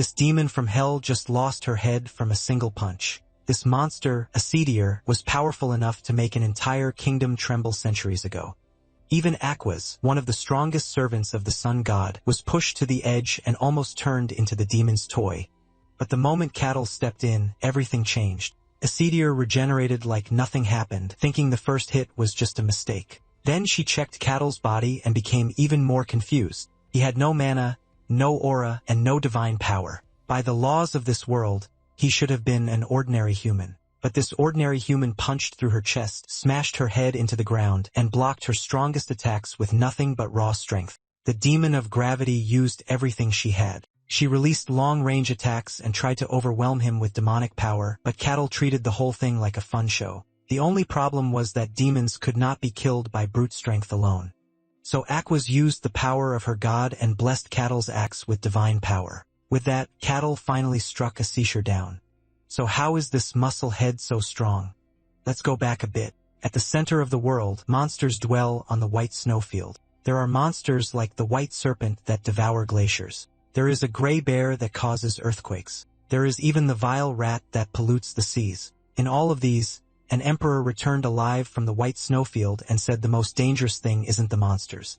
This demon from hell just lost her head from a single punch. This monster, Asura, was powerful enough to make an entire kingdom tremble centuries ago. Even Aquas, one of the strongest servants of the sun god, was pushed to the edge and almost turned into the demon's toy. But the moment Cattle stepped in, everything changed. Asura regenerated like nothing happened, thinking the first hit was just a mistake. Then she checked Cattle's body and became even more confused. He had no mana, no aura, and no divine power. By the laws of this world, he should have been an ordinary human. But this ordinary human punched through her chest, smashed her head into the ground, and blocked her strongest attacks with nothing but raw strength. The demon of gravity used everything she had. She released long-range attacks and tried to overwhelm him with demonic power, but Cattle treated the whole thing like a fun show. The only problem was that demons could not be killed by brute strength alone. So Aquas used the power of her god and blessed Cattle's axe with divine power. With that, Cattle finally struck Asura down. So how is this muscle head so strong? Let's go back a bit. At the center of the world, monsters dwell on the white snowfield. There are monsters like the white serpent that devour glaciers. There is a gray bear that causes earthquakes. There is even the vile rat that pollutes the seas. In all of these, an emperor returned alive from the white snowfield and said the most dangerous thing isn't the monsters.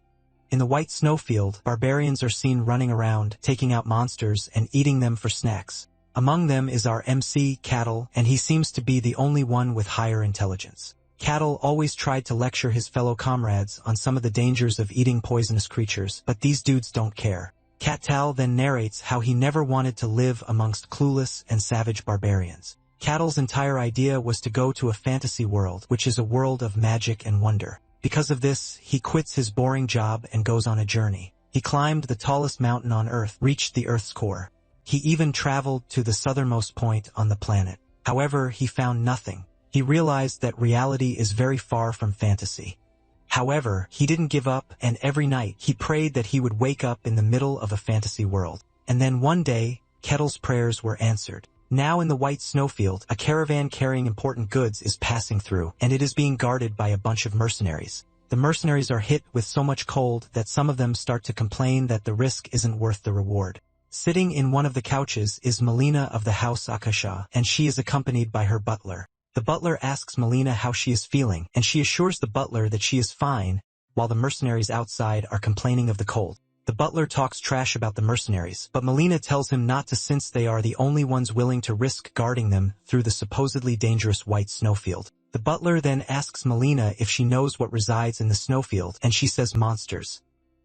In the white snowfield, barbarians are seen running around, taking out monsters and eating them for snacks. Among them is our MC, Cattle, and he seems to be the only one with higher intelligence. Cattle always tried to lecture his fellow comrades on some of the dangers of eating poisonous creatures, but these dudes don't care. Cattal then narrates how he never wanted to live amongst clueless and savage barbarians. Cattle's entire idea was to go to a fantasy world, which is a world of magic and wonder. Because of this, he quits his boring job and goes on a journey. He climbed the tallest mountain on Earth, reached the Earth's core. He even traveled to the southernmost point on the planet. However, he found nothing. He realized that reality is very far from fantasy. However, he didn't give up, and every night he prayed that he would wake up in the middle of a fantasy world. And then one day, Kettle's prayers were answered. Now in the white snowfield, a caravan carrying important goods is passing through, and it is being guarded by a bunch of mercenaries. The mercenaries are hit with so much cold that some of them start to complain that the risk isn't worth the reward. Sitting in one of the couches is Melina of the house Akasha, and she is accompanied by her butler. The butler asks Melina how she is feeling, and she assures the butler that she is fine, while the mercenaries outside are complaining of the cold. The butler talks trash about the mercenaries, but Melina tells him not to since they are the only ones willing to risk guarding them through the supposedly dangerous white snowfield. The butler then asks Melina if she knows what resides in the snowfield, and she says monsters.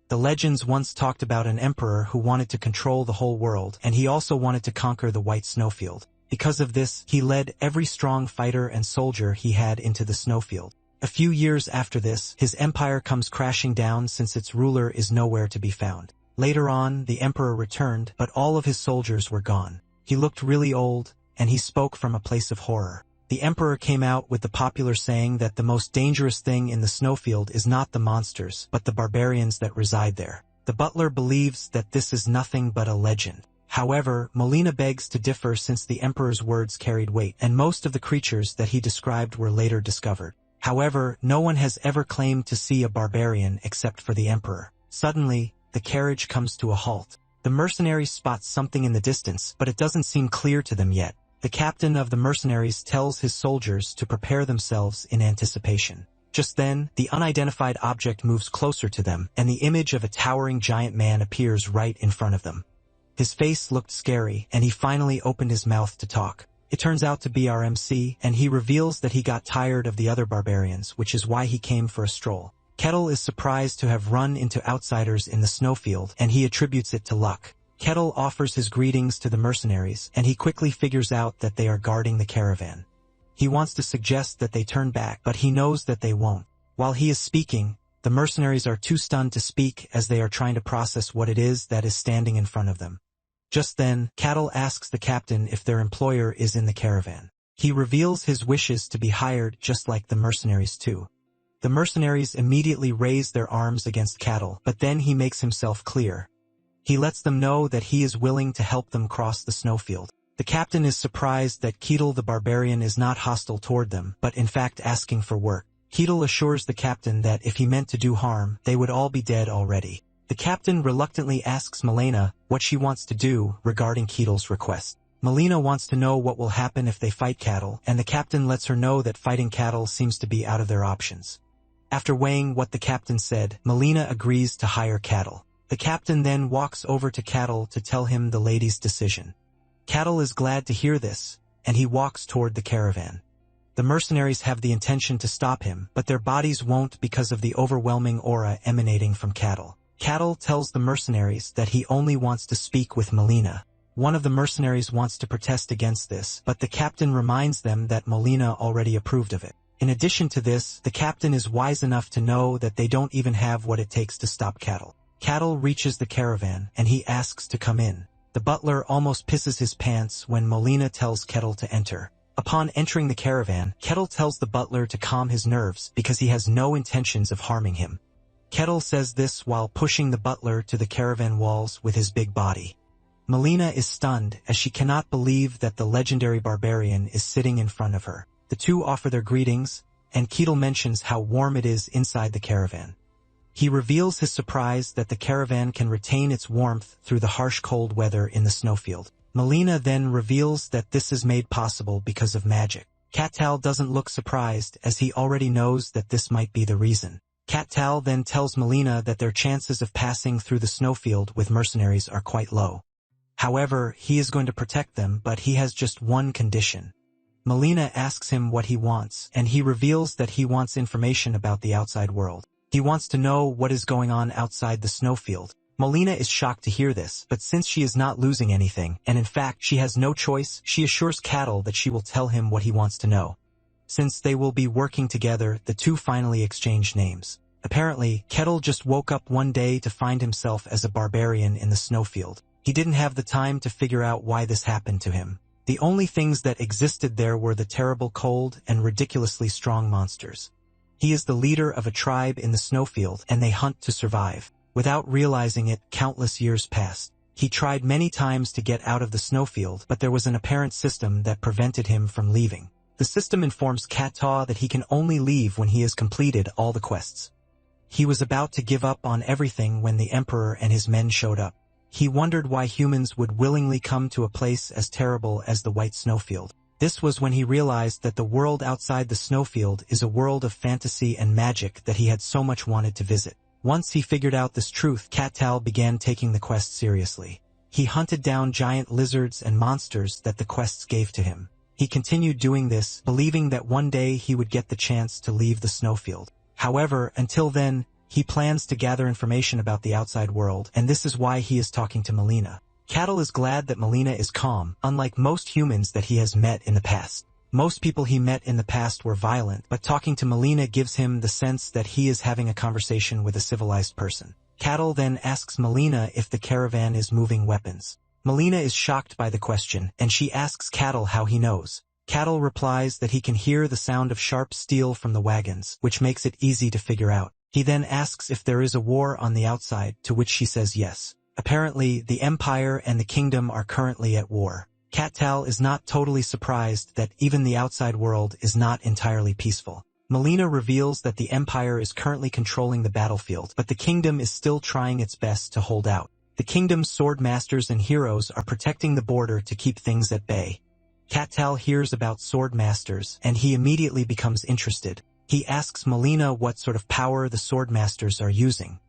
The legends once talked about an emperor who wanted to control the whole world, and he also wanted to conquer the white snowfield. Because of this, he led every strong fighter and soldier he had into the snowfield. A few years after this, his empire comes crashing down since its ruler is nowhere to be found. Later on, the emperor returned, but all of his soldiers were gone. He looked really old, and he spoke from a place of horror. The emperor came out with the popular saying that the most dangerous thing in the snowfield is not the monsters, but the barbarians that reside there. The butler believes that this is nothing but a legend. However, Melina begs to differ since the emperor's words carried weight, and most of the creatures that he described were later discovered. However, no one has ever claimed to see a barbarian except for the emperor. Suddenly, the carriage comes to a halt. The mercenaries spot something in the distance, but it doesn't seem clear to them yet. The captain of the mercenaries tells his soldiers to prepare themselves in anticipation. Just then, the unidentified object moves closer to them, and the image of a towering giant man appears right in front of them. His face looked scary, and he finally opened his mouth to talk. It turns out to be our MC, and he reveals that he got tired of the other barbarians, which is why he came for a stroll. Kettle is surprised to have run into outsiders in the snowfield, and he attributes it to luck. Kettle offers his greetings to the mercenaries, and he quickly figures out that they are guarding the caravan. He wants to suggest that they turn back, but he knows that they won't. While he is speaking, the mercenaries are too stunned to speak as they are trying to process what it is that is standing in front of them. Just then, Cattle asks the captain if their employer is in the caravan. He reveals his wishes to be hired just like the mercenaries too. The mercenaries immediately raise their arms against Cattle, but then he makes himself clear. He lets them know that he is willing to help them cross the snowfield. The captain is surprised that Kettle the barbarian is not hostile toward them, but in fact asking for work. Kettle assures the captain that if he meant to do harm, they would all be dead already. The captain reluctantly asks Melina what she wants to do regarding Kettle's request. Melina wants to know what will happen if they fight Cattle, and the captain lets her know that fighting Cattle seems to be out of their options. After weighing what the captain said, Melina agrees to hire Cattle. The captain then walks over to Cattle to tell him the lady's decision. Cattle is glad to hear this, and he walks toward the caravan. The mercenaries have the intention to stop him, but their bodies won't because of the overwhelming aura emanating from Cattle. Cattle tells the mercenaries that he only wants to speak with Melina. One of the mercenaries wants to protest against this, but the captain reminds them that Melina already approved of it. In addition to this, the captain is wise enough to know that they don't even have what it takes to stop Cattle. Cattle reaches the caravan, and he asks to come in. The butler almost pisses his pants when Melina tells Kettle to enter. Upon entering the caravan, Kettle tells the butler to calm his nerves because he has no intentions of harming him. Kettle says this while pushing the butler to the caravan walls with his big body. Melina is stunned as she cannot believe that the legendary barbarian is sitting in front of her. The two offer their greetings, and Kettle mentions how warm it is inside the caravan. He reveals his surprise that the caravan can retain its warmth through the harsh cold weather in the snowfield. Melina then reveals that this is made possible because of magic. Cat-Tal doesn't look surprised as he already knows that this might be the reason. Cat-Tal then tells Melina that their chances of passing through the snowfield with mercenaries are quite low. However, he is going to protect them, but he has just one condition. Melina asks him what he wants, and he reveals that he wants information about the outside world. He wants to know what is going on outside the snowfield. Melina is shocked to hear this, but since she is not losing anything, and in fact she has no choice, she assures Cattle that she will tell him what he wants to know. Since they will be working together, the two finally exchange names. Apparently, Kettle just woke up one day to find himself as a barbarian in the snowfield. He didn't have the time to figure out why this happened to him. The only things that existed there were the terrible cold and ridiculously strong monsters. He is the leader of a tribe in the snowfield, and they hunt to survive. Without realizing it, countless years passed. He tried many times to get out of the snowfield, but there was an apparent system that prevented him from leaving. The system informs Cat-Tal that he can only leave when he has completed all the quests. He was about to give up on everything when the Emperor and his men showed up. He wondered why humans would willingly come to a place as terrible as the White Snowfield. This was when he realized that the world outside the snowfield is a world of fantasy and magic that he had so much wanted to visit. Once he figured out this truth, Cat-Tal began taking the quest seriously. He hunted down giant lizards and monsters that the quests gave to him. He continued doing this, believing that one day he would get the chance to leave the snowfield. However, until then, he plans to gather information about the outside world, and this is why he is talking to Melina. Cattle is glad that Melina is calm, unlike most humans that he has met in the past. Most people he met in the past were violent, but talking to Melina gives him the sense that he is having a conversation with a civilized person. Cattle then asks Melina if the caravan is moving weapons. Melina is shocked by the question, and she asks Cattle how he knows. Cattle replies that he can hear the sound of sharp steel from the wagons, which makes it easy to figure out. He then asks if there is a war on the outside, to which she says yes. Apparently, the Empire and the Kingdom are currently at war. Cat-Tal is not totally surprised that even the outside world is not entirely peaceful. Melina reveals that the Empire is currently controlling the battlefield, but the Kingdom is still trying its best to hold out. The Kingdom's swordmasters and heroes are protecting the border to keep things at bay. Cat-Tal hears about swordmasters, and he immediately becomes interested. He asks Melina what sort of power the swordmasters are using.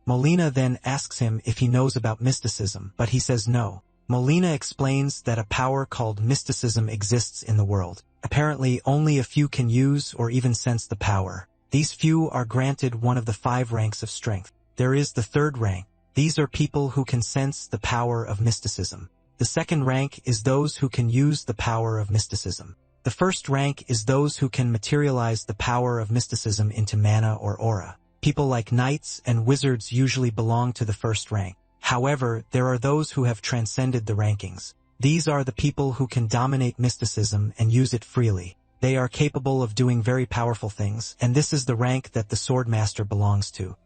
Melina then asks him if he knows about mysticism, but he says no. Melina explains that a power called mysticism exists in the world. Apparently, only a few can use or even sense the power. These few are granted one of the 5 ranks of strength. There is the 3rd rank. These are people who can sense the power of mysticism. The 2nd rank is those who can use the power of mysticism. The 1st rank is those who can materialize the power of mysticism into mana or aura. People like knights and wizards usually belong to the 1st rank. However, there are those who have transcended the rankings. These are the people who can dominate mysticism and use it freely. They are capable of doing very powerful things, and this is the rank that the swordmaster belongs to.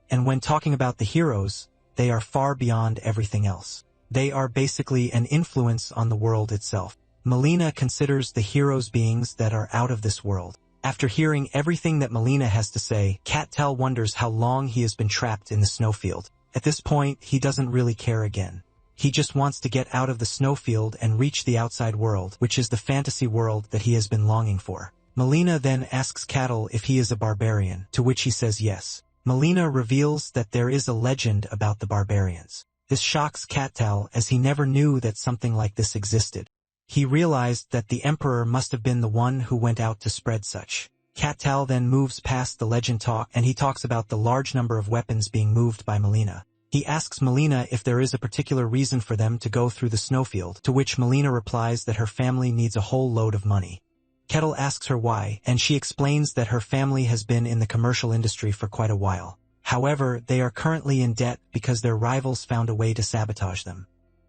And when talking about the heroes, they are far beyond everything else. They are basically an influence on the world itself. Melina considers the heroes beings that are out of this world. After hearing everything that Melina has to say, Cat-Tal wonders how long he has been trapped in the snowfield. At this point, he doesn't really care again. He just wants to get out of the snowfield and reach the outside world, which is the fantasy world that he has been longing for. Melina then asks Cattle if he is a barbarian, to which he says yes. Melina reveals that there is a legend about the barbarians. This shocks Cattal as he never knew that something like this existed. He realized that the emperor must have been the one who went out to spread such. Cattal then moves past the legend talk and he talks about the large number of weapons being moved by Melina. He asks Melina if there is a particular reason for them to go through the snowfield, to which Melina replies that her family needs a whole load of money. Kettle asks her why, and she explains that her family has been in the commercial industry for quite a while. However, they are currently in debt because their rivals found a way to sabotage them.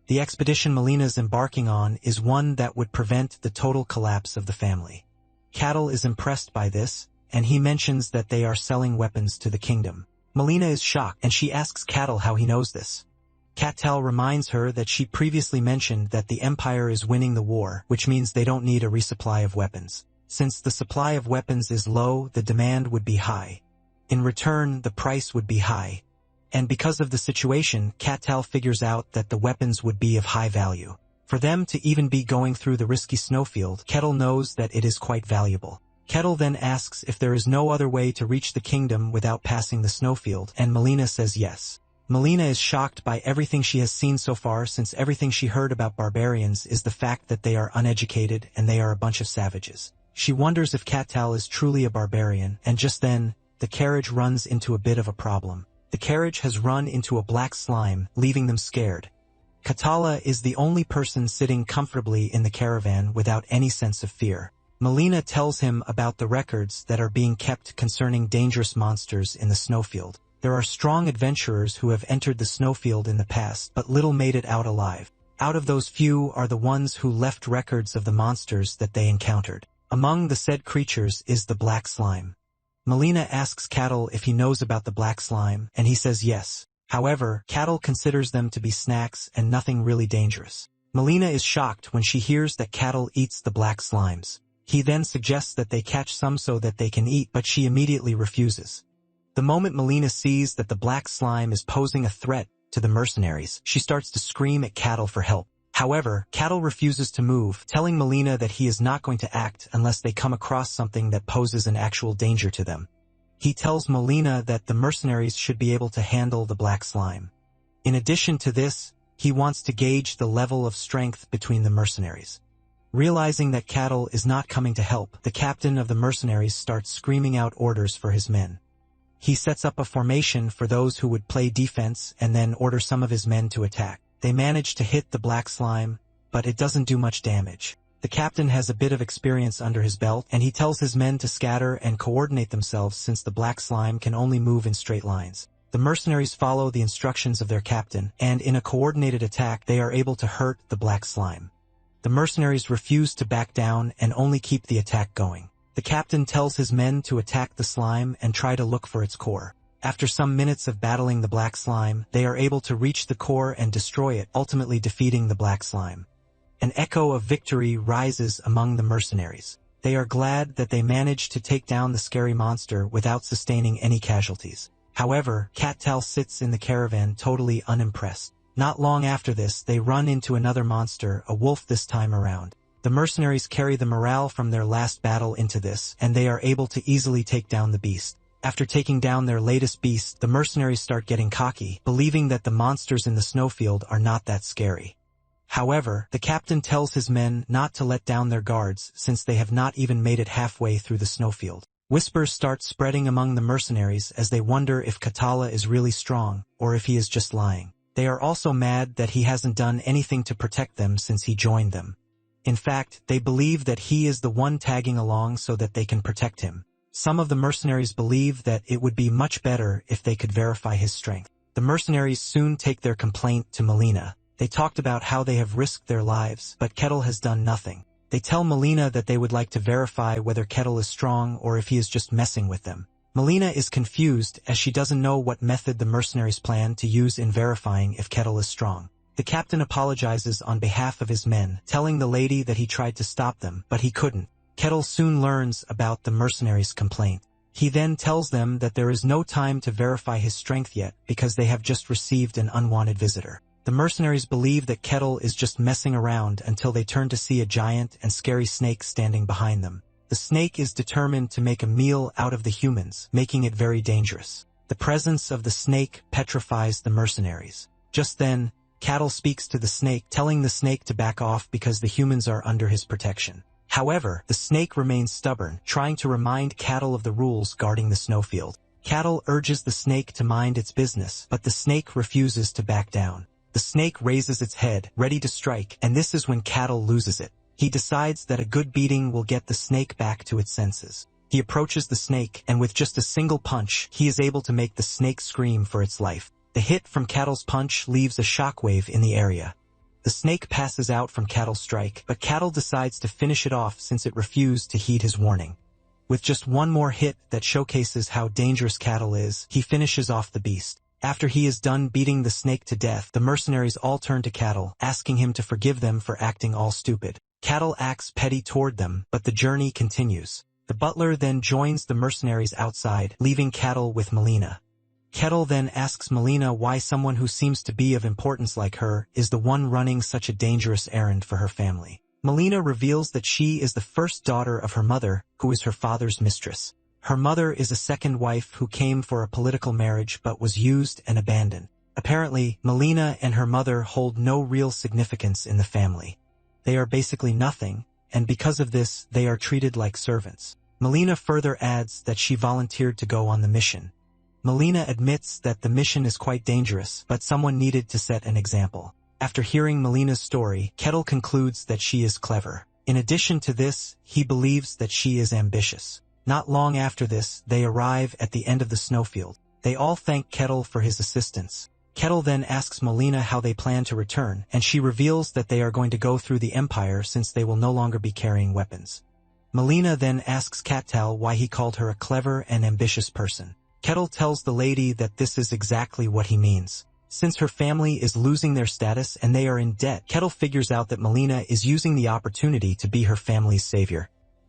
The expedition Melina's embarking on is one that would prevent the total collapse of the family. Cattle is impressed by this, and he mentions that they are selling weapons to the kingdom. Melina is shocked, and she asks Cattle how he knows this. Cattal reminds her that she previously mentioned that the Empire is winning the war, which means they don't need a resupply of weapons. Since the supply of weapons is low, the demand would be high. In return, the price would be high. And because of the situation, Cattal figures out that the weapons would be of high value. For them to even be going through the risky snowfield, Kettle knows that it is quite valuable. Kettle then asks if there is no other way to reach the kingdom without passing the snowfield, and Melina says yes. Melina is shocked by everything she has seen so far, since everything she heard about barbarians is the fact that they are uneducated and they are a bunch of savages. She wonders if Cattal is truly a barbarian, and just then, the carriage runs into a bit of a problem. The carriage has run into a black slime, leaving them scared. Katala is the only person sitting comfortably in the caravan without any sense of fear. Melina tells him about the records that are being kept concerning dangerous monsters in the snowfield. There are strong adventurers who have entered the snowfield in the past, but little made it out alive. Out of those few are the ones who left records of the monsters that they encountered. Among the said creatures is the black slime. Melina asks Cattle if he knows about the black slime, and he says yes. However, Cattle considers them to be snacks and nothing really dangerous. Melina is shocked when she hears that Cattle eats the black slimes. He then suggests that they catch some so that they can eat, but she immediately refuses. The moment Melina sees that the black slime is posing a threat to the mercenaries, she starts to scream at Cattle for help. However, Cattle refuses to move, telling Melina that he is not going to act unless they come across something that poses an actual danger to them. He tells Melina that the mercenaries should be able to handle the black slime. In addition to this, he wants to gauge the level of strength between the mercenaries. Realizing that Cattle is not coming to help, the captain of the mercenaries starts screaming out orders for his men. He sets up a formation for those who would play defense and then order some of his men to attack. They manage to hit the black slime, but it doesn't do much damage. The captain has a bit of experience under his belt, and he tells his men to scatter and coordinate themselves since the black slime can only move in straight lines. The mercenaries follow the instructions of their captain, and in a coordinated attack they are able to hurt the black slime. The mercenaries refuse to back down and only keep the attack going. The captain tells his men to attack the slime and try to look for its core. After some minutes of battling the black slime, they are able to reach the core and destroy it, ultimately defeating the black slime. An echo of victory rises among the mercenaries. They are glad that they managed to take down the scary monster without sustaining any casualties. However, Cattal sits in the caravan totally unimpressed. Not long after this, they run into another monster, a wolf this time around. The mercenaries carry the morale from their last battle into this, and they are able to easily take down the beast. After taking down their latest beast, the mercenaries start getting cocky, believing that the monsters in the snowfield are not that scary. However, the captain tells his men not to let down their guards since they have not even made it halfway through the snowfield. Whispers start spreading among the mercenaries as they wonder if Katala is really strong, or if he is just lying. They are also mad that he hasn't done anything to protect them since he joined them. In fact, they believe that he is the one tagging along so that they can protect him. Some of the mercenaries believe that it would be much better if they could verify his strength. The mercenaries soon take their complaint to Melina. They talked about how they have risked their lives, but Kettle has done nothing. They tell Melina that they would like to verify whether Kettle is strong or if he is just messing with them. Melina is confused as she doesn't know what method the mercenaries plan to use in verifying if Kettle is strong. The captain apologizes on behalf of his men, telling the lady that he tried to stop them, but he couldn't. Kettle soon learns about the mercenaries' complaint. He then tells them that there is no time to verify his strength yet because they have just received an unwanted visitor. The mercenaries believe that Kettle is just messing around until they turn to see a giant and scary snake standing behind them. The snake is determined to make a meal out of the humans, making it very dangerous. The presence of the snake petrifies the mercenaries. Just then, Kettle speaks to the snake, telling the snake to back off because the humans are under his protection. However, the snake remains stubborn, trying to remind Kettle of the rules guarding the snowfield. Kettle urges the snake to mind its business, but the snake refuses to back down. The snake raises its head, ready to strike, and this is when Kettle loses it. He decides that a good beating will get the snake back to its senses. He approaches the snake, and with just a single punch, he is able to make the snake scream for its life. The hit from Kettle's punch leaves a shockwave in the area. The snake passes out from Kettle's strike, but Kettle decides to finish it off since it refused to heed his warning. With just one more hit that showcases how dangerous Kettle is, he finishes off the beast. After he is done beating the snake to death, the mercenaries all turn to Kettle, asking him to forgive them for acting all stupid. Kettle acts petty toward them, but the journey continues. The butler then joins the mercenaries outside, leaving Kettle with Melina. Kettle then asks Melina why someone who seems to be of importance like her is the one running such a dangerous errand for her family. Melina reveals that she is the first daughter of her mother, who is her father's mistress. Her mother is a second wife who came for a political marriage but was used and abandoned. Apparently, Melina and her mother hold no real significance in the family. They are basically nothing, and because of this, they are treated like servants. Melina further adds that she volunteered to go on the mission. Melina admits that the mission is quite dangerous, but someone needed to set an example. After hearing Melina's story, Kettle concludes that she is clever. In addition to this, he believes that she is ambitious. Not long after this, they arrive at the end of the snowfield. They all thank Kettle for his assistance. Kettle then asks Melina how they plan to return, and she reveals that they are going to go through the Empire since they will no longer be carrying weapons. Melina then asks Kettle why he called her a clever and ambitious person. Kettle tells the lady that this is exactly what he means. Since her family is losing their status and they are in debt, Kettle figures out that Melina is using the opportunity to be her family's savior.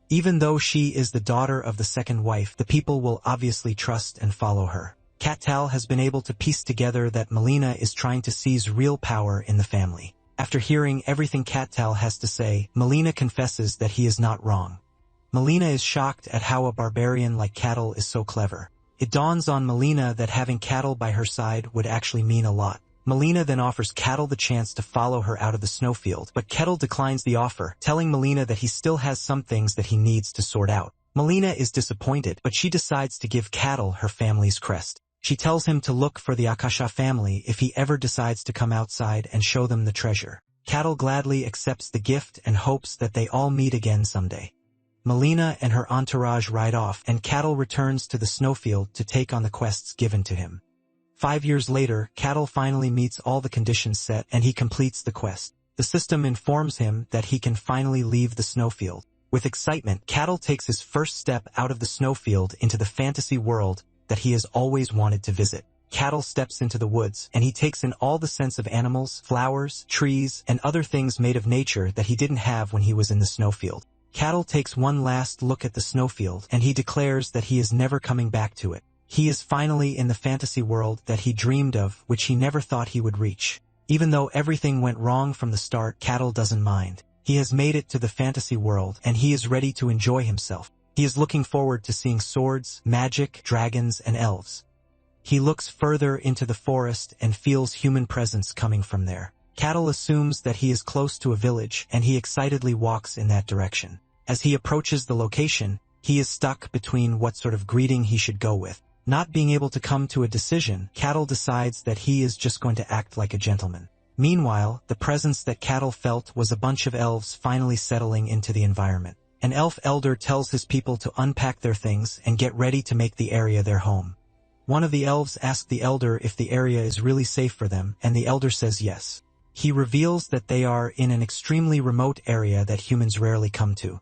Even though she is the daughter of the second wife, the people will obviously trust and follow her. Kettle has been able to piece together that Melina is trying to seize real power in the family. After hearing everything Kettle has to say, Melina confesses that he is not wrong. Melina is shocked at how a barbarian like Kettle is so clever. It dawns on Melina that having Kettle by her side would actually mean a lot. Melina then offers Kettle the chance to follow her out of the snowfield, but Kettle declines the offer, telling Melina that he still has some things that he needs to sort out. Melina is disappointed, but she decides to give Kettle her family's crest. She tells him to look for the Akasha family if he ever decides to come outside and show them the treasure. Kettle gladly accepts the gift and hopes that they all meet again someday. Melina and her entourage ride off, and Kettle returns to the snowfield to take on the quests given to him. 5 years later, Kettle finally meets all the conditions set, and he completes the quest. The system informs him that he can finally leave the snowfield. With excitement, Kettle takes his first step out of the snowfield into the fantasy world that he has always wanted to visit. Kettle steps into the woods, and he takes in all the scents of animals, flowers, trees, and other things made of nature that he didn't have when he was in the snowfield. Kettle takes one last look at the snowfield, and he declares that he is never coming back to it. He is finally in the fantasy world that he dreamed of, which he never thought he would reach. Even though everything went wrong from the start, Kettle doesn't mind. He has made it to the fantasy world, and he is ready to enjoy himself. He is looking forward to seeing swords, magic, dragons, and elves. He looks further into the forest and feels human presence coming from there. Kettle assumes that he is close to a village, and he excitedly walks in that direction. As he approaches the location, he is stuck between what sort of greeting he should go with. Not being able to come to a decision, Kettle decides that he is just going to act like a gentleman. Meanwhile, the presence that Kettle felt was a bunch of elves finally settling into the environment. An elf elder tells his people to unpack their things and get ready to make the area their home. One of the elves asks the elder if the area is really safe for them, and the elder says yes. He reveals that they are in an extremely remote area that humans rarely come to.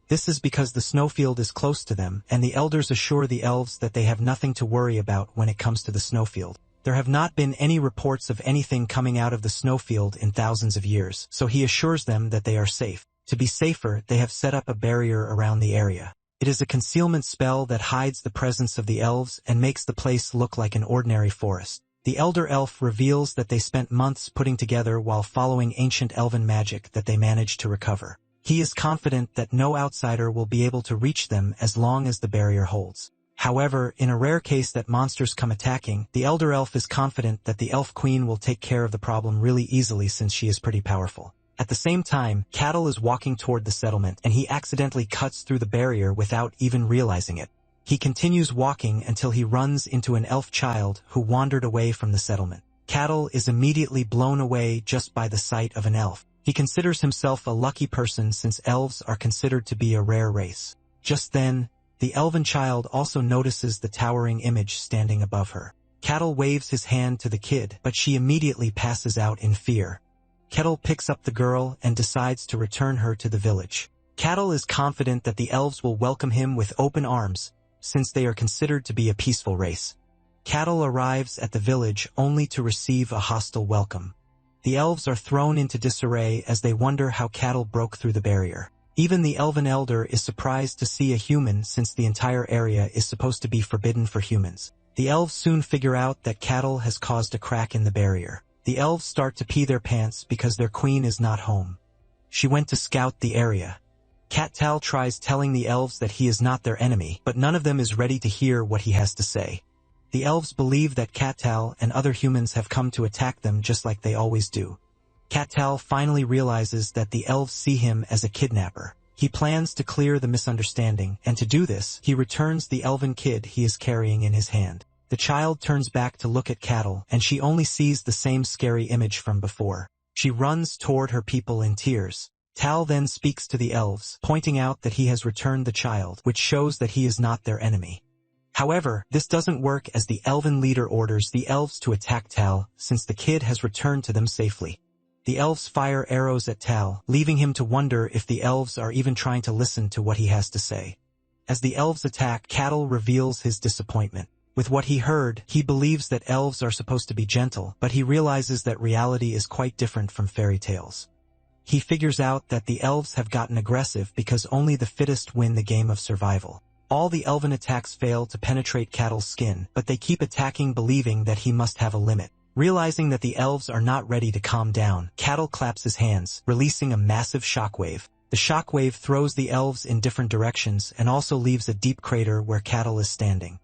This is because the snowfield is close to them, and the elders assure the elves that they have nothing to worry about when it comes to the snowfield. There have not been any reports of anything coming out of the snowfield in thousands of years, so he assures them that they are safe. To be safer, they have set up a barrier around the area. It is a concealment spell that hides the presence of the elves and makes the place look like an ordinary forest. The elder elf reveals that they spent months putting together while following ancient elven magic that they managed to recover. He is confident that no outsider will be able to reach them as long as the barrier holds. However, in a rare case that monsters come attacking, the elder elf is confident that the elf queen will take care of the problem really easily since she is pretty powerful. At the same time, Cattle is walking toward the settlement and he accidentally cuts through the barrier without even realizing it. He continues walking until he runs into an elf child who wandered away from the settlement. Cattle is immediately blown away just by the sight of an elf. He considers himself a lucky person since elves are considered to be a rare race. Just then, the elven child also notices the towering image standing above her. Cattle waves his hand to the kid, but she immediately passes out in fear. Kettle picks up the girl and decides to return her to the village. Cattle is confident that the elves will welcome him with open arms, since they are considered to be a peaceful race. Cattle arrives at the village only to receive a hostile welcome. The elves are thrown into disarray as they wonder how Cattle broke through the barrier. Even the elven elder is surprised to see a human since the entire area is supposed to be forbidden for humans. The elves soon figure out that Cattle has caused a crack in the barrier. The elves start to pee their pants because their queen is not home. She went to scout the area. Cattal tries telling the elves that he is not their enemy, but none of them is ready to hear what he has to say. The elves believe that Cattal and other humans have come to attack them just like they always do. Cattal finally realizes that the elves see him as a kidnapper. He plans to clear the misunderstanding, and to do this, he returns the elven kid he is carrying in his hand. The child turns back to look at Cattle, and she only sees the same scary image from before. She runs toward her people in tears. Tal then speaks to the elves, pointing out that he has returned the child, which shows that he is not their enemy. However, this doesn't work as the elven leader orders the elves to attack Tal, since the kid has returned to them safely. The elves fire arrows at Tal, leaving him to wonder if the elves are even trying to listen to what he has to say. As the elves attack, Cattle reveals his disappointment. With what he heard, he believes that elves are supposed to be gentle, but he realizes that reality is quite different from fairy tales. He figures out that the elves have gotten aggressive because only the fittest win the game of survival. All the elven attacks fail to penetrate Cattle's skin, but they keep attacking believing that he must have a limit. Realizing that the elves are not ready to calm down, Cattle claps his hands, releasing a massive shockwave. The shockwave throws the elves in different directions and also leaves a deep crater where Cattle is standing.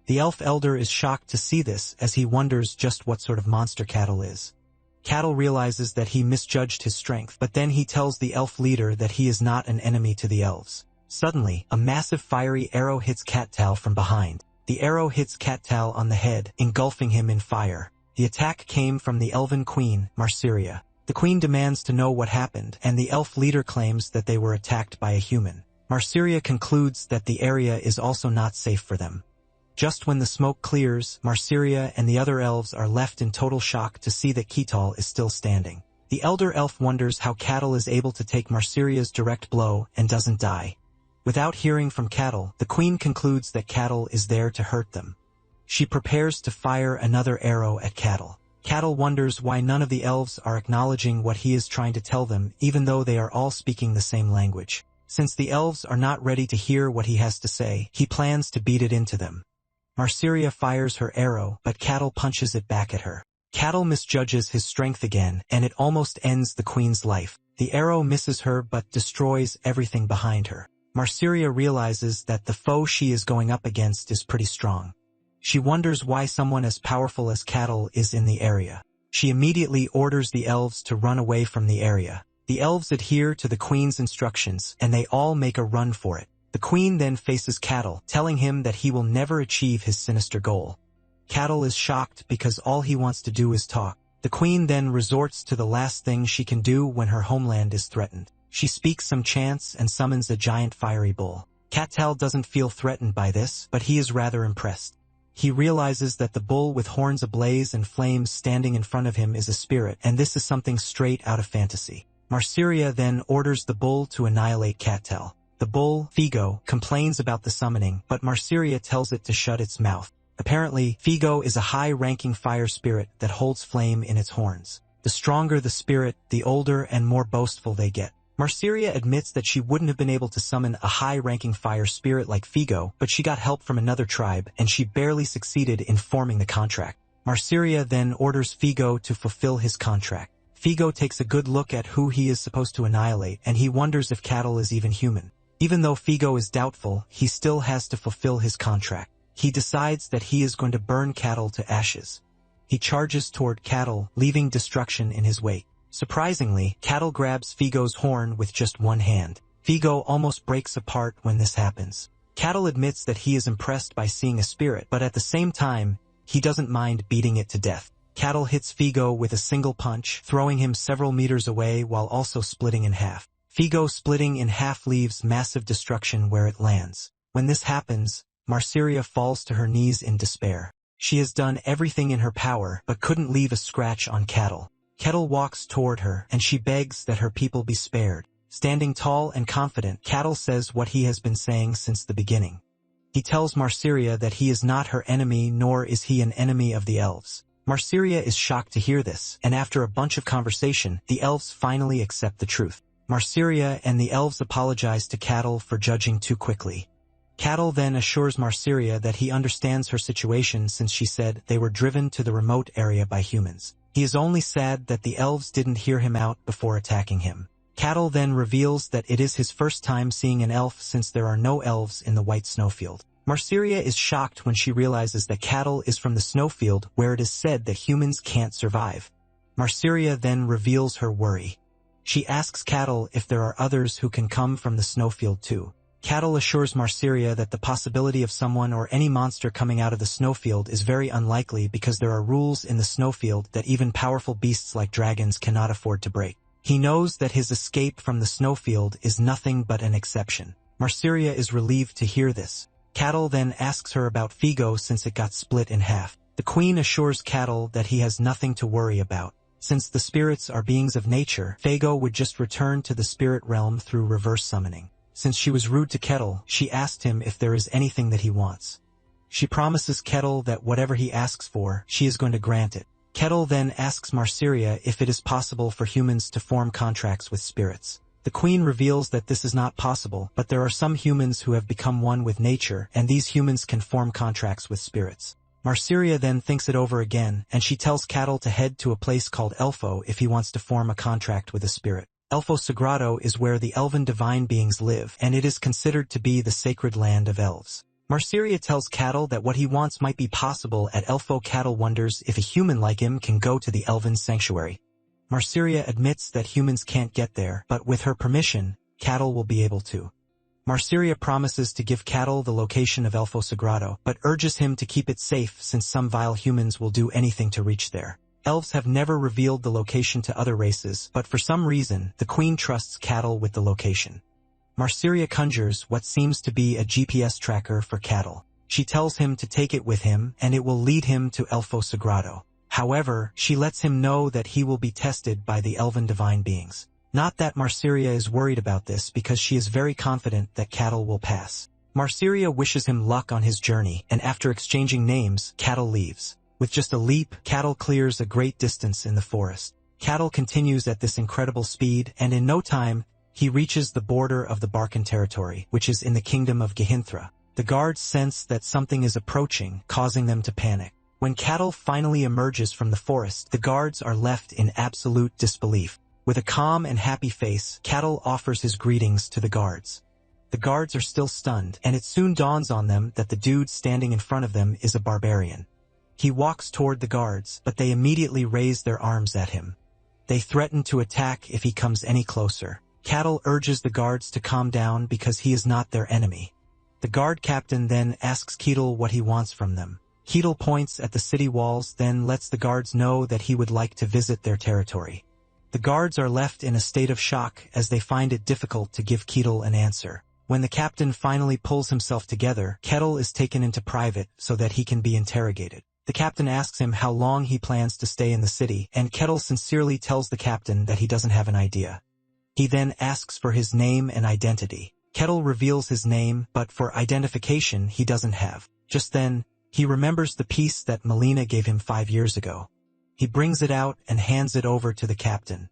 The elf elder is shocked to see this as he wonders just what sort of monster Cattle is. Cattle realizes that he misjudged his strength, but then he tells the elf leader that he is not an enemy to the elves. Suddenly, a massive fiery arrow hits Cattal from behind. The arrow hits Cattal on the head, engulfing him in fire. The attack came from the elven queen, Marsyria. The queen demands to know what happened, and the elf leader claims that they were attacked by a human. Marsyria concludes that the area is also not safe for them. Just when the smoke clears, Marsyria and the other elves are left in total shock to see that Ketal is still standing. The elder elf wonders how Cattle is able to take Marsyria's direct blow and doesn't die. Without hearing from Cattle, the queen concludes that Cattle is there to hurt them. She prepares to fire another arrow at Cattle. Cattle wonders why none of the elves are acknowledging what he is trying to tell them, even though they are all speaking the same language. Since the elves are not ready to hear what he has to say, he plans to beat it into them. Marsyria fires her arrow, but Cattle punches it back at her. Cattle misjudges his strength again, and it almost ends the queen's life. The arrow misses her but destroys everything behind her. Marsyria realizes that the foe she is going up against is pretty strong. She wonders why someone as powerful as Cattle is in the area. She immediately orders the elves to run away from the area. The elves adhere to the queen's instructions, and they all make a run for it. The queen then faces Cattle, telling him that he will never achieve his sinister goal. Cattle is shocked because all he wants to do is talk. The queen then resorts to the last thing she can do when her homeland is threatened. She speaks some chants and summons a giant fiery bull. Cattal doesn't feel threatened by this, but he is rather impressed. He realizes that the bull with horns ablaze and flames standing in front of him is a spirit, and this is something straight out of fantasy. Marsyria then orders the bull to annihilate Cattal. The bull, Figo, complains about the summoning, but Marsyria tells it to shut its mouth. Apparently, Figo is a high-ranking fire spirit that holds flame in its horns. The stronger the spirit, the older and more boastful they get. Marsyria admits that she wouldn't have been able to summon a high-ranking fire spirit like Figo, but she got help from another tribe, and she barely succeeded in forming the contract. Marsyria then orders Figo to fulfill his contract. Figo takes a good look at who he is supposed to annihilate, and he wonders if Cattle is even human. Even though Figo is doubtful, he still has to fulfill his contract. He decides that he is going to burn Cattle to ashes. He charges toward Cattle, leaving destruction in his wake. Surprisingly, Cattle grabs Figo's horn with just one hand. Figo almost breaks apart when this happens. Cattle admits that he is impressed by seeing a spirit, but at the same time, he doesn't mind beating it to death. Cattle hits Figo with a single punch, throwing him several meters away while also splitting in half. Figo splitting in half leaves massive destruction where it lands. When this happens, Marsyria falls to her knees in despair. She has done everything in her power, but couldn't leave a scratch on Cattle. Cattle walks toward her, and she begs that her people be spared. Standing tall and confident, Cattle says what he has been saying since the beginning. He tells Marsyria that he is not her enemy, nor is he an enemy of the elves. Marsyria is shocked to hear this, and after a bunch of conversation, the elves finally accept the truth. Marsyria and the elves apologize to Cattle for judging too quickly. Cattle then assures Marsyria that he understands her situation since she said they were driven to the remote area by humans. He is only sad that the elves didn't hear him out before attacking him. Cattle then reveals that it is his first time seeing an elf since there are no elves in the white snowfield. Marsyria is shocked when she realizes that Cattle is from the snowfield where it is said that humans can't survive. Marsyria then reveals her worry. She asks Cattle if there are others who can come from the snowfield too. Cattle assures Marsyria that the possibility of someone or any monster coming out of the snowfield is very unlikely because there are rules in the snowfield that even powerful beasts like dragons cannot afford to break. He knows that his escape from the snowfield is nothing but an exception. Marsyria is relieved to hear this. Cattle then asks her about Figo since it got split in half. The queen assures Cattle that he has nothing to worry about. Since the spirits are beings of nature, Figo would just return to the spirit realm through reverse summoning. Since she was rude to Kettle, she asked him if there is anything that he wants. She promises Kettle that whatever he asks for, she is going to grant it. Kettle then asks Marsyria if it is possible for humans to form contracts with spirits. The queen reveals that this is not possible, but there are some humans who have become one with nature, and these humans can form contracts with spirits. Marsyria then thinks it over again, and she tells Cattle to head to a place called Elfo if he wants to form a contract with a spirit. Elfo Sagrado is where the elven divine beings live, and it is considered to be the sacred land of elves. Marsyria tells Cattle that what he wants might be possible at Elfo. Cattle wonders if a human like him can go to the elven sanctuary. Marsyria admits that humans can't get there, but with her permission, Cattle will be able to. Marsyria promises to give Cattle the location of Elfo Sagrado, but urges him to keep it safe since some vile humans will do anything to reach there. Elves have never revealed the location to other races, but for some reason, the queen trusts Cattle with the location. Marsyria conjures what seems to be a GPS tracker for Cattle. She tells him to take it with him, and it will lead him to Elfo Sagrado. However, she lets him know that he will be tested by the elven divine beings. Not that Marsyria is worried about this because she is very confident that Cattle will pass. Marsyria wishes him luck on his journey, and after exchanging names, Cattle leaves. With just a leap, Cattle clears a great distance in the forest. Cattle continues at this incredible speed, and in no time, he reaches the border of the Barkan territory, which is in the kingdom of Gehinthra. The guards sense that something is approaching, causing them to panic. When Cattle finally emerges from the forest, the guards are left in absolute disbelief. With a calm and happy face, Cattle offers his greetings to the guards. The guards are still stunned, and it soon dawns on them that the dude standing in front of them is a barbarian. He walks toward the guards, but they immediately raise their arms at him. They threaten to attack if he comes any closer. Cattle urges the guards to calm down because he is not their enemy. The guard captain then asks Kettle what he wants from them. Kettle points at the city walls, then lets the guards know that he would like to visit their territory. The guards are left in a state of shock as they find it difficult to give Kettle an answer. When the captain finally pulls himself together, Kettle is taken into private so that he can be interrogated. The captain asks him how long he plans to stay in the city, and Kettle sincerely tells the captain that he doesn't have an idea. He then asks for his name and identity. Kettle reveals his name, but for identification he doesn't have. Just then, he remembers the piece that Melina gave him 5 years ago. He brings it out and hands it over to the captain.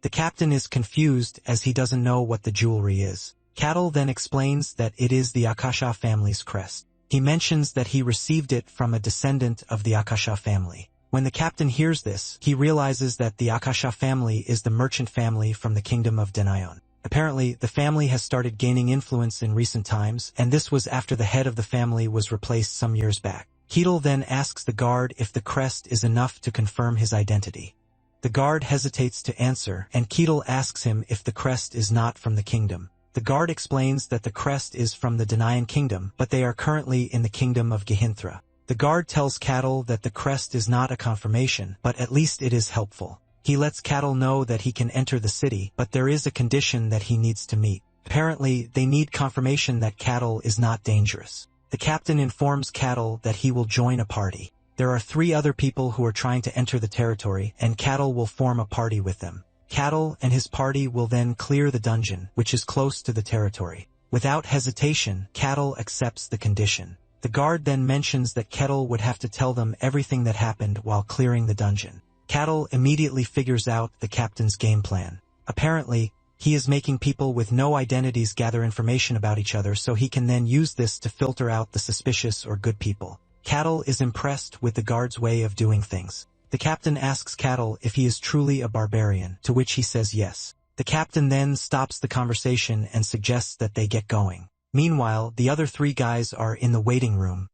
The captain is confused as he doesn't know what the jewelry is. Cattle then explains that it is the Akasha family's crest. He mentions that he received it from a descendant of the Akasha family. When the captain hears this, he realizes that the Akasha family is the merchant family from the kingdom of Denayon. Apparently, the family has started gaining influence in recent times, and this was after the head of the family was replaced some years back. Ketil then asks the guard if the crest is enough to confirm his identity. The guard hesitates to answer, and Ketil asks him if the crest is not from the kingdom. The guard explains that the crest is from the Denayan kingdom, but they are currently in the kingdom of Gehinthra. The guard tells Ketil that the crest is not a confirmation, but at least it is helpful. He lets Ketil know that he can enter the city, but there is a condition that he needs to meet. Apparently, they need confirmation that Ketil is not dangerous. The captain informs Ketil that he will join a party. There are 3 other people who are trying to enter the territory, and Ketil will form a party with them. Ketil and his party will then clear the dungeon, which is close to the territory. Without hesitation, Ketil accepts the condition. The guard then mentions that Ketil would have to tell them everything that happened while clearing the dungeon. Ketil immediately figures out the captain's game plan. Apparently, he is making people with no identities gather information about each other so he can then use this to filter out the suspicious or good people. Ketil is impressed with the guard's way of doing things. The captain asks Ketil if he is truly a barbarian, to which he says yes. The captain then stops the conversation and suggests that they get going. Meanwhile, the other 3 guys are in the waiting room.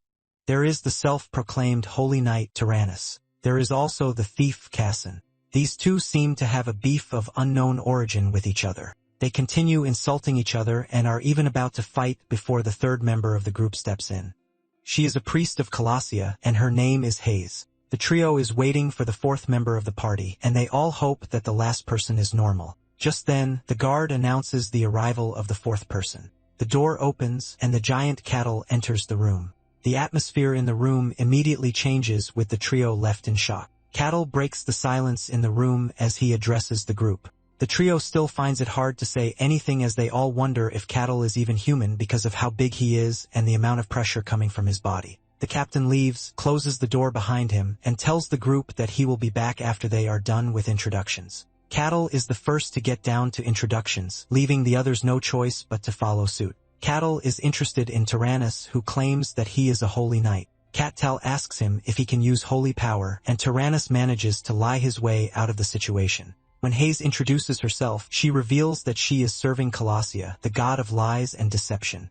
There is the self-proclaimed holy knight Tyrannus. There is also the thief Kassan. These 2 seem to have a beef of unknown origin with each other. They continue insulting each other and are even about to fight before the 3rd member of the group steps in. She is a priest of Colossia, and her name is Hayes. The trio is waiting for the 4th member of the party, and they all hope that the last person is normal. Just then, the guard announces the arrival of the 4th person. The door opens, and the giant Ketil enters the room. The atmosphere in the room immediately changes with the trio left in shock. Ketil breaks the silence in the room as he addresses the group. The trio still finds it hard to say anything as they all wonder if Ketil is even human because of how big he is and the amount of pressure coming from his body. The captain leaves, closes the door behind him, and tells the group that he will be back after they are done with introductions. Ketil is the first to get down to introductions, leaving the others no choice but to follow suit. Ketil is interested in Tyrannus, who claims that he is a holy knight. Ketil asks him if he can use holy power, and Tyrannus manages to lie his way out of the situation. When Hayes introduces herself, she reveals that she is serving Colossia, the god of lies and deception.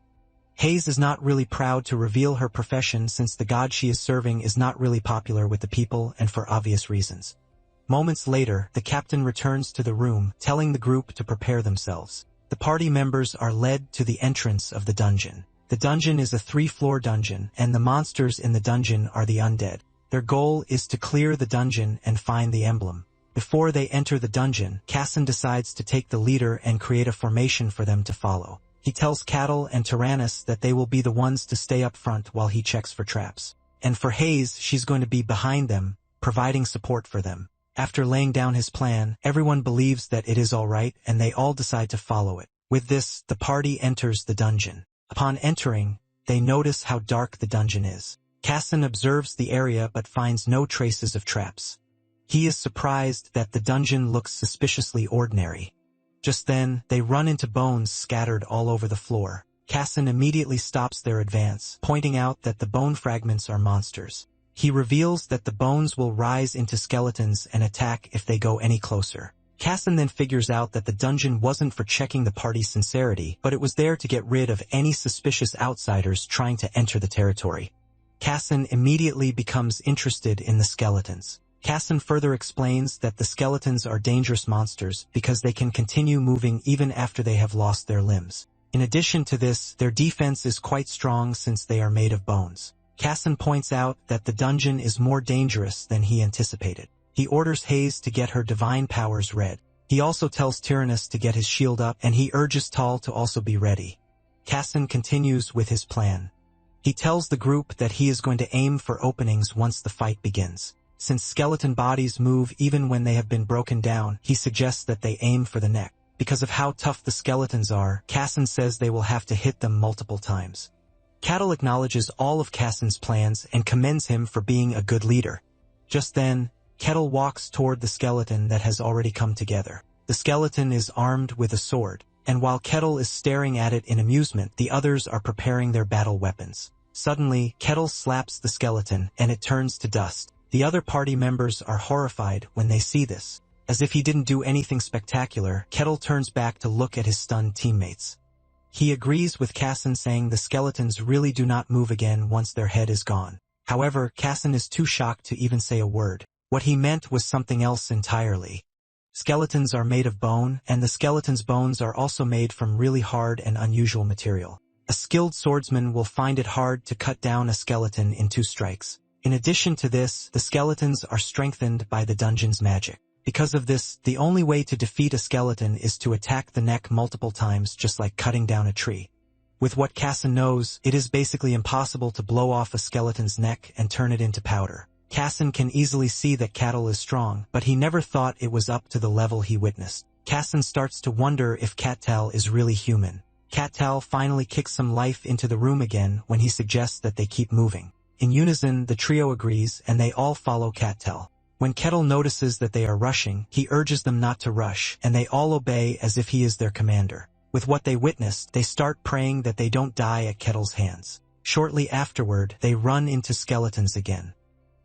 Hayes is not really proud to reveal her profession since the god she is serving is not really popular with the people and for obvious reasons. Moments later, the captain returns to the room, telling the group to prepare themselves. The party members are led to the entrance of the dungeon. The dungeon is a 3-floor dungeon, and the monsters in the dungeon are the undead. Their goal is to clear the dungeon and find the emblem. Before they enter the dungeon, Kassan decides to take the leader and create a formation for them to follow. He tells Ketil and Tyrannus that they will be the ones to stay up front while he checks for traps. And for Hayes, she's going to be behind them, providing support for them. After laying down his plan, everyone believes that it is all right, and they all decide to follow it. With this, the party enters the dungeon. Upon entering, they notice how dark the dungeon is. Kassan observes the area but finds no traces of traps. He is surprised that the dungeon looks suspiciously ordinary. Just then, they run into bones scattered all over the floor. Kassan immediately stops their advance, pointing out that the bone fragments are monsters. He reveals that the bones will rise into skeletons and attack if they go any closer. Kassan then figures out that the dungeon wasn't for checking the party's sincerity, but it was there to get rid of any suspicious outsiders trying to enter the territory. Kassan immediately becomes interested in the skeletons. Kassan further explains that the skeletons are dangerous monsters because they can continue moving even after they have lost their limbs. In addition to this, their defense is quite strong since they are made of bones. Kassan points out that the dungeon is more dangerous than he anticipated. He orders Hayes to get her divine powers read. He also tells Tyrannus to get his shield up, and he urges Tal to also be ready. Kassan continues with his plan. He tells the group that he is going to aim for openings once the fight begins. Since skeleton bodies move even when they have been broken down, he suggests that they aim for the neck. Because of how tough the skeletons are, Kassan says they will have to hit them multiple times. Ketil acknowledges all of Kassan's plans and commends him for being a good leader. Just then, Ketil walks toward the skeleton that has already come together. The skeleton is armed with a sword, and while Ketil is staring at it in amusement, the others are preparing their battle weapons. Suddenly, Ketil slaps the skeleton, and it turns to dust. The other party members are horrified when they see this. As if he didn't do anything spectacular, Kettle turns back to look at his stunned teammates. He agrees with Kassan, saying the skeletons really do not move again once their head is gone. However, Kassan is too shocked to even say a word. What he meant was something else entirely. Skeletons are made of bone, and the skeleton's bones are also made from really hard and unusual material. A skilled swordsman will find it hard to cut down a skeleton in 2 strikes. In addition to this, the skeletons are strengthened by the dungeon's magic. Because of this, the only way to defeat a skeleton is to attack the neck multiple times, just like cutting down a tree. With what Kassan knows, it is basically impossible to blow off a skeleton's neck and turn it into powder. Kassan can easily see that Kettle is strong, but he never thought it was up to the level he witnessed. Kassan starts to wonder if Kettle is really human. Kettle finally kicks some life into the room again when he suggests that they keep moving. In unison, the trio agrees, and they all follow Kettle. When Kettle notices that they are rushing, he urges them not to rush, and they all obey as if he is their commander. With what they witnessed, they start praying that they don't die at Kettle's hands. Shortly afterward, they run into skeletons again.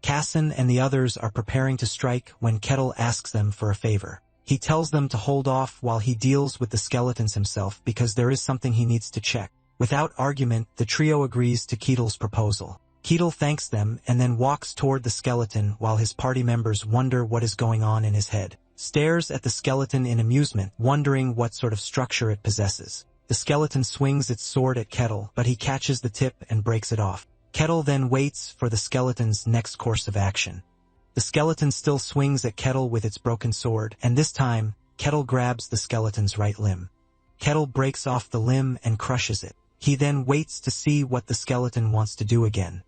Kassan and the others are preparing to strike when Kettle asks them for a favor. He tells them to hold off while he deals with the skeletons himself because there is something he needs to check. Without argument, the trio agrees to Kettle's proposal. Kettle thanks them and then walks toward the skeleton while his party members wonder what is going on in his head. Stares at the skeleton in amusement, wondering what sort of structure it possesses. The skeleton swings its sword at Kettle, but he catches the tip and breaks it off. Kettle then waits for the skeleton's next course of action. The skeleton still swings at Kettle with its broken sword, and this time, Kettle grabs the skeleton's right limb. Kettle breaks off the limb and crushes it. He then waits to see what the skeleton wants to do again.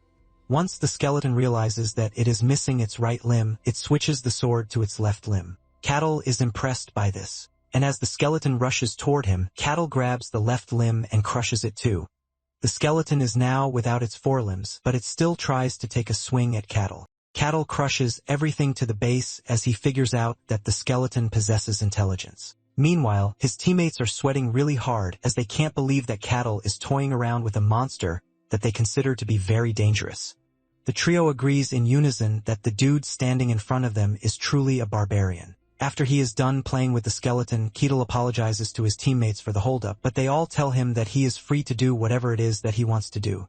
Once the skeleton realizes that it is missing its right limb, it switches the sword to its left limb. Kettle is impressed by this, and as the skeleton rushes toward him, Kettle grabs the left limb and crushes it too. The skeleton is now without its forelimbs, but it still tries to take a swing at Kettle. Kettle crushes everything to the base as he figures out that the skeleton possesses intelligence. Meanwhile, his teammates are sweating really hard as they can't believe that Kettle is toying around with a monster that they consider to be very dangerous. The trio agrees in unison that the dude standing in front of them is truly a barbarian. After he is done playing with the skeleton, Kettle apologizes to his teammates for the holdup, but they all tell him that he is free to do whatever it is that he wants to do.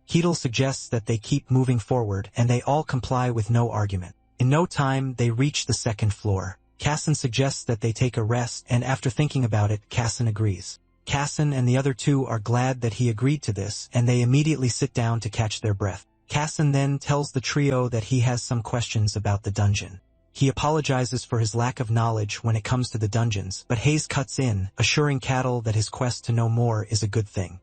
Kettle suggests that they keep moving forward, and they all comply with no argument. In no time, they reach the 2nd floor. Kassan suggests that they take a rest, and after thinking about it, Kassan agrees. Kassan and the other 2 are glad that he agreed to this, and they immediately sit down to catch their breath. Kassan then tells the trio that he has some questions about the dungeon. He apologizes for his lack of knowledge when it comes to the dungeons, but Hayes cuts in, assuring Kettle that his quest to know more is a good thing.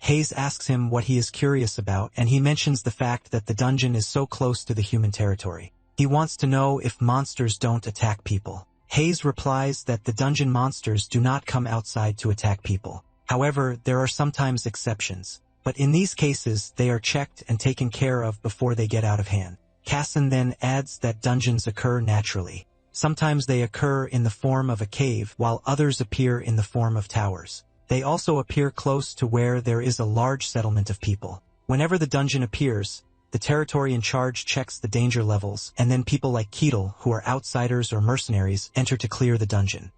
Hayes asks him what he is curious about, and he mentions the fact that the dungeon is so close to the human territory. He wants to know if monsters don't attack people. Hayes replies that the dungeon monsters do not come outside to attack people. However, there are sometimes exceptions, but in these cases they are checked and taken care of before they get out of hand. Kassan then adds that dungeons occur naturally. Sometimes they occur in the form of a cave, while others appear in the form of towers. They also appear close to where there is a large settlement of people. Whenever the dungeon appears, the territory in charge checks the danger levels, and then people like Kettle, who are outsiders or mercenaries, enter to clear the dungeon.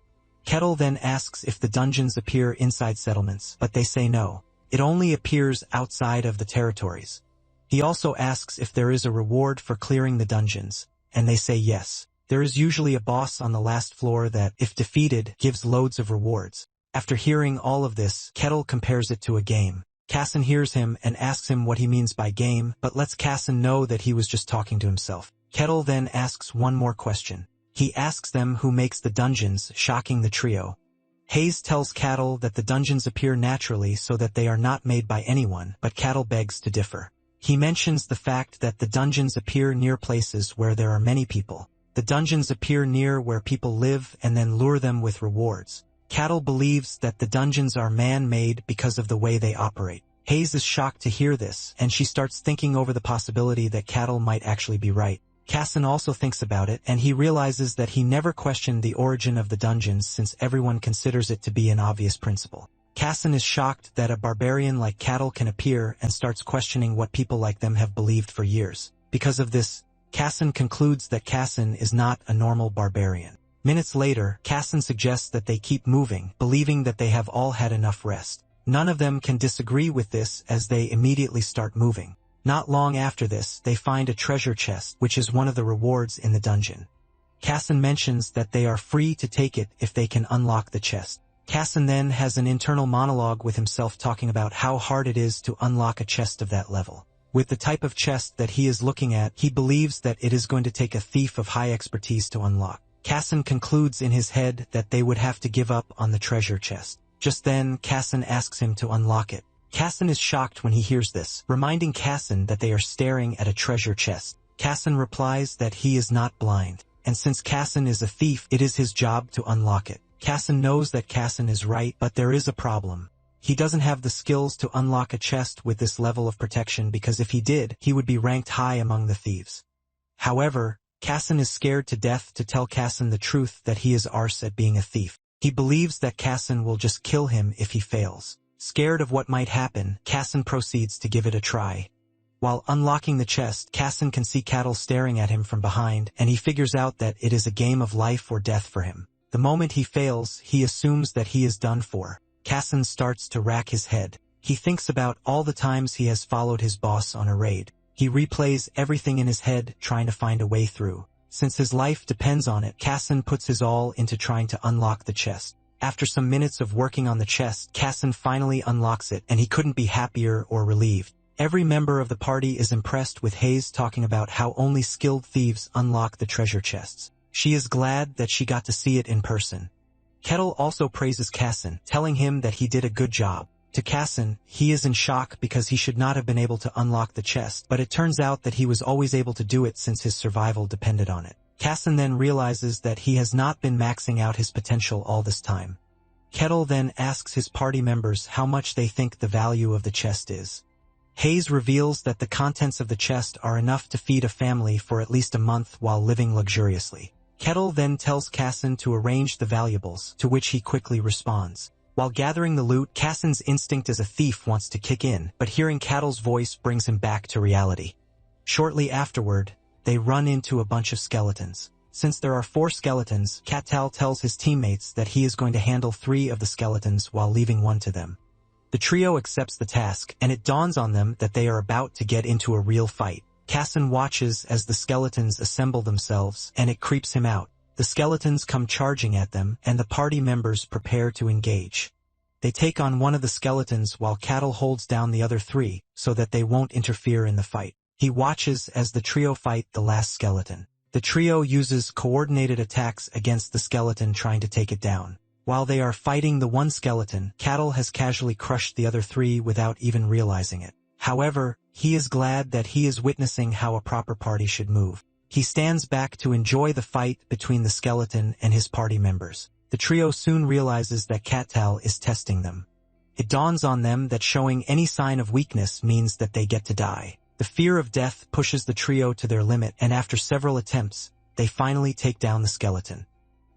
Kettle then asks if the dungeons appear inside settlements, but they say no. It only appears outside of the territories. He also asks if there is a reward for clearing the dungeons, and they say yes. There is usually a boss on the last floor that, if defeated, gives loads of rewards. After hearing all of this, Kettle compares it to a game. Kassan hears him and asks him what he means by game, but lets Kassan know that he was just talking to himself. Kettle then asks one more question. He asks them who makes the dungeons, shocking the trio. Hayes tells Kettle that the dungeons appear naturally so that they are not made by anyone, but Kettle begs to differ. He mentions the fact that the dungeons appear near places where there are many people. The dungeons appear near where people live and then lure them with rewards. Kettle believes that the dungeons are man-made because of the way they operate. Hayes is shocked to hear this, and she starts thinking over the possibility that Kettle might actually be right. Kassan also thinks about it, and he realizes that he never questioned the origin of the dungeons since everyone considers it to be an obvious principle. Kassan is shocked that a barbarian like Kettle can appear and starts questioning what people like them have believed for years. Because of this, Kassan concludes that Kassan is not a normal barbarian. Minutes later, Kassan suggests that they keep moving, believing that they have all had enough rest. None of them can disagree with this as they immediately start moving. Not long after this, they find a treasure chest, which is one of the rewards in the dungeon. Kassan mentions that they are free to take it if they can unlock the chest. Kassan then has an internal monologue with himself talking about how hard it is to unlock a chest of that level. With the type of chest that he is looking at, he believes that it is going to take a thief of high expertise to unlock. Kassan concludes in his head that they would have to give up on the treasure chest. Just then, Kassan asks him to unlock it. Kassan is shocked when he hears this, reminding Kassan that they are staring at a treasure chest. Kassan replies that he is not blind, and since Kassan is a thief, it is his job to unlock it. Kassan knows that Kassan is right, but there is a problem. He doesn't have the skills to unlock a chest with this level of protection because if he did, he would be ranked high among the thieves. However, Kassan is scared to death to tell Kassan the truth that he is arse at being a thief. He believes that Kassan will just kill him if he fails. Scared of what might happen, Kassan proceeds to give it a try. While unlocking the chest, Kassan can see cattle staring at him from behind, and he figures out that it is a game of life or death for him. The moment he fails, he assumes that he is done for. Kassan starts to rack his head. He thinks about all the times he has followed his boss on a raid. He replays everything in his head, trying to find a way through. Since his life depends on it, Kassan puts his all into trying to unlock the chest. After some minutes of working on the chest, Kassan finally unlocks it, and he couldn't be happier or relieved. Every member of the party is impressed with Hayes talking about how only skilled thieves unlock the treasure chests. She is glad that she got to see it in person. Kettle also praises Kassan, telling him that he did a good job. To Kassan, he is in shock because he should not have been able to unlock the chest, but it turns out that he was always able to do it since his survival depended on it. Kassan then realizes that he has not been maxing out his potential all this time. Kettle then asks his party members how much they think the value of the chest is. Hayes reveals that the contents of the chest are enough to feed a family for at least a month while living luxuriously. Kettle then tells Kassan to arrange the valuables, to which he quickly responds. While gathering the loot, Kassan's instinct as a thief wants to kick in, but hearing Kettle's voice brings him back to reality. Shortly afterward, they run into a bunch of skeletons. Since there are 4 skeletons, Kettle tells his teammates that he is going to handle 3 of the skeletons while leaving 1 to them. The trio accepts the task, and it dawns on them that they are about to get into a real fight. Kassan watches as the skeletons assemble themselves, and it creeps him out. The skeletons come charging at them, and the party members prepare to engage. They take on one of the skeletons while Kettle holds down the other 3, so that they won't interfere in the fight. He watches as the trio fight the last skeleton. The trio uses coordinated attacks against the skeleton trying to take it down. While they are fighting the one skeleton, Kettle has casually crushed the other 3 without even realizing it. However, he is glad that he is witnessing how a proper party should move. He stands back to enjoy the fight between the skeleton and his party members. The trio soon realizes that Kettle is testing them. It dawns on them that showing any sign of weakness means that they get to die. The fear of death pushes the trio to their limit, and after several attempts, they finally take down the skeleton.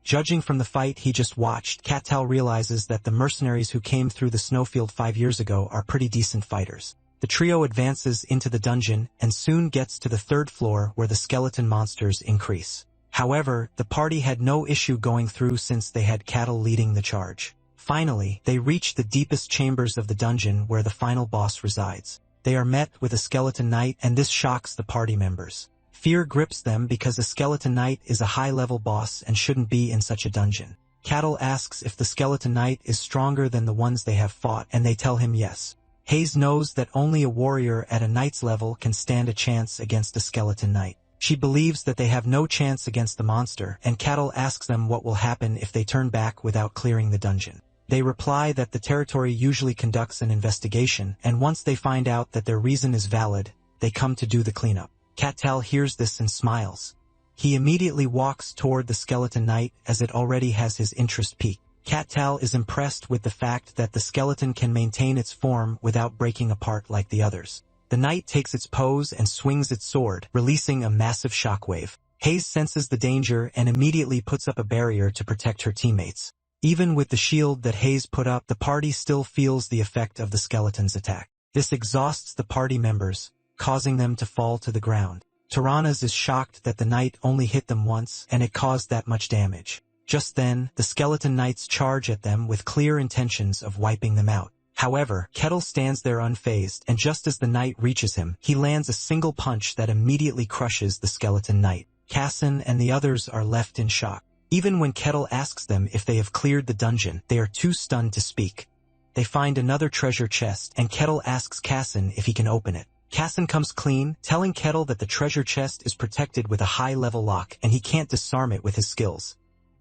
Judging from the fight he just watched, Kettle realizes that the mercenaries who came through the snowfield 5 years ago are pretty decent fighters. The trio advances into the dungeon and soon gets to the 3rd floor where the skeleton monsters increase. However, the party had no issue going through since they had Kettle leading the charge. Finally, they reach the deepest chambers of the dungeon where the final boss resides. They are met with a skeleton knight, and this shocks the party members. Fear grips them because a skeleton knight is a high-level boss and shouldn't be in such a dungeon. Kettle asks if the skeleton knight is stronger than the ones they have fought, and they tell him yes. Hayes knows that only a warrior at a knight's level can stand a chance against a skeleton knight. She believes that they have no chance against the monster, and Kettle asks them what will happen if they turn back without clearing the dungeon. They reply that the territory usually conducts an investigation, and once they find out that their reason is valid, they come to do the cleanup. Kettle hears this and smiles. He immediately walks toward the skeleton knight as it already has his interest piqued. Kettle is impressed with the fact that the skeleton can maintain its form without breaking apart like the others. The knight takes its pose and swings its sword, releasing a massive shockwave. Hayes senses the danger and immediately puts up a barrier to protect her teammates. Even with the shield that Hayes put up, the party still feels the effect of the skeleton's attack. This exhausts the party members, causing them to fall to the ground. Tyrannus is shocked that the knight only hit them once and it caused that much damage. Just then, the skeleton knights charge at them with clear intentions of wiping them out. However, Kettle stands there unfazed, and just as the knight reaches him, he lands a single punch that immediately crushes the skeleton knight. Casson and the others are left in shock. Even when Kettle asks them if they have cleared the dungeon, they are too stunned to speak. They find another treasure chest, and Kettle asks Casson if he can open it. Casson comes clean, telling Kettle that the treasure chest is protected with a high-level lock and he can't disarm it with his skills.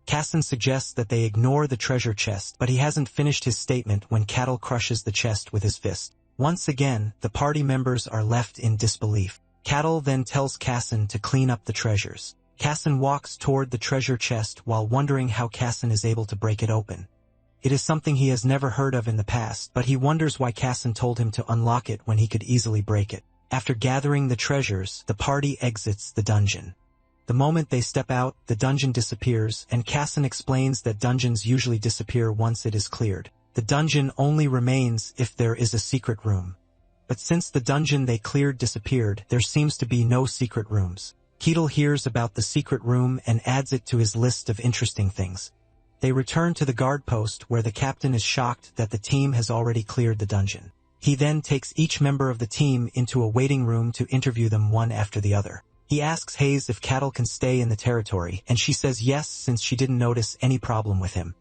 Casson suggests that they ignore the treasure chest, but he hasn't finished his statement when Kettle crushes the chest with his fist. Once again, the party members are left in disbelief. Kettle then tells Casson to clean up the treasures. Casson walks toward the treasure chest while wondering how Casson is able to break it open. It is something he has never heard of in the past, but he wonders why Casson told him to unlock it when he could easily break it. After gathering the treasures, the party exits the dungeon. The moment they step out, the dungeon disappears, and Casson explains that dungeons usually disappear once it is cleared. The dungeon only remains if there is a secret room. But since the dungeon they cleared disappeared, there seems to be no secret rooms. Kettle hears about the secret room and adds it to his list of interesting things. They return to the guard post where the captain is shocked that the team has already cleared the dungeon. He then takes each member of the team into a waiting room to interview them one after the other. He asks Hayes if Cattle can stay in the territory, and she says yes since she didn't notice any problem with him.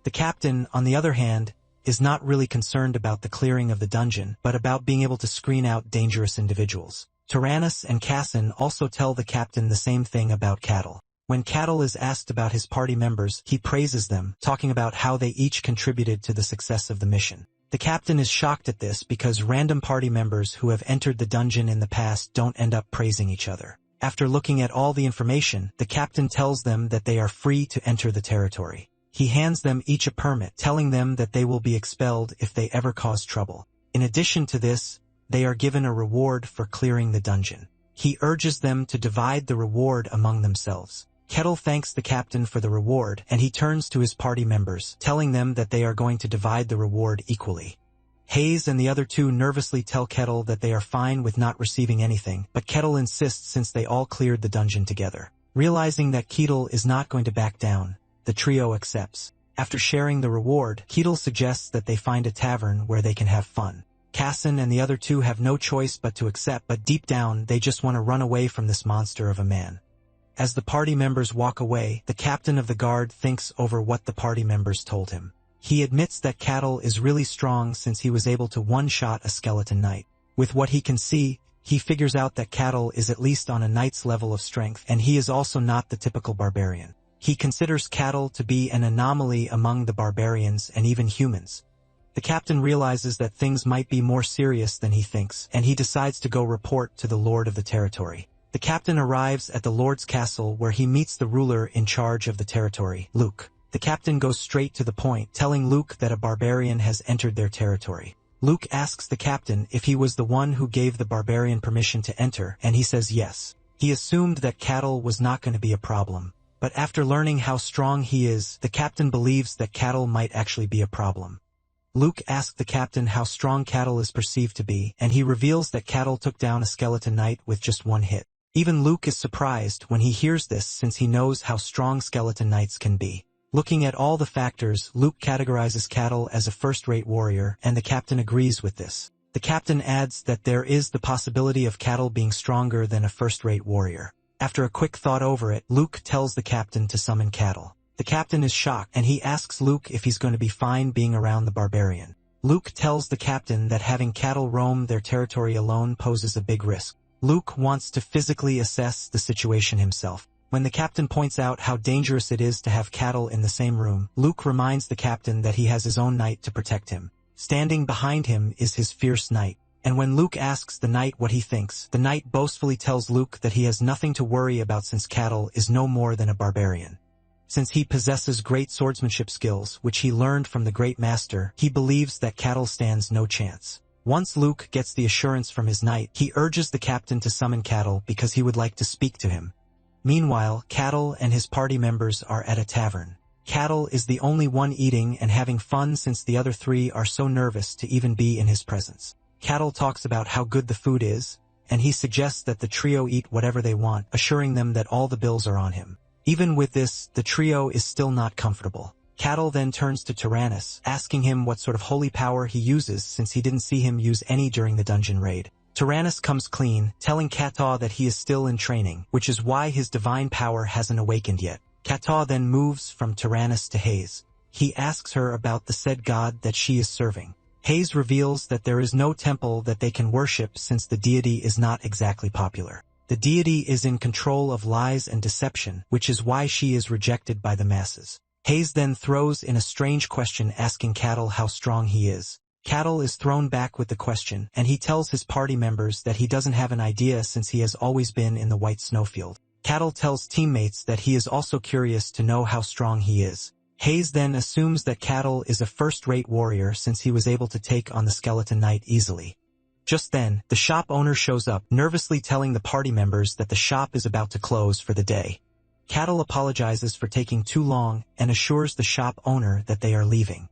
The captain, on the other hand, is not really concerned about the clearing of the dungeon, but about being able to screen out dangerous individuals. Tyrannus and Casson also tell the captain the same thing about Cattle. When Cattle is asked about his party members, he praises them, talking about how they each contributed to the success of the mission. The captain is shocked at this because random party members who have entered the dungeon in the past don't end up praising each other. After looking at all the information, the captain tells them that they are free to enter the territory. He hands them each a permit, telling them that they will be expelled if they ever cause trouble. In addition to this, they are given a reward for clearing the dungeon. He urges them to divide the reward among themselves. Kettle thanks the captain for the reward, and he turns to his party members, telling them that they are going to divide the reward equally. Hayes and the other two nervously tell Kettle that they are fine with not receiving anything, but Kettle insists since they all cleared the dungeon together. Realizing that Kettle is not going to back down, the trio accepts. After sharing the reward, Kettle suggests that they find a tavern where they can have fun. Casson and the other two have no choice but to accept, but deep down they just want to run away from this monster of a man. As the party members walk away, the captain of the guard thinks over what the party members told him. He admits that Cattle is really strong since he was able to one-shot a skeleton knight. With what he can see, he figures out that Cattle is at least on a knight's level of strength, and he is also not the typical barbarian. He considers Cattle to be an anomaly among the barbarians and even humans. The captain realizes that things might be more serious than he thinks, and he decides to go report to the lord of the territory. The captain arrives at the lord's castle where he meets the ruler in charge of the territory, Luke. The captain goes straight to the point, telling Luke that a barbarian has entered their territory. Luke asks the captain if he was the one who gave the barbarian permission to enter, and he says yes. He assumed that Cattle was not going to be a problem. But after learning how strong he is, the captain believes that Cattle might actually be a problem. Luke asks the captain how strong Cattle is perceived to be, and he reveals that Cattle took down a skeleton knight with just one hit. Even Luke is surprised when he hears this since he knows how strong skeleton knights can be. Looking at all the factors, Luke categorizes Cattle as a first-rate warrior, and the captain agrees with this. The captain adds that there is the possibility of Cattle being stronger than a first-rate warrior. After a quick thought over it, Luke tells the captain to summon Cattle. The captain is shocked, and he asks Luke if he's going to be fine being around the barbarian. Luke tells the captain that having Cattle roam their territory alone poses a big risk. Luke wants to physically assess the situation himself. When the captain points out how dangerous it is to have Cattle in the same room, Luke reminds the captain that he has his own knight to protect him. Standing behind him is his fierce knight. And when Luke asks the knight what he thinks, the knight boastfully tells Luke that he has nothing to worry about since Cattle is no more than a barbarian. Since he possesses great swordsmanship skills, which he learned from the great master, he believes that Cattle stands no chance. Once Luke gets the assurance from his knight, he urges the captain to summon Cattle because he would like to speak to him. Meanwhile, Cattle and his party members are at a tavern. Cattle is the only one eating and having fun since the other three are so nervous to even be in his presence. Cattle talks about how good the food is, and he suggests that the trio eat whatever they want, assuring them that all the bills are on him. Even with this, the trio is still not comfortable. Cattle then turns to Tyrannus, asking him what sort of holy power he uses since he didn't see him use any during the dungeon raid. Tyrannus comes clean, telling Kata that he is still in training, which is why his divine power hasn't awakened yet. Kata then moves from Tyrannus to Hayes. He asks her about the said god that she is serving. Hayes reveals that there is no temple that they can worship since the deity is not exactly popular. The deity is in control of lies and deception, which is why she is rejected by the masses. Hayes then throws in a strange question asking Cattle how strong he is. Cattle is thrown back with the question, and he tells his party members that he doesn't have an idea since he has always been in the white snowfield. Cattle tells teammates that he is also curious to know how strong he is. Hayes then assumes that Cattle is a first-rate warrior since he was able to take on the skeleton knight easily. Just then, the shop owner shows up, nervously telling the party members that the shop is about to close for the day. Cattle apologizes for taking too long and assures the shop owner that they are leaving.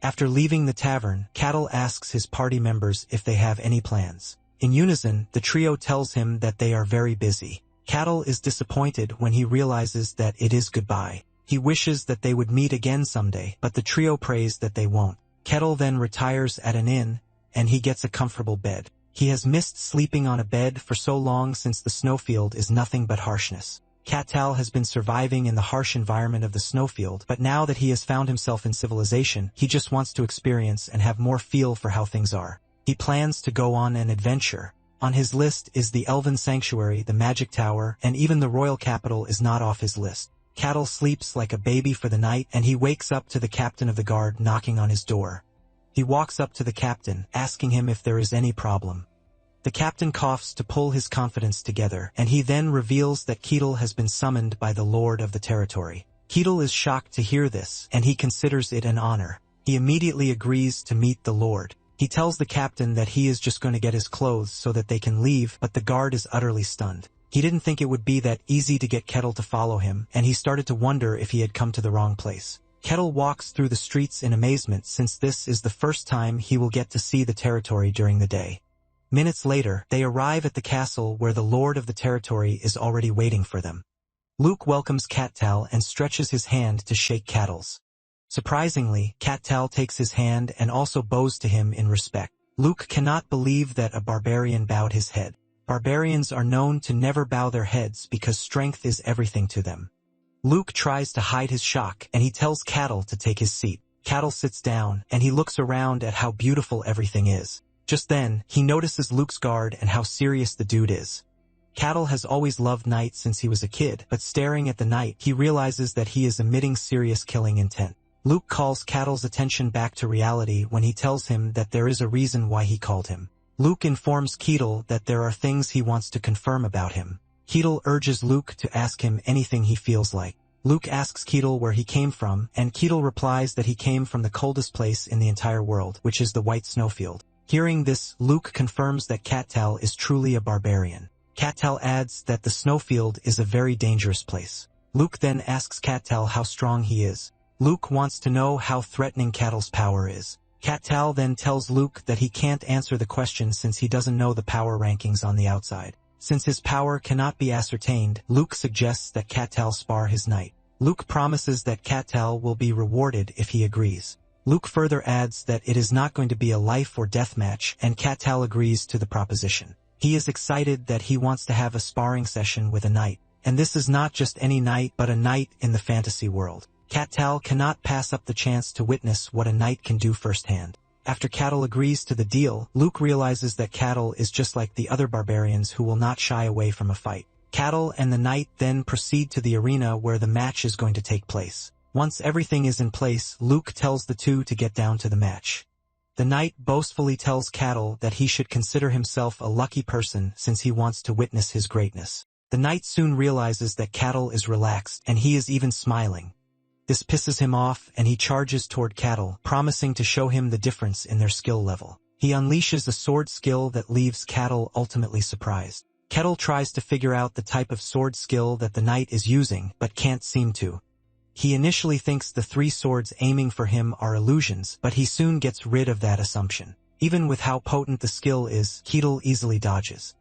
After leaving the tavern, Cattle asks his party members if they have any plans. In unison, the trio tells him that they are very busy. Cattle is disappointed when he realizes that it is goodbye. He wishes that they would meet again someday, but the trio prays that they won't. Kettle then retires at an inn, and he gets a comfortable bed. He has missed sleeping on a bed for so long since the snowfield is nothing but harshness. Catal has been surviving in the harsh environment of the snowfield, but now that he has found himself in civilization, he just wants to experience and have more feel for how things are. He plans to go on an adventure. On his list is the Elven Sanctuary, the Magic Tower, and even the Royal Capital is not off his list. Cattle sleeps like a baby for the night, and he wakes up to the captain of the guard knocking on his door. He walks up to the captain, asking him if there is any problem. The captain coughs to pull his confidence together, and he then reveals that Keetle has been summoned by the lord of the territory. Keetle is shocked to hear this, and he considers it an honor. He immediately agrees to meet the lord. He tells the captain that he is just going to get his clothes so that they can leave, but the guard is utterly stunned. He didn't think it would be that easy to get Kettle to follow him, and he started to wonder if he had come to the wrong place. Kettle walks through the streets in amazement since this is the first time he will get to see the territory during the day. Minutes later, they arrive at the castle where the lord of the territory is already waiting for them. Luke welcomes Cattal and stretches his hand to shake Cattle's. Surprisingly, Cattal takes his hand and also bows to him in respect. Luke cannot believe that a barbarian bowed his head. Barbarians are known to never bow their heads because strength is everything to them. Luke tries to hide his shock, and he tells Cattle to take his seat. Cattle sits down, and he looks around at how beautiful everything is. Just then, he notices Luke's guard and how serious the dude is. Cattle has always loved knights since he was a kid, but staring at the knight, he realizes that he is emitting serious killing intent. Luke calls Cattle's attention back to reality when he tells him that there is a reason why he called him. Luke informs Keetle that there are things he wants to confirm about him. Keetle urges Luke to ask him anything he feels like. Luke asks Keetle where he came from, and Keetle replies that he came from the coldest place in the entire world, which is the White Snowfield. Hearing this, Luke confirms that Cattal is truly a barbarian. Cattal adds that the snowfield is a very dangerous place. Luke then asks Cattal how strong he is. Luke wants to know how threatening Cattle's power is. Cattal then tells Luke that he can't answer the question since he doesn't know the power rankings on the outside. Since his power cannot be ascertained, Luke suggests that Cattal spar his knight. Luke promises that Cattal will be rewarded if he agrees. Luke further adds that it is not going to be a life or death match, and Cattal agrees to the proposition. He is excited that he wants to have a sparring session with a knight. And this is not just any knight, but a knight in the fantasy world. Cattal cannot pass up the chance to witness what a knight can do firsthand. After Cattle agrees to the deal, Luke realizes that Cattle is just like the other barbarians who will not shy away from a fight. Cattle and the knight then proceed to the arena where the match is going to take place. Once everything is in place, Luke tells the two to get down to the match. The knight boastfully tells Cattle that he should consider himself a lucky person since he wants to witness his greatness. The knight soon realizes that Cattle is relaxed, and he is even smiling. This pisses him off, and he charges toward Cattle, promising to show him the difference in their skill level. He unleashes a sword skill that leaves Cattle ultimately surprised. Cattle tries to figure out the type of sword skill that the knight is using, but can't seem to. He initially thinks the three swords aiming for him are illusions, but he soon gets rid of that assumption. Even with how potent the skill is, Keetle easily dodges.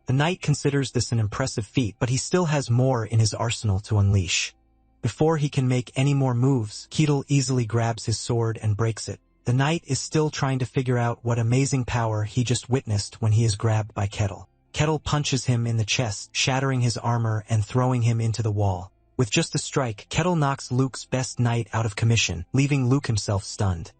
The knight considers this an impressive feat, but he still has more in his arsenal to unleash. Before he can make any more moves, Kettle easily grabs his sword and breaks it. The knight is still trying to figure out what amazing power he just witnessed when he is grabbed by Kettle. Kettle punches him in the chest, shattering his armor and throwing him into the wall. With just a strike, Kettle knocks Luke's best knight out of commission, leaving Luke himself stunned.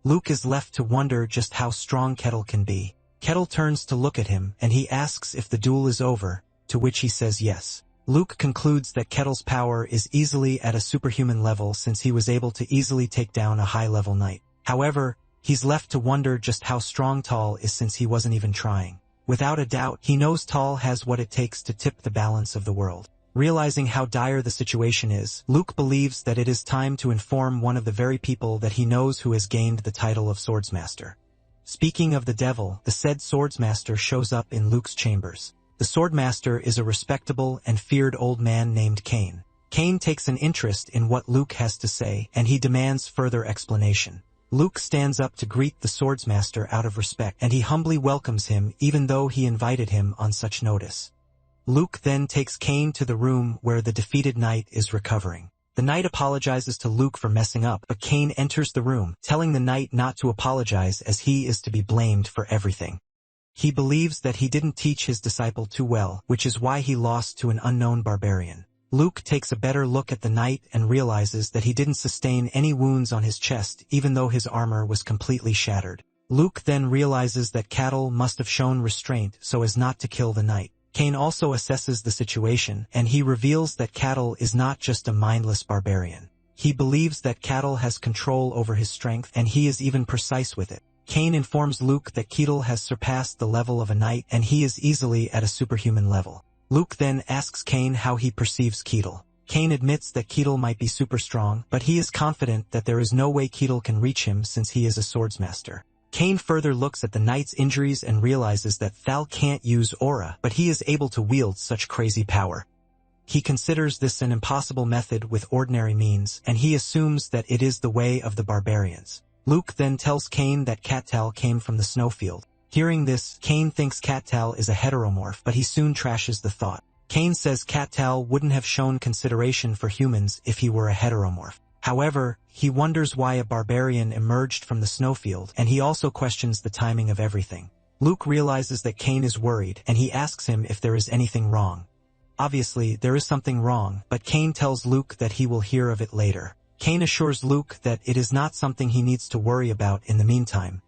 Luke is left to wonder just how strong Kettle can be. Kettle turns to look at him, and he asks if the duel is over, to which he says yes. Luke concludes that Kettle's power is easily at a superhuman level since he was able to easily take down a high-level knight. However, he's left to wonder just how strong Tal is since he wasn't even trying. Without a doubt, he knows Tal has what it takes to tip the balance of the world. Realizing how dire the situation is, Luke believes that it is time to inform one of the very people that he knows who has gained the title of swordsmaster. Speaking of the devil, the said swordsmaster shows up in Luke's chambers. The swordmaster is a respectable and feared old man named Cain. Cain takes an interest in what Luke has to say, and he demands further explanation. Luke stands up to greet the swordsmaster out of respect, and he humbly welcomes him even though he invited him on such notice. Luke then takes Cain to the room where the defeated knight is recovering. The knight apologizes to Luke for messing up, but Cain enters the room, telling the knight not to apologize as he is to be blamed for everything. He believes that he didn't teach his disciple too well, which is why he lost to an unknown barbarian. Luke takes a better look at the knight and realizes that he didn't sustain any wounds on his chest even though his armor was completely shattered. Luke then realizes that Kettle must have shown restraint so as not to kill the knight. Cain also assesses the situation, and he reveals that Kettle is not just a mindless barbarian. He believes that Kettle has control over his strength, and he is even precise with it. Cain informs Luke that Kettle has surpassed the level of a knight, and he is easily at a superhuman level. Luke then asks Cain how he perceives Kettle. Cain admits that Kettle might be super strong, but he is confident that there is no way Kettle can reach him since he is a swordsmaster. Cain further looks at the knight's injuries and realizes that Thal can't use aura, but he is able to wield such crazy power. He considers this an impossible method with ordinary means, and he assumes that it is the way of the barbarians. Luke then tells Cain that Cattal came from the snowfield. Hearing this, Cain thinks Cattal is a heteromorph, but he soon trashes the thought. Cain says Cattal wouldn't have shown consideration for humans if he were a heteromorph. However, he wonders why a barbarian emerged from the snowfield, and he also questions the timing of everything. Luke realizes that Cain is worried, and he asks him if there is anything wrong. Obviously, there is something wrong, but Cain tells Luke that he will hear of it later. Cain assures Luke that it is not something he needs to worry about in the meantime.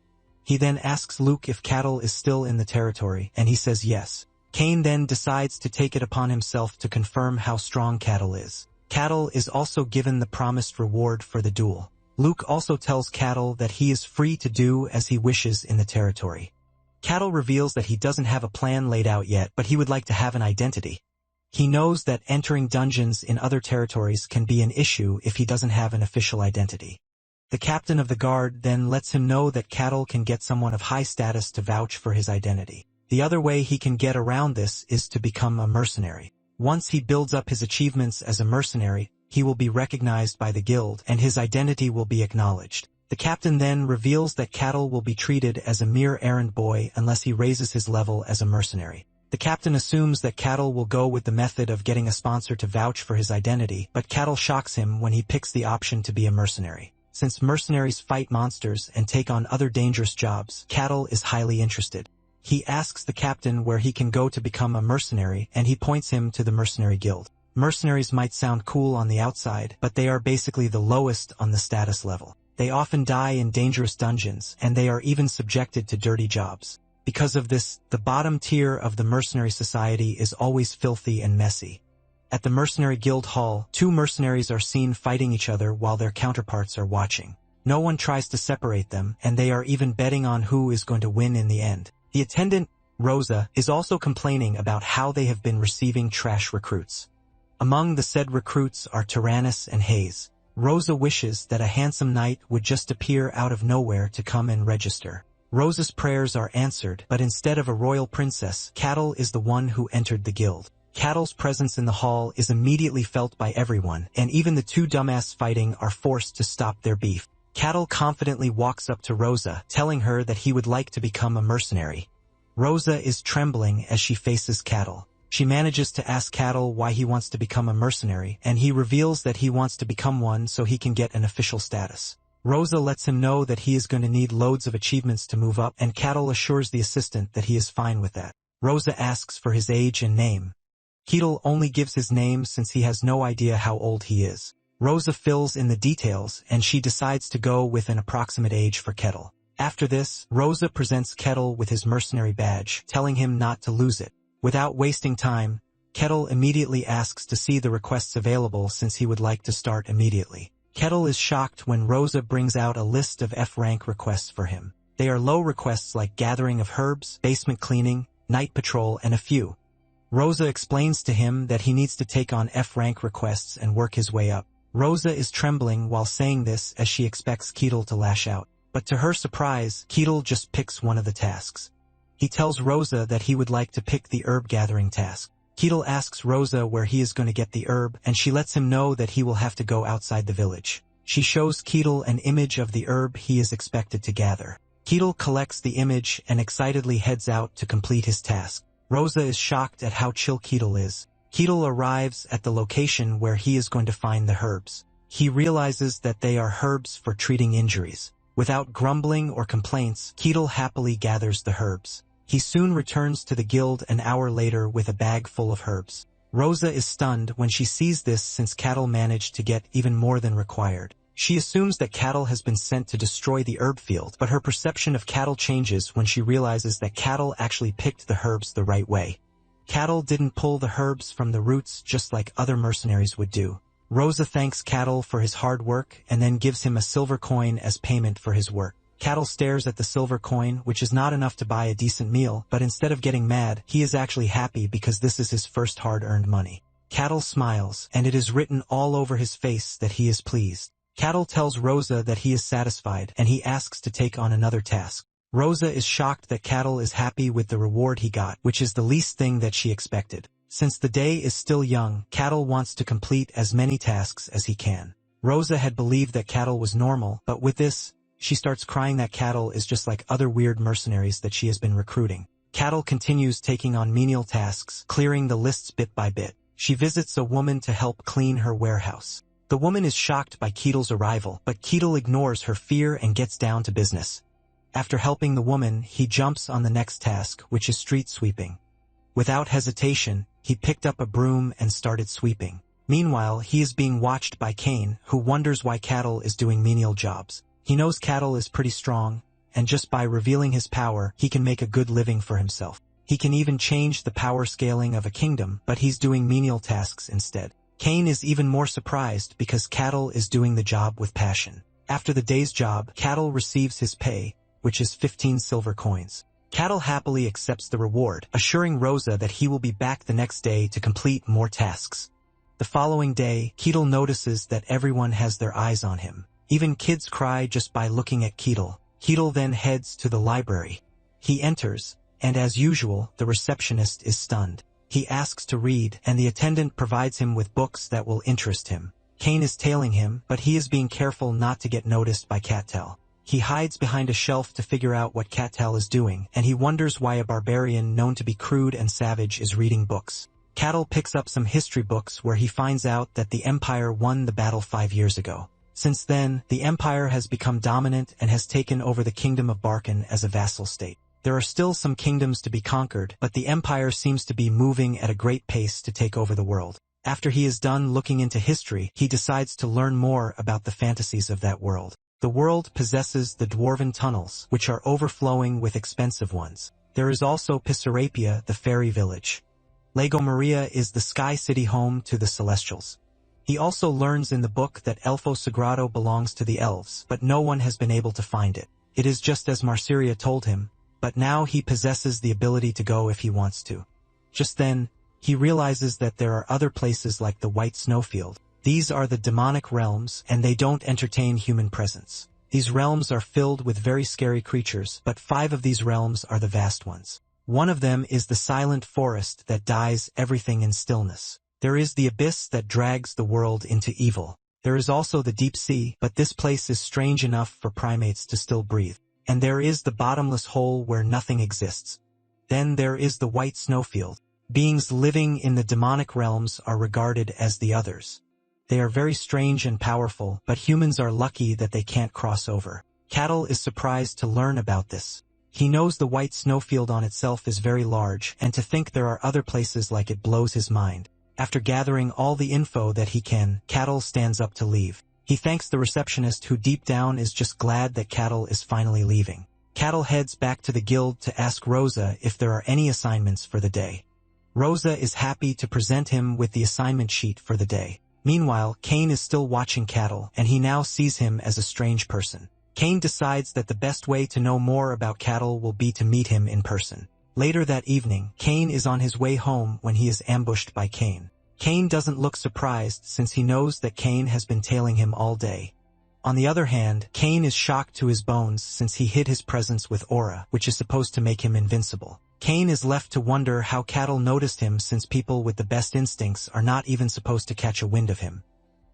He then asks Luke if Kettle is still in the territory, and he says yes. Cain then decides to take it upon himself to confirm how strong Kettle is. Kettle is also given the promised reward for the duel. Luke also tells Kettle that he is free to do as he wishes in the territory. Kettle reveals that he doesn't have a plan laid out yet, but he would like to have an identity. He knows that entering dungeons in other territories can be an issue if he doesn't have an official identity. The captain of the guard then lets him know that Kettle can get someone of high status to vouch for his identity. The other way he can get around this is to become a mercenary. Once he builds up his achievements as a mercenary, he will be recognized by the guild and his identity will be acknowledged. The captain then reveals that Kettle will be treated as a mere errand boy unless he raises his level as a mercenary. The captain assumes that Kettle will go with the method of getting a sponsor to vouch for his identity, but Kettle shocks him when he picks the option to be a mercenary. Since mercenaries fight monsters and take on other dangerous jobs, Kettle is highly interested. He asks the captain where he can go to become a mercenary, and he points him to the mercenary guild. Mercenaries might sound cool on the outside, but they are basically the lowest on the status level. They often die in dangerous dungeons, and they are even subjected to dirty jobs. Because of this, the bottom tier of the mercenary society is always filthy and messy. At the mercenary guild hall, two mercenaries are seen fighting each other while their counterparts are watching. No one tries to separate them, and they are even betting on who is going to win in the end. The attendant, Rosa, is also complaining about how they have been receiving trash recruits. Among the said recruits are Tyrannus and Hayes. Rosa wishes that a handsome knight would just appear out of nowhere to come and register. Rosa's prayers are answered, but instead of a royal princess, Kettle is the one who entered the guild. Kettle's presence in the hall is immediately felt by everyone, and even the two dumbass fighting are forced to stop their beef. Kettle confidently walks up to Rosa, telling her that he would like to become a mercenary. Rosa is trembling as she faces Cattle. She manages to ask Cattle why he wants to become a mercenary, and he reveals that he wants to become one so he can get an official status. Rosa lets him know that he is going to need loads of achievements to move up, and Cattle assures the assistant that he is fine with that. Rosa asks for his age and name. Cattle only gives his name since he has no idea how old he is. Rosa fills in the details, and she decides to go with an approximate age for Kettle. After this, Rosa presents Kettle with his mercenary badge, telling him not to lose it. Without wasting time, Kettle immediately asks to see the requests available since he would like to start immediately. Kettle is shocked when Rosa brings out a list of F-rank requests for him. They are low requests like gathering of herbs, basement cleaning, night patrol, and a few. Rosa explains to him that he needs to take on F-rank requests and work his way up. Rosa is trembling while saying this as she expects Kettle to lash out. But to her surprise, Kettle just picks one of the tasks. He tells Rosa that he would like to pick the herb gathering task. Kettle asks Rosa where he is going to get the herb, and she lets him know that he will have to go outside the village. She shows Kettle an image of the herb he is expected to gather. Kettle collects the image and excitedly heads out to complete his task. Rosa is shocked at how chill Kettle is. Kettle arrives at the location where he is going to find the herbs. He realizes that they are herbs for treating injuries. Without grumbling or complaints, Kettle happily gathers the herbs. He soon returns to the guild an hour later with a bag full of herbs. Rosa is stunned when she sees this since Cattle managed to get even more than required. She assumes that Cattle has been sent to destroy the herb field, but her perception of Cattle changes when she realizes that Cattle actually picked the herbs the right way. Cattle didn't pull the herbs from the roots just like other mercenaries would do. Rosa thanks Cattle for his hard work and then gives him a silver coin as payment for his work. Cattle stares at the silver coin, which is not enough to buy a decent meal, but instead of getting mad, he is actually happy because this is his first hard-earned money. Cattle smiles, and it is written all over his face that he is pleased. Cattle tells Rosa that he is satisfied, and he asks to take on another task. Rosa is shocked that Cattle is happy with the reward he got, which is the least thing that she expected. Since the day is still young, Cattle wants to complete as many tasks as he can. Rosa had believed that Cattle was normal, but with this, she starts crying that Cattle is just like other weird mercenaries that she has been recruiting. Cattle continues taking on menial tasks, clearing the lists bit by bit. She visits a woman to help clean her warehouse. The woman is shocked by Kettle's arrival, but Kettle ignores her fear and gets down to business. After helping the woman, he jumps on the next task, which is street sweeping. Without hesitation, he picked up a broom and started sweeping. Meanwhile, he is being watched by Cain, who wonders why Cattle is doing menial jobs. He knows Cattle is pretty strong, and just by revealing his power, he can make a good living for himself. He can even change the power scaling of a kingdom, but he's doing menial tasks instead. Cain is even more surprised because Cattle is doing the job with passion. After the day's job, Cattle receives his pay, which is 15 silver coins. Cattle happily accepts the reward, assuring Rosa that he will be back the next day to complete more tasks. The following day, Kettle notices that everyone has their eyes on him. Even kids cry just by looking at Kettle. Kettle then heads to the library. He enters, and as usual, the receptionist is stunned. He asks to read, and the attendant provides him with books that will interest him. Cain is tailing him, but he is being careful not to get noticed by Cattel. He hides behind a shelf to figure out what Cattel is doing, and he wonders why a barbarian known to be crude and savage is reading books. Cattle picks up some history books where he finds out that the Empire won the battle 5 years ago. Since then, the Empire has become dominant and has taken over the Kingdom of Barkan as a vassal state. There are still some kingdoms to be conquered, but the Empire seems to be moving at a great pace to take over the world. After he is done looking into history, he decides to learn more about the fantasies of that world. The world possesses the dwarven tunnels, which are overflowing with expensive ones. There is also Pisarapia, the fairy village. Lego Maria is the sky city home to the Celestials. He also learns in the book that Elfo Sagrado belongs to the elves, but no one has been able to find it. It is just as Marsiria told him, but now he possesses the ability to go if he wants to. Just then, he realizes that there are other places like the White Snowfield. These are the demonic realms, and they don't entertain human presence. These realms are filled with very scary creatures, but 5 of these realms are the vast ones. One of them is the silent forest that dyes everything in stillness. There is the abyss that drags the world into evil. There is also the deep sea, but this place is strange enough for primates to still breathe. And there is the bottomless hole where nothing exists. Then there is the white snowfield. Beings living in the demonic realms are regarded as the others. They are very strange and powerful, but humans are lucky that they can't cross over. Cattle is surprised to learn about this. He knows the white snowfield on itself is very large, and to think there are other places like it blows his mind. After gathering all the info that he can, Cattle stands up to leave. He thanks the receptionist who deep down is just glad that Cattle is finally leaving. Cattle heads back to the guild to ask Rosa if there are any assignments for the day. Rosa is happy to present him with the assignment sheet for the day. Meanwhile, Kane is still watching Cattle, and he now sees him as a strange person. Kane decides that the best way to know more about Cattle will be to meet him in person. Later that evening, Kane is on his way home when he is ambushed by Kane. Kane doesn't look surprised since he knows that Kane has been tailing him all day. On the other hand, Kane is shocked to his bones since he hid his presence with aura, which is supposed to make him invincible. Kane is left to wonder how Cattle noticed him since people with the best instincts are not even supposed to catch a wind of him.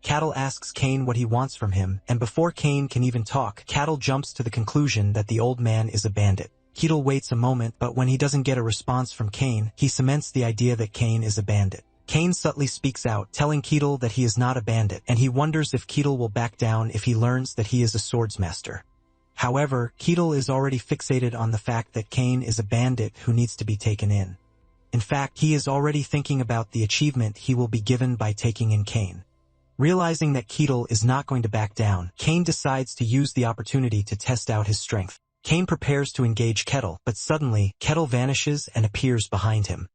Cattle asks Kane what he wants from him, and before Kane can even talk, Cattle jumps to the conclusion that the old man is a bandit. Cattle waits a moment, but when he doesn't get a response from Kane, he cements the idea that Kane is a bandit. Kane subtly speaks out, telling Cattle that he is not a bandit, and he wonders if Cattle will back down if he learns that he is a swordsmaster. However, Cattle is already fixated on the fact that Kane is a bandit who needs to be taken in. In fact, he is already thinking about the achievement he will be given by taking in Kane. Realizing that Cattle is not going to back down, Kane decides to use the opportunity to test out his strength. Kane prepares to engage Kettle, but suddenly, Kettle vanishes and appears behind him.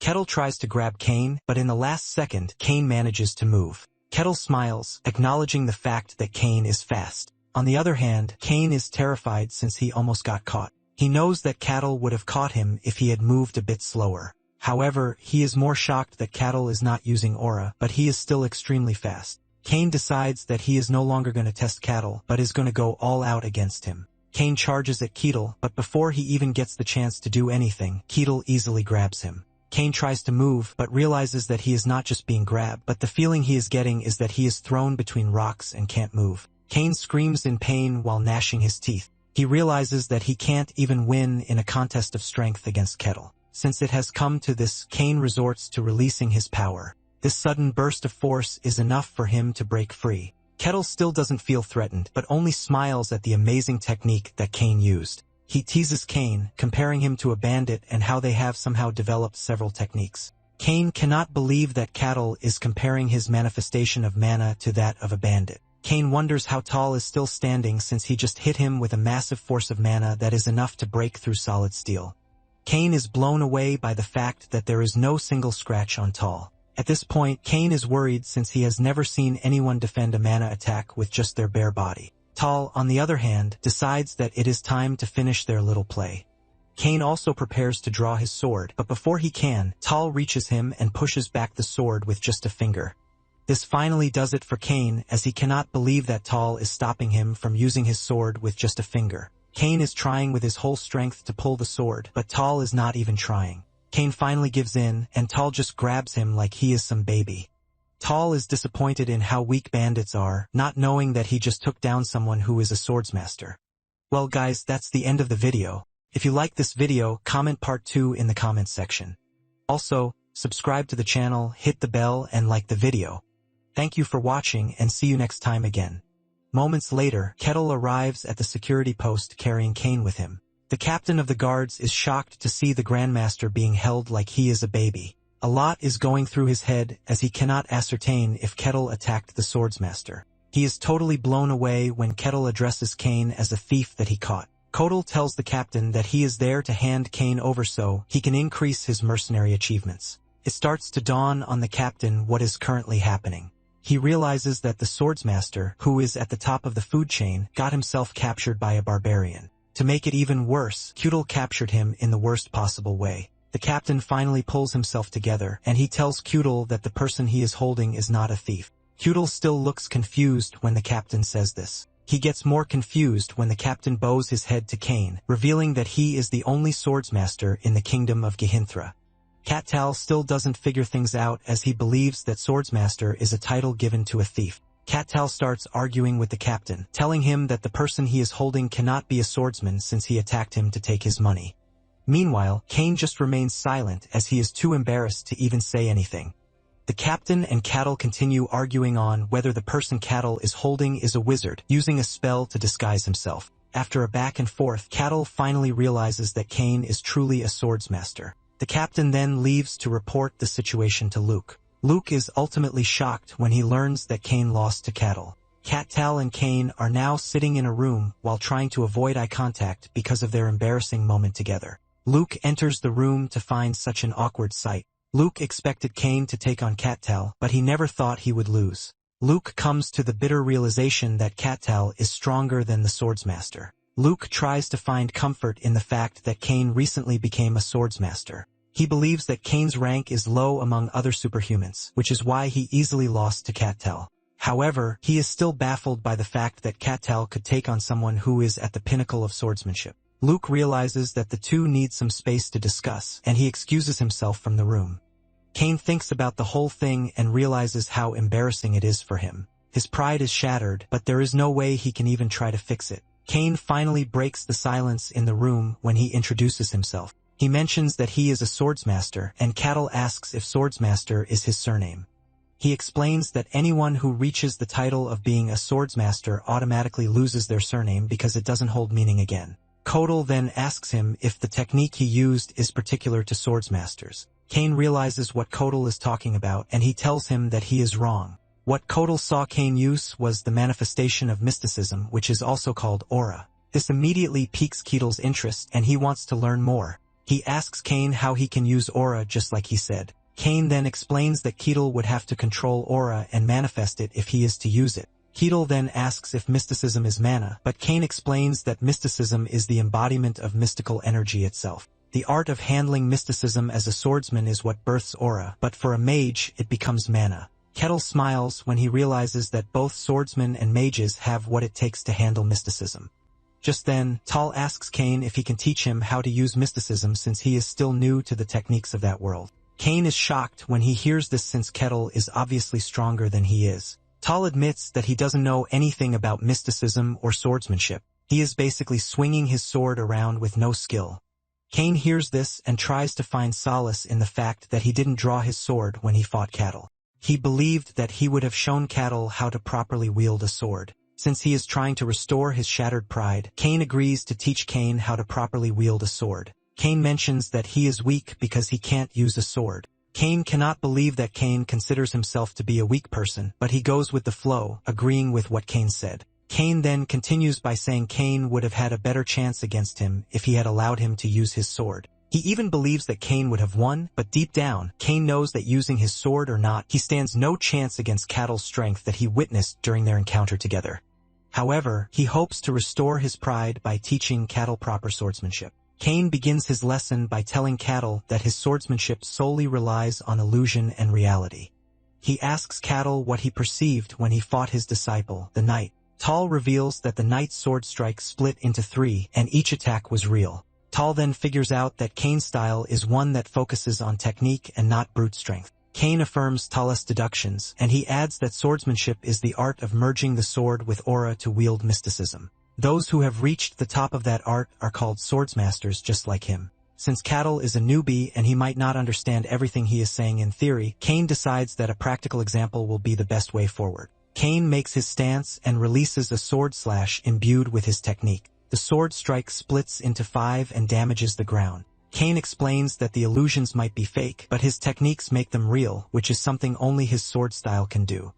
Kettle tries to grab Kane, but in the last second, Kane manages to move. Kettle smiles, acknowledging the fact that Kane is fast. On the other hand, Kane is terrified since he almost got caught. He knows that Kettle would have caught him if he had moved a bit slower. However, he is more shocked that Cattle is not using aura, but he is still extremely fast. Kane decides that he is no longer going to test Cattle, but is going to go all out against him. Kane charges at Kettle, but before he even gets the chance to do anything, Kettle easily grabs him. Kane tries to move, but realizes that he is not just being grabbed, but the feeling he is getting is that he is thrown between rocks and can't move. Kane screams in pain while gnashing his teeth. He realizes that he can't even win in a contest of strength against Kettle. Since it has come to this, Kane resorts to releasing his power. This sudden burst of force is enough for him to break free. Kettle still doesn't feel threatened, but only smiles at the amazing technique that Kane used. He teases Kane, comparing him to a bandit and how they have somehow developed several techniques. Kane cannot believe that Kettle is comparing his manifestation of mana to that of a bandit. Kane wonders how Tall is still standing since he just hit him with a massive force of mana that is enough to break through solid steel. Kane is blown away by the fact that there is no single scratch on Tall. At this point, Kane is worried since he has never seen anyone defend a mana attack with just their bare body. Tall, on the other hand, decides that it is time to finish their little play. Kane also prepares to draw his sword, but before he can, Tall reaches him and pushes back the sword with just a finger. This finally does it for Kane, as he cannot believe that Tall is stopping him from using his sword with just a finger. Kane is trying with his whole strength to pull the sword, but Tall is not even trying. Kane finally gives in, and Tall just grabs him like he is some baby. Tall is disappointed in how weak bandits are, not knowing that he just took down someone who is a swordsmaster. Well guys, that's the end of the video. If you like this video, comment part 2 in the comments section. Also, subscribe to the channel, hit the bell, and like the video. Thank you for watching, and see you next time again. Moments later, Kettle arrives at the security post carrying Kane with him. The captain of the guards is shocked to see the Grandmaster being held like he is a baby. A lot is going through his head as he cannot ascertain if Kettle attacked the swordsmaster. He is totally blown away when Kettle addresses Kane as a thief that he caught. Kettle tells the captain that he is there to hand Kane over so he can increase his mercenary achievements. It starts to dawn on the captain what is currently happening. He realizes that the swordsmaster, who is at the top of the food chain, got himself captured by a barbarian. To make it even worse, Kettle captured him in the worst possible way. The captain finally pulls himself together, and he tells Kettle that the person he is holding is not a thief. Kettle still looks confused when the captain says this. He gets more confused when the captain bows his head to Kane, revealing that he is the only swordsmaster in the kingdom of Gehinthra. Kettle still doesn't figure things out as he believes that swordsmaster is a title given to a thief. Kettle starts arguing with the captain, telling him that the person he is holding cannot be a swordsman since he attacked him to take his money. Meanwhile, Cain just remains silent as he is too embarrassed to even say anything. The captain and Cattle continue arguing on whether the person Cattle is holding is a wizard, using a spell to disguise himself. After a back and forth, Cattle finally realizes that Cain is truly a swordsmaster. The captain then leaves to report the situation to Luke. Luke is ultimately shocked when he learns that Cain lost to Cattle. Cattal and Cain are now sitting in a room while trying to avoid eye contact because of their embarrassing moment together. Luke enters the room to find such an awkward sight. Luke expected Cain to take on Cattal, but he never thought he would lose. Luke comes to the bitter realization that Cattal is stronger than the swordsmaster. Luke tries to find comfort in the fact that Cain recently became a swordsmaster. He believes that Cain's rank is low among other superhumans, which is why he easily lost to Cattal. However, he is still baffled by the fact that Cattal could take on someone who is at the pinnacle of swordsmanship. Luke realizes that the two need some space to discuss, and he excuses himself from the room. Cain thinks about the whole thing and realizes how embarrassing it is for him. His pride is shattered, but there is no way he can even try to fix it. Cain finally breaks the silence in the room when he introduces himself. He mentions that he is a swordsmaster, and Cattle asks if swordsmaster is his surname. He explains that anyone who reaches the title of being a swordsmaster automatically loses their surname because it doesn't hold meaning again. Codal then asks him if the technique he used is particular to swordsmasters. Cain realizes what Codal is talking about, and he tells him that he is wrong. What Codal saw Cain use was the manifestation of mysticism, which is also called aura. This immediately piques Ketel's interest, and he wants to learn more. He asks Cain how he can use aura just like he said. Cain then explains that Ketel would have to control aura and manifest it if he is to use it. Ketel then asks if mysticism is mana, but Cain explains that mysticism is the embodiment of mystical energy itself. The art of handling mysticism as a swordsman is what births aura, but for a mage, it becomes mana. Ketel smiles when he realizes that both swordsmen and mages have what it takes to handle mysticism. Just then, Tal asks Cain if he can teach him how to use mysticism since he is still new to the techniques of that world. Cain is shocked when he hears this since Ketel is obviously stronger than he is. Tal admits that he doesn't know anything about mysticism or swordsmanship. He is basically swinging his sword around with no skill. Cain hears this and tries to find solace in the fact that he didn't draw his sword when he fought Cattle. He believed that he would have shown Cattle how to properly wield a sword. Since he is trying to restore his shattered pride, Cain agrees to teach Cain how to properly wield a sword. Cain mentions that he is weak because he can't use a sword. Cain cannot believe that Cain considers himself to be a weak person, but he goes with the flow, agreeing with what Cain said. Cain then continues by saying Cain would have had a better chance against him if he had allowed him to use his sword. He even believes that Cain would have won, but deep down, Cain knows that using his sword or not, he stands no chance against Cattle's strength that he witnessed during their encounter together. However, he hopes to restore his pride by teaching Cattle proper swordsmanship. Cain begins his lesson by telling Cattle that his swordsmanship solely relies on illusion and reality. He asks Cattle what he perceived when he fought his disciple, the knight. Tal reveals that the knight's sword strike split into 3, and each attack was real. Tal then figures out that Cain's style is one that focuses on technique and not brute strength. Cain affirms Tal's deductions, and he adds that swordsmanship is the art of merging the sword with aura to wield mysticism. Those who have reached the top of that art are called swordsmasters just like him. Since Cattle is a newbie and he might not understand everything he is saying in theory, Cain decides that a practical example will be the best way forward. Cain makes his stance and releases a sword slash imbued with his technique. The sword strike splits into 5 and damages the ground. Cain explains that the illusions might be fake, but his techniques make them real, which is something only his sword style can do.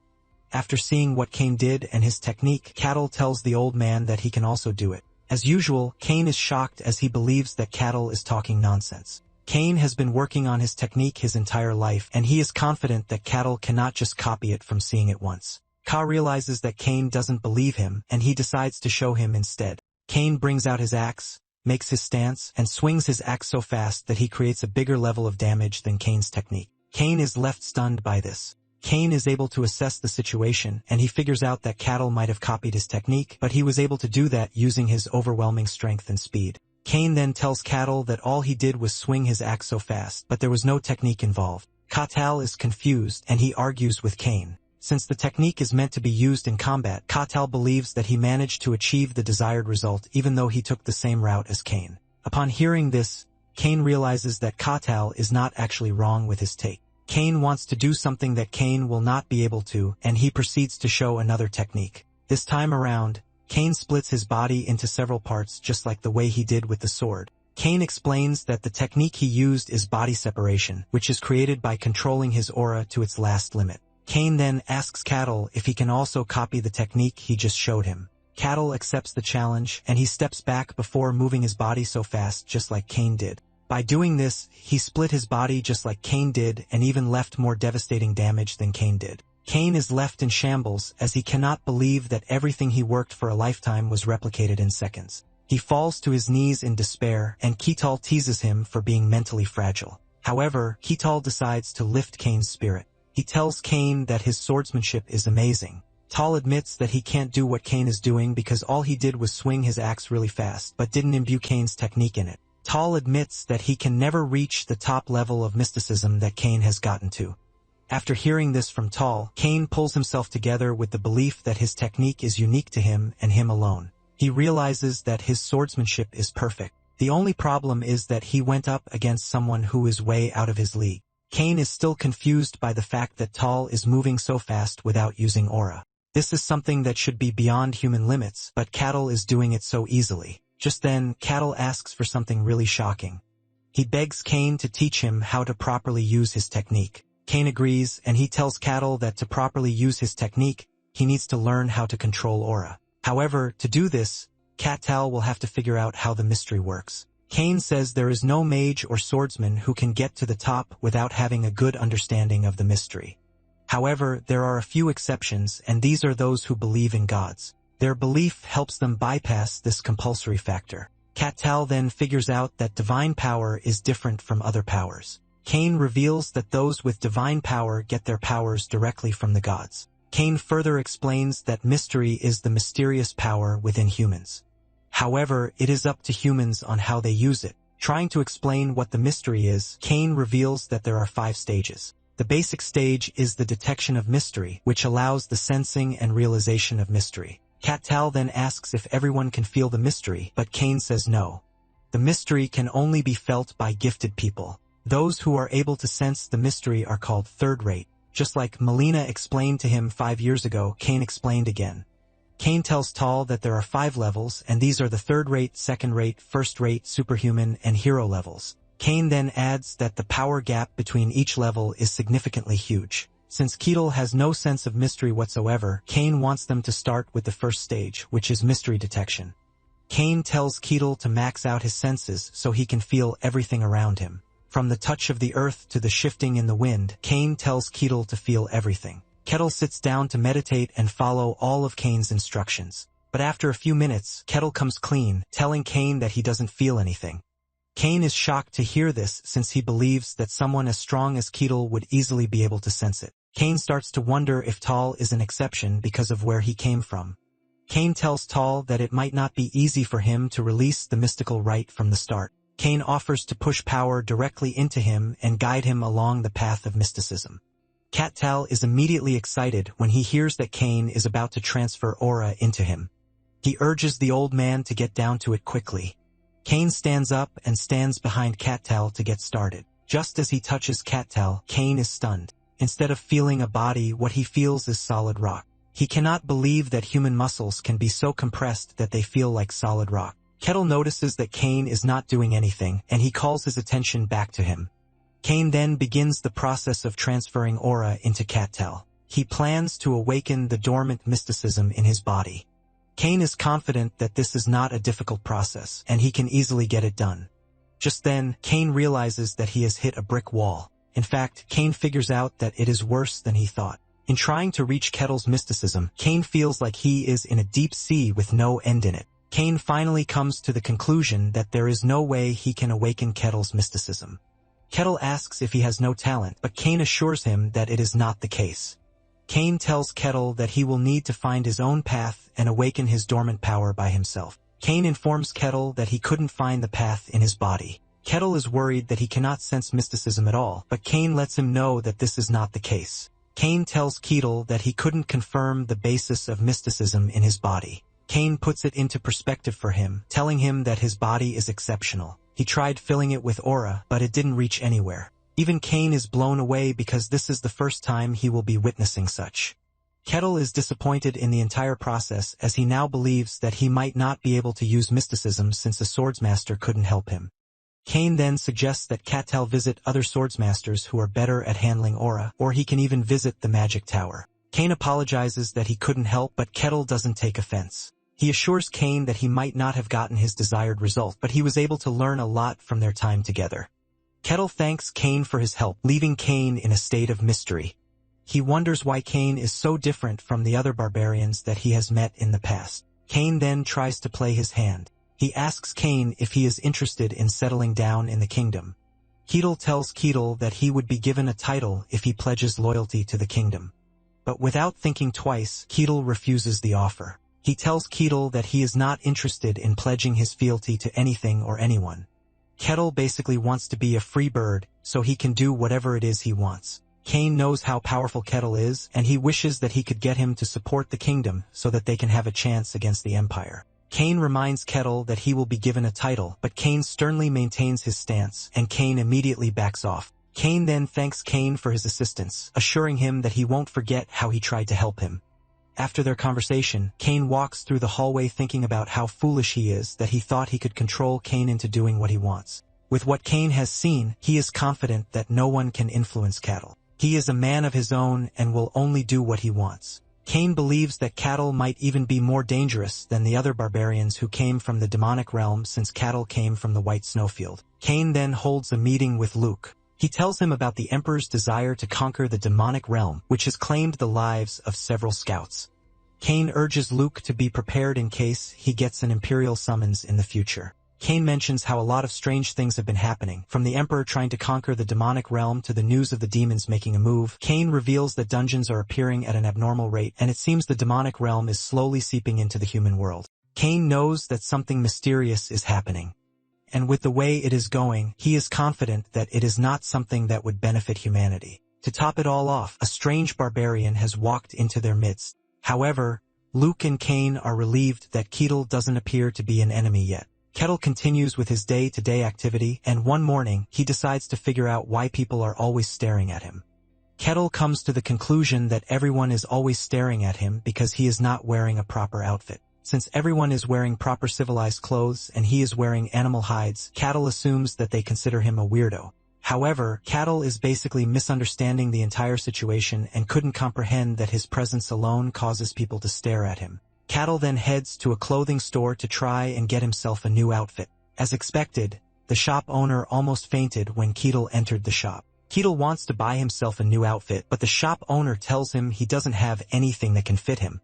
After seeing what Cain did and his technique, Cattle tells the old man that he can also do it. As usual, Cain is shocked as he believes that Cattle is talking nonsense. Cain has been working on his technique his entire life, and he is confident that Cattle cannot just copy it from seeing it once. Ka realizes that Cain doesn't believe him, and he decides to show him instead. Cain brings out his axe, makes his stance, and swings his axe so fast that he creates a bigger level of damage than Cain's technique. Cain is left stunned by this. Cain is able to assess the situation, and he figures out that Cattle might have copied his technique, but he was able to do that using his overwhelming strength and speed. Cain then tells Cattle that all he did was swing his axe so fast, but there was no technique involved. Catal is confused, and he argues with Cain. Since the technique is meant to be used in combat, Catal believes that he managed to achieve the desired result even though he took the same route as Cain. Upon hearing this, Cain realizes that Katal is not actually wrong with his take. Cain wants to do something that Cain will not be able to, and he proceeds to show another technique. This time around, Cain splits his body into several parts just like the way he did with the sword. Cain explains that the technique he used is body separation, which is created by controlling his aura to its last limit. Cain then asks Katal if he can also copy the technique he just showed him. Katal accepts the challenge, and he steps back before moving his body so fast just like Cain did. By doing this, he split his body just like Cain did and even left more devastating damage than Cain did. Cain is left in shambles as he cannot believe that everything he worked for a lifetime was replicated in seconds. He falls to his knees in despair, and Katal teases him for being mentally fragile. However, Katal decides to lift Cain's spirit. He tells Cain that his swordsmanship is amazing. Tal admits that he can't do what Cain is doing because all he did was swing his axe really fast but didn't imbue Cain's technique in it. Tal admits that he can never reach the top level of mysticism that Cain has gotten to. After hearing this from Tal, Cain pulls himself together with the belief that his technique is unique to him and him alone. He realizes that his swordsmanship is perfect. The only problem is that he went up against someone who is way out of his league. Cain is still confused by the fact that Tal is moving so fast without using aura. This is something that should be beyond human limits, but Katal is doing it so easily. Just then, Katal asks for something really shocking. He begs Cain to teach him how to properly use his technique. Cain agrees, and he tells Katal that to properly use his technique, he needs to learn how to control aura. However, to do this, Katal will have to figure out how the mystery works. Cain says there is no mage or swordsman who can get to the top without having a good understanding of the mystery. However, there are a few exceptions, and these are those who believe in gods. Their belief helps them bypass this compulsory factor. Katal then figures out that divine power is different from other powers. Cain reveals that those with divine power get their powers directly from the gods. Cain further explains that mystery is the mysterious power within humans. However, it is up to humans on how they use it. Trying to explain what the mystery is, Cain reveals that there are 5 stages. The basic stage is the detection of mystery, which allows the sensing and realization of mystery. Katal then asks if everyone can feel the mystery, but Cain says no. The mystery can only be felt by gifted people. Those who are able to sense the mystery are called third-rate. Just like Melina explained to him 5 years ago, Cain explained again. Cain tells Tal that there are 5 levels, and these are the third-rate, second-rate, first-rate, superhuman, and hero levels. Cain then adds that the power gap between each level is significantly huge. Since Katal has no sense of mystery whatsoever, Cain wants them to start with the first stage, which is mystery detection. Cain tells Katal to max out his senses so he can feel everything around him. From the touch of the earth to the shifting in the wind, Cain tells Katal to feel everything. Katal sits down to meditate and follow all of Cain's instructions. But after a few minutes, Katal comes clean, telling Cain that he doesn't feel anything. Cain is shocked to hear this since he believes that someone as strong as Katal would easily be able to sense it. Cain starts to wonder if Tal is an exception because of where he came from. Cain tells Tal that it might not be easy for him to release the mystical right from the start. Cain offers to push power directly into him and guide him along the path of mysticism. Katal is immediately excited when he hears that Cain is about to transfer aura into him. He urges the old man to get down to it quickly. Cain stands up and stands behind Katal to get started. Just as he touches Katal, Cain is stunned. Instead of feeling a body, what he feels is solid rock. He cannot believe that human muscles can be so compressed that they feel like solid rock. Katal notices that Cain is not doing anything, and he calls his attention back to him. Cain then begins the process of transferring aura into Katal. He plans to awaken the dormant mysticism in his body. Cain is confident that this is not a difficult process, and he can easily get it done. Just then, Cain realizes that he has hit a brick wall. In fact, Cain figures out that it is worse than he thought. In trying to reach Katal's mysticism, Cain feels like he is in a deep sea with no end in it. Cain finally comes to the conclusion that there is no way he can awaken Katal's mysticism. Katal asks if he has no talent, but Cain assures him that it is not the case. Cain tells Katal that he will need to find his own path and awaken his dormant power by himself. Cain informs Katal that he couldn't find the path in his body. Katal is worried that he cannot sense mysticism at all, but Cain lets him know that this is not the case. Cain tells Katal that he couldn't confirm the basis of mysticism in his body. Cain puts it into perspective for him, telling him that his body is exceptional. He tried filling it with aura, but it didn't reach anywhere. Even Cain is blown away because this is the first time he will be witnessing such. Kettle is disappointed in the entire process as he now believes that he might not be able to use mysticism since a swordsmaster couldn't help him. Cain then suggests that Kettle visit other swordsmasters who are better at handling aura, or he can even visit the magic tower. Cain apologizes that he couldn't help, but Kettle doesn't take offense. He assures Cain that he might not have gotten his desired result, but he was able to learn a lot from their time together. Kettle thanks Cain for his help, leaving Cain in a state of mystery. He wonders why Cain is so different from the other barbarians that he has met in the past. Cain then tries to play his hand. He asks Cain if he is interested in settling down in the kingdom. Kettle tells Kettle that he would be given a title if he pledges loyalty to the kingdom. But without thinking twice, Kettle refuses the offer. He tells Kettle that he is not interested in pledging his fealty to anything or anyone. Kettle basically wants to be a free bird, so he can do whatever it is he wants. Cain knows how powerful Kettle is, and he wishes that he could get him to support the kingdom so that they can have a chance against the empire. Cain reminds Kettle that he will be given a title, but Cain sternly maintains his stance, and Cain immediately backs off. Cain then thanks Cain for his assistance, assuring him that he won't forget how he tried to help him. After their conversation, Cain walks through the hallway thinking about how foolish he is that he thought he could control Cain into doing what he wants. With what Cain has seen, he is confident that no one can influence Kettle. He is a man of his own and will only do what he wants. Cain believes that Kettle might even be more dangerous than the other barbarians who came from the demonic realm since Kettle came from the white snowfield. Cain then holds a meeting with Luke. He tells him about the Emperor's desire to conquer the demonic realm, which has claimed the lives of several scouts. Cain urges Luke to be prepared in case he gets an imperial summons in the future. Cain mentions how a lot of strange things have been happening, from the Emperor trying to conquer the demonic realm to the news of the demons making a move. Cain reveals that dungeons are appearing at an abnormal rate, and it seems the demonic realm is slowly seeping into the human world. Cain knows that something mysterious is happening. And with the way it is going, he is confident that it is not something that would benefit humanity. To top it all off, a strange barbarian has walked into their midst. However, Luke and Cain are relieved that Kettle doesn't appear to be an enemy yet. Kettle continues with his day-to-day activity, and one morning, he decides to figure out why people are always staring at him. Kettle comes to the conclusion that everyone is always staring at him because he is not wearing a proper outfit. Since everyone is wearing proper civilized clothes and he is wearing animal hides, Kettle assumes that they consider him a weirdo. However, Kettle is basically misunderstanding the entire situation and couldn't comprehend that his presence alone causes people to stare at him. Kettle then heads to a clothing store to try and get himself a new outfit. As expected, the shop owner almost fainted when Kettle entered the shop. Kettle wants to buy himself a new outfit, but the shop owner tells him he doesn't have anything that can fit him.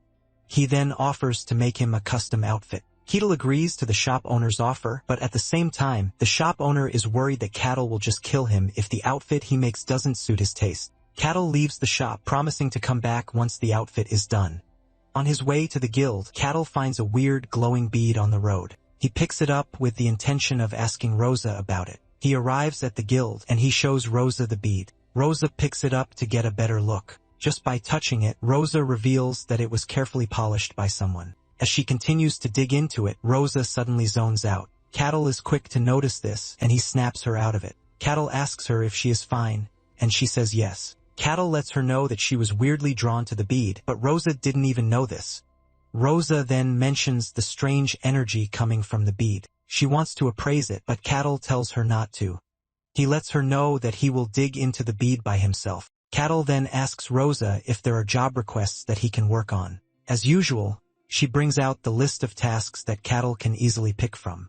He then offers to make him a custom outfit. Kettle agrees to the shop owner's offer, but at the same time, the shop owner is worried that Kettle will just kill him if the outfit he makes doesn't suit his taste. Kettle leaves the shop, promising to come back once the outfit is done. On his way to the guild, Kettle finds a weird glowing bead on the road. He picks it up with the intention of asking Rosa about it. He arrives at the guild, and he shows Rosa the bead. Rosa picks it up to get a better look. Just by touching it, Rosa reveals that it was carefully polished by someone. As she continues to dig into it, Rosa suddenly zones out. Kettle is quick to notice this, and he snaps her out of it. Kettle asks her if she is fine, and she says yes. Kettle lets her know that she was weirdly drawn to the bead, but Rosa didn't even know this. Rosa then mentions the strange energy coming from the bead. She wants to appraise it, but Kettle tells her not to. He lets her know that he will dig into the bead by himself. Kettle then asks Rosa if there are job requests that he can work on. As usual, she brings out the list of tasks that Kettle can easily pick from.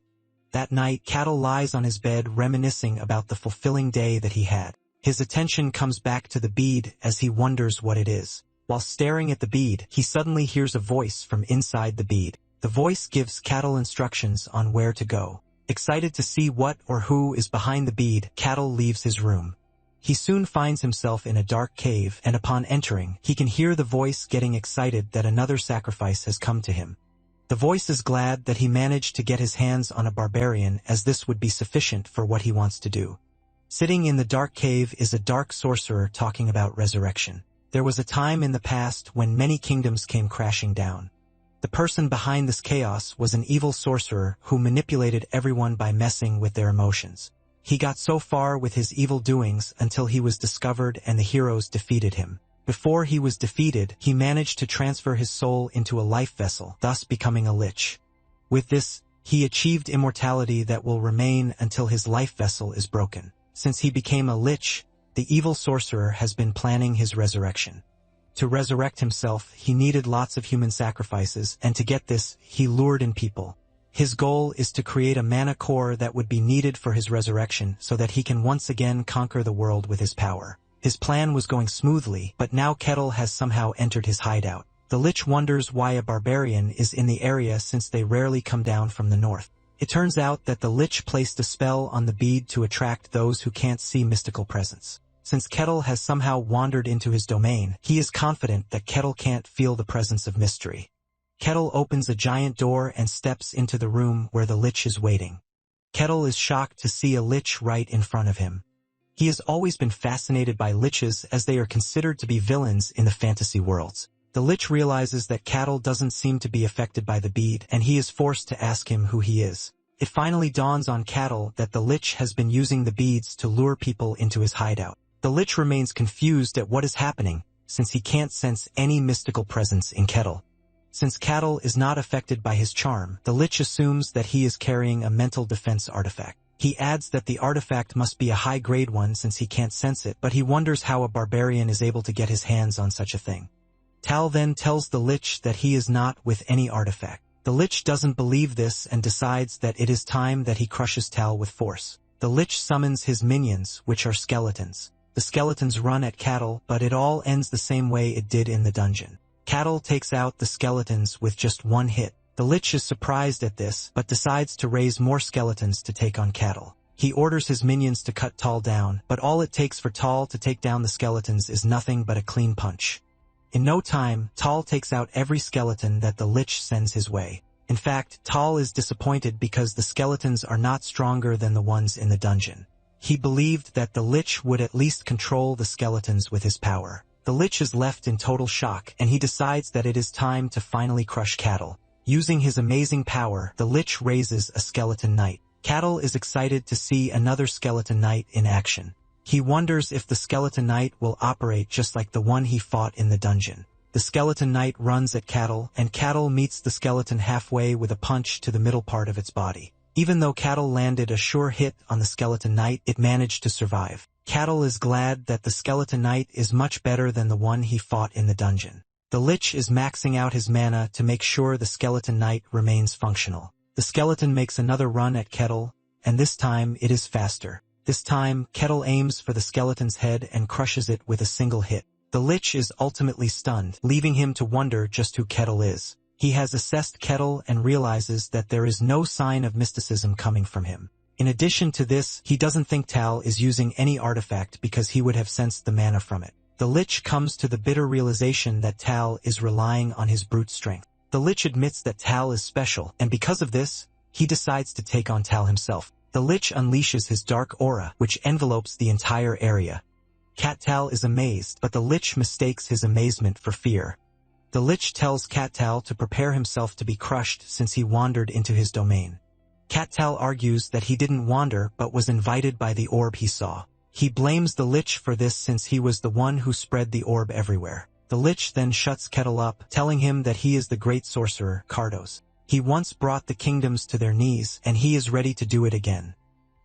That night, Kettle lies on his bed reminiscing about the fulfilling day that he had. His attention comes back to the bead as he wonders what it is. While staring at the bead, he suddenly hears a voice from inside the bead. The voice gives Kettle instructions on where to go. Excited to see what or who is behind the bead, Kettle leaves his room. He soon finds himself in a dark cave, and upon entering, he can hear the voice getting excited that another sacrifice has come to him. The voice is glad that he managed to get his hands on a barbarian, as this would be sufficient for what he wants to do. Sitting in the dark cave is a dark sorcerer talking about resurrection. There was a time in the past when many kingdoms came crashing down. The person behind this chaos was an evil sorcerer who manipulated everyone by messing with their emotions. He got so far with his evil doings until he was discovered and the heroes defeated him. Before he was defeated, he managed to transfer his soul into a life vessel, thus becoming a lich. With this, he achieved immortality that will remain until his life vessel is broken. Since he became a lich, the evil sorcerer has been planning his resurrection. To resurrect himself, he needed lots of human sacrifices, and to get this, he lured in people. His goal is to create a mana core that would be needed for his resurrection so that he can once again conquer the world with his power. His plan was going smoothly, but now Kettle has somehow entered his hideout. The lich wonders why a barbarian is in the area since they rarely come down from the north. It turns out that the lich placed a spell on the bead to attract those who can't see mystical presence. Since Kettle has somehow wandered into his domain, he is confident that Kettle can't feel the presence of mystery. Kettle opens a giant door and steps into the room where the lich is waiting. Kettle is shocked to see a lich right in front of him. He has always been fascinated by liches as they are considered to be villains in the fantasy worlds. The lich realizes that Kettle doesn't seem to be affected by the bead, and he is forced to ask him who he is. It finally dawns on Kettle that the lich has been using the beads to lure people into his hideout. The lich remains confused at what is happening, since he can't sense any mystical presence in Kettle. Since Kettle is not affected by his charm, the lich assumes that he is carrying a mental defense artifact. He adds that the artifact must be a high-grade one since he can't sense it, but he wonders how a barbarian is able to get his hands on such a thing. Tal then tells the lich that he is not with any artifact. The lich doesn't believe this and decides that it is time that he crushes Tal with force. The lich summons his minions, which are skeletons. The skeletons run at Kettle, but it all ends the same way it did in the dungeon. Kettle takes out the skeletons with just one hit. The lich is surprised at this, but decides to raise more skeletons to take on Kettle. He orders his minions to cut Tal down, but all it takes for Tal to take down the skeletons is nothing but a clean punch. In no time, Tal takes out every skeleton that the lich sends his way. In fact, Tal is disappointed because the skeletons are not stronger than the ones in the dungeon. He believed that the lich would at least control the skeletons with his power. The lich is left in total shock, and he decides that it is time to finally crush Kettle. Using his amazing power, the lich raises a skeleton knight. Kettle is excited to see another skeleton knight in action. He wonders if the skeleton knight will operate just like the one he fought in the dungeon. The skeleton knight runs at Kettle, and Kettle meets the skeleton halfway with a punch to the middle part of its body. Even though Kettle landed a sure hit on the skeleton knight, it managed to survive. Kettle is glad that the skeleton knight is much better than the one he fought in the dungeon. The lich is maxing out his mana to make sure the skeleton knight remains functional. The skeleton makes another run at Kettle, and this time it is faster. This time, Kettle aims for the skeleton's head and crushes it with a single hit. The lich is ultimately stunned, leaving him to wonder just who Kettle is. He has assessed Kettle and realizes that there is no sign of mysticism coming from him. In addition to this, he doesn't think Tal is using any artifact because he would have sensed the mana from it. The lich comes to the bitter realization that Tal is relying on his brute strength. The lich admits that Tal is special, and because of this, he decides to take on Tal himself. The lich unleashes his dark aura, which envelopes the entire area. Cat Tal is amazed, but the lich mistakes his amazement for fear. The lich tells Cat Tal to prepare himself to be crushed since he wandered into his domain. Cat Tal argues that he didn't wander but was invited by the orb he saw. He blames the lich for this since he was the one who spread the orb everywhere. The lich then shuts Kettle up, telling him that he is the great sorcerer, Cardos. He once brought the kingdoms to their knees, and he is ready to do it again.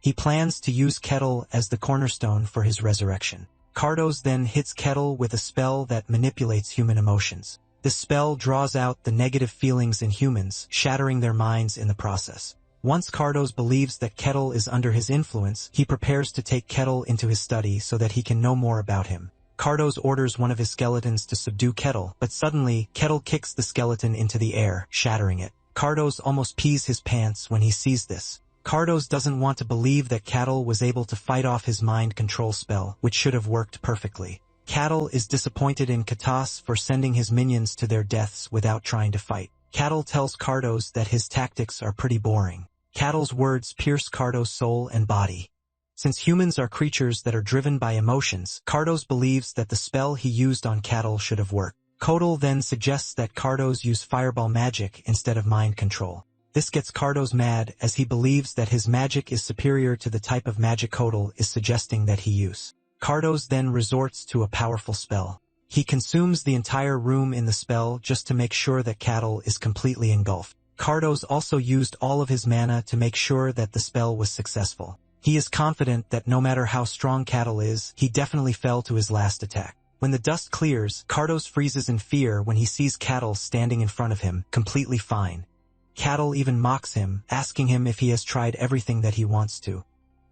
He plans to use Kettle as the cornerstone for his resurrection. Cardos then hits Kettle with a spell that manipulates human emotions. This spell draws out the negative feelings in humans, shattering their minds in the process. Once Cardos believes that Kettle is under his influence, he prepares to take Kettle into his study so that he can know more about him. Cardos orders one of his skeletons to subdue Kettle, but suddenly, Kettle kicks the skeleton into the air, shattering it. Cardos almost pees his pants when he sees this. Cardos doesn't want to believe that Kettle was able to fight off his mind control spell, which should have worked perfectly. Kettle is disappointed in Katas for sending his minions to their deaths without trying to fight. Kettle tells Cardos that his tactics are pretty boring. Kettle's words pierce Cardos' soul and body. Since humans are creatures that are driven by emotions, Cardos believes that the spell he used on Kettle should have worked. Kotal then suggests that Cardos use fireball magic instead of mind control. This gets Cardos mad as he believes that his magic is superior to the type of magic Kotal is suggesting that he use. Cardos then resorts to a powerful spell. He consumes the entire room in the spell just to make sure that Cattle is completely engulfed. Cardos also used all of his mana to make sure that the spell was successful. He is confident that no matter how strong Cattle is, he definitely fell to his last attack. When the dust clears, Cardos freezes in fear when he sees Cattle standing in front of him, completely fine. Cattle even mocks him, asking him if he has tried everything that he wants to.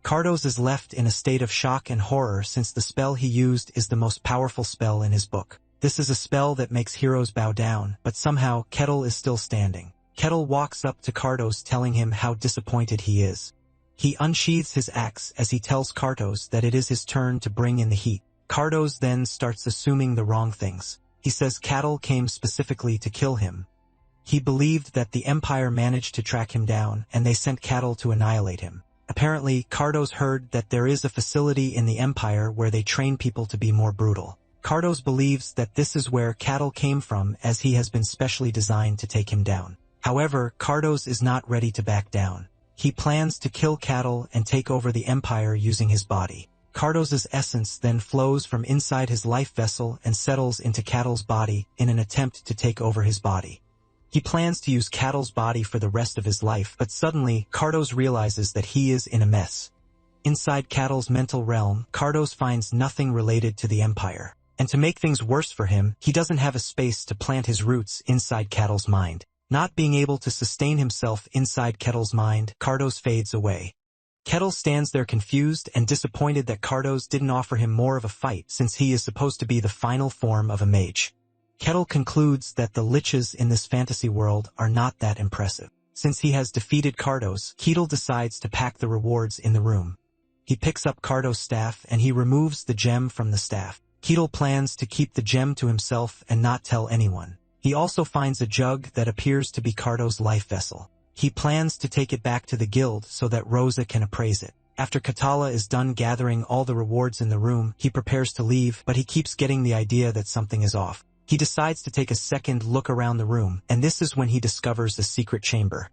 Cardos is left in a state of shock and horror since the spell he used is the most powerful spell in his book. This is a spell that makes heroes bow down, but somehow Kettle is still standing. Kettle walks up to Cardos telling him how disappointed he is. He unsheathes his axe as he tells Cardos that it is his turn to bring in the heat. Cardos then starts assuming the wrong things. He says Cattle came specifically to kill him. He believed that the Empire managed to track him down and they sent Cattle to annihilate him. Apparently, Cardos heard that there is a facility in the Empire where they train people to be more brutal. Cardos believes that this is where Cattle came from as he has been specially designed to take him down. However, Cardos is not ready to back down. He plans to kill Cattle and take over the Empire using his body. Cardos's essence then flows from inside his life vessel and settles into Cattle's body in an attempt to take over his body. He plans to use Cattle's body for the rest of his life, but suddenly, Cardos realizes that he is in a mess. Inside Cattle's mental realm, Cardos finds nothing related to the Empire. And to make things worse for him, he doesn't have a space to plant his roots inside Cattle's mind. Not being able to sustain himself inside Kettle's mind, Cardos fades away. Kettle stands there confused and disappointed that Cardos didn't offer him more of a fight since he is supposed to be the final form of a mage. Kettle concludes that the liches in this fantasy world are not that impressive. Since he has defeated Cardos, Kettle decides to pack the rewards in the room. He picks up Cardos' staff and he removes the gem from the staff. Kettle plans to keep the gem to himself and not tell anyone. He also finds a jug that appears to be Cardos' life vessel. He plans to take it back to the guild so that Rosa can appraise it. After Katala is done gathering all the rewards in the room, he prepares to leave, but he keeps getting the idea that something is off. He decides to take a second look around the room, and this is when he discovers the secret chamber.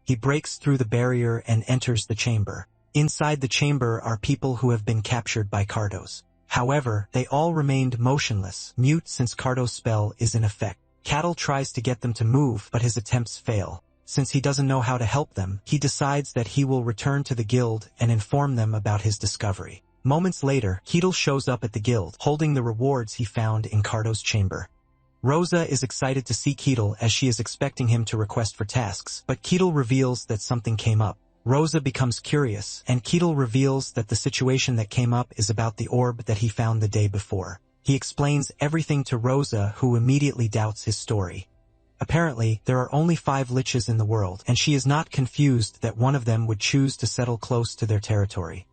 He breaks through the barrier and enters the chamber. Inside the chamber are people who have been captured by Cardos. However, they all remained motionless, mute since Cardos' spell is in effect. Cattle tries to get them to move, but his attempts fail. Since he doesn't know how to help them, he decides that he will return to the guild and inform them about his discovery. Moments later, Kettle shows up at the guild, holding the rewards he found in Cardos' chamber. Rosa is excited to see Kettle as she is expecting him to request for tasks, but Kettle reveals that something came up. Rosa becomes curious, and Kettle reveals that the situation that came up is about the orb that he found the day before. He explains everything to Rosa, who immediately doubts his story. Apparently, there are only 5 liches in the world, and she is not confused that one of them would choose to settle close to their territory.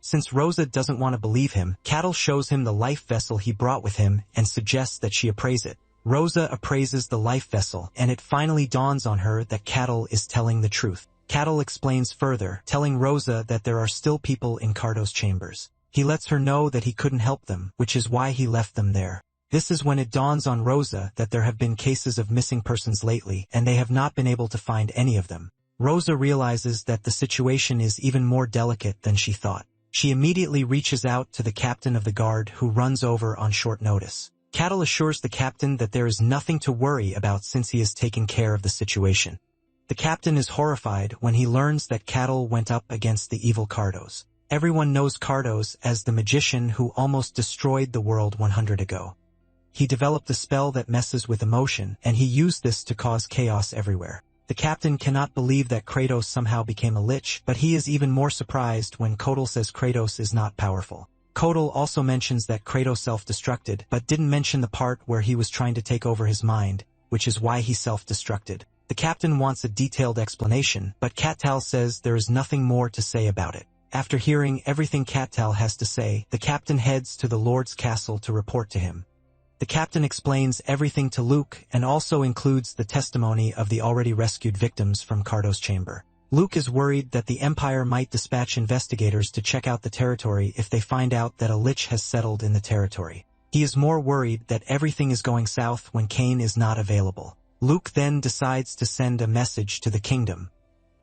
Since Rosa doesn't want to believe him, Cattle shows him the life vessel he brought with him and suggests that she appraise it. Rosa appraises the life vessel, and it finally dawns on her that Cattle is telling the truth. Cattle explains further, telling Rosa that there are still people in Cardos' chambers. He lets her know that he couldn't help them, which is why he left them there. This is when it dawns on Rosa that there have been cases of missing persons lately, and they have not been able to find any of them. Rosa realizes that the situation is even more delicate than she thought. She immediately reaches out to the captain of the guard, who runs over on short notice. Cattle assures the captain that there is nothing to worry about since he is taking care of the situation. The captain is horrified when he learns that Cattle went up against the evil Cardos. Everyone knows Cardos as the magician who almost destroyed the world 100 ago. He developed a spell that messes with emotion, and he used this to cause chaos everywhere. The captain cannot believe that Kratos somehow became a lich, but he is even more surprised when Kotal says Kratos is not powerful. Kotal also mentions that Kratos self-destructed, but didn't mention the part where he was trying to take over his mind, which is why he self-destructed. The captain wants a detailed explanation, but Katal says there is nothing more to say about it. After hearing everything Katal has to say, the captain heads to the Lord's castle to report to him. The captain explains everything to Luke and also includes the testimony of the already rescued victims from Cardos' chamber. Luke is worried that the Empire might dispatch investigators to check out the territory if they find out that a lich has settled in the territory. He is more worried that everything is going south when Cain is not available. Luke then decides to send a message to the kingdom.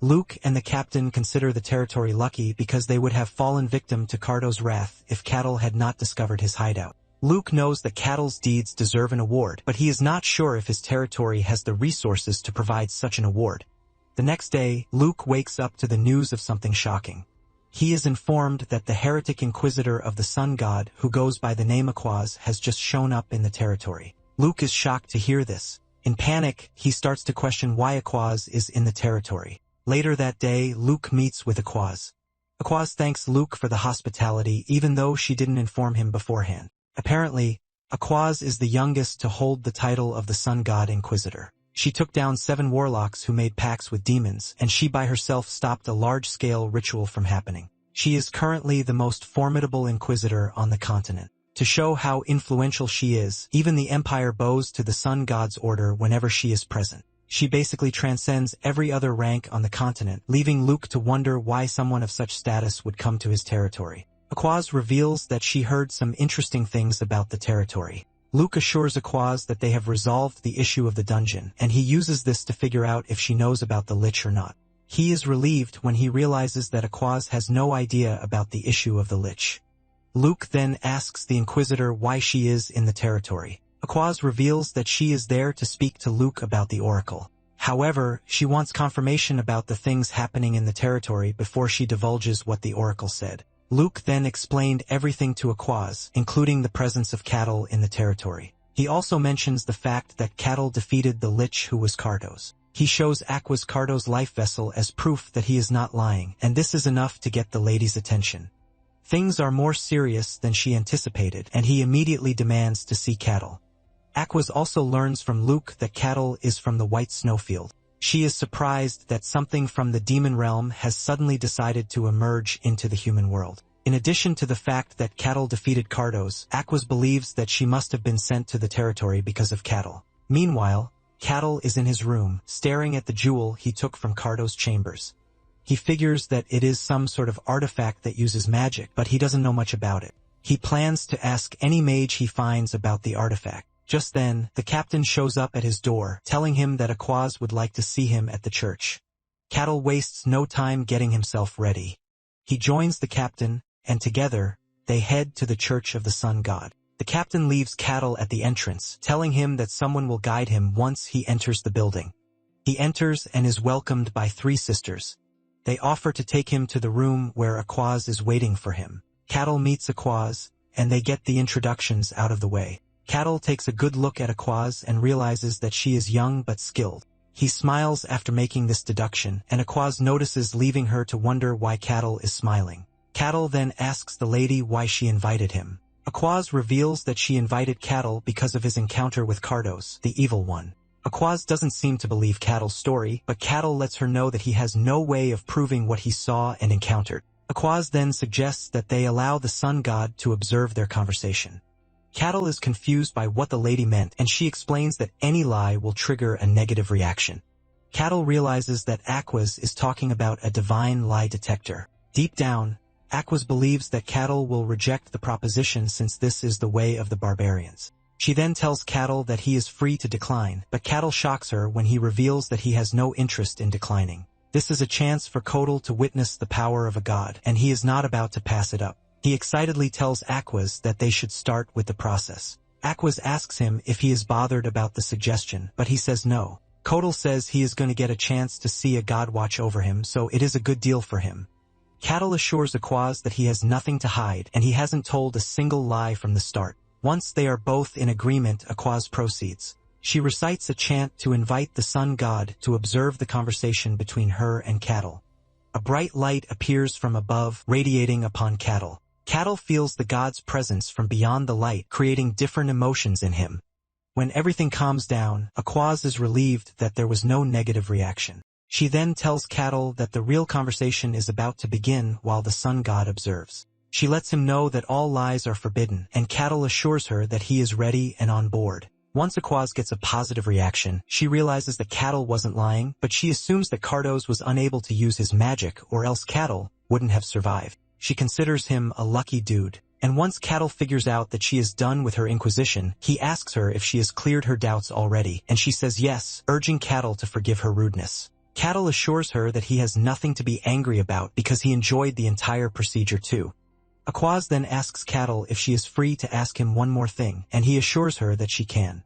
Luke and the captain consider the territory lucky because they would have fallen victim to Cardos' wrath if Cattle had not discovered his hideout. Luke knows that Cattle's deeds deserve an award, but he is not sure if his territory has the resources to provide such an award. The next day, Luke wakes up to the news of something shocking. He is informed that the heretic inquisitor of the sun god, who goes by the name Aquaz, has just shown up in the territory. Luke is shocked to hear this. In panic, he starts to question why Aquaz is in the territory. Later that day, Luke meets with Aquaz. Aquaz thanks Luke for the hospitality even though she didn't inform him beforehand. Apparently, Aquaz is the youngest to hold the title of the Sun God Inquisitor. She took down 7 warlocks who made pacts with demons, and she by herself stopped a large-scale ritual from happening. She is currently the most formidable inquisitor on the continent. To show how influential she is, even the Empire bows to the Sun God's order whenever she is present. She basically transcends every other rank on the continent, leaving Luke to wonder why someone of such status would come to his territory. Aquaz reveals that she heard some interesting things about the territory. Luke assures Aquaz that they have resolved the issue of the dungeon, and he uses this to figure out if she knows about the Lich or not. He is relieved when he realizes that Aquaz has no idea about the issue of the Lich. Luke then asks the Inquisitor why she is in the territory. Aquaz reveals that she is there to speak to Luke about the Oracle. However, she wants confirmation about the things happening in the territory before she divulges what the Oracle said. Luke then explained everything to Aquaz, including the presence of Cattle in the territory. He also mentions the fact that Cattle defeated the Lich who was Cardos. He shows Aquaz Cardos' life vessel as proof that he is not lying, and this is enough to get the lady's attention. Things are more serious than she anticipated, and he immediately demands to see Cattle. Aquaz also learns from Luke that Cattle is from the White Snowfield. She is surprised that something from the demon realm has suddenly decided to emerge into the human world. In addition to the fact that Cattle defeated Cardos, Aquaz believes that she must have been sent to the territory because of Cattle. Meanwhile, Cattle is in his room, staring at the jewel he took from Cardos' chambers. He figures that it is some sort of artifact that uses magic, but he doesn't know much about it. He plans to ask any mage he finds about the artifact. Just then, the captain shows up at his door, telling him that Aquaz would like to see him at the church. Cattle wastes no time getting himself ready. He joins the captain, and together, they head to the church of the sun god. The captain leaves Cattle at the entrance, telling him that someone will guide him once he enters the building. He enters and is welcomed by 3 sisters. They offer to take him to the room where Aquaz is waiting for him. Cattle meets Aquaz, and they get the introductions out of the way. Cattle takes a good look at Aquaz and realizes that she is young but skilled. He smiles after making this deduction, and Aquaz notices, leaving her to wonder why Cattle is smiling. Cattle then asks the lady why she invited him. Aquaz reveals that she invited Cattle because of his encounter with Cardos, the evil one. Aquaz doesn't seem to believe Cattle's story, but Cattle lets her know that he has no way of proving what he saw and encountered. Aquaz then suggests that they allow the sun god to observe their conversation. Cattle is confused by what the lady meant, and she explains that any lie will trigger a negative reaction. Cattle realizes that Aquaz is talking about a divine lie detector. Deep down, Aquaz believes that Cattle will reject the proposition since this is the way of the barbarians. She then tells Cattle that he is free to decline, but Cattle shocks her when he reveals that he has no interest in declining. This is a chance for Cattle to witness the power of a god, and he is not about to pass it up. He excitedly tells Aquaz that they should start with the process. Aquaz asks him if he is bothered about the suggestion, but he says no. Cattle says he is going to get a chance to see a god watch over him, so it is a good deal for him. Cattle assures Aquaz that he has nothing to hide, and he hasn't told a single lie from the start. Once they are both in agreement, Aquaz proceeds. She recites a chant to invite the sun god to observe the conversation between her and Cattle. A bright light appears from above, radiating upon Cattle. Cattle feels the god's presence from beyond the light, creating different emotions in him. When everything calms down, Aquaz is relieved that there was no negative reaction. She then tells Cattle that the real conversation is about to begin while the sun god observes. She lets him know that all lies are forbidden, and Cattle assures her that he is ready and on board. Once Aquaz gets a positive reaction, she realizes that Cattle wasn't lying, but she assumes that Cardos was unable to use his magic, or else Cattle wouldn't have survived. She considers him a lucky dude. And once Cattle figures out that she is done with her inquisition, he asks her if she has cleared her doubts already, and she says yes, urging Cattle to forgive her rudeness. Cattle assures her that he has nothing to be angry about because he enjoyed the entire procedure too. Aquaz then asks Cattle if she is free to ask him one more thing, and he assures her that she can.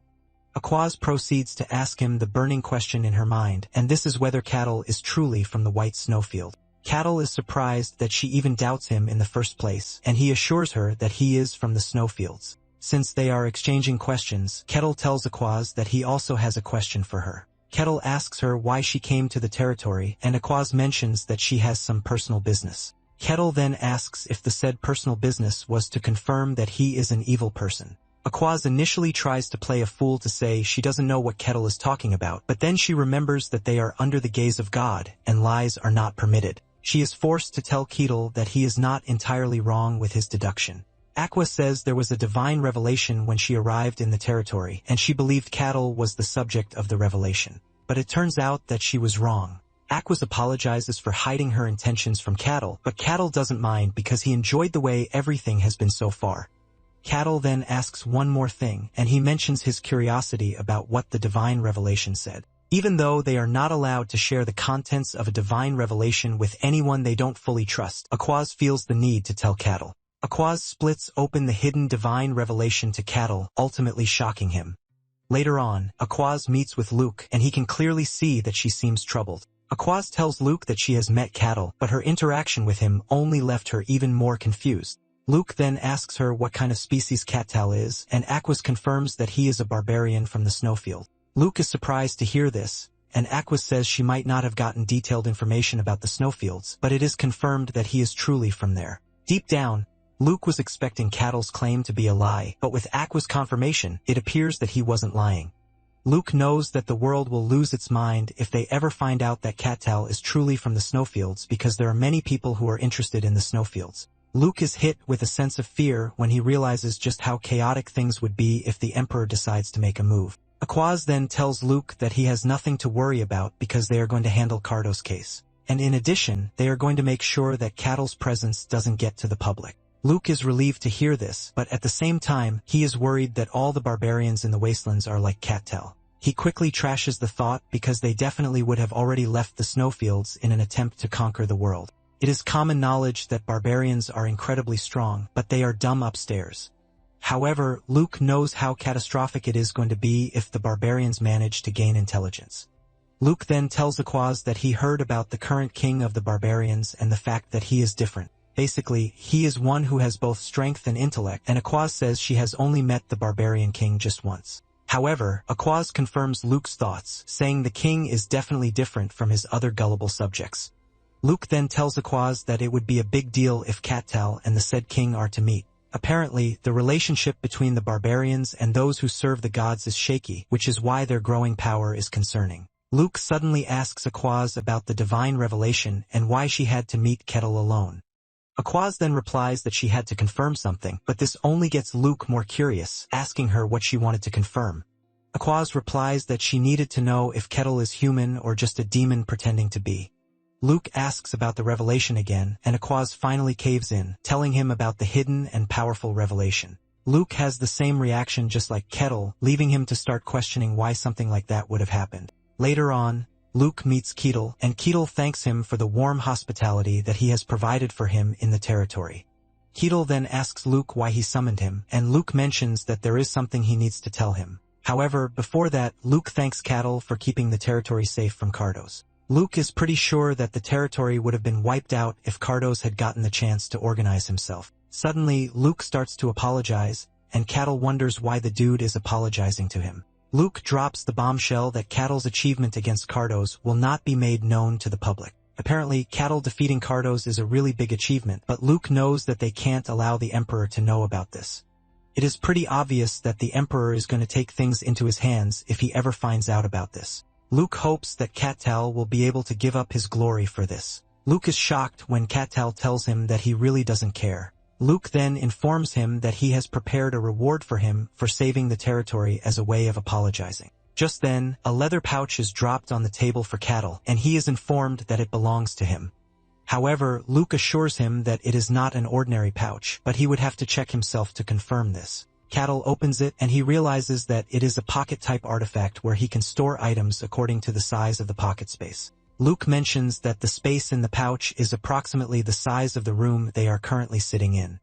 Aquaz proceeds to ask him the burning question in her mind, and this is whether Cattle is truly from the White Snowfield. Cattle is surprised that she even doubts him in the first place, and he assures her that he is from the snowfields. Since they are exchanging questions, Kettle tells Aquaz that he also has a question for her. Kettle asks her why she came to the territory, and Aquaz mentions that she has some personal business. Kettle then asks if the said personal business was to confirm that he is an evil person. Aquaz initially tries to play a fool to say she doesn't know what Kettle is talking about, but then she remembers that they are under the gaze of God, and lies are not permitted. She is forced to tell Kettle that he is not entirely wrong with his deduction. Aqua says there was a divine revelation when she arrived in the territory, and she believed Cattle was the subject of the revelation. But it turns out that she was wrong. Aquas apologizes for hiding her intentions from Cattle, but Cattle doesn't mind because he enjoyed the way everything has been so far. Cattle then asks one more thing, and he mentions his curiosity about what the divine revelation said. Even though they are not allowed to share the contents of a divine revelation with anyone they don't fully trust, Aquaz feels the need to tell Cattle. Aquaz splits open the hidden divine revelation to Cattle, ultimately shocking him. Later on, Aquaz meets with Luke, and he can clearly see that she seems troubled. Aquaz tells Luke that she has met Cattle, but her interaction with him only left her even more confused. Luke then asks her what kind of species Cattal is, and Aquaz confirms that he is a barbarian from the snowfield. Luke is surprised to hear this, and Aquaz says she might not have gotten detailed information about the snowfields, but it is confirmed that he is truly from there. Deep down, Luke was expecting Cattle's claim to be a lie, but with Aqua's confirmation, it appears that he wasn't lying. Luke knows that the world will lose its mind if they ever find out that Cattal is truly from the snowfields because there are many people who are interested in the snowfields. Luke is hit with a sense of fear when he realizes just how chaotic things would be if the Emperor decides to make a move. Aquaz then tells Luke that he has nothing to worry about because they are going to handle Cardos' case. And in addition, they are going to make sure that Cattle's presence doesn't get to the public. Luke is relieved to hear this, but at the same time, he is worried that all the barbarians in the wastelands are like Cattal. He quickly trashes the thought because they definitely would have already left the snowfields in an attempt to conquer the world. It is common knowledge that barbarians are incredibly strong, but they are dumb upstairs. However, Luke knows how catastrophic it is going to be if the barbarians manage to gain intelligence. Luke then tells Aquaz that he heard about the current king of the barbarians and the fact that he is different. Basically, he is one who has both strength and intellect, and Aquaz says she has only met the barbarian king just once. However, Aquaz confirms Luke's thoughts, saying the king is definitely different from his other gullible subjects. Luke then tells Aquaz that it would be a big deal if Cattal and the said king are to meet. Apparently, the relationship between the barbarians and those who serve the gods is shaky, which is why their growing power is concerning. Luke suddenly asks Aquaz about the divine revelation and why she had to meet Kettle alone. Aquaz then replies that she had to confirm something, but this only gets Luke more curious, asking her what she wanted to confirm. Aquaz replies that she needed to know if Kettle is human or just a demon pretending to be. Luke asks about the revelation again, and Aquaz finally caves in, telling him about the hidden and powerful revelation. Luke has the same reaction just like Kettle, leaving him to start questioning why something like that would have happened. Later on, Luke meets Kettle, and Kettle thanks him for the warm hospitality that he has provided for him in the territory. Kettle then asks Luke why he summoned him, and Luke mentions that there is something he needs to tell him. However, before that, Luke thanks Kettle for keeping the territory safe from Cardos. Luke is pretty sure that the territory would have been wiped out if Cardos had gotten the chance to organize himself. Suddenly, Luke starts to apologize, and Kettle wonders why the dude is apologizing to him. Luke drops the bombshell that Cattle's achievement against Cardos will not be made known to the public. Apparently, Cattle defeating Cardos is a really big achievement, but Luke knows that they can't allow the Emperor to know about this. It is pretty obvious that the Emperor is going to take things into his hands if he ever finds out about this. Luke hopes that Cattal will be able to give up his glory for this. Luke is shocked when Cattal tells him that he really doesn't care. Luke then informs him that he has prepared a reward for him for saving the territory as a way of apologizing. Just then, a leather pouch is dropped on the table for Cattle, and he is informed that it belongs to him. However, Luke assures him that it is not an ordinary pouch, but he would have to check himself to confirm this. Cattle opens it and he realizes that it is a pocket-type artifact where he can store items according to the size of the pocket space. Luke mentions that the space in the pouch is approximately the size of the room they are currently sitting in.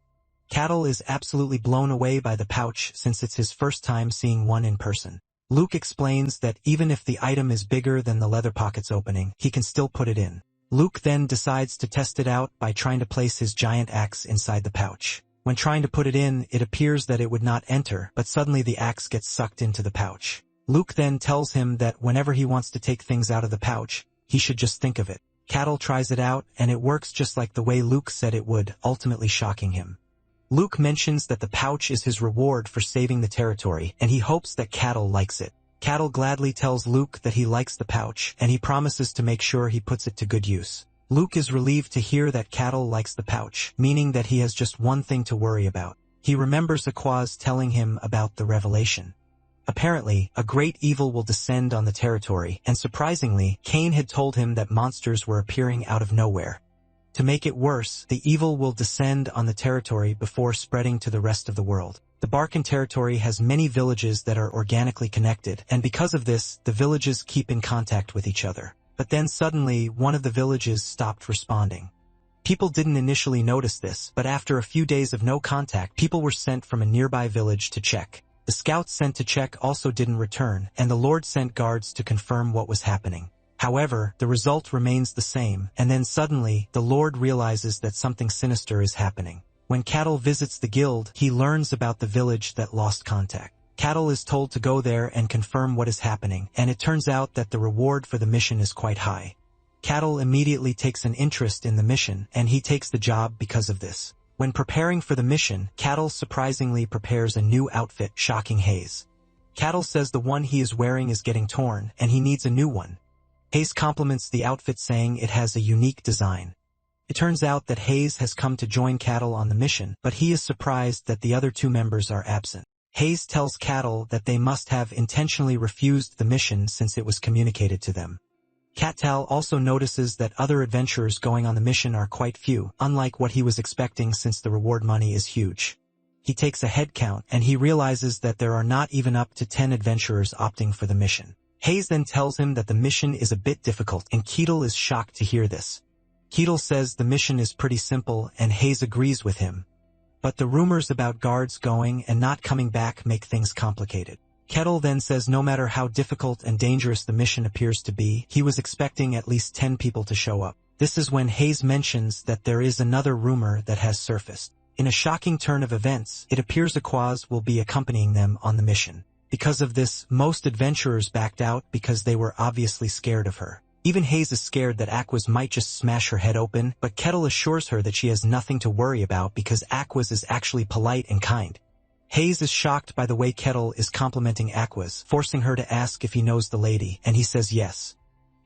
Cattle is absolutely blown away by the pouch since it's his first time seeing one in person. Luke explains that even if the item is bigger than the leather pocket's opening, he can still put it in. Luke then decides to test it out by trying to place his giant axe inside the pouch. When trying to put it in, it appears that it would not enter, but suddenly the axe gets sucked into the pouch. Luke then tells him that whenever he wants to take things out of the pouch, he should just think of it. Cattle tries it out, and it works just like the way Luke said it would, ultimately shocking him. Luke mentions that the pouch is his reward for saving the territory, and he hopes that Cattle likes it. Cattle gladly tells Luke that he likes the pouch, and he promises to make sure he puts it to good use. Luke is relieved to hear that Cattle likes the pouch, meaning that he has just one thing to worry about. He remembers Aquaz telling him about the revelation. Apparently, a great evil will descend on the territory, and surprisingly, Cain had told him that monsters were appearing out of nowhere. To make it worse, the evil will descend on the territory before spreading to the rest of the world. The Barkan territory has many villages that are organically connected, and because of this, the villages keep in contact with each other. But then suddenly, one of the villages stopped responding. People didn't initially notice this, but after a few days of no contact, people were sent from a nearby village to check. The scouts sent to check also didn't return, and the Lord sent guards to confirm what was happening. However, the result remains the same, and then suddenly, the Lord realizes that something sinister is happening. When Cattle visits the guild, he learns about the village that lost contact. Cattle is told to go there and confirm what is happening, and it turns out that the reward for the mission is quite high. Cattle immediately takes an interest in the mission, and he takes the job because of this. When preparing for the mission, Cattle surprisingly prepares a new outfit, shocking Hayes. Cattle says the one he is wearing is getting torn, and he needs a new one. Hayes compliments the outfit saying it has a unique design. It turns out that Hayes has come to join Cattle on the mission, but he is surprised that the other two members are absent. Hayes tells Cattle that they must have intentionally refused the mission since it was communicated to them. Cattal also notices that other adventurers going on the mission are quite few, unlike what he was expecting since the reward money is huge. He takes a head count, and he realizes that there are not even up to 10 adventurers opting for the mission. Hayes then tells him that the mission is a bit difficult, and Keatle is shocked to hear this. Keatle says the mission is pretty simple, and Hayes agrees with him. But the rumors about guards going and not coming back make things complicated. Kettle then says no matter how difficult and dangerous the mission appears to be, he was expecting at least 10 people to show up. This is when Hayes mentions that there is another rumor that has surfaced. In a shocking turn of events, it appears Aquaz will be accompanying them on the mission. Because of this, most adventurers backed out because they were obviously scared of her. Even Hayes is scared that Aquaz might just smash her head open, but Kettle assures her that she has nothing to worry about because Aquaz is actually polite and kind. Hayes is shocked by the way Kettle is complimenting Aquaz, forcing her to ask if he knows the lady, and he says yes.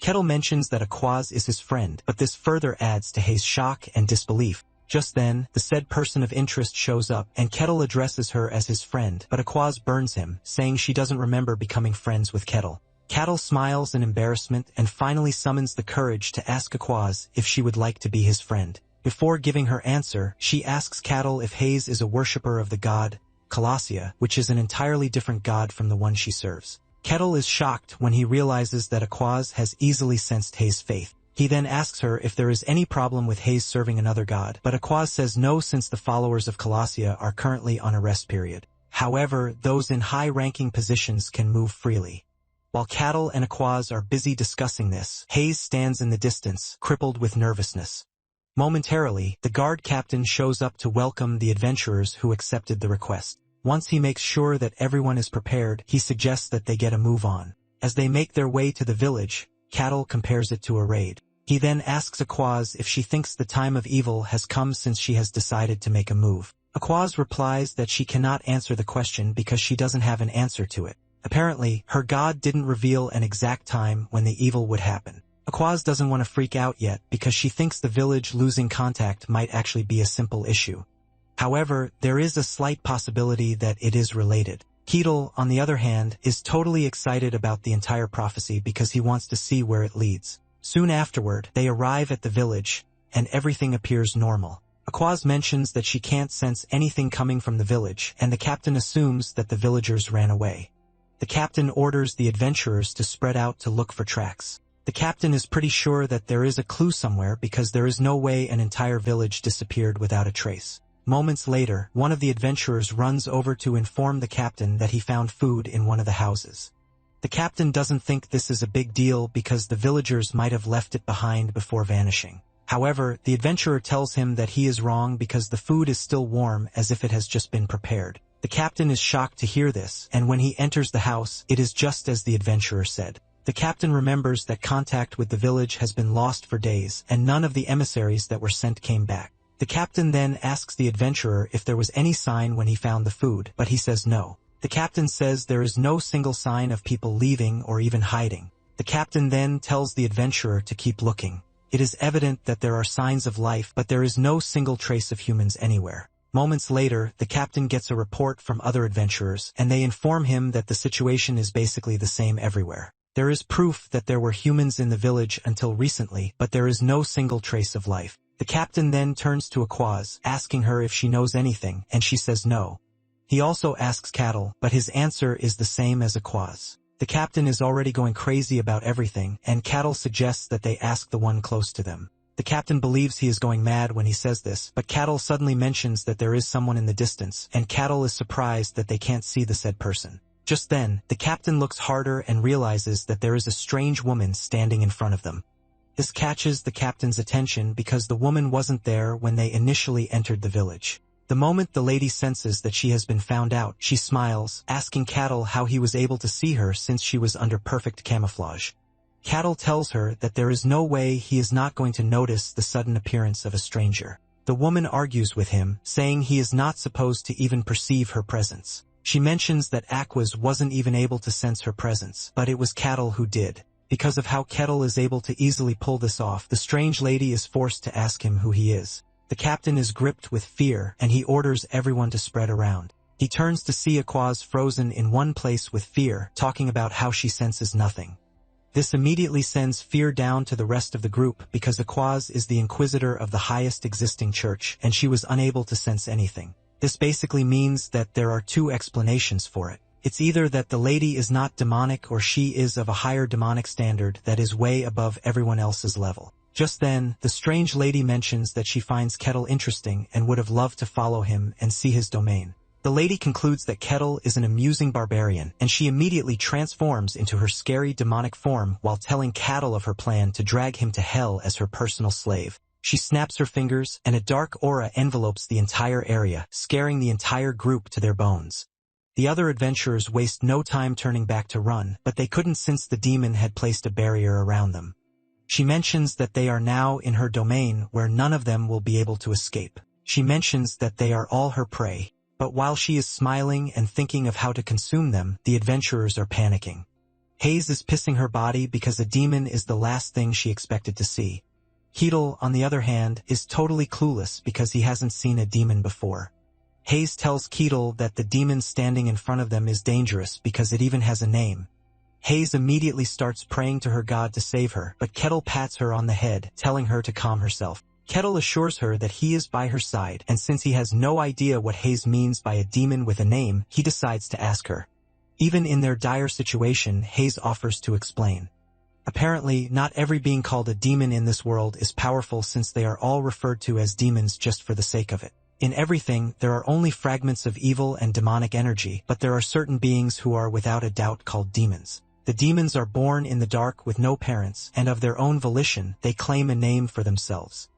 Kettle mentions that Aquaz is his friend, but this further adds to Hayes' shock and disbelief. Just then, the said person of interest shows up, and Kettle addresses her as his friend, but Aquaz burns him, saying she doesn't remember becoming friends with Kettle. Kettle smiles in embarrassment and finally summons the courage to ask Aquaz if she would like to be his friend. Before giving her answer, she asks Kettle if Hayes is a worshipper of the god Colossia, which is an entirely different god from the one she serves. Kettle is shocked when he realizes that Aquaz has easily sensed Hayes' faith. He then asks her if there is any problem with Hayes serving another god, but Aquaz says no since the followers of Colossia are currently on a rest period. However, those in high-ranking positions can move freely. While Kettle and Aquaz are busy discussing this, Hayes stands in the distance, crippled with nervousness. Momentarily, the guard captain shows up to welcome the adventurers who accepted the request. Once he makes sure that everyone is prepared, he suggests that they get a move on. As they make their way to the village, Kettle compares it to a raid. He then asks Aquaz if she thinks the time of evil has come since she has decided to make a move. Aquaz replies that she cannot answer the question because she doesn't have an answer to it. Apparently, her god didn't reveal an exact time when the evil would happen. Aquaz doesn't want to freak out yet because she thinks the village losing contact might actually be a simple issue. However, there is a slight possibility that it is related. Keatle, on the other hand, is totally excited about the entire prophecy because he wants to see where it leads. Soon afterward, they arrive at the village, and everything appears normal. Aquaz mentions that she can't sense anything coming from the village, and the captain assumes that the villagers ran away. The captain orders the adventurers to spread out to look for tracks. The captain is pretty sure that there is a clue somewhere because there is no way an entire village disappeared without a trace. Moments later, one of the adventurers runs over to inform the captain that he found food in one of the houses. The captain doesn't think this is a big deal because the villagers might have left it behind before vanishing. However, the adventurer tells him that he is wrong because the food is still warm as if it has just been prepared. The captain is shocked to hear this, and when he enters the house, it is just as the adventurer said. The captain remembers that contact with the village has been lost for days, and none of the emissaries that were sent came back. The captain then asks the adventurer if there was any sign when he found the food, but he says no. The captain says there is no single sign of people leaving or even hiding. The captain then tells the adventurer to keep looking. It is evident that there are signs of life, but there is no single trace of humans anywhere. Moments later, the captain gets a report from other adventurers, and they inform him that the situation is basically the same everywhere. There is proof that there were humans in the village until recently, but there is no single trace of life. The captain then turns to Aquaz, asking her if she knows anything, and she says no. He also asks Cattle, but his answer is the same as Aquaz. The captain is already going crazy about everything, and Cattle suggests that they ask the one close to them. The captain believes he is going mad when he says this, but Cattle suddenly mentions that there is someone in the distance, and Cattle is surprised that they can't see the said person. Just then, the captain looks harder and realizes that there is a strange woman standing in front of them. This catches the captain's attention because the woman wasn't there when they initially entered the village. The moment the lady senses that she has been found out, she smiles, asking Cattle how he was able to see her since she was under perfect camouflage. Cattle tells her that there is no way he is not going to notice the sudden appearance of a stranger. The woman argues with him, saying he is not supposed to even perceive her presence. She mentions that Aquaz wasn't even able to sense her presence, but it was Cattle who did. Because of how Kettle is able to easily pull this off, the strange lady is forced to ask him who he is. The captain is gripped with fear, and he orders everyone to spread around. He turns to see Aquaz frozen in one place with fear, talking about how she senses nothing. This immediately sends fear down to the rest of the group because Aquaz is the inquisitor of the highest existing church, and she was unable to sense anything. This basically means that there are two explanations for it. It's either that the lady is not demonic or she is of a higher demonic standard that is way above everyone else's level. Just then, the strange lady mentions that she finds Kettle interesting and would have loved to follow him and see his domain. The lady concludes that Kettle is an amusing barbarian, and she immediately transforms into her scary demonic form while telling Cattle of her plan to drag him to hell as her personal slave. She snaps her fingers, and a dark aura envelopes the entire area, scaring the entire group to their bones. The other adventurers waste no time turning back to run, but they couldn't since the demon had placed a barrier around them. She mentions that they are now in her domain where none of them will be able to escape. She mentions that they are all her prey. But while she is smiling and thinking of how to consume them, the adventurers are panicking. Hayes is pissing her body because a demon is the last thing she expected to see. Keatle, on the other hand, is totally clueless because he hasn't seen a demon before. Hayes tells Keatle that the demon standing in front of them is dangerous because it even has a name. Hayes immediately starts praying to her god to save her, but Kettle pats her on the head, telling her to calm herself. Kettle assures her that he is by her side, and since he has no idea what Hayes means by a demon with a name, he decides to ask her. Even in their dire situation, Hayes offers to explain. Apparently, not every being called a demon in this world is powerful since they are all referred to as demons just for the sake of it. In everything, there are only fragments of evil and demonic energy, but there are certain beings who are without a doubt called demons. The demons are born in the dark with no parents, and of their own volition, they claim a name for themselves.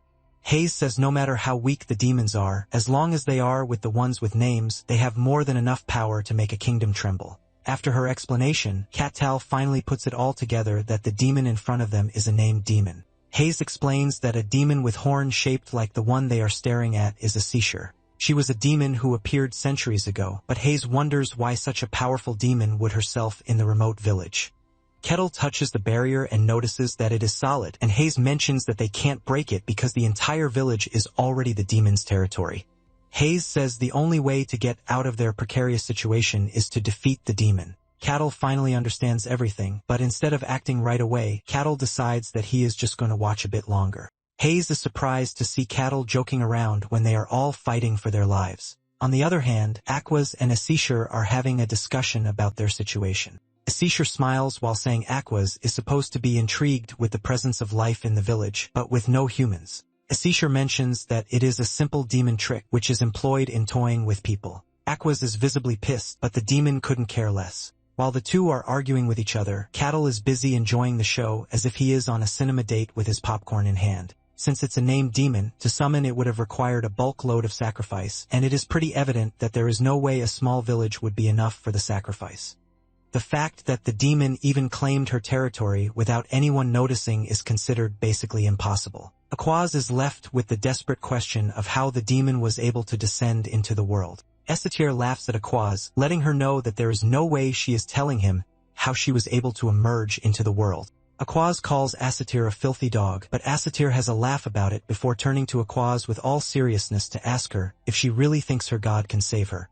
Hayes says no matter how weak the demons are, as long as they are with the ones with names, they have more than enough power to make a kingdom tremble. After her explanation, Cat-Tal finally puts it all together that the demon in front of them is a named demon. Hayes explains that a demon with horns shaped like the one they are staring at is a seashore. She was a demon who appeared centuries ago, but Hayes wonders why such a powerful demon would herself in the remote village. Kettle touches the barrier and notices that it is solid, and Hayes mentions that they can't break it because the entire village is already the demon's territory. Hayes says the only way to get out of their precarious situation is to defeat the demon. Cattle finally understands everything, but instead of acting right away, Cattle decides that he is just going to watch a bit longer. Hayes is surprised to see cattle joking around when they are all fighting for their lives. On the other hand, Aquas and Asura are having a discussion about their situation. Asura smiles while saying Aquas is supposed to be intrigued with the presence of life in the village, but with no humans. Asura mentions that it is a simple demon trick which is employed in toying with people. Aquas is visibly pissed, but the demon couldn't care less. While the two are arguing with each other, Cattle is busy enjoying the show as if he is on a cinema date with his popcorn in hand. Since it's a named demon, to summon it would have required a bulk load of sacrifice, and it is pretty evident that there is no way a small village would be enough for the sacrifice. The fact that the demon even claimed her territory without anyone noticing is considered basically impossible. Aquas is left with the desperate question of how the demon was able to descend into the world. Asura laughs at Aquas, letting her know that there is no way she is telling him how she was able to emerge into the world. Aquas calls Asura a filthy dog, but Asura has a laugh about it before turning to Aquas with all seriousness to ask her if she really thinks her god can save her.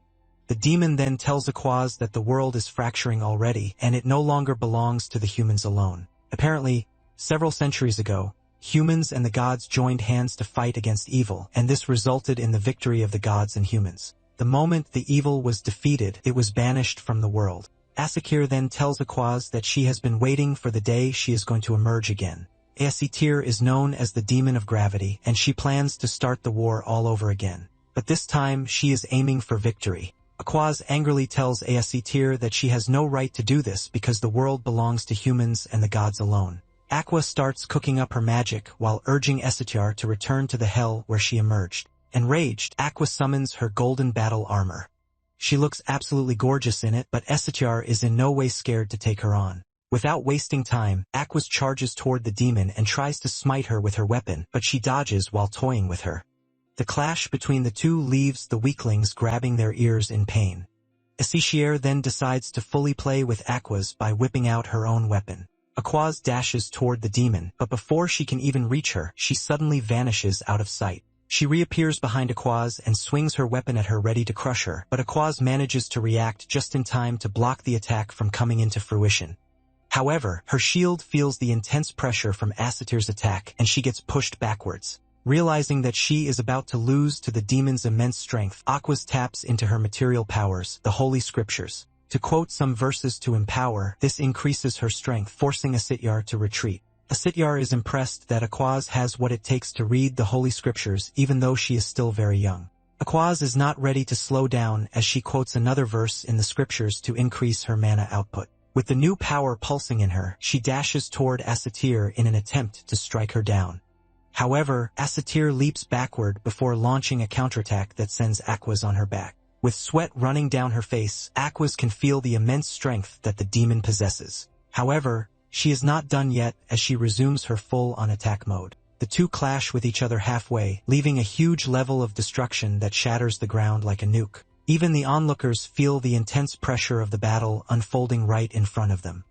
The demon then tells Aquas that the world is fracturing already, and it no longer belongs to the humans alone. Apparently, several centuries ago, humans and the gods joined hands to fight against evil, and this resulted in the victory of the gods and humans. The moment the evil was defeated, it was banished from the world. Asura then tells Aquas that she has been waiting for the day she is going to emerge again. Asura is known as the demon of gravity, and she plans to start the war all over again. But this time, she is aiming for victory. Aquas angrily tells Asura that she has no right to do this because the world belongs to humans and the gods alone. Aqua starts cooking up her magic while urging Asura to return to the hell where she emerged. Enraged, Aqua summons her golden battle armor. She looks absolutely gorgeous in it, but Asura is in no way scared to take her on. Without wasting time, Aqua charges toward the demon and tries to smite her with her weapon, but she dodges while toying with her. The clash between the two leaves the weaklings grabbing their ears in pain. Asura then decides to fully play with Aquas by whipping out her own weapon. Aquas dashes toward the demon, but before she can even reach her, she suddenly vanishes out of sight. She reappears behind Aquas and swings her weapon at her ready to crush her, but Aquas manages to react just in time to block the attack from coming into fruition. However, her shield feels the intense pressure from Asura's attack and she gets pushed backwards. Realizing that she is about to lose to the demon's immense strength, Aquas taps into her material powers, the Holy Scriptures. To quote some verses to empower, this increases her strength, forcing Asura to retreat. Asura is impressed that Aquas has what it takes to read the Holy Scriptures even though she is still very young. Aquas is not ready to slow down as she quotes another verse in the Scriptures to increase her mana output. With the new power pulsing in her, she dashes toward Asura in an attempt to strike her down. However, Asura leaps backward before launching a counterattack that sends Aquas on her back. With sweat running down her face, Aquas can feel the immense strength that the demon possesses. However, she is not done yet as she resumes her full-on attack mode. The two clash with each other halfway, leaving a huge level of destruction that shatters the ground like a nuke. Even the onlookers feel the intense pressure of the battle unfolding right in front of them.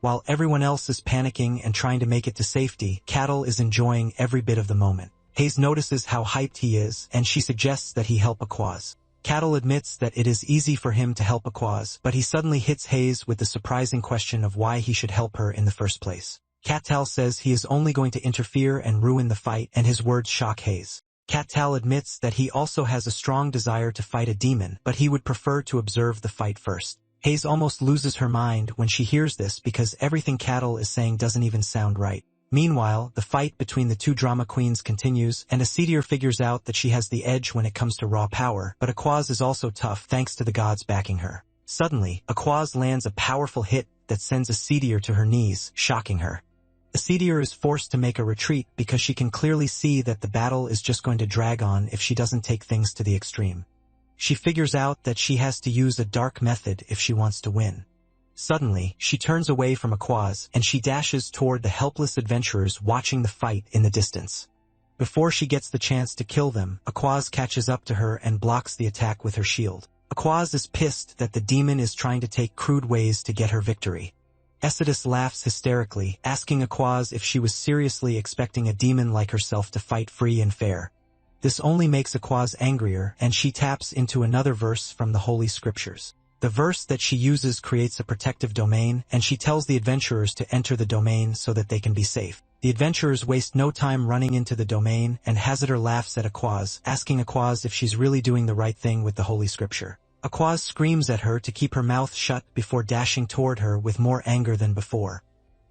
While everyone else is panicking and trying to make it to safety, Cattle is enjoying every bit of the moment. Hayes notices how hyped he is, and she suggests that he help Aquas. Cattle admits that it is easy for him to help Aquas, but he suddenly hits Hayes with the surprising question of why he should help her in the first place. Cattal says he is only going to interfere and ruin the fight, and his words shock Hayes. Cattal admits that he also has a strong desire to fight a demon, but he would prefer to observe the fight first. Hayes almost loses her mind when she hears this because everything Cattle is saying doesn't even sound right. Meanwhile, the fight between the two drama queens continues, and Asura figures out that she has the edge when it comes to raw power, but Aquas is also tough thanks to the gods backing her. Suddenly, Aquas lands a powerful hit that sends Asura to her knees, shocking her. Asura is forced to make a retreat because she can clearly see that the battle is just going to drag on if she doesn't take things to the extreme. She figures out that she has to use a dark method if she wants to win. Suddenly, she turns away from Aquas and she dashes toward the helpless adventurers watching the fight in the distance. Before she gets the chance to kill them, Aquas catches up to her and blocks the attack with her shield. Aquas is pissed that the demon is trying to take crude ways to get her victory. Esodus laughs hysterically, asking Aquas if she was seriously expecting a demon like herself to fight free and fair. This only makes Aquas angrier, and she taps into another verse from the Holy Scriptures. The verse that she uses creates a protective domain, and she tells the adventurers to enter the domain so that they can be safe. The adventurers waste no time running into the domain, and Hazadir laughs at Aquaz, asking Aquaz if she's really doing the right thing with the Holy Scripture. Aquaz screams at her to keep her mouth shut before dashing toward her with more anger than before.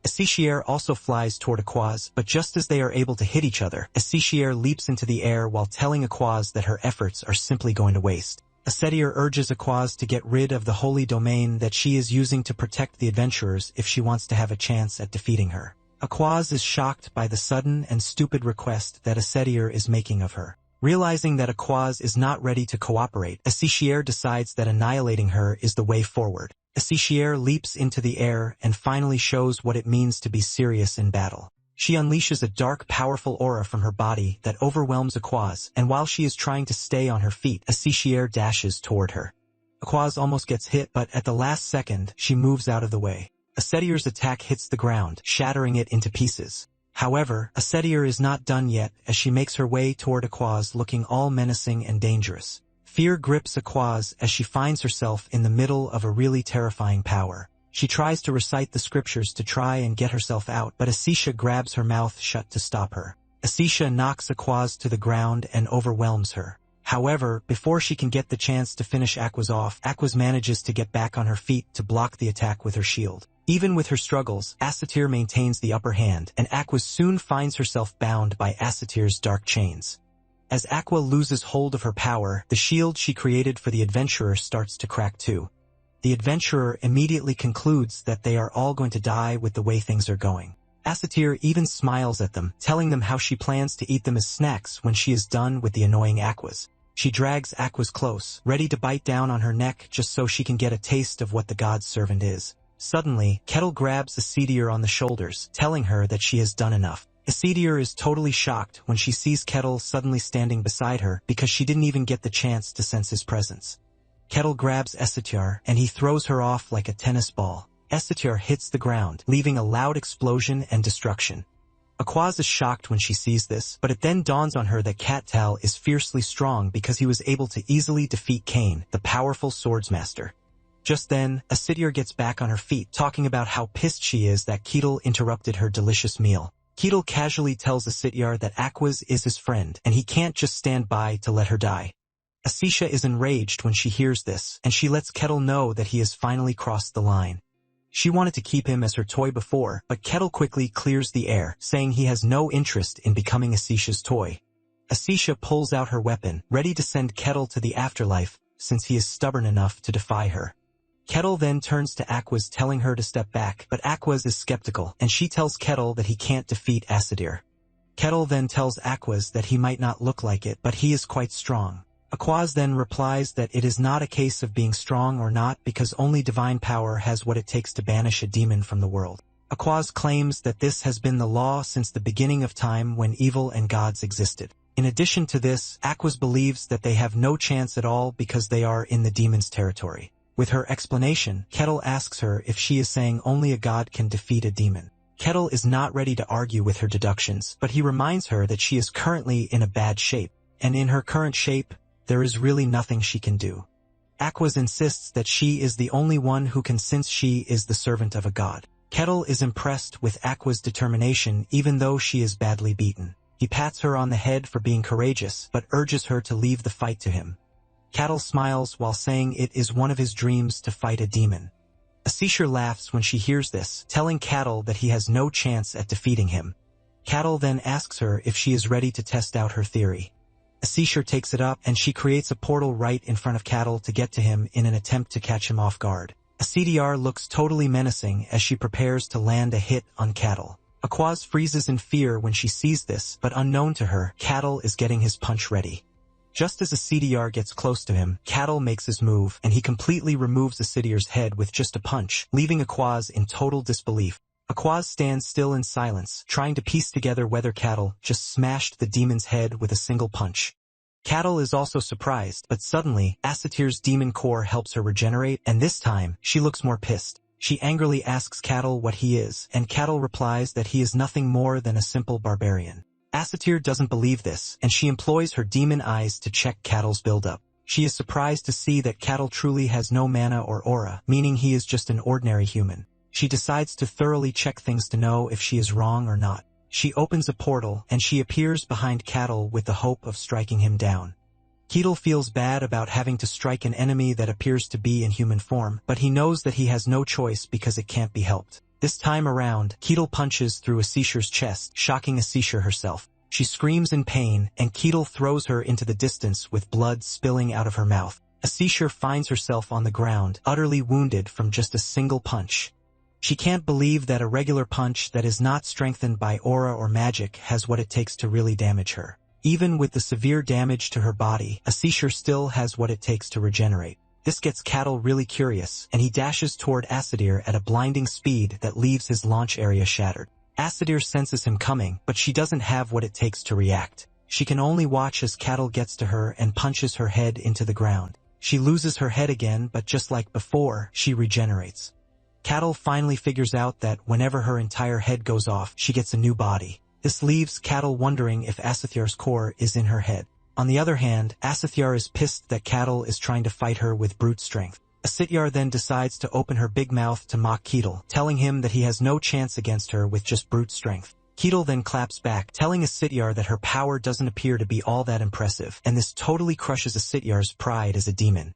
Asicier also flies toward Aquaz, but just as they are able to hit each other, Asicier leaps into the air while telling Aquaz that her efforts are simply going to waste. Asicier urges Aquaz to get rid of the holy domain that she is using to protect the adventurers if she wants to have a chance at defeating her. Aquaz is shocked by the sudden and stupid request that Asicier is making of her. Realizing that Aquaz is not ready to cooperate, Asicier decides that annihilating her is the way forward. Asicier leaps into the air and finally shows what it means to be serious in battle. She unleashes a dark, powerful aura from her body that overwhelms Aquaz, and while she is trying to stay on her feet, Asicier dashes toward her. Aquaz almost gets hit, but at the last second, she moves out of the way. Asicier's attack hits the ground, shattering it into pieces. However, Asicier is not done yet as she makes her way toward Aquaz looking all menacing and dangerous. Fear grips Aquaz as she finds herself in the middle of a really terrifying power. She tries to recite the scriptures to try and get herself out, but Asicier grabs her mouth shut to stop her. Asicier knocks Aquaz to the ground and overwhelms her. However, before she can get the chance to finish Aquaz off, Aquaz manages to get back on her feet to block the attack with her shield. Even with her struggles, Asicier maintains the upper hand, and Aquaz soon finds herself bound by Asicier's dark chains. As Aqua loses hold of her power, the shield she created for the adventurer starts to crack too. The adventurer immediately concludes that they are all going to die with the way things are going. Asicier even smiles at them, telling them how she plans to eat them as snacks when she is done with the annoying Aquaz. She drags Aquaz close, ready to bite down on her neck just so she can get a taste of what the god's servant is. Suddenly, Kettle grabs Asicier on the shoulders, telling her that she has done enough. Asicier is totally shocked when she sees Kettle suddenly standing beside her because she didn't even get the chance to sense his presence. Kettle grabs Asicier, and he throws her off like a tennis ball. Asicier hits the ground, leaving a loud explosion and destruction. Aquaz is shocked when she sees this, but it then dawns on her that Cat-Tal is fiercely strong because he was able to easily defeat Cain, the powerful swordsmaster. Just then, Asicier gets back on her feet, talking about how pissed she is that Kettle interrupted her delicious meal. Kettle casually tells Asicier that Aquaz is his friend, and he can't just stand by to let her die. Asicier is enraged when she hears this, and she lets Kettle know that he has finally crossed the line. She wanted to keep him as her toy before, but Kettle quickly clears the air, saying he has no interest in becoming Asicia's toy. Asicier pulls out her weapon, ready to send Kettle to the afterlife, since he is stubborn enough to defy her. Kettle then turns to Aquaz, telling her to step back, but Aquaz is skeptical, and she tells Kettle that he can't defeat Asicier. Kettle then tells Aquaz that he might not look like it, but he is quite strong. Aquaz then replies that it is not a case of being strong or not because only divine power has what it takes to banish a demon from the world. Aquaz claims that this has been the law since the beginning of time when evil and gods existed. In addition to this, Aquaz believes that they have no chance at all because they are in the demon's territory. With her explanation, Kettle asks her if she is saying only a god can defeat a demon. Kettle is not ready to argue with her deductions, but he reminds her that she is currently in a bad shape, and in her current shape, there is really nothing she can do. Aquaz insists that she is the only one who can since she is the servant of a god. Kettle is impressed with Aquaz's determination even though she is badly beaten. He pats her on the head for being courageous, but urges her to leave the fight to him. Kettle smiles while saying it is one of his dreams to fight a demon. Asicier laughs when she hears this, telling Kettle that he has no chance at defeating him. Kettle then asks her if she is ready to test out her theory. Asicier takes it up, and she creates a portal right in front of Kettle to get to him in an attempt to catch him off guard. Asicier looks totally menacing as she prepares to land a hit on Kettle. Aquaz freezes in fear when she sees this, but unknown to her, Kettle is getting his punch ready. Just as Asicier gets close to him, Kettle makes his move, and he completely removes Asicier's head with just a punch, leaving Aquaz in total disbelief. Aquaz stands still in silence, trying to piece together whether Kettle just smashed the demon's head with a single punch. Kettle is also surprised, but suddenly, Asicier's demon core helps her regenerate, and this time, she looks more pissed. She angrily asks Kettle what he is, and Kettle replies that he is nothing more than a simple barbarian. Asicier doesn't believe this, and she employs her demon eyes to check Kettle's buildup. She is surprised to see that Kettle truly has no mana or aura, meaning he is just an ordinary human. She decides to thoroughly check things to know if she is wrong or not. She opens a portal and she appears behind Cattle with the hope of striking him down. Ketel feels bad about having to strike an enemy that appears to be in human form, but he knows that he has no choice because it can't be helped. This time around, Ketel punches through Asura's chest, shocking Asura herself. She screams in pain, and Ketel throws her into the distance with blood spilling out of her mouth. Asura finds herself on the ground, utterly wounded from just a single punch. She can't believe that a regular punch that is not strengthened by aura or magic has what it takes to really damage her. Even with the severe damage to her body, Asura still has what it takes to regenerate. This gets Cattle really curious, and he dashes toward Asura at a blinding speed that leaves his launch area shattered. Asura senses him coming, but she doesn't have what it takes to react. She can only watch as Cattle gets to her and punches her head into the ground. She loses her head again, but just like before, she regenerates. Cattle finally figures out that whenever her entire head goes off, she gets a new body. This leaves Cattle wondering if Asathar's core is in her head. On the other hand, Asathar is pissed that Cattle is trying to fight her with brute strength. Asathar then decides to open her big mouth to mock Ketel, telling him that he has no chance against her with just brute strength. Ketel then claps back, telling Asathar that her power doesn't appear to be all that impressive, and this totally crushes Asathar's pride as a demon.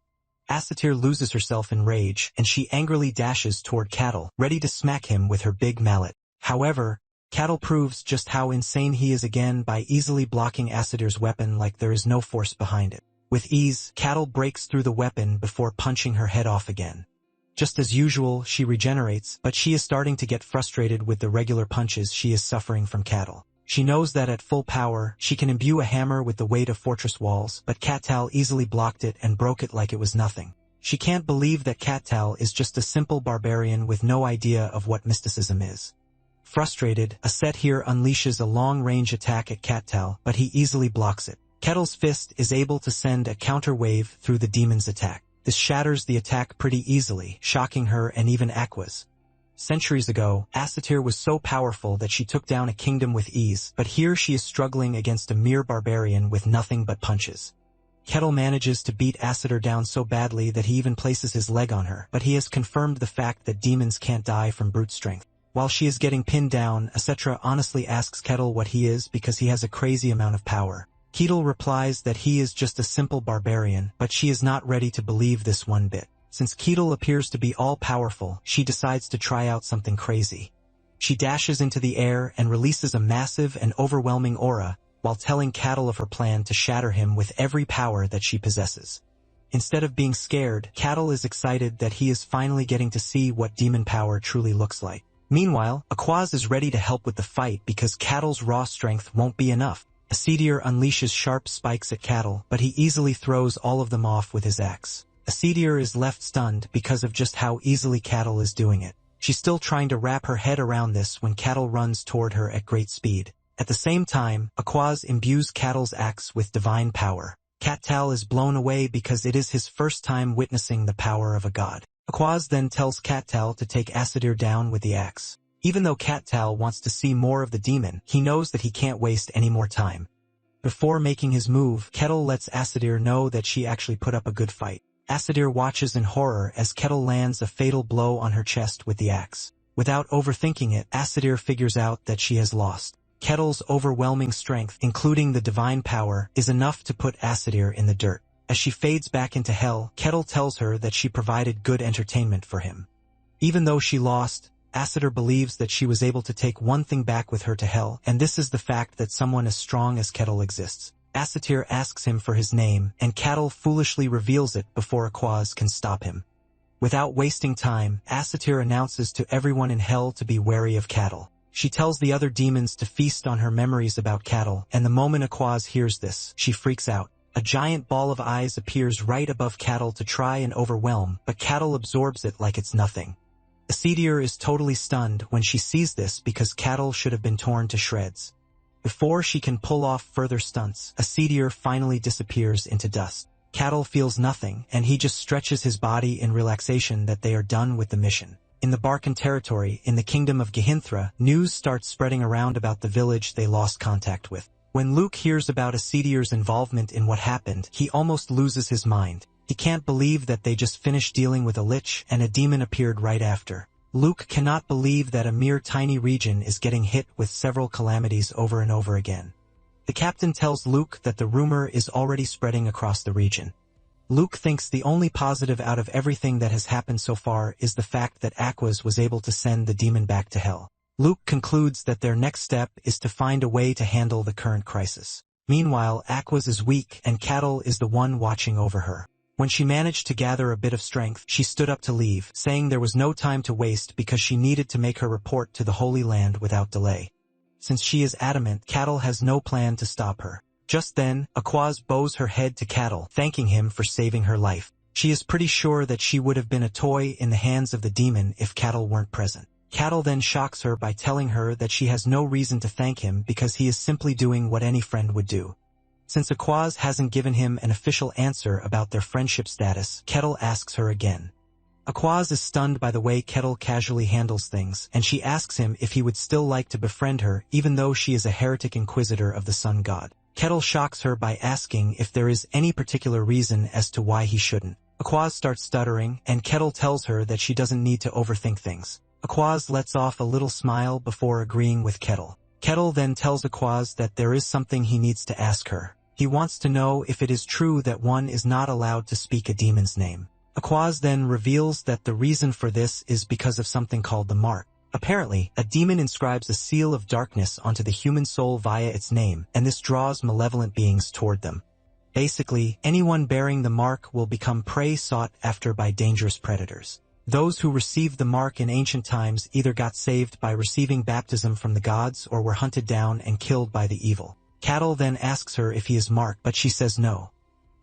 Asathar loses herself in rage, and she angrily dashes toward Cattle, ready to smack him with her big mallet. However, Cattle proves just how insane he is again by easily blocking Asathar's weapon like there is no force behind it. With ease, Cattle breaks through the weapon before punching her head off again. Just as usual, she regenerates, but she is starting to get frustrated with the regular punches she is suffering from Cattle. She knows that at full power, she can imbue a hammer with the weight of fortress walls, but Cattal easily blocked it and broke it like it was nothing. She can't believe that Cattal is just a simple barbarian with no idea of what mysticism is. Frustrated, Asathar unleashes a long-range attack at Cattal, but he easily blocks it. Ketel's fist is able to send a counter wave through the demon's attack. This shatters the attack pretty easily, shocking her and even Aqua's. Centuries ago, Asathar was so powerful that she took down a kingdom with ease, but here she is struggling against a mere barbarian with nothing but punches. Ketel manages to beat Asathar down so badly that he even places his leg on her, but he has confirmed the fact that demons can't die from brute strength. While she is getting pinned down, Asatra honestly asks Ketel what he is because he has a crazy amount of power. Ketel replies that he is just a simple barbarian, but she is not ready to believe this one bit. Since Ketel appears to be all-powerful, she decides to try out something crazy. She dashes into the air and releases a massive and overwhelming aura, while telling Ketel of her plan to shatter him with every power that she possesses. Instead of being scared, Ketel is excited that he is finally getting to see what demon power truly looks like. Meanwhile, Aquaz is ready to help with the fight because Ketel's raw strength won't be enough. Asathar unleashes sharp spikes at Ketel, but he easily throws all of them off with his axe. Asathar is left stunned because of just how easily Ketel is doing it. She's still trying to wrap her head around this when Ketel runs toward her at great speed. At the same time, Aquaz imbues Ketel's axe with divine power. Ketel is blown away because it is his first time witnessing the power of a god. Aquaz then tells Ketel to take Asathar down with the axe. Even though Ketel wants to see more of the demon, he knows that he can't waste any more time. Before making his move, Ketel lets Asathar know that she actually put up a good fight. Asathar watches in horror as Ketel lands a fatal blow on her chest with the axe. Without overthinking it, Asathar figures out that she has lost. Ketel's overwhelming strength, including the divine power, is enough to put Asathar in the dirt. As she fades back into hell, Ketel tells her that she provided good entertainment for him. Even though she lost, Asathar believes that she was able to take one thing back with her to hell, and this is the fact that someone as strong as Ketel exists. Asathar asks him for his name, and Ketel foolishly reveals it before Aquaz can stop him. Without wasting time, Asathar announces to everyone in hell to be wary of Ketel. She tells the other demons to feast on her memories about Ketel, and the moment Aquaz hears this, she freaks out. A giant ball of eyes appears right above Ketel to try and overwhelm, but Ketel absorbs it like it's nothing. Asathar is totally stunned when she sees this because Ketel should have been torn to shreds. Before she can pull off further stunts, Asathar finally disappears into dust. Ketel feels nothing, and he just stretches his body in relaxation that they are done with the mission. In the Barkan territory, in the kingdom of Gehinthra, news starts spreading around about the village they lost contact with. When Luke hears about Asathar's involvement in what happened, he almost loses his mind. He can't believe that they just finished dealing with a lich and a demon appeared right after. Luke cannot believe that a mere tiny region is getting hit with several calamities over and over again. The captain tells Luke that the rumor is already spreading across the region. Luke thinks the only positive out of everything that has happened so far is the fact that Aquas was able to send the demon back to hell. Luke concludes that their next step is to find a way to handle the current crisis. Meanwhile, Aquas is weak and Cattle is the one watching over her. When she managed to gather a bit of strength, she stood up to leave, saying there was no time to waste because she needed to make her report to the Holy Land without delay. Since she is adamant, Cattle has no plan to stop her. Just then, Aquas bows her head to Cattle, thanking him for saving her life. She is pretty sure that she would have been a toy in the hands of the demon if Cattle weren't present. Cattle then shocks her by telling her that she has no reason to thank him because he is simply doing what any friend would do. Since Aquas hasn't given him an official answer about their friendship status, Kettle asks her again. Aquas is stunned by the way Kettle casually handles things, and she asks him if he would still like to befriend her even though she is a heretic inquisitor of the sun god. Kettle shocks her by asking if there is any particular reason as to why he shouldn't. Aquas starts stuttering, and Kettle tells her that she doesn't need to overthink things. Aquas lets off a little smile before agreeing with Kettle. Kettle then tells Aquas that there is something he needs to ask her. He wants to know if it is true that one is not allowed to speak a demon's name. Aquas then reveals that the reason for this is because of something called the mark. Apparently, a demon inscribes a seal of darkness onto the human soul via its name, and this draws malevolent beings toward them. Basically, anyone bearing the mark will become prey sought after by dangerous predators. Those who received the mark in ancient times either got saved by receiving baptism from the gods or were hunted down and killed by the evil. Cattle then asks her if he is marked, but she says no.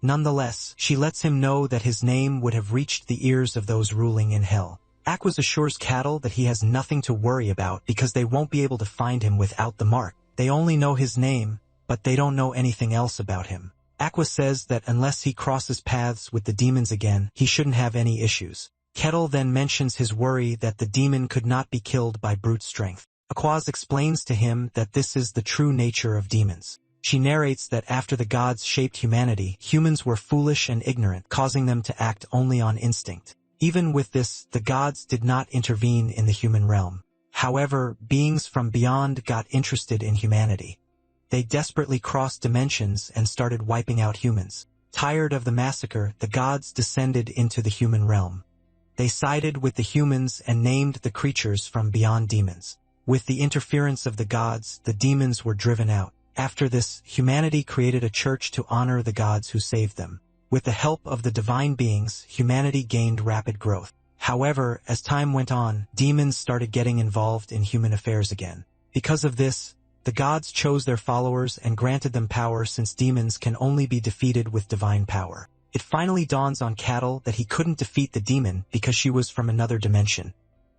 Nonetheless, she lets him know that his name would have reached the ears of those ruling in hell. Aquas assures Cattle that he has nothing to worry about because they won't be able to find him without the mark. They only know his name, but they don't know anything else about him. Aquas says that unless he crosses paths with the demons again, he shouldn't have any issues. Kettle then mentions his worry that the demon could not be killed by brute strength. Aquas explains to him that this is the true nature of demons. She narrates that after the gods shaped humanity, humans were foolish and ignorant, causing them to act only on instinct. Even with this, the gods did not intervene in the human realm. However, beings from beyond got interested in humanity. They desperately crossed dimensions and started wiping out humans. Tired of the massacre, the gods descended into the human realm. They sided with the humans and named the creatures from beyond demons. With the interference of the gods, the demons were driven out. After this, humanity created a church to honor the gods who saved them. With the help of the divine beings, humanity gained rapid growth. However, as time went on, demons started getting involved in human affairs again. Because of this, the gods chose their followers and granted them power since demons can only be defeated with divine power. It finally dawns on Cattle that he couldn't defeat the demon because she was from another dimension.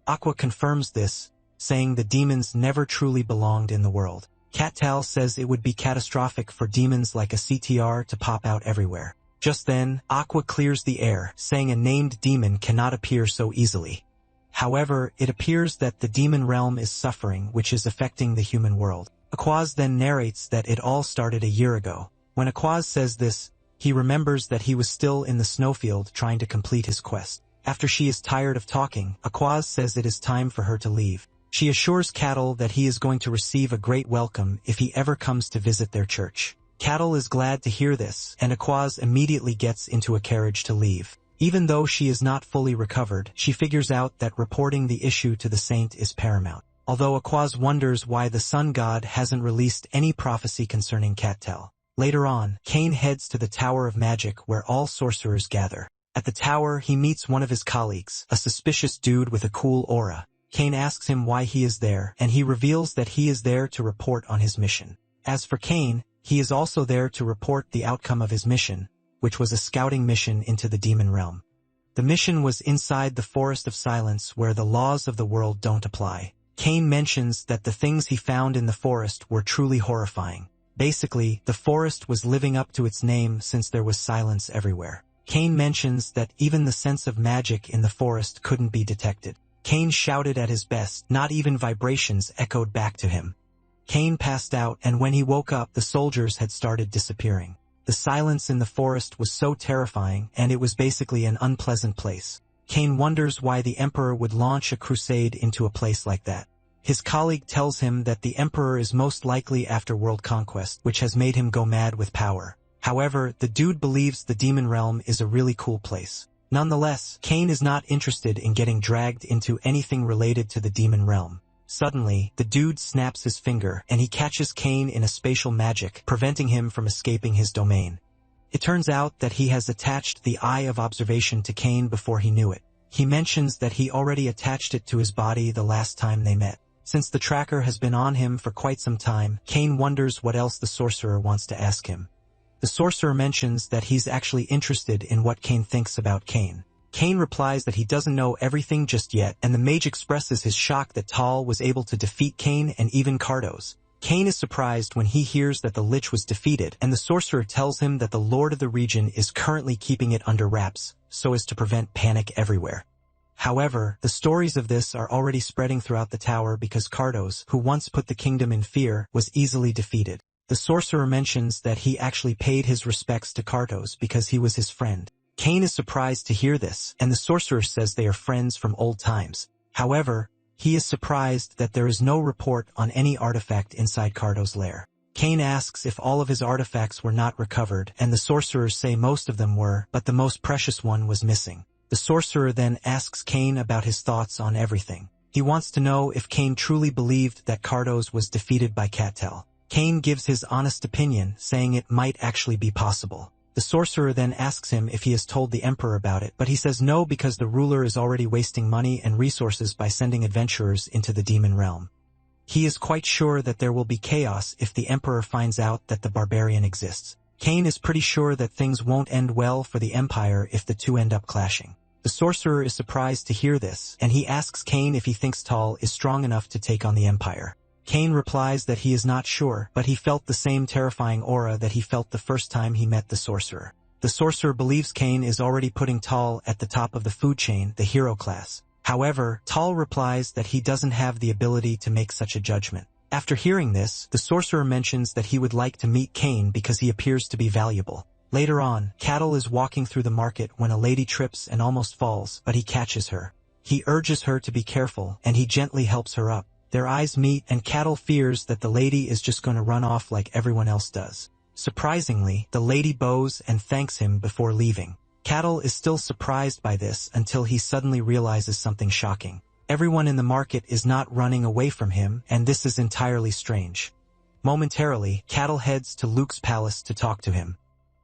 Aqua confirms this, saying the demons never truly belonged in the world. Cattal says it would be catastrophic for demons like a CTR to pop out everywhere. Just then, Aqua clears the air, saying a named demon cannot appear so easily. However, it appears that the demon realm is suffering, which is affecting the human world. Aquas then narrates that it all started a year ago. When Aquas says this, he remembers that he was still in the snowfield trying to complete his quest. After she is tired of talking, Aquas says it is time for her to leave. She assures Cattle that he is going to receive a great welcome if he ever comes to visit their church. Cattle is glad to hear this, and Aquas immediately gets into a carriage to leave. Even though she is not fully recovered, she figures out that reporting the issue to the saint is paramount. Although Aquas wonders why the sun god hasn't released any prophecy concerning Cattel. Later on, Kane heads to the Tower of Magic where all sorcerers gather. At the tower, he meets one of his colleagues, a suspicious dude with a cool aura. Kane asks him why he is there, and he reveals that he is there to report on his mission. As for Kane, he is also there to report the outcome of his mission, which was a scouting mission into the demon realm. The mission was inside the Forest of Silence where the laws of the world don't apply. Kane mentions that the things he found in the forest were truly horrifying. Basically, the forest was living up to its name since there was silence everywhere. Kane mentions that even the sense of magic in the forest couldn't be detected. Kane shouted at his best, not even vibrations echoed back to him. Kane passed out, and when he woke up, the soldiers had started disappearing. The silence in the forest was so terrifying, and it was basically an unpleasant place. Kane wonders why the Emperor would launch a crusade into a place like that. His colleague tells him that the Emperor is most likely after world conquest, which has made him go mad with power. However, the dude believes the demon realm is a really cool place. Nonetheless, Kane is not interested in getting dragged into anything related to the demon realm. Suddenly, the dude snaps his finger, and he catches Kane in a spatial magic, preventing him from escaping his domain. It turns out that he has attached the Eye of Observation to Kane before he knew it. He mentions that he already attached it to his body the last time they met. Since the tracker has been on him for quite some time, Kane wonders what else the sorcerer wants to ask him. The sorcerer mentions that he's actually interested in what Kane thinks about Kane. Kane replies that he doesn't know everything just yet, and the mage expresses his shock that Tal was able to defeat Kane and even Cardos. Kane is surprised when he hears that the Lich was defeated, and the sorcerer tells him that the Lord of the region is currently keeping it under wraps, so as to prevent panic everywhere. However, the stories of this are already spreading throughout the tower because Cardos, who once put the kingdom in fear, was easily defeated. The sorcerer mentions that he actually paid his respects to Cardos because he was his friend. Kane is surprised to hear this, and the sorcerer says they are friends from old times. However, he is surprised that there is no report on any artifact inside Cardos' lair. Kane asks if all of his artifacts were not recovered, and the sorcerers say most of them were, but the most precious one was missing. The sorcerer then asks Kane about his thoughts on everything. He wants to know if Kane truly believed that Cardos was defeated by Cattell. Kane gives his honest opinion, saying it might actually be possible. The sorcerer then asks him if he has told the Emperor about it, but he says no because the ruler is already wasting money and resources by sending adventurers into the demon realm. He is quite sure that there will be chaos if the Emperor finds out that the barbarian exists. Kane is pretty sure that things won't end well for the Empire if the two end up clashing. The sorcerer is surprised to hear this, and he asks Kane if he thinks Tal is strong enough to take on the Empire. Kane replies that he is not sure, but he felt the same terrifying aura that he felt the first time he met the sorcerer. The sorcerer believes Kane is already putting Tal at the top of the food chain, the hero class. However, Tal replies that he doesn't have the ability to make such a judgment. After hearing this, the sorcerer mentions that he would like to meet Kane because he appears to be valuable. Later on, Cattle is walking through the market when a lady trips and almost falls, but he catches her. He urges her to be careful, and he gently helps her up. Their eyes meet, and Cattle fears that the lady is just going to run off like everyone else does. Surprisingly, the lady bows and thanks him before leaving. Cattle is still surprised by this until he suddenly realizes something shocking. Everyone in the market is not running away from him, and this is entirely strange. Momentarily, Cattle heads to Luke's palace to talk to him.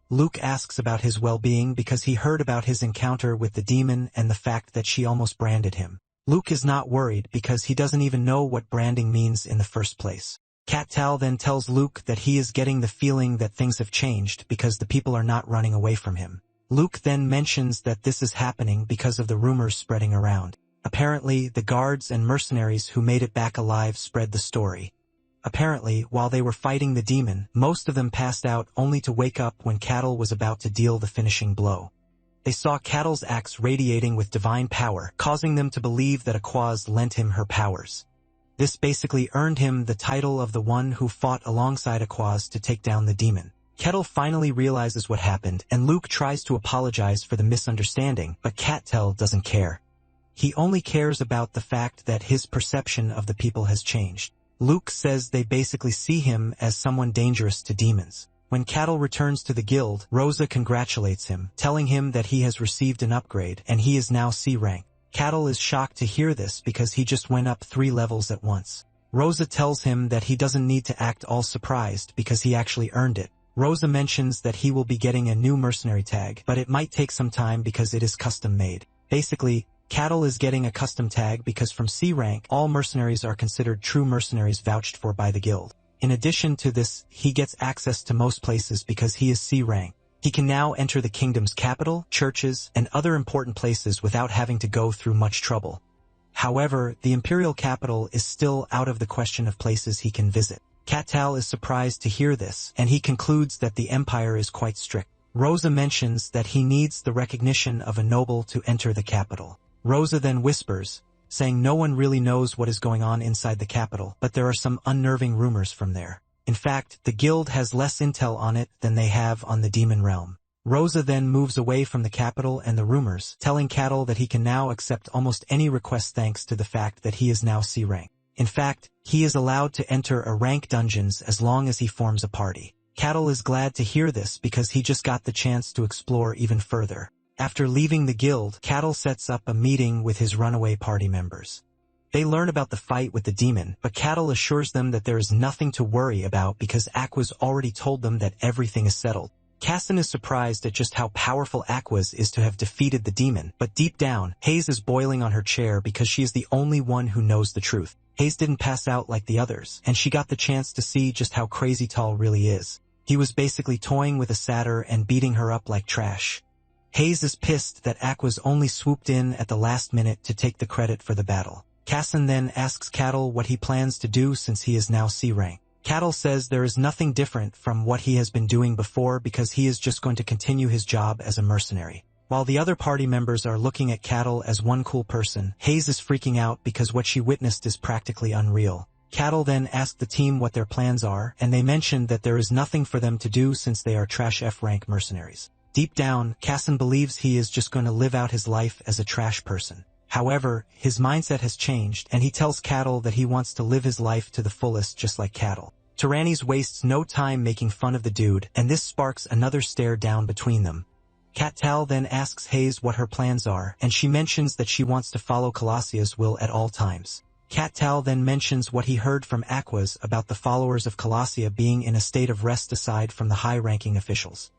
Luke asks about his well-being because he heard about his encounter with the demon and the fact that she almost branded him. Luke is not worried because he doesn't even know what branding means in the first place. Cattell then tells Luke that he is getting the feeling that things have changed because the people are not running away from him. Luke then mentions that this is happening because of the rumors spreading around. Apparently, the guards and mercenaries who made it back alive spread the story. Apparently, while they were fighting the demon, most of them passed out only to wake up when Cattle was about to deal the finishing blow. They saw Cattle's axe radiating with divine power, causing them to believe that Aquaz lent him her powers. This basically earned him the title of the one who fought alongside Aquaz to take down the demon. Kettle finally realizes what happened, and Luke tries to apologize for the misunderstanding, but Cattell doesn't care. He only cares about the fact that his perception of the people has changed. Luke says they basically see him as someone dangerous to demons. When Cattle returns to the guild, Rosa congratulates him, telling him that he has received an upgrade and he is now C rank. Cattle is shocked to hear this because he just went up 3 levels at once. Rosa tells him that he doesn't need to act all surprised because he actually earned it. Rosa mentions that he will be getting a new mercenary tag, but it might take some time because it is custom made. Basically, Cattle is getting a custom tag because from C rank, all mercenaries are considered true mercenaries vouched for by the guild. In addition to this, he gets access to most places because he is C rank. He can now enter the kingdom's capital, churches, and other important places without having to go through much trouble. However, the imperial capital is still out of the question of places he can visit. Cattell is surprised to hear this, and he concludes that the empire is quite strict. Rosa mentions that he needs the recognition of a noble to enter the capital. Rosa then whispers, saying no one really knows what is going on inside the capital, but there are some unnerving rumors from there. In fact, the guild has less intel on it than they have on the demon realm. Rosa then moves away from the capital and the rumors, telling Cattle that he can now accept almost any request thanks to the fact that he is now C rank. In fact, he is allowed to enter a rank dungeons as long as he forms a party. Cattle is glad to hear this because he just got the chance to explore even further. After leaving the guild, Cattle sets up a meeting with his runaway party members. They learn about the fight with the demon, but Cattle assures them that there is nothing to worry about because Aqua's already told them that everything is settled. Casson is surprised at just how powerful Aqua's is to have defeated the demon, but deep down, Hayes is boiling on her chair because she is the only one who knows the truth. Hayes didn't pass out like the others, and she got the chance to see just how crazy Tall really is. He was basically toying with a satyr and beating her up like trash. Hayes is pissed that Aqua's only swooped in at the last minute to take the credit for the battle. Casson then asks Cattle what he plans to do since he is now C rank. Cattle says there is nothing different from what he has been doing before because he is just going to continue his job as a mercenary. While the other party members are looking at Cattle as one cool person, Hayes is freaking out because what she witnessed is practically unreal. Cattle then asked the team what their plans are, and they mentioned that there is nothing for them to do since they are trash F-rank mercenaries. Deep down, Casson believes he is just going to live out his life as a trash person. However, his mindset has changed, and he tells Cattle that he wants to live his life to the fullest just like Cattle. Tyrannis wastes no time making fun of the dude, and this sparks another stare down between them. Cat-Tal then asks Hayes what her plans are, and she mentions that she wants to follow Colossia's will at all times. Cat-Tal then mentions what he heard from Aquas about the followers of Colossia being in a state of rest aside from the high-ranking officials.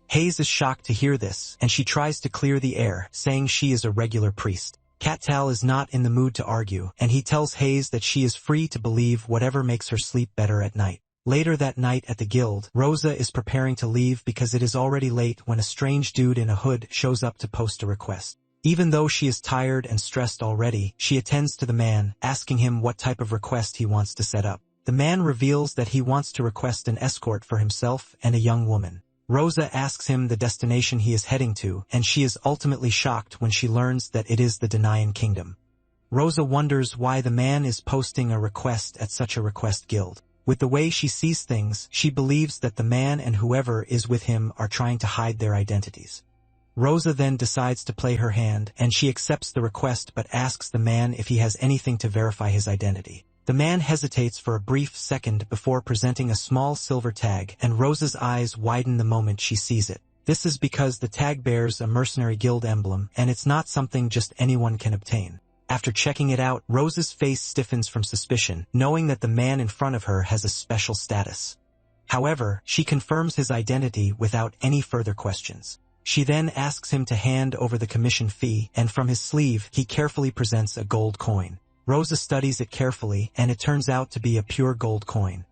Hayes is shocked to hear this, and she tries to clear the air, saying she is a regular priest. Cat-Tal is not in the mood to argue, and he tells Hayes that she is free to believe whatever makes her sleep better at night. Later that night at the guild, Rosa is preparing to leave because it is already late when a strange dude in a hood shows up to post a request. Even though she is tired and stressed already, she attends to the man, asking him what type of request he wants to set up. The man reveals that he wants to request an escort for himself and a young woman. Rosa asks him the destination he is heading to, and she is ultimately shocked when she learns that it is the Denayan Kingdom. Rosa wonders why the man is posting a request at such a request guild. With the way she sees things, she believes that the man and whoever is with him are trying to hide their identities. Rosa then decides to play her hand, and she accepts the request but asks the man if he has anything to verify his identity. The man hesitates for a brief second before presenting a small silver tag, and Rosa's eyes widen the moment she sees it. This is because the tag bears a mercenary guild emblem, and it's not something just anyone can obtain. After checking it out, Rosa's face stiffens from suspicion, knowing that the man in front of her has a special status. However, she confirms his identity without any further questions. She then asks him to hand over the commission fee, and from his sleeve, he carefully presents a gold coin. Rosa studies it carefully, and it turns out to be a pure gold coin.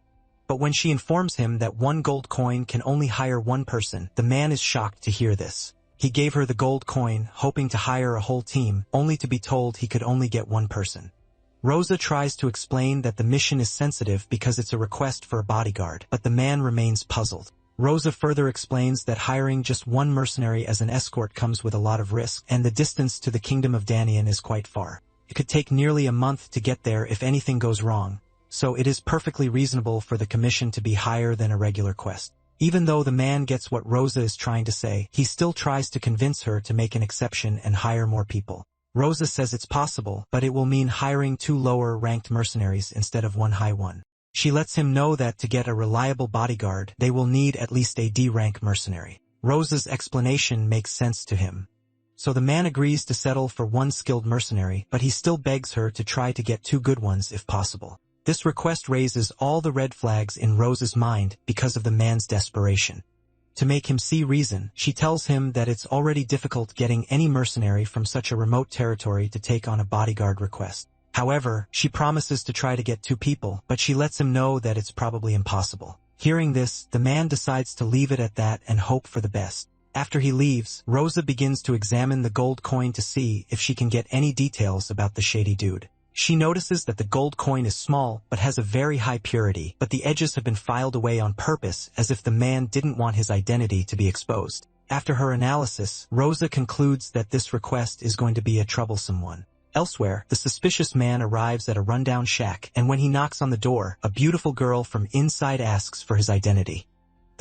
But when she informs him that one gold coin can only hire one person, the man is shocked to hear this. He gave her the gold coin, hoping to hire a whole team, only to be told he could only get one person. Rosa tries to explain that the mission is sensitive because it's a request for a bodyguard, but the man remains puzzled. Rosa further explains that hiring just one mercenary as an escort comes with a lot of risk, and the distance to the kingdom of Danian is quite far. It could take nearly a month to get there if anything goes wrong, so it is perfectly reasonable for the commission to be higher than a regular quest. Even though the man gets what Rosa is trying to say, he still tries to convince her to make an exception and hire more people. Rosa says it's possible, but it will mean hiring 2 lower-ranked mercenaries instead of 1 high one. She lets him know that to get a reliable bodyguard, they will need at least a D-rank mercenary. Rosa's explanation makes sense to him. So the man agrees to settle for 1 skilled mercenary, but he still begs her to try to get 2 good ones if possible. This request raises all the red flags in Rosa's mind because of the man's desperation. To make him see reason, she tells him that it's already difficult getting any mercenary from such a remote territory to take on a bodyguard request. However, she promises to try to get 2 people, but she lets him know that it's probably impossible. Hearing this, the man decides to leave it at that and hope for the best. After he leaves, Rosa begins to examine the gold coin to see if she can get any details about the shady dude. She notices that the gold coin is small but has a very high purity, but the edges have been filed away on purpose as if the man didn't want his identity to be exposed. After her analysis, Rosa concludes that this request is going to be a troublesome one. Elsewhere, the suspicious man arrives at a rundown shack, and when he knocks on the door, a beautiful girl from inside asks for his identity.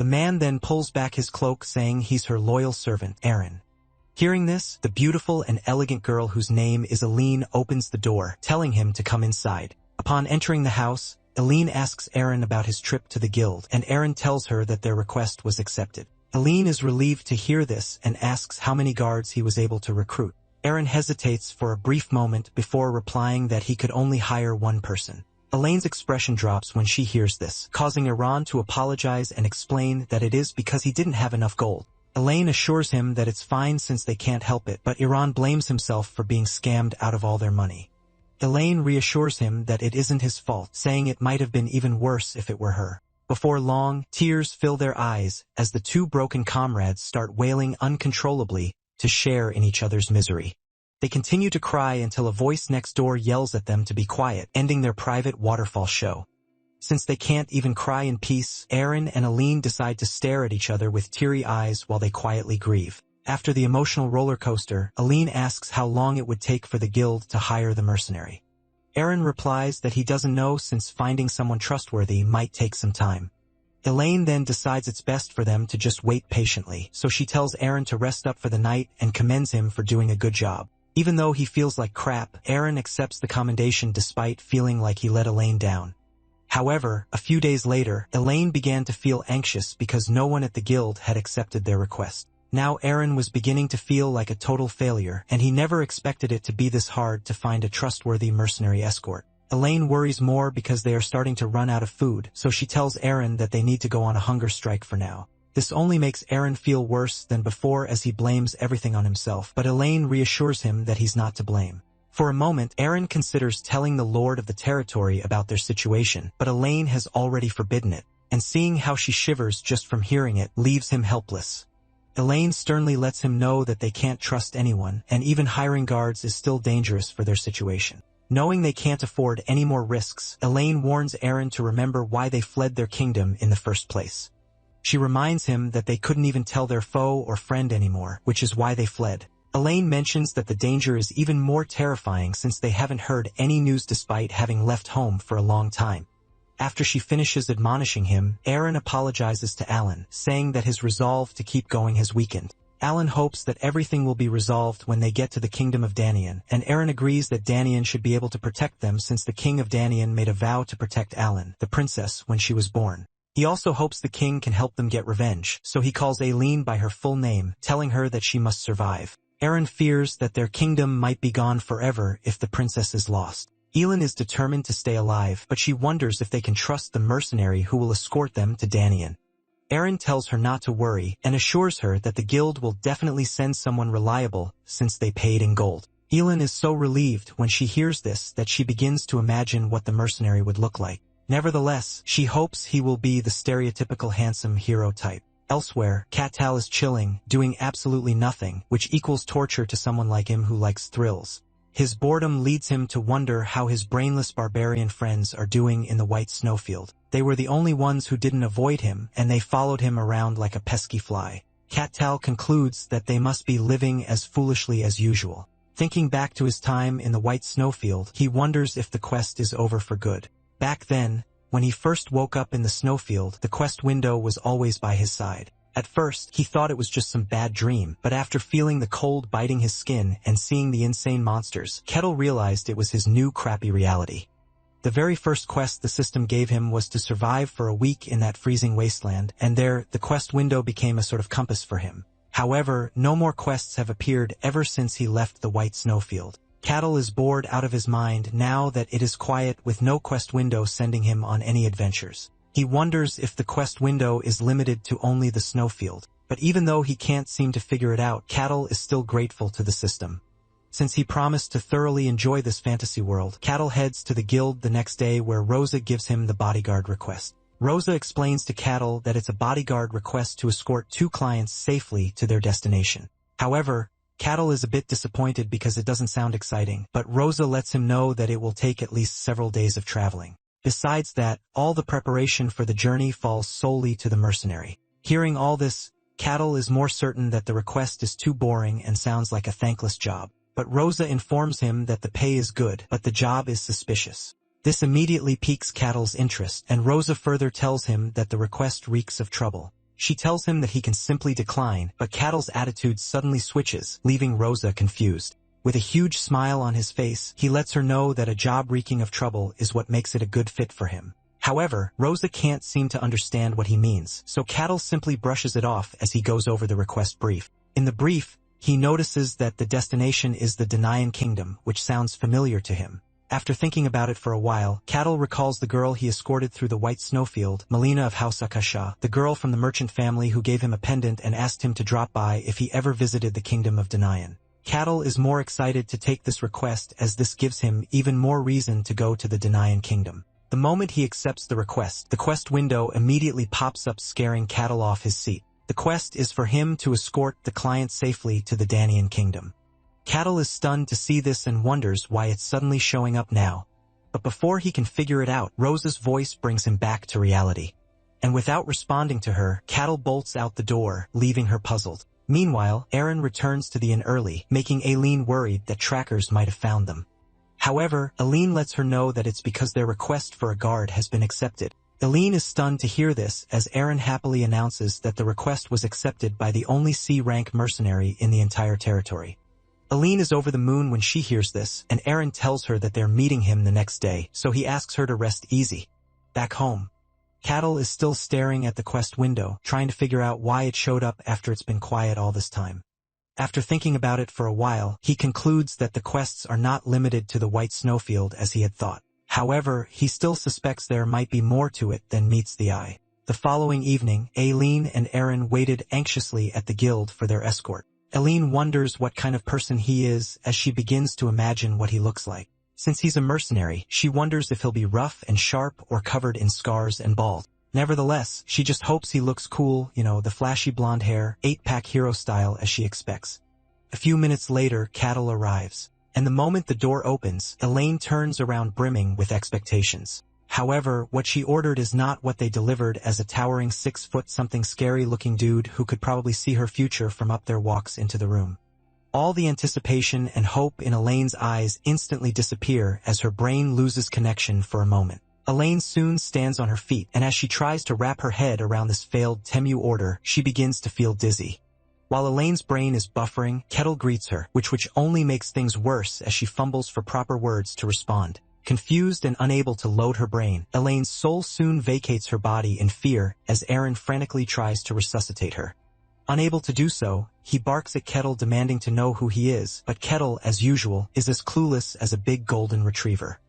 The man then pulls back his cloak saying he's her loyal servant, Aaron. Hearing this, the beautiful and elegant girl whose name is Aline opens the door, telling him to come inside. Upon entering the house, Aline asks Aaron about his trip to the guild, and Aaron tells her that their request was accepted. Aline is relieved to hear this and asks how many guards he was able to recruit. Aaron hesitates for a brief moment before replying that he could only hire one person. Elaine's expression drops when she hears this, causing Aaron to apologize and explain that it is because he didn't have enough gold. Elaine assures him that it's fine since they can't help it, but Aaron blames himself for being scammed out of all their money. Elaine reassures him that it isn't his fault, saying it might have been even worse if it were her. Before long, tears fill their eyes as the two broken comrades start wailing uncontrollably to share in each other's misery. They continue to cry until a voice next door yells at them to be quiet, ending their private waterfall show. Since they can't even cry in peace, Aaron and Aline decide to stare at each other with teary eyes while they quietly grieve. After the emotional roller coaster, Aline asks how long it would take for the guild to hire the mercenary. Aaron replies that he doesn't know since finding someone trustworthy might take some time. Elaine then decides it's best for them to just wait patiently, so she tells Aaron to rest up for the night and commends him for doing a good job. Even though he feels like crap, Aaron accepts the commendation despite feeling like he let Elaine down. However, a few days later, Elaine began to feel anxious because no one at the guild had accepted their request. Now Aaron was beginning to feel like a total failure, and he never expected it to be this hard to find a trustworthy mercenary escort. Elaine worries more because they are starting to run out of food, so she tells Aaron that they need to go on a hunger strike for now. This only makes Aaron feel worse than before as he blames everything on himself, but Elaine reassures him that he's not to blame. For a moment, Aaron considers telling the lord of the territory about their situation, but Elaine has already forbidden it, and seeing how she shivers just from hearing it leaves him helpless. Elaine sternly lets him know that they can't trust anyone, and even hiring guards is still dangerous for their situation. Knowing they can't afford any more risks, Elaine warns Aaron to remember why they fled their kingdom in the first place. She reminds him that they couldn't even tell their foe or friend anymore, which is why they fled. Elaine mentions that the danger is even more terrifying since they haven't heard any news despite having left home for a long time. After she finishes admonishing him, Aaron apologizes to Alan, saying that his resolve to keep going has weakened. Alan hopes that everything will be resolved when they get to the kingdom of Danian, and Aaron agrees that Danian should be able to protect them since the king of Danian made a vow to protect Alan, the princess, when she was born. He also hopes the king can help them get revenge, so he calls Aileen by her full name, telling her that she must survive. Aaron fears that their kingdom might be gone forever if the princess is lost. Elin is determined to stay alive, but she wonders if they can trust the mercenary who will escort them to Danian. Aaron tells her not to worry and assures her that the guild will definitely send someone reliable since they paid in gold. Elin is so relieved when she hears this that she begins to imagine what the mercenary would look like. Nevertheless, she hopes he will be the stereotypical handsome hero type. Elsewhere, Catal is chilling, doing absolutely nothing, which equals torture to someone like him who likes thrills. His boredom leads him to wonder how his brainless barbarian friends are doing in the white snowfield. They were the only ones who didn't avoid him, and they followed him around like a pesky fly. Catal concludes that they must be living as foolishly as usual. Thinking back to his time in the white snowfield, he wonders if the quest is over for good. Back then, when he first woke up in the snowfield, the quest window was always by his side. At first, he thought it was just some bad dream, but after feeling the cold biting his skin and seeing the insane monsters, Kettle realized it was his new crappy reality. The very first quest the system gave him was to survive for a week in that freezing wasteland, and there, the quest window became a sort of compass for him. However, no more quests have appeared ever since he left the white snowfield. Cattle is bored out of his mind now that it is quiet with no quest window sending him on any adventures. He wonders if the quest window is limited to only the snowfield, but even though he can't seem to figure it out, Cattle is still grateful to the system. Since he promised to thoroughly enjoy this fantasy world, Cattle heads to the guild the next day where Rosa gives him the bodyguard request. Rosa explains to Cattle that it's a bodyguard request to escort 2 clients safely to their destination. However, Cattle is a bit disappointed because it doesn't sound exciting, but Rosa lets him know that it will take at least several days of traveling. Besides that, all the preparation for the journey falls solely to the mercenary. Hearing all this, Cattle is more certain that the request is too boring and sounds like a thankless job. But Rosa informs him that the pay is good, but the job is suspicious. This immediately piques Cattle's interest, and Rosa further tells him that the request reeks of trouble. She tells him that he can simply decline, but Cattle's attitude suddenly switches, leaving Rosa confused. With a huge smile on his face, he lets her know that a job reeking of trouble is what makes it a good fit for him. However, Rosa can't seem to understand what he means, so Cattle simply brushes it off as he goes over the request brief. In the brief, he notices that the destination is the Denian Kingdom, which sounds familiar to him. After thinking about it for a while, Cattle recalls the girl he escorted through the white snowfield, Melina of House Akasha, the girl from the merchant family who gave him a pendant and asked him to drop by if he ever visited the kingdom of Denian. Cattle is more excited to take this request as this gives him even more reason to go to the Denian Kingdom. The moment he accepts the request, the quest window immediately pops up, scaring Cattle off his seat. The quest is for him to escort the client safely to the Denian Kingdom. Cattle is stunned to see this and wonders why it's suddenly showing up now. But before he can figure it out, Rosa's voice brings him back to reality. And without responding to her, Cattle bolts out the door, leaving her puzzled. Meanwhile, Aaron returns to the inn early, making Aileen worried that trackers might have found them. However, Aileen lets her know that it's because their request for a guard has been accepted. Aileen is stunned to hear this as Aaron happily announces that the request was accepted by the only C-rank mercenary in the entire territory. Aileen is over the moon when she hears this, and Aaron tells her that they're meeting him the next day, so he asks her to rest easy. Back home, Cattle is still staring at the quest window, trying to figure out why it showed up after it's been quiet all this time. After thinking about it for a while, he concludes that the quests are not limited to the white snowfield as he had thought. However, he still suspects there might be more to it than meets the eye. The following evening, Aileen and Aaron waited anxiously at the guild for their escort. Aileen wonders what kind of person he is as she begins to imagine what he looks like. Since he's a mercenary, she wonders if he'll be rough and sharp or covered in scars and bald. Nevertheless, she just hopes he looks cool, the flashy blonde hair, 8-pack hero style as she expects. A few minutes later, Cattle arrives. And the moment the door opens, Elaine turns around brimming with expectations. However, what she ordered is not what they delivered as a towering 6-foot-something scary-looking dude who could probably see her future from up there walks into the room. All the anticipation and hope in Elaine's eyes instantly disappear as her brain loses connection for a moment. Elaine soon stands on her feet, and as she tries to wrap her head around this failed Temu order, she begins to feel dizzy. While Elaine's brain is buffering, Kettle greets her, which only makes things worse as she fumbles for proper words to respond. Confused and unable to load her brain, Elaine's soul soon vacates her body in fear as Aaron frantically tries to resuscitate her. Unable to do so, he barks at Kettle demanding to know who he is, but Kettle, as usual, is as clueless as a big golden retriever.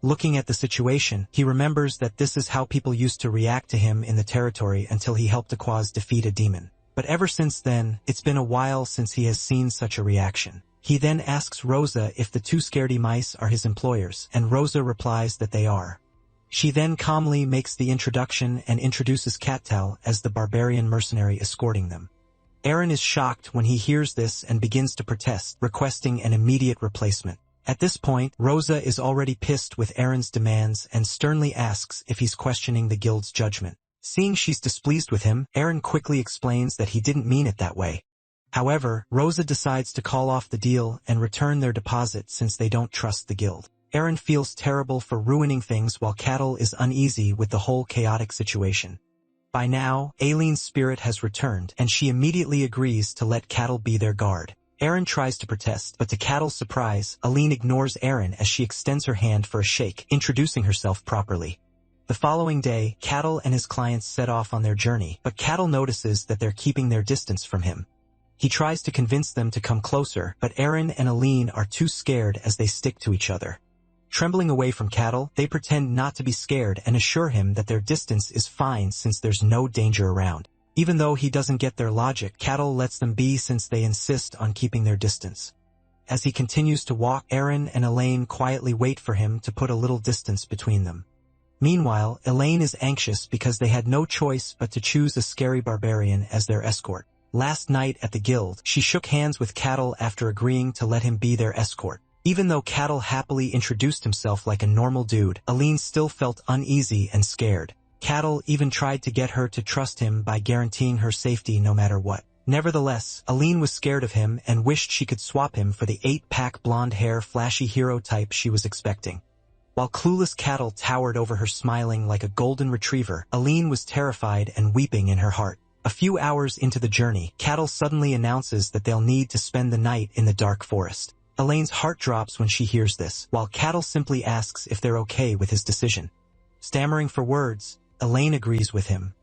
Looking at the situation, he remembers that this is how people used to react to him in the territory until he helped Aquaz defeat a demon. But ever since then, it's been a while since he has seen such a reaction. He then asks Rosa if the two scaredy mice are his employers, and Rosa replies that they are. She then calmly makes the introduction and introduces Cattal as the barbarian mercenary escorting them. Aaron is shocked when he hears this and begins to protest, requesting an immediate replacement. At this point, Rosa is already pissed with Aaron's demands and sternly asks if he's questioning the guild's judgment. Seeing she's displeased with him, Aaron quickly explains that he didn't mean it that way. However, Rosa decides to call off the deal and return their deposit since they don't trust the guild. Aaron feels terrible for ruining things while Cattle is uneasy with the whole chaotic situation. By now, Aileen's spirit has returned, and she immediately agrees to let Cattle be their guard. Aaron tries to protest, but to Cattle's surprise, Aileen ignores Aaron as she extends her hand for a shake, introducing herself properly. The following day, Cattle and his clients set off on their journey, but Cattle notices that they're keeping their distance from him. He tries to convince them to come closer, but Aaron and Aileen are too scared as they stick to each other. Trembling away from Cattle, they pretend not to be scared and assure him that their distance is fine since there's no danger around. Even though he doesn't get their logic, Cattle lets them be since they insist on keeping their distance. As he continues to walk, Aaron and Elaine quietly wait for him to put a little distance between them. Meanwhile, Elaine is anxious because they had no choice but to choose a scary barbarian as their escort. Last night at the guild, she shook hands with Cattle after agreeing to let him be their escort. Even though Cattle happily introduced himself like a normal dude, Elaine still felt uneasy and scared. Cattle even tried to get her to trust him by guaranteeing her safety no matter what. Nevertheless, Aileen was scared of him and wished she could swap him for the 8-pack blonde hair flashy hero type she was expecting. While clueless Cattle towered over her smiling like a golden retriever, Aileen was terrified and weeping in her heart. A few hours into the journey, Cattle suddenly announces that they'll need to spend the night in the dark forest. Elaine's heart drops when she hears this, while Cattle simply asks if they're okay with his decision. Stammering for words, Elaine agrees with him.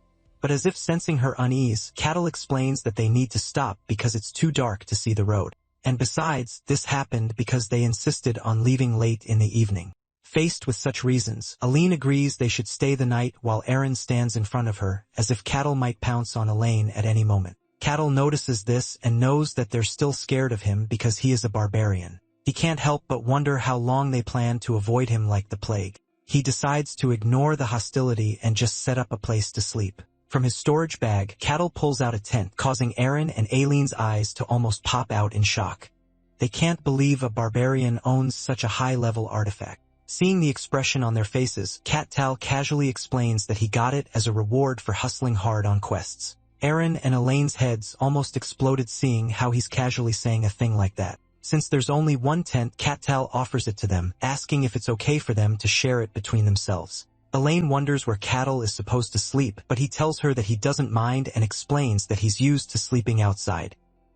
But as if sensing her unease, Cattle explains that they need to stop because it's too dark to see the road. And besides, this happened because they insisted on leaving late in the evening. Faced with such reasons, Elaine agrees they should stay the night while Aaron stands in front of her, as if Cattle might pounce on Elaine at any moment. Cattle notices this and knows that they're still scared of him because he is a barbarian. He can't help but wonder how long they plan to avoid him like the plague. He decides to ignore the hostility and just set up a place to sleep. From his storage bag, Cattle pulls out a tent, causing Aaron and Aileen's eyes to almost pop out in shock. They can't believe a barbarian owns such a high-level artifact. Seeing the expression on their faces, Cat-Tal casually explains that he got it as a reward for hustling hard on quests. Aaron and Elaine's heads almost exploded seeing how he's casually saying a thing like that. Since there's only one tent, Cat-Tal offers it to them, asking if it's okay for them to share it between themselves. Elaine wonders where Cattle is supposed to sleep, but he tells her that he doesn't mind and explains that he's used to sleeping outside.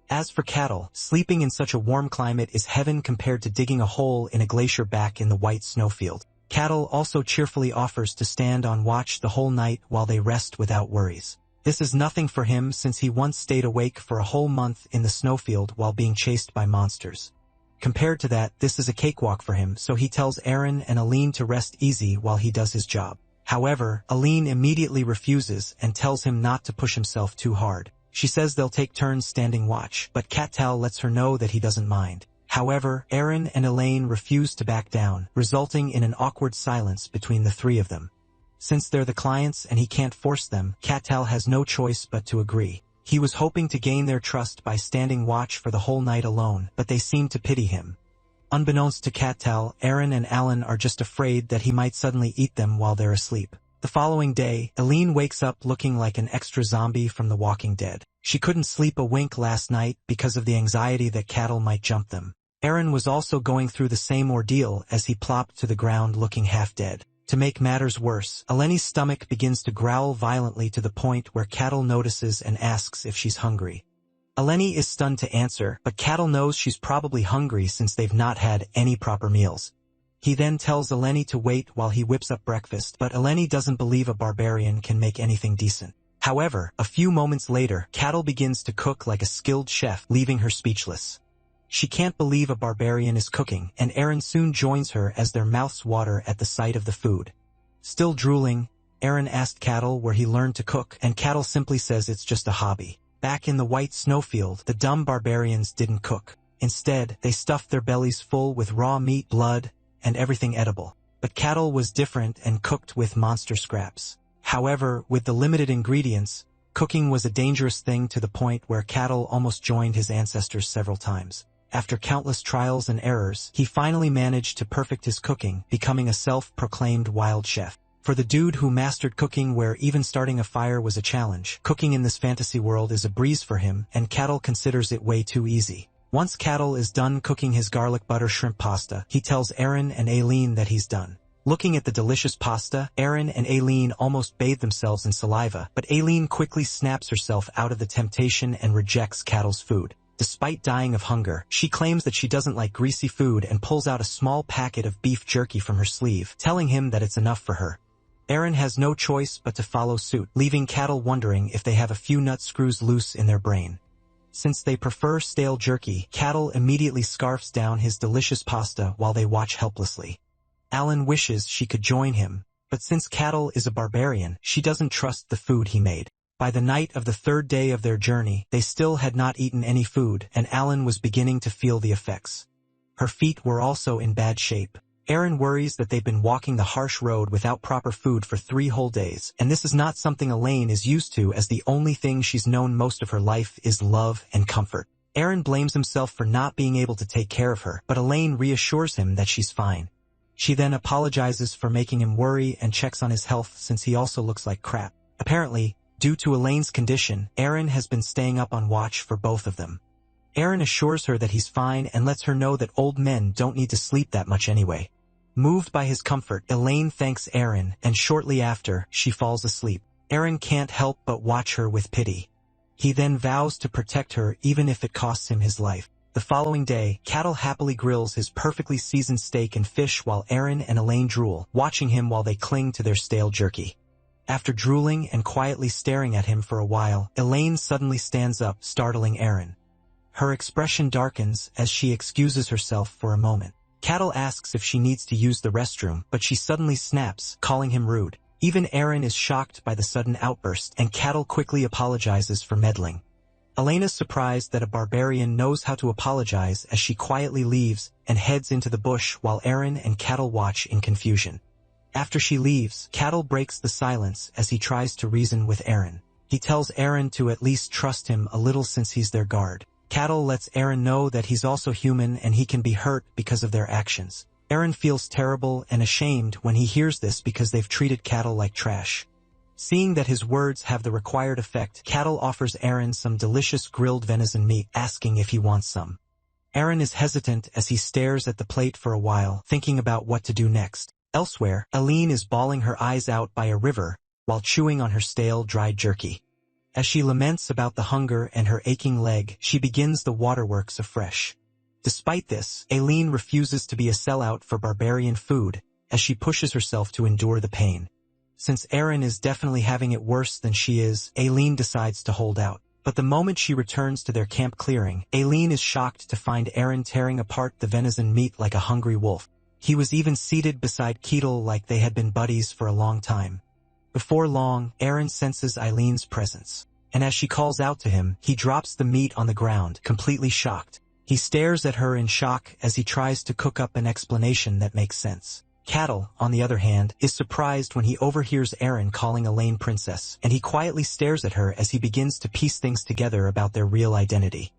As for Cattle, sleeping in such a warm climate is heaven compared to digging a hole in a glacier back in the white snowfield. Cattle also cheerfully offers to stand on watch the whole night while they rest without worries. This is nothing for him since he once stayed awake for a whole month in the snowfield while being chased by monsters. Compared to that, this is a cakewalk for him, so he tells Aaron and Aline to rest easy while he does his job. However, Aline immediately refuses and tells him not to push himself too hard. She says they'll take turns standing watch, but Cat-Tal lets her know that he doesn't mind. However, Aaron and Elaine refuse to back down, resulting in an awkward silence between the three of them. Since they're the clients and he can't force them, Cat-Tal has no choice but to agree. He was hoping to gain their trust by standing watch for the whole night alone, but they seem to pity him. Unbeknownst to Cat-Tal, Aaron and Alan are just afraid that he might suddenly eat them while they're asleep. The following day, Aline wakes up looking like an extra zombie from The Walking Dead. She couldn't sleep a wink last night because of the anxiety that Cattle might jump them. Aaron was also going through the same ordeal as he plopped to the ground looking half dead. To make matters worse, Eleni's stomach begins to growl violently to the point where Cattle notices and asks if she's hungry. Eleni is stunned to answer, but Cattle knows she's probably hungry since they've not had any proper meals. He then tells Eleni to wait while he whips up breakfast, but Eleni doesn't believe a barbarian can make anything decent. However, a few moments later, Cattle begins to cook like a skilled chef, leaving her speechless. She can't believe a barbarian is cooking, and Aaron soon joins her as their mouths water at the sight of the food. Still drooling, Aaron asked Cattle where he learned to cook, and Cattle simply says it's just a hobby. Back in the white snowfield, the dumb barbarians didn't cook. Instead, they stuffed their bellies full with raw meat, blood, and everything edible. But Cattle was different and cooked with monster scraps. However, with the limited ingredients, cooking was a dangerous thing to the point where Cattle almost joined his ancestors several times. After countless trials and errors, he finally managed to perfect his cooking, becoming a self-proclaimed wild chef. For the dude who mastered cooking where even starting a fire was a challenge, cooking in this fantasy world is a breeze for him, and Cattle considers it way too easy. Once Cattle is done cooking his garlic butter shrimp pasta, he tells Aaron and Aileen that he's done. Looking at the delicious pasta, Aaron and Aileen almost bathe themselves in saliva, but Aileen quickly snaps herself out of the temptation and rejects Cattle's food. Despite dying of hunger, she claims that she doesn't like greasy food and pulls out a small packet of beef jerky from her sleeve, telling him that it's enough for her. Aaron has no choice but to follow suit, leaving Cattle wondering if they have a few nut screws loose in their brain. Since they prefer stale jerky, Cattle immediately scarfs down his delicious pasta while they watch helplessly. Alan wishes she could join him, but since Cattle is a barbarian, she doesn't trust the food he made. By the night of the third day of their journey, they still had not eaten any food, and Alan was beginning to feel the effects. Her feet were also in bad shape. Aaron worries that they've been walking the harsh road without proper food for 3 whole days, and this is not something Elaine is used to, as the only thing she's known most of her life is love and comfort. Aaron blames himself for not being able to take care of her, but Elaine reassures him that she's fine. She then apologizes for making him worry and checks on his health since he also looks like crap. Apparently, due to Elaine's condition, Aaron has been staying up on watch for both of them. Aaron assures her that he's fine and lets her know that old men don't need to sleep that much anyway. Moved by his comfort, Elaine thanks Aaron, and shortly after, she falls asleep. Aaron can't help but watch her with pity. He then vows to protect her even if it costs him his life. The following day, Cattle happily grills his perfectly seasoned steak and fish while Aaron and Elaine drool, watching him while they cling to their stale jerky. After drooling and quietly staring at him for a while, Elaine suddenly stands up, startling Aaron. Her expression darkens as she excuses herself for a moment. Cattle asks if she needs to use the restroom, but she suddenly snaps, calling him rude. Even Aaron is shocked by the sudden outburst, and Cattle quickly apologizes for meddling. Elaine is surprised that a barbarian knows how to apologize as she quietly leaves and heads into the bush while Aaron and Cattle watch in confusion. After she leaves, Cattle breaks the silence as he tries to reason with Aaron. He tells Aaron to at least trust him a little since he's their guard. Cattle lets Aaron know that he's also human and he can be hurt because of their actions. Aaron feels terrible and ashamed when he hears this because they've treated Cattle like trash. Seeing that his words have the required effect, Cattle offers Aaron some delicious grilled venison meat, asking if he wants some. Aaron is hesitant as he stares at the plate for a while, thinking about what to do next. Elsewhere, Elaine is bawling her eyes out by a river while chewing on her stale, dried jerky. As she laments about the hunger and her aching leg, she begins the waterworks afresh. Despite this, Elaine refuses to be a sellout for barbarian food as she pushes herself to endure the pain. Since Aaron is definitely having it worse than she is, Elaine decides to hold out. But the moment she returns to their camp clearing, Elaine is shocked to find Aaron tearing apart the venison meat like a hungry wolf. He was even seated beside Keatle like they had been buddies for a long time. Before long, Aaron senses Eileen's presence, and as she calls out to him, he drops the meat on the ground, completely shocked. He stares at her in shock as he tries to cook up an explanation that makes sense. Cattle, on the other hand, is surprised when he overhears Aaron calling Elaine princess, and he quietly stares at her as he begins to piece things together about their real identity.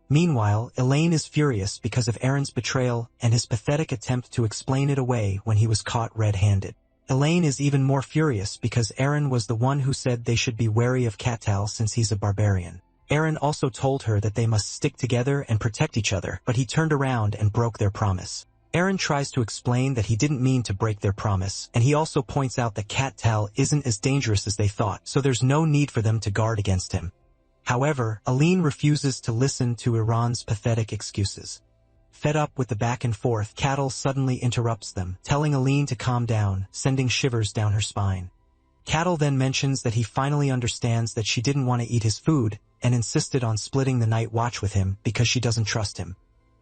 Meanwhile, Elaine is furious because of Aaron's betrayal and his pathetic attempt to explain it away when he was caught red-handed. Elaine is even more furious because Aaron was the one who said they should be wary of Cattal since he's a barbarian. Aaron also told her that they must stick together and protect each other, but he turned around and broke their promise. Aaron tries to explain that he didn't mean to break their promise, and he also points out that Cattal isn't as dangerous as they thought, so there's no need for them to guard against him. However, Elaine refuses to listen to Aaron's pathetic excuses. Fed up with the back and forth, Cattle suddenly interrupts them, telling Elaine to calm down, sending shivers down her spine. Cattle then mentions that he finally understands that she didn't want to eat his food, and insisted on splitting the night watch with him because she doesn't trust him.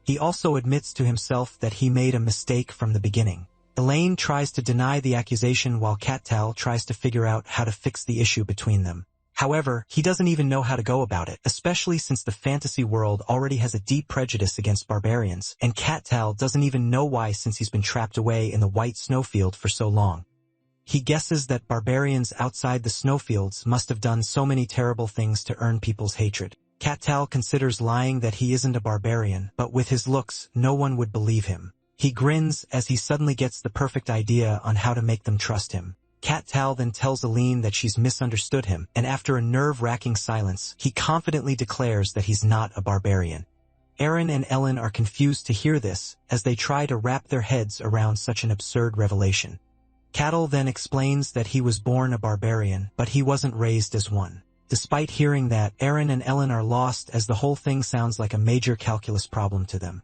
He also admits to himself that he made a mistake from the beginning. Elaine tries to deny the accusation while Cattal tries to figure out how to fix the issue between them. However, he doesn't even know how to go about it, especially since the fantasy world already has a deep prejudice against barbarians, and Cattal doesn't even know why since he's been trapped away in the white snowfield for so long. He guesses that barbarians outside the snowfields must have done so many terrible things to earn people's hatred. Cattal considers lying that he isn't a barbarian, but with his looks, no one would believe him. He grins as he suddenly gets the perfect idea on how to make them trust him. Cattal then tells Elaine that she's misunderstood him, and after a nerve-wracking silence, he confidently declares that he's not a barbarian. Aaron and Ellen are confused to hear this, as they try to wrap their heads around such an absurd revelation. Cattle then explains that he was born a barbarian, but he wasn't raised as one. Despite hearing that, Aaron and Ellen are lost as the whole thing sounds like a major calculus problem to them.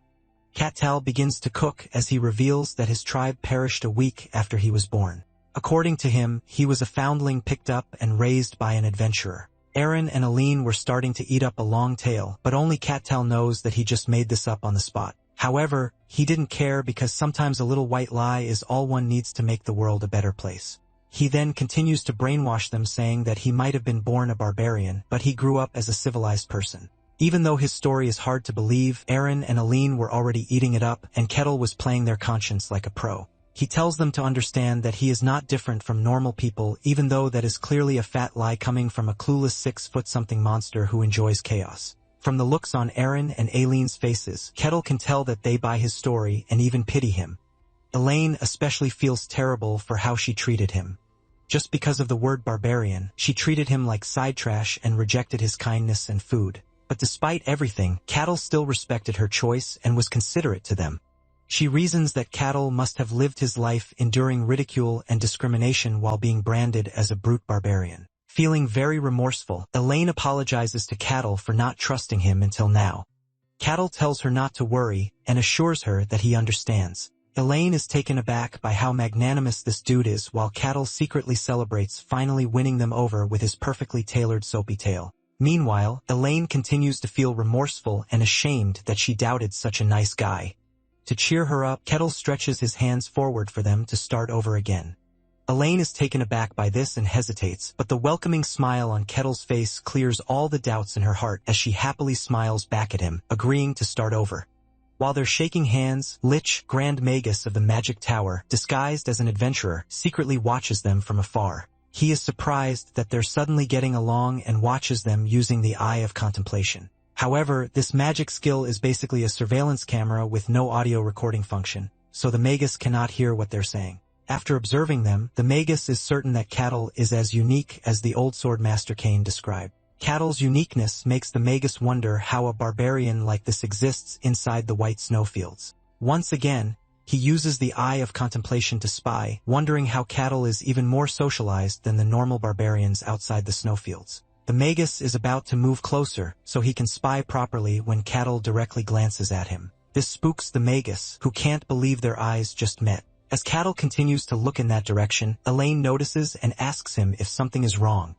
Cattal begins to cook as he reveals that his tribe perished a week after he was born. According to him, he was a foundling picked up and raised by an adventurer. Aaron and Elaine were starting to eat up a long tale, but only Cattal knows that he just made this up on the spot. However, he didn't care because sometimes a little white lie is all one needs to make the world a better place. He then continues to brainwash them, saying that he might have been born a barbarian, but he grew up as a civilized person. Even though his story is hard to believe, Aaron and Elaine were already eating it up, and Kettle was playing their conscience like a pro. He tells them to understand that he is not different from normal people, even though that is clearly a fat lie coming from a clueless 6-foot-something monster who enjoys chaos. From the looks on Aaron and Aileen's faces, Kettle can tell that they buy his story and even pity him. Elaine especially feels terrible for how she treated him. Just because of the word barbarian, she treated him like side trash and rejected his kindness and food. But despite everything, Kettle still respected her choice and was considerate to them. She reasons that Cattle must have lived his life enduring ridicule and discrimination while being branded as a brute barbarian. Feeling very remorseful, Elaine apologizes to Cattle for not trusting him until now. Cattle tells her not to worry and assures her that he understands. Elaine is taken aback by how magnanimous this dude is, while Cattle secretly celebrates finally winning them over with his perfectly tailored soapy tale. Meanwhile, Elaine continues to feel remorseful and ashamed that she doubted such a nice guy. To cheer her up, Kettle stretches his hands forward for them to start over again. Elaine is taken aback by this and hesitates, but the welcoming smile on Kettle's face clears all the doubts in her heart as she happily smiles back at him, agreeing to start over. While they're shaking hands, Lich, Grand Magus of the Magic Tower, disguised as an adventurer, secretly watches them from afar. He is surprised that they're suddenly getting along and watches them using the Eye of Contemplation. However, this magic skill is basically a surveillance camera with no audio recording function, so the Magus cannot hear what they're saying. After observing them, the Magus is certain that Cattle is as unique as the old Swordmaster Cain described. Cattle's uniqueness makes the Magus wonder how a barbarian like this exists inside the white snowfields. Once again, he uses the Eye of Contemplation to spy, wondering how Cattle is even more socialized than the normal barbarians outside the snowfields. The Magus is about to move closer so he can spy properly when Cattle directly glances at him. This spooks the Magus, who can't believe their eyes just met. As Cattle continues to look in that direction, Elaine notices and asks him if something is wrong.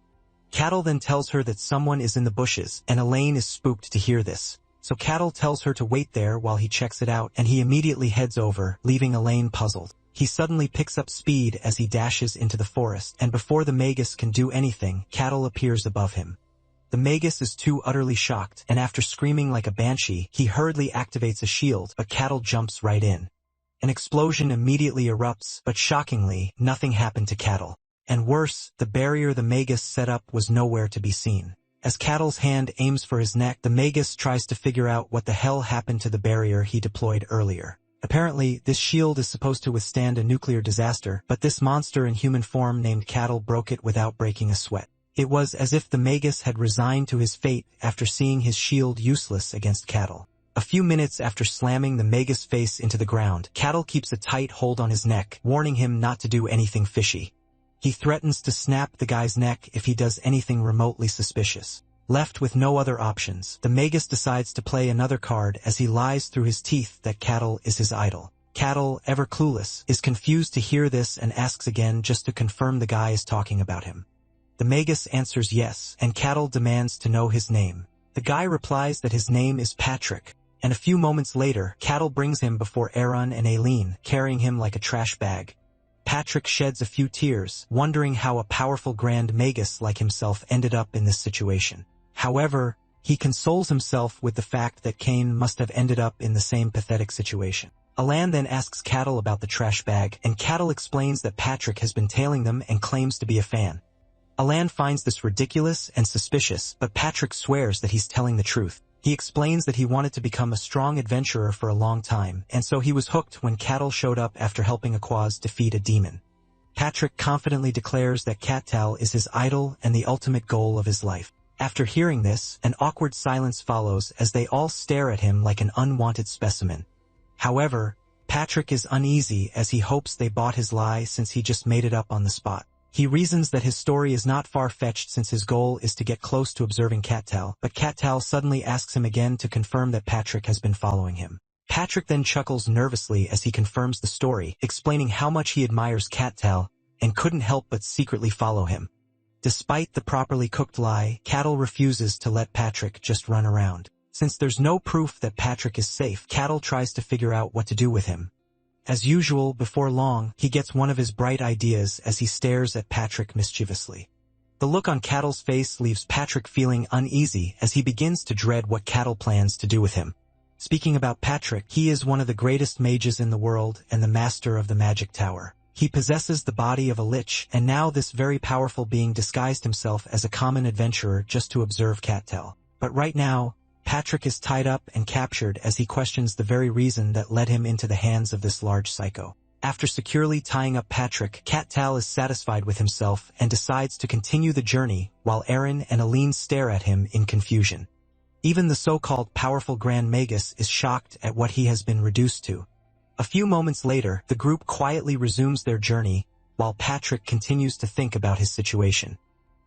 Cattle then tells her that someone is in the bushes, and Elaine is spooked to hear this. So Cattle tells her to wait there while he checks it out, and he immediately heads over, leaving Elaine puzzled. He suddenly picks up speed as he dashes into the forest, and before the Magus can do anything, Cattle appears above him. The Magus is too utterly shocked, and after screaming like a banshee, he hurriedly activates a shield, but Cattle jumps right in. An explosion immediately erupts, but shockingly, nothing happened to Cattle. And worse, the barrier the Magus set up was nowhere to be seen. As Cattle's hand aims for his neck, the Magus tries to figure out what the hell happened to the barrier he deployed earlier. Apparently, this shield is supposed to withstand a nuclear disaster, but this monster in human form named Cattle broke it without breaking a sweat. It was as if the Magus had resigned to his fate after seeing his shield useless against Cattle. A few minutes after slamming the Magus face into the ground, Cattle keeps a tight hold on his neck, warning him not to do anything fishy. He threatens to snap the guy's neck if he does anything remotely suspicious. Left with no other options, the Magus decides to play another card as he lies through his teeth that Cattle is his idol. Cattle, ever clueless, is confused to hear this and asks again just to confirm the guy is talking about him. The Magus answers yes, and Cattle demands to know his name. The guy replies that his name is Patrick, and a few moments later, Cattle brings him before Aaron and Aileen, carrying him like a trash bag. Patrick sheds a few tears, wondering how a powerful Grand Magus like himself ended up in this situation. However, he consoles himself with the fact that Cain must have ended up in the same pathetic situation. Alan then asks Cattle about the trash bag, and Cattle explains that Patrick has been tailing them and claims to be a fan. Alan finds this ridiculous and suspicious, but Patrick swears that he's telling the truth. He explains that he wanted to become a strong adventurer for a long time, and so he was hooked when Cattle showed up after helping Aquaz defeat a demon. Patrick confidently declares that Cattal is his idol and the ultimate goal of his life. After hearing this, an awkward silence follows as they all stare at him like an unwanted specimen. However, Patrick is uneasy as he hopes they bought his lie since he just made it up on the spot. He reasons that his story is not far-fetched since his goal is to get close to observing Cattal, but Cattal suddenly asks him again to confirm that Patrick has been following him. Patrick then chuckles nervously as he confirms the story, explaining how much he admires Cattal and couldn't help but secretly follow him. Despite the properly cooked lie, Cattle refuses to let Patrick just run around. Since there's no proof that Patrick is safe, Cattle tries to figure out what to do with him. As usual, before long, he gets one of his bright ideas as he stares at Patrick mischievously. The look on Cattle's face leaves Patrick feeling uneasy as he begins to dread what Cattle plans to do with him. Speaking about Patrick, he is one of the greatest mages in the world and the master of the Magic Tower. He possesses the body of a lich, and now this very powerful being disguised himself as a common adventurer just to observe Cattal. But right now, Patrick is tied up and captured as he questions the very reason that led him into the hands of this large psycho. After securely tying up Patrick, Cattal is satisfied with himself and decides to continue the journey while Aaron and Aline stare at him in confusion. Even the so-called powerful Grand Magus is shocked at what he has been reduced to. A few moments later, the group quietly resumes their journey while Patrick continues to think about his situation.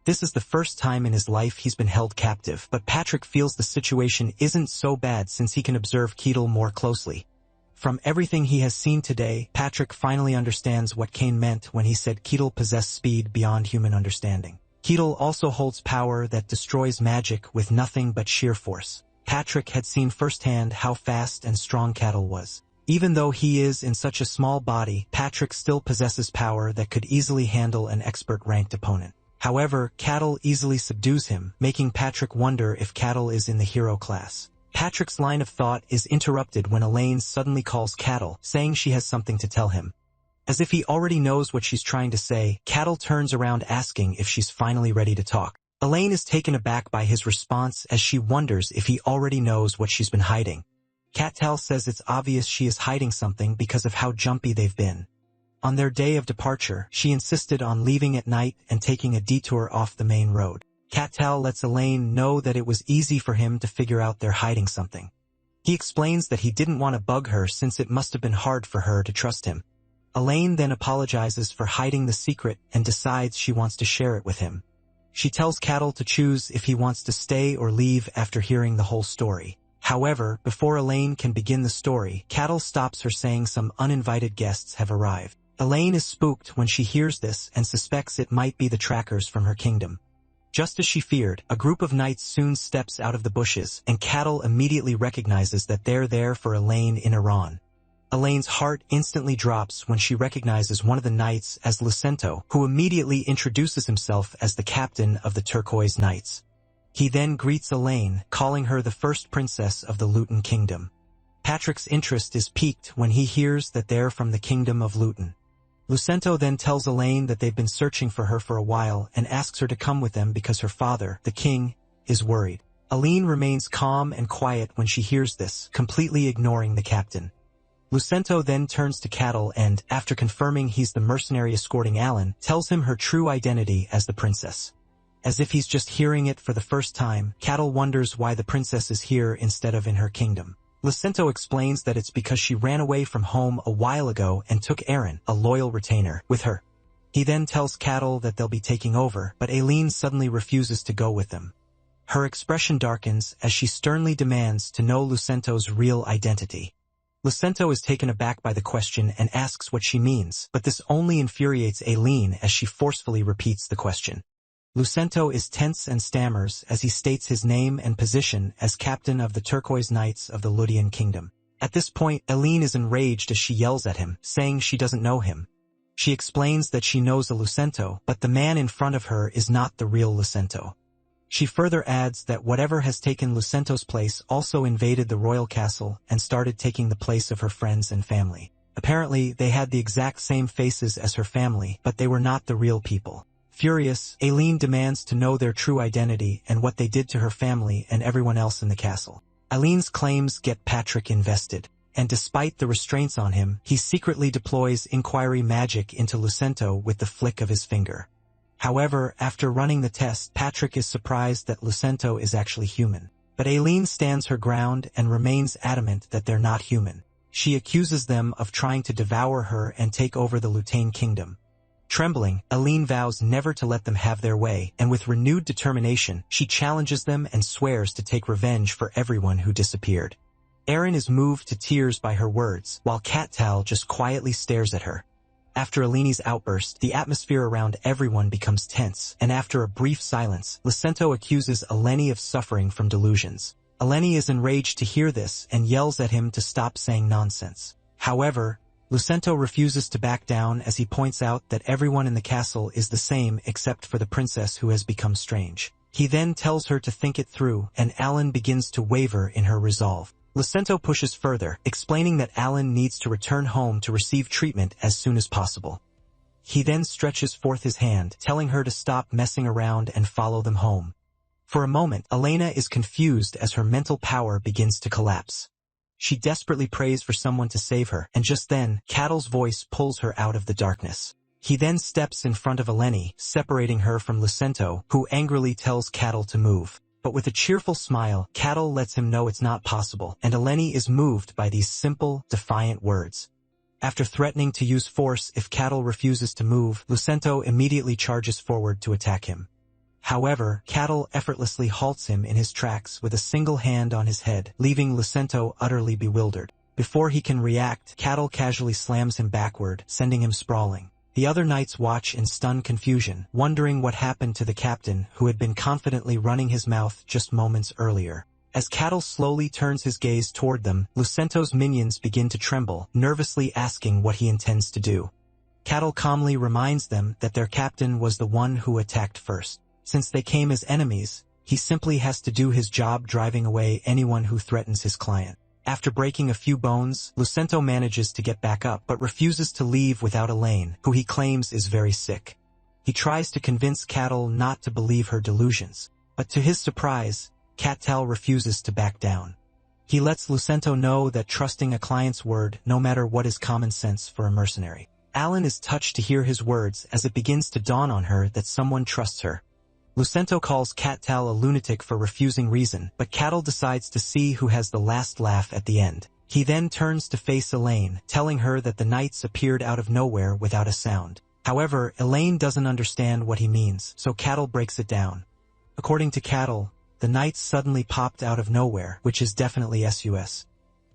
This is the first time in his life he's been held captive, but Patrick feels the situation isn't so bad since he can observe Keatle more closely. From everything he has seen today, Patrick finally understands what Kane meant when he said Keatle possessed speed beyond human understanding. Keatle also holds power that destroys magic with nothing but sheer force. Patrick had seen firsthand how fast and strong Keatle was. Even though he is in such a small body, Patrick still possesses power that could easily handle an expert-ranked opponent. However, Keatle easily subdues him, making Patrick wonder if Keatle is in the hero class. Patrick's line of thought is interrupted when Elaine suddenly calls Keatle, saying she has something to tell him. As if he already knows what she's trying to say, Keatle turns around asking if she's finally ready to talk. Elaine is taken aback by his response as she wonders if he already knows what she's been hiding. Keatle says it's obvious she is hiding something because of how jumpy they've been. On their day of departure, she insisted on leaving at night and taking a detour off the main road. Keatle lets Elaine know that it was easy for him to figure out they're hiding something. He explains that he didn't want to bug her since it must have been hard for her to trust him. Elaine then apologizes for hiding the secret and decides she wants to share it with him. She tells Keatle to choose if he wants to stay or leave after hearing the whole story. However, before Elaine can begin the story, Keatle stops her saying some uninvited guests have arrived. Elaine is spooked when she hears this and suspects it might be the trackers from her kingdom. Just as she feared, a group of knights soon steps out of the bushes, and Keatle immediately recognizes that they're there for Elaine in Iran. Elaine's heart instantly drops when she recognizes one of the knights as Lucento, who immediately introduces himself as the captain of the Turquoise Knights. He then greets Elaine, calling her the first princess of the Luton Kingdom. Patrick's interest is piqued when he hears that they're from the Kingdom of Luton. Lucento then tells Elaine that they've been searching for her for a while and asks her to come with them because her father, the king, is worried. Elaine remains calm and quiet when she hears this, completely ignoring the captain. Lucento then turns to Keatle and, after confirming he's the mercenary escorting Alan, tells him her true identity as the princess. As if he's just hearing it for the first time, Keatle wonders why the princess is here instead of in her kingdom. Lucento explains that it's because she ran away from home a while ago and took Aaron, a loyal retainer, with her. He then tells Keatle that they'll be taking over, but Aileen suddenly refuses to go with them. Her expression darkens as she sternly demands to know Lucento's real identity. Lucento is taken aback by the question and asks what she means, but this only infuriates Aileen as she forcefully repeats the question. Lucento is tense and stammers as he states his name and position as captain of the Turquoise Knights of the Ludian Kingdom. At this point, Aileen is enraged as she yells at him, saying she doesn't know him. She explains that she knows a Lucento, but the man in front of her is not the real Lucento. She further adds that whatever has taken Lucento's place also invaded the royal castle and started taking the place of her friends and family. Apparently, they had the exact same faces as her family, but they were not the real people. Furious, Aileen demands to know their true identity and what they did to her family and everyone else in the castle. Aileen's claims get Patrick invested, and despite the restraints on him, he secretly deploys inquiry magic into Lucento with the flick of his finger. However, after running the test, Patrick is surprised that Lucento is actually human. But Aileen stands her ground and remains adamant that they're not human. She accuses them of trying to devour her and take over the Lutain Kingdom. Trembling, Aileen vows never to let them have their way, and with renewed determination, she challenges them and swears to take revenge for everyone who disappeared. Aaron is moved to tears by her words, while Keatle just quietly stares at her. After Aileeni's outburst, the atmosphere around everyone becomes tense, and after a brief silence, Lucento accuses Eleni of suffering from delusions. Eleni is enraged to hear this and yells at him to stop saying nonsense. However, Lucento refuses to back down as he points out that everyone in the castle is the same except for the princess who has become strange. He then tells her to think it through, and Alan begins to waver in her resolve. Lucento pushes further, explaining that Alan needs to return home to receive treatment as soon as possible. He then stretches forth his hand, telling her to stop messing around and follow them home. For a moment, Elena is confused as her mental power begins to collapse. She desperately prays for someone to save her, and just then, Keatle's voice pulls her out of the darkness. He then steps in front of Eleni, separating her from Lucento, who angrily tells Keatle to move. But with a cheerful smile, Keatle lets him know it's not possible, and Eleni is moved by these simple, defiant words. After threatening to use force if Keatle refuses to move, Lucento immediately charges forward to attack him. However, Cattle effortlessly halts him in his tracks with a single hand on his head, leaving Lucento utterly bewildered. Before he can react, Cattle casually slams him backward, sending him sprawling. The other knights watch in stunned confusion, wondering what happened to the captain who had been confidently running his mouth just moments earlier. As Cattle slowly turns his gaze toward them, Lucento's minions begin to tremble, nervously asking what he intends to do. Cattle calmly reminds them that their captain was the one who attacked first. Since they came as enemies, he simply has to do his job driving away anyone who threatens his client. After breaking a few bones, Lucento manages to get back up but refuses to leave without Elaine, who he claims is very sick. He tries to convince Cattle not to believe her delusions, but to his surprise, Cattal refuses to back down. He lets Lucento know that trusting a client's word, no matter what, is common sense for a mercenary. Alan is touched to hear his words as it begins to dawn on her that someone trusts her. Lucento calls Cattal a lunatic for refusing reason, but Cattle decides to see who has the last laugh at the end. He then turns to face Elaine, telling her that the knights appeared out of nowhere without a sound. However, Elaine doesn't understand what he means, so Cattle breaks it down. According to Cattle, the knights suddenly popped out of nowhere, which is definitely sus.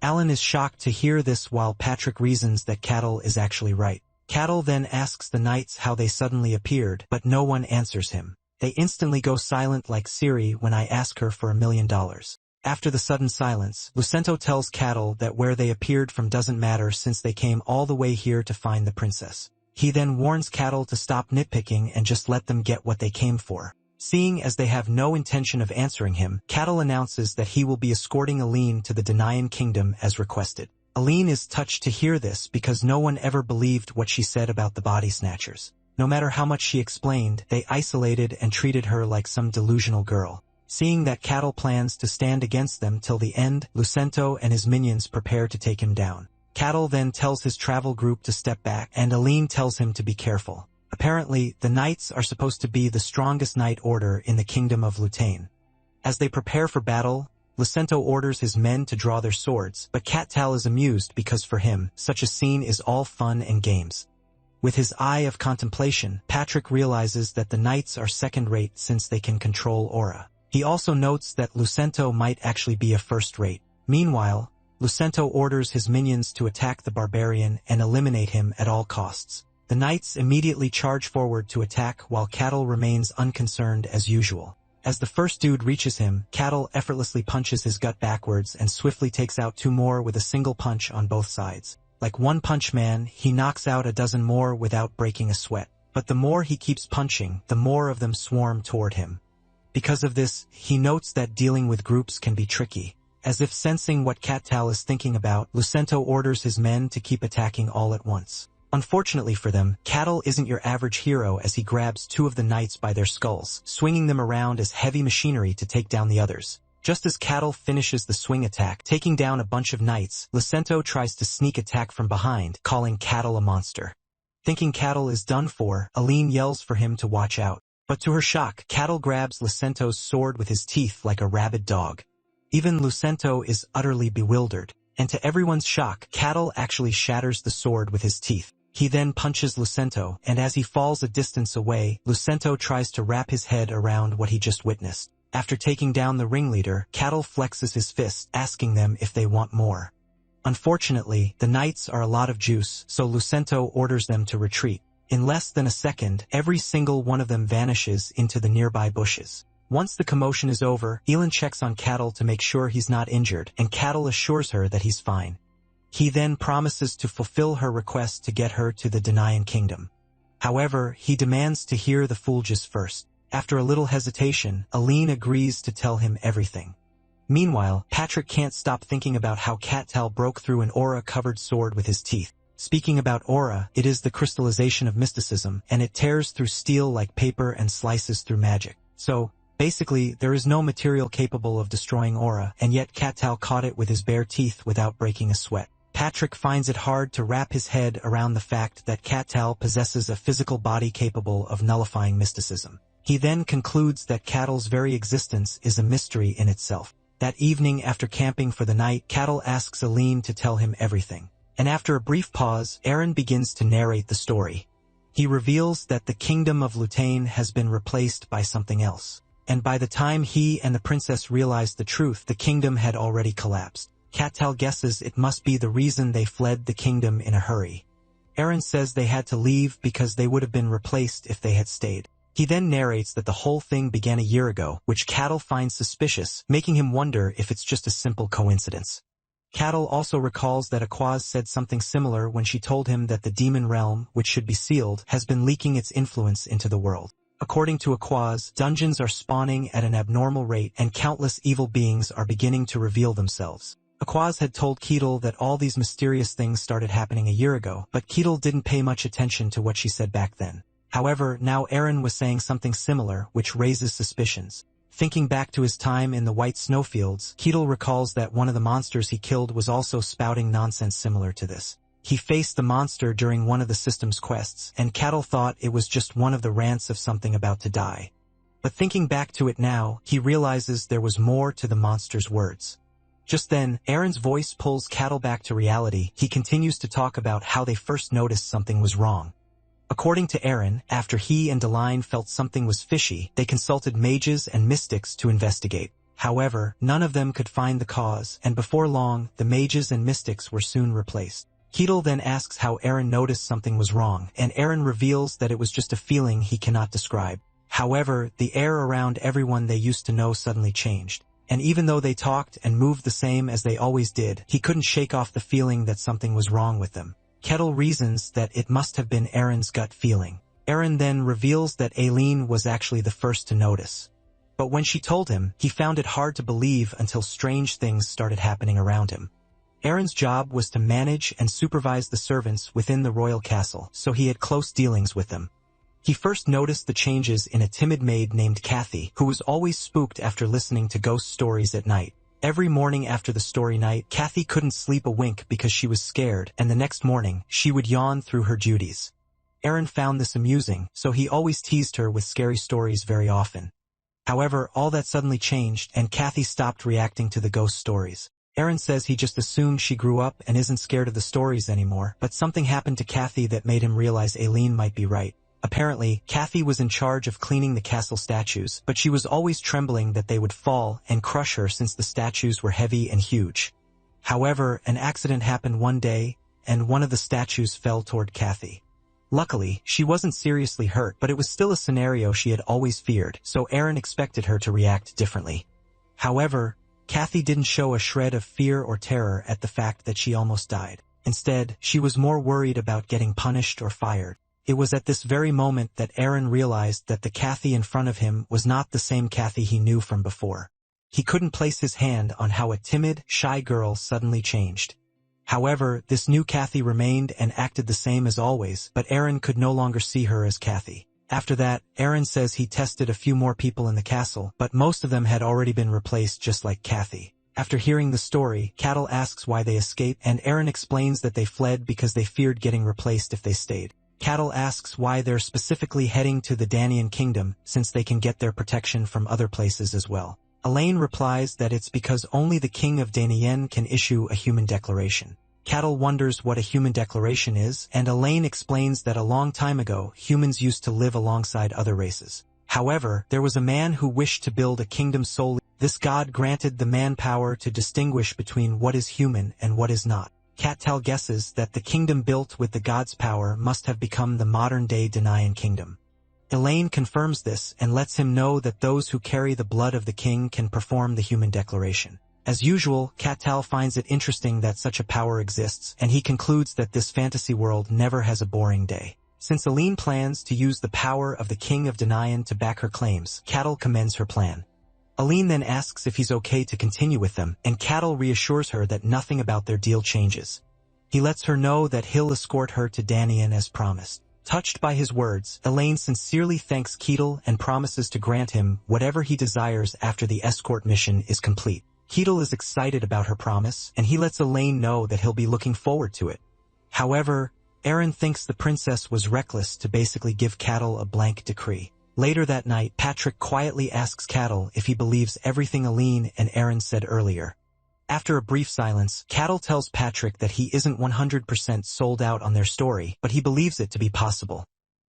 Alan is shocked to hear this while Patrick reasons that Cattle is actually right. Cattle then asks the knights how they suddenly appeared, but no one answers him. They instantly go silent like Siri when I ask her for $1 million. After the sudden silence, Lucento tells Cattle that where they appeared from doesn't matter since they came all the way here to find the princess. He then warns Cattle to stop nitpicking and just let them get what they came for. Seeing as they have no intention of answering him, Cattle announces that he will be escorting Aline to the Denian kingdom as requested. Aline is touched to hear this because no one ever believed what she said about the body snatchers. No matter how much she explained, they isolated and treated her like some delusional girl. Seeing that Cattle plans to stand against them till the end, Lucento and his minions prepare to take him down. Cattle then tells his travel group to step back, and Aline tells him to be careful. Apparently, the knights are supposed to be the strongest knight order in the kingdom of Lutane. As they prepare for battle, Lucento orders his men to draw their swords, but Cattal is amused because for him, such a scene is all fun and games. With his eye of contemplation, Patrick realizes that the knights are second-rate since they can control aura. He also notes that Lucento might actually be a first-rate. Meanwhile, Lucento orders his minions to attack the barbarian and eliminate him at all costs. The knights immediately charge forward to attack while Cattle remains unconcerned as usual. As the first dude reaches him, Cattle effortlessly punches his gut backwards and swiftly takes out 2 more with a single punch on both sides. Like One Punch Man, he knocks out a dozen more without breaking a sweat. But the more he keeps punching, the more of them swarm toward him. Because of this, he notes that dealing with groups can be tricky. As if sensing what Cattal is thinking about, Lucento orders his men to keep attacking all at once. Unfortunately for them, Cattle isn't your average hero as he grabs 2 of the knights by their skulls, swinging them around as heavy machinery to take down the others. Just as Cattle finishes the swing attack, taking down a bunch of knights, Lucento tries to sneak attack from behind, calling Cattle a monster. Thinking Cattle is done for, Aline yells for him to watch out. But to her shock, Cattle grabs Lucento's sword with his teeth like a rabid dog. Even Lucento is utterly bewildered, and to everyone's shock, Cattle actually shatters the sword with his teeth. He then punches Lucento, and as he falls a distance away, Lucento tries to wrap his head around what he just witnessed. After taking down the ringleader, Cattle flexes his fist, asking them if they want more. Unfortunately, the knights are a lot of juice, so Lucento orders them to retreat. In less than a second, every single one of them vanishes into the nearby bushes. Once the commotion is over, Elin checks on Cattle to make sure he's not injured, and Cattle assures her that he's fine. He then promises to fulfill her request to get her to the Denian kingdom. However, he demands to hear the Fulges first. After a little hesitation, Aline agrees to tell him everything. Meanwhile, Patrick can't stop thinking about how Cattal broke through an aura-covered sword with his teeth. Speaking about aura, it is the crystallization of mysticism, and it tears through steel like paper and slices through magic. So, basically, there is no material capable of destroying aura, and yet Cattal caught it with his bare teeth without breaking a sweat. Patrick finds it hard to wrap his head around the fact that Cattal possesses a physical body capable of nullifying mysticism. He then concludes that Cattle's very existence is a mystery in itself. That evening after camping for the night, Cattle asks Aline to tell him everything. And after a brief pause, Aaron begins to narrate the story. He reveals that the kingdom of Lutane has been replaced by something else. And by the time he and the princess realized the truth, the kingdom had already collapsed. Catal guesses it must be the reason they fled the kingdom in a hurry. Eren says they had to leave because they would have been replaced if they had stayed. He then narrates that the whole thing began a year ago, which Catal finds suspicious, making him wonder if it's just a simple coincidence. Catal also recalls that Aquaz said something similar when she told him that the demon realm, which should be sealed, has been leaking its influence into the world. According to Aquaz, dungeons are spawning at an abnormal rate and countless evil beings are beginning to reveal themselves. Aquaz had told Ketil that all these mysterious things started happening a year ago, but Ketil didn't pay much attention to what she said back then. However, now Eren was saying something similar, which raises suspicions. Thinking back to his time in the White Snowfields, Ketil recalls that one of the monsters he killed was also spouting nonsense similar to this. He faced the monster during one of the system's quests, and Catal thought it was just one of the rants of something about to die. But thinking back to it now, he realizes there was more to the monster's words. Just then, Eren's voice pulls Catal back to reality. He continues to talk about how they first noticed something was wrong. According to Eren, after he and Deline felt something was fishy, they consulted mages and mystics to investigate. However, none of them could find the cause, and before long, the mages and mystics were soon replaced. Ketil then asks how Eren noticed something was wrong, and Eren reveals that it was just a feeling he cannot describe. However, the air around everyone they used to know suddenly changed. And even though they talked and moved the same as they always did, he couldn't shake off the feeling that something was wrong with them. Ketil reasons that it must have been Eren's gut feeling. Eren then reveals that Aileen was actually the first to notice. But when she told him, he found it hard to believe until strange things started happening around him. Eren's job was to manage and supervise the servants within the royal castle, so he had close dealings with them. He first noticed the changes in a timid maid named Kathy, who was always spooked after listening to ghost stories at night. Every morning after the story night, Kathy couldn't sleep a wink because she was scared, and the next morning, she would yawn through her duties. Eren found this amusing, so he always teased her with scary stories very often. However, all that suddenly changed, and Kathy stopped reacting to the ghost stories. Eren says he just assumed she grew up and isn't scared of the stories anymore, but something happened to Kathy that made him realize Aileen might be right. Apparently, Kathy was in charge of cleaning the castle statues, but she was always trembling that they would fall and crush her since the statues were heavy and huge. However, an accident happened one day, and one of the statues fell toward Kathy. Luckily, she wasn't seriously hurt, but it was still a scenario she had always feared, so Eren expected her to react differently. However, Kathy didn't show a shred of fear or terror at the fact that she almost died. Instead, she was more worried about getting punished or fired. It was at this very moment that Eren realized that the Kathy in front of him was not the same Kathy he knew from before. He couldn't place his hand on how a timid, shy girl suddenly changed. However, this new Kathy remained and acted the same as always, but Eren could no longer see her as Kathy. After that, Eren says he tested a few more people in the castle, but most of them had already been replaced just like Kathy. After hearing the story, Catal asks why they escaped, and Eren explains that they fled because they feared getting replaced if they stayed. Catal asks why they're specifically heading to the Danyan kingdom, since they can get their protection from other places as well. Elaine replies that it's because only the king of Danyan can issue a human declaration. Catal wonders what a human declaration is, and Elaine explains that a long time ago, humans used to live alongside other races. However, there was a man who wished to build a kingdom solely. This god granted the man power to distinguish between what is human and what is not. Catal guesses that the kingdom built with the god's power must have become the modern-day Danyan kingdom. Elaine confirms this and lets him know that those who carry the blood of the king can perform the human declaration. As usual, Catal finds it interesting that such a power exists, and he concludes that this fantasy world never has a boring day. Since Elaine plans to use the power of the king of Danyan to back her claims, Catal commends her plan. Elaine then asks if he's okay to continue with them, and Catal reassures her that nothing about their deal changes. He lets her know that he'll escort her to Danyan as promised. Touched by his words, Elaine sincerely thanks Ketil and promises to grant him whatever he desires after the escort mission is complete. Ketil is excited about her promise, and he lets Elaine know that he'll be looking forward to it. However, Eren thinks the princess was reckless to basically give Catal a blank decree. Later that night, Patrick quietly asks Catal if he believes everything Elaine and Eren said earlier. After a brief silence, Catal tells Patrick that he isn't 100% sold out on their story, but he believes it to be possible.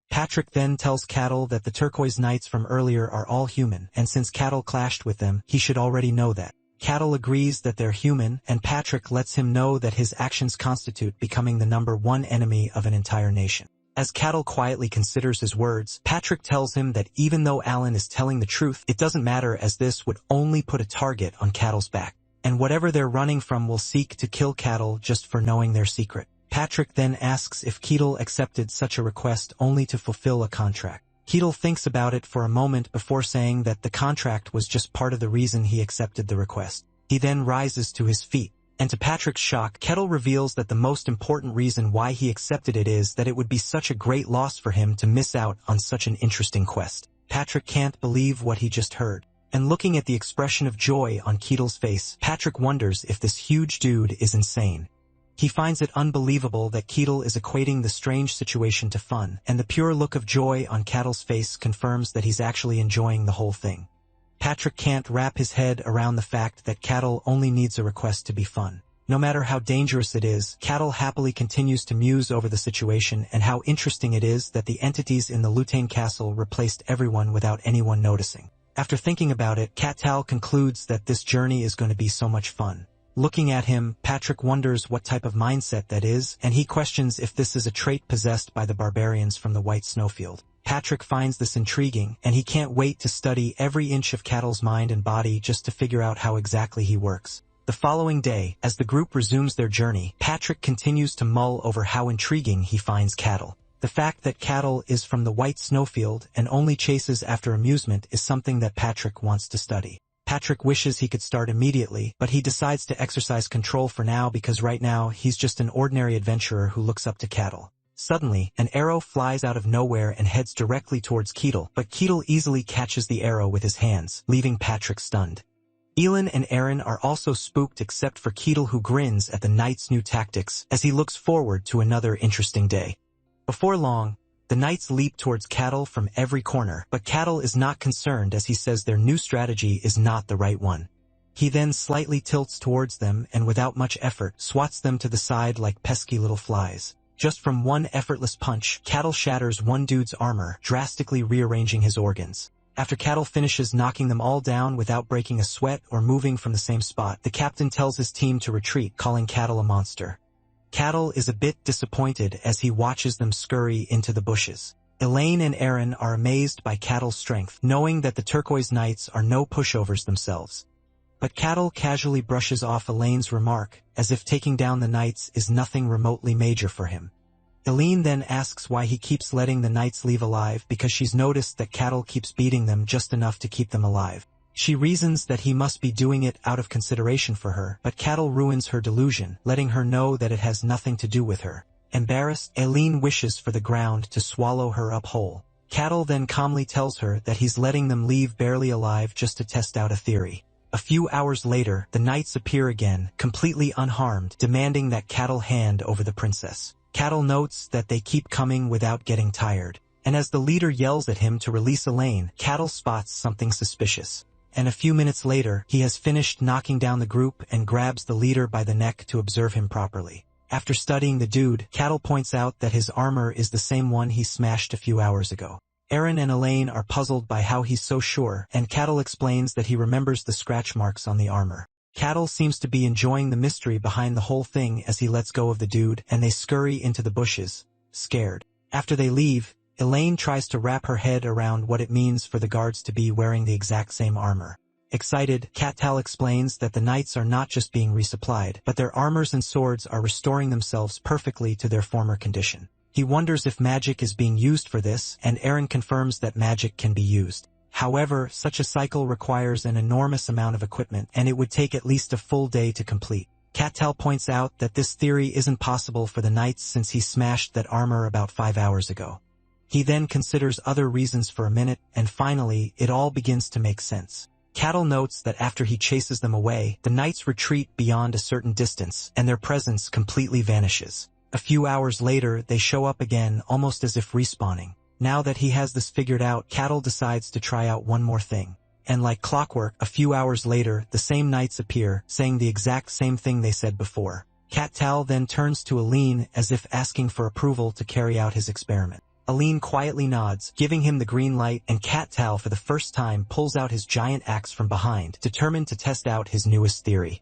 Patrick then tells Cattle that the turquoise knights from earlier are all human, and since Cattle clashed with them, he should already know that. Cattle agrees that they're human, and Patrick lets him know that his actions constitute becoming the #1 enemy of an entire nation. As Cattle quietly considers his words, Patrick tells him that even though Alan is telling the truth, it doesn't matter as this would only put a target on Cattle's back. And whatever they're running from will seek to kill Cattle just for knowing their secret. Patrick then asks if Keatle accepted such a request only to fulfill a contract. Keatle thinks about it for a moment before saying that the contract was just part of the reason he accepted the request. He then rises to his feet, and to Patrick's shock, Keatle reveals that the most important reason why he accepted it is that it would be such a great loss for him to miss out on such an interesting quest. Patrick can't believe what he just heard. And looking at the expression of joy on Keatle's face, Patrick wonders if this huge dude is insane. He finds it unbelievable that Keatle is equating the strange situation to fun, and the pure look of joy on Cattle's face confirms that he's actually enjoying the whole thing. Patrick can't wrap his head around the fact that Cattle only needs a request to be fun. No matter how dangerous it is, Cattle happily continues to muse over the situation and how interesting it is that the entities in the Lutane Castle replaced everyone without anyone noticing. After thinking about it, Cattal concludes that this journey is going to be so much fun. Looking at him, Patrick wonders what type of mindset that is, and he questions if this is a trait possessed by the barbarians from the White Snowfield. Patrick finds this intriguing, and he can't wait to study every inch of Cattle's mind and body just to figure out how exactly he works. The following day, as the group resumes their journey, Patrick continues to mull over how intriguing he finds Cattle. The fact that Cattle is from the White Snowfield and only chases after amusement is something that Patrick wants to study. Patrick wishes he could start immediately, but he decides to exercise control for now because right now he's just an ordinary adventurer who looks up to Cattle. Suddenly, an arrow flies out of nowhere and heads directly towards Keatle, but Keatle easily catches the arrow with his hands, leaving Patrick stunned. Elin and Aaron are also spooked except for Keatle, who grins at the knight's new tactics as he looks forward to another interesting day. Before long, the knights leap towards Cattle from every corner, but Cattle is not concerned as he says their new strategy is not the right one. He then slightly tilts towards them and without much effort swats them to the side like pesky little flies. Just from one effortless punch, Cattle shatters one dude's armor, drastically rearranging his organs. After Cattle finishes knocking them all down without breaking a sweat or moving from the same spot, the captain tells his team to retreat, calling Cattle a monster. Cattle is a bit disappointed as he watches them scurry into the bushes. Elaine and Aaron are amazed by Cattle's strength, knowing that the Turquoise Knights are no pushovers themselves. But Cattle casually brushes off Elaine's remark, as if taking down the Knights is nothing remotely major for him. Elaine then asks why he keeps letting the Knights leave alive because she's noticed that Cattle keeps beating them just enough to keep them alive. She reasons that he must be doing it out of consideration for her, but Cattle ruins her delusion, letting her know that it has nothing to do with her. Embarrassed, Elaine wishes for the ground to swallow her up whole. Cattle then calmly tells her that he's letting them leave barely alive just to test out a theory. A few hours later, the Knights appear again, completely unharmed, demanding that Cattle hand over the princess. Cattle notes that they keep coming without getting tired, and as the leader yells at him to release Elaine, Cattle spots something suspicious. And a few minutes later, he has finished knocking down the group and grabs the leader by the neck to observe him properly. After studying the dude, Cattle points out that his armor is the same one he smashed a few hours ago. Aaron and Elaine are puzzled by how he's so sure, and Cattle explains that he remembers the scratch marks on the armor. Cattle seems to be enjoying the mystery behind the whole thing as he lets go of the dude, and they scurry into the bushes, scared. After they leave, Elaine tries to wrap her head around what it means for the guards to be wearing the exact same armor. Excited, Cattal explains that the knights are not just being resupplied, but their armors and swords are restoring themselves perfectly to their former condition. He wonders if magic is being used for this, and Aaron confirms that magic can be used. However, such a cycle requires an enormous amount of equipment, and it would take at least a full day to complete. Cattal points out that this theory isn't possible for the knights since he smashed that armor about 5 hours ago. He then considers other reasons for a minute, and finally, it all begins to make sense. Cattle notes that after he chases them away, the knights retreat beyond a certain distance, and their presence completely vanishes. A few hours later, they show up again, almost as if respawning. Now that he has this figured out, Cattle decides to try out one more thing. And like clockwork, a few hours later, the same knights appear, saying the exact same thing they said before. Cattal then turns to Elaine as if asking for approval to carry out his experiment. Aline quietly nods, giving him the green light, and Cat Tal for the first time pulls out his giant axe from behind, determined to test out his newest theory.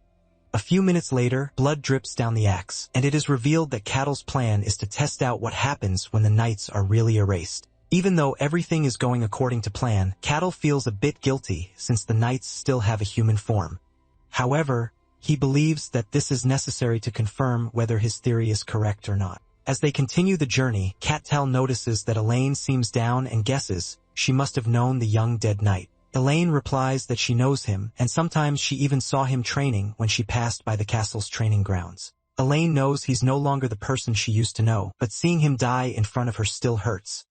A few minutes later, blood drips down the axe, and it is revealed that Cattle's plan is to test out what happens when the knights are really erased. Even though everything is going according to plan, Cattle feels a bit guilty since the knights still have a human form. However, he believes that this is necessary to confirm whether his theory is correct or not. As they continue the journey, Cat Tal notices that Elaine seems down and guesses she must have known the young dead knight. Elaine replies that she knows him, and sometimes she even saw him training when she passed by the castle's training grounds. Elaine knows he's no longer the person she used to know, but seeing him die in front of her still hurts.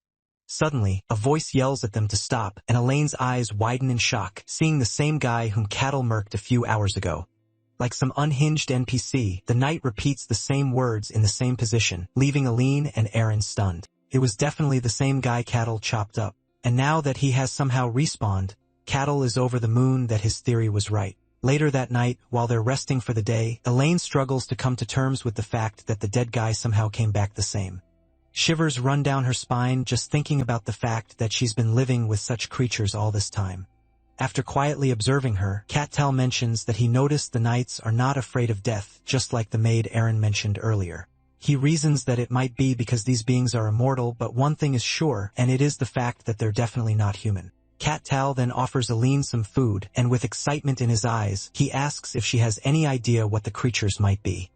Suddenly, a voice yells at them to stop, and Elaine's eyes widen in shock, seeing the same guy whom Cattle murked a few hours ago. Like some unhinged NPC, the knight repeats the same words in the same position, leaving Aline and Aaron stunned. It was definitely the same guy Cattle chopped up. And now that he has somehow respawned, Cattle is over the moon that his theory was right. Later that night, while they're resting for the day, Elaine struggles to come to terms with the fact that the dead guy somehow came back the same. Shivers run down her spine just thinking about the fact that she's been living with such creatures all this time. After quietly observing her, Cat Tal mentions that he noticed the knights are not afraid of death, just like the maid Aaron mentioned earlier. He reasons that it might be because these beings are immortal, but one thing is sure, and it is the fact that they're definitely not human. Cat Tal then offers Aline some food, and with excitement in his eyes, he asks if she has any idea what the creatures might be.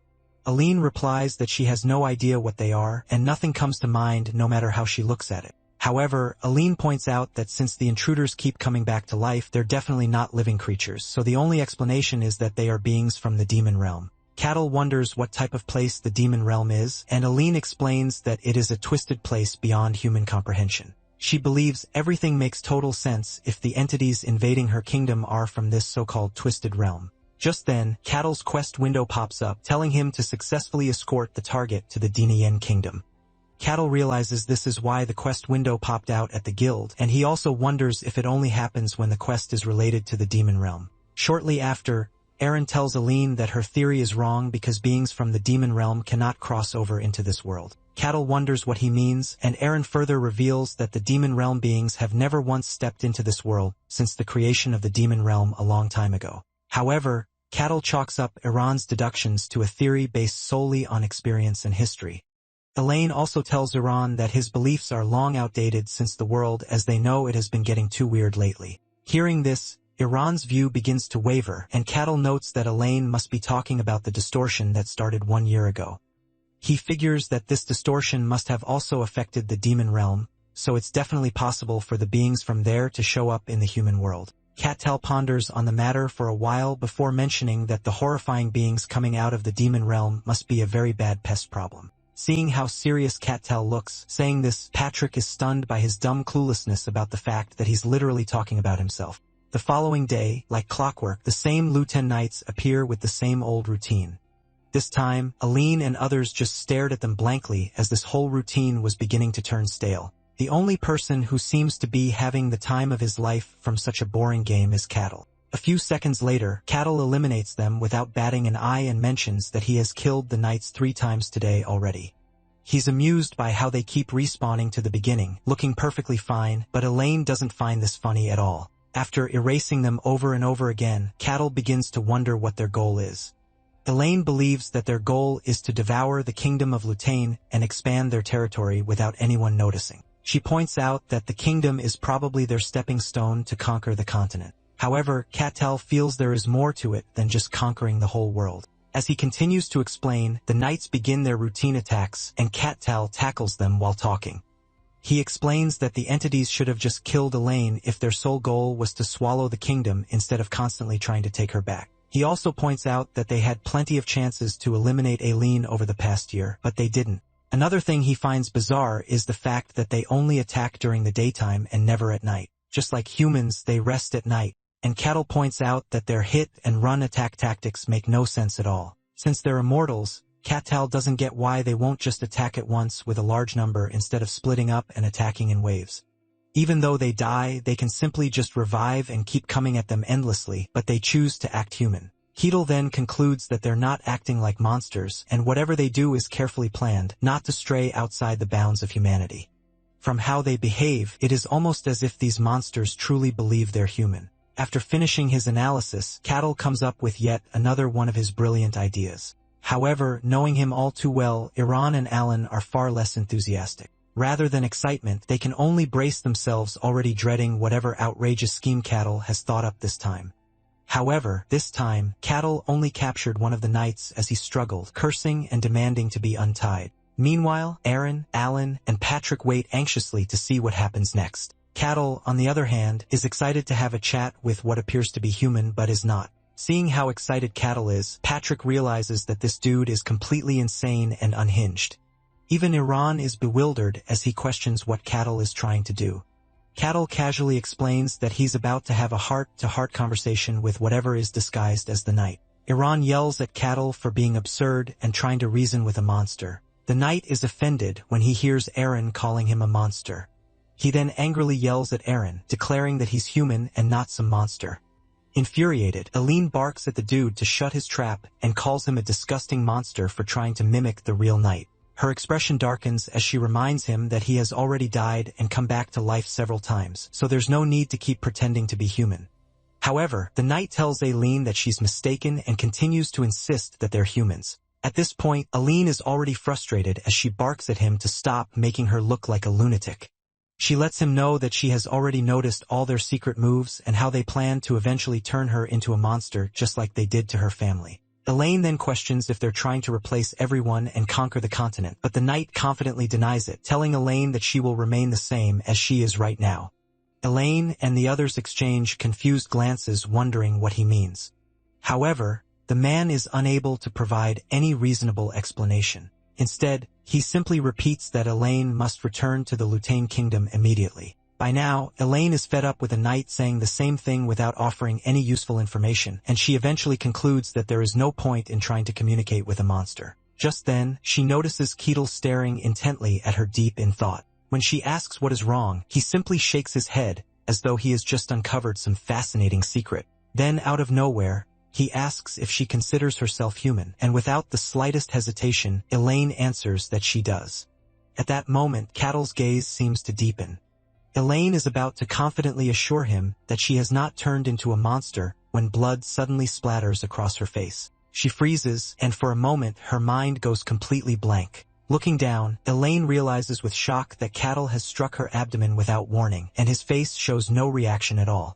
Aline replies that she has no idea what they are, and nothing comes to mind no matter how she looks at it. However, Aline points out that since the intruders keep coming back to life, they're definitely not living creatures, so the only explanation is that they are beings from the demon realm. Cattle wonders what type of place the demon realm is, and Aline explains that it is a twisted place beyond human comprehension. She believes everything makes total sense if the entities invading her kingdom are from this so-called twisted realm. Just then, Cattle's quest window pops up, telling him to successfully escort the target to the Dinayen kingdom. Cattle realizes this is why the quest window popped out at the guild, and he also wonders if it only happens when the quest is related to the demon realm. Shortly after, Aaron tells Aline that her theory is wrong because beings from the demon realm cannot cross over into this world. Cattle wonders what he means, and Aaron further reveals that the demon realm beings have never once stepped into this world since the creation of the demon realm a long time ago. However, Cattle chalks up Aaron's deductions to a theory based solely on experience and history. Elaine also tells Aaron that his beliefs are long outdated since the world, as they know it has been getting too weird lately. Hearing this, Aaron's view begins to waver, and Cattle notes that Elaine must be talking about the distortion that started 1 year ago. He figures that this distortion must have also affected the demon realm, so it's definitely possible for the beings from there to show up in the human world. Cat Tal ponders on the matter for a while before mentioning that the horrifying beings coming out of the demon realm must be a very bad pest problem. Seeing how serious Cat Tal looks, saying this, Patrick is stunned by his dumb cluelessness about the fact that he's literally talking about himself. The following day, like clockwork, the same Lieutenant Knights appear with the same old routine. This time, Aline and others just stared at them blankly as this whole routine was beginning to turn stale. The only person who seems to be having the time of his life from such a boring game is Cattle. A few seconds later, Cattle eliminates them without batting an eye and mentions that he has killed the knights 3 times today already. He's amused by how they keep respawning to the beginning, looking perfectly fine, but Elaine doesn't find this funny at all. After erasing them over and over again, Cattle begins to wonder what their goal is. Elaine believes that their goal is to devour the kingdom of Lutane and expand their territory without anyone noticing. She points out that the kingdom is probably their stepping stone to conquer the continent. However, Cat Tal feels there is more to it than just conquering the whole world. As he continues to explain, the knights begin their routine attacks, and Cat Tal tackles them while talking. He explains that the entities should have just killed Elaine if their sole goal was to swallow the kingdom instead of constantly trying to take her back. He also points out that they had plenty of chances to eliminate Aileen over the past year, but they didn't. Another thing he finds bizarre is the fact that they only attack during the daytime and never at night. Just like humans, they rest at night, and Cattle points out that their hit-and-run attack tactics make no sense at all. Since they're immortals, Cat Tal doesn't get why they won't just attack at once with a large number instead of splitting up and attacking in waves. Even though they die, they can simply just revive and keep coming at them endlessly, but they choose to act human. Keatle then concludes that they're not acting like monsters, and whatever they do is carefully planned, not to stray outside the bounds of humanity. From how they behave, it is almost as if these monsters truly believe they're human. After finishing his analysis, Cattle comes up with yet another one of his brilliant ideas. However, knowing him all too well, Iran and Alan are far less enthusiastic. Rather than excitement, they can only brace themselves, already dreading whatever outrageous scheme Cattle has thought up this time. However, this time, Cattle only captured one of the knights as he struggled, cursing and demanding to be untied. Meanwhile, Aaron, Alan, and Patrick wait anxiously to see what happens next. Cattle, on the other hand, is excited to have a chat with what appears to be human but is not. Seeing how excited Cattle is, Patrick realizes that this dude is completely insane and unhinged. Even Iran is bewildered as he questions what Cattle is trying to do. Cattle casually explains that he's about to have a heart-to-heart conversation with whatever is disguised as the knight. Iran yells at Cattle for being absurd and trying to reason with a monster. The knight is offended when he hears Aaron calling him a monster. He then angrily yells at Aaron, declaring that he's human and not some monster. Infuriated, Aline barks at the dude to shut his trap and calls him a disgusting monster for trying to mimic the real knight. Her expression darkens as she reminds him that he has already died and come back to life several times, so there's no need to keep pretending to be human. However, the knight tells Aline that she's mistaken and continues to insist that they're humans. At this point, Aline is already frustrated as she barks at him to stop making her look like a lunatic. She lets him know that she has already noticed all their secret moves and how they plan to eventually turn her into a monster just like they did to her family. Elaine then questions if they're trying to replace everyone and conquer the continent, but the knight confidently denies it, telling Elaine that she will remain the same as she is right now. Elaine and the others exchange confused glances, wondering what he means. However, the man is unable to provide any reasonable explanation. Instead, he simply repeats that Elaine must return to the Lutane Kingdom immediately. By now, Elaine is fed up with the knight saying the same thing without offering any useful information, and she eventually concludes that there is no point in trying to communicate with a monster. Just then, she notices Keatle staring intently at her deep in thought. When she asks what is wrong, he simply shakes his head, as though he has just uncovered some fascinating secret. Then, out of nowhere, he asks if she considers herself human, and without the slightest hesitation, Elaine answers that she does. At that moment, Cattle's gaze seems to deepen. Elaine is about to confidently assure him that she has not turned into a monster when blood suddenly splatters across her face. She freezes, and for a moment, her mind goes completely blank. Looking down, Elaine realizes with shock that Cattle has struck her abdomen without warning, and his face shows no reaction at all.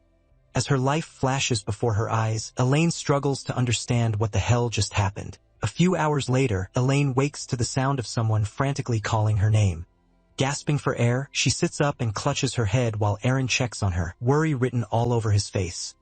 As her life flashes before her eyes, Elaine struggles to understand what the hell just happened. A few hours later, Elaine wakes to the sound of someone frantically calling her name. Gasping for air, she sits up and clutches her head while Aaron checks on her, worry written all over his face.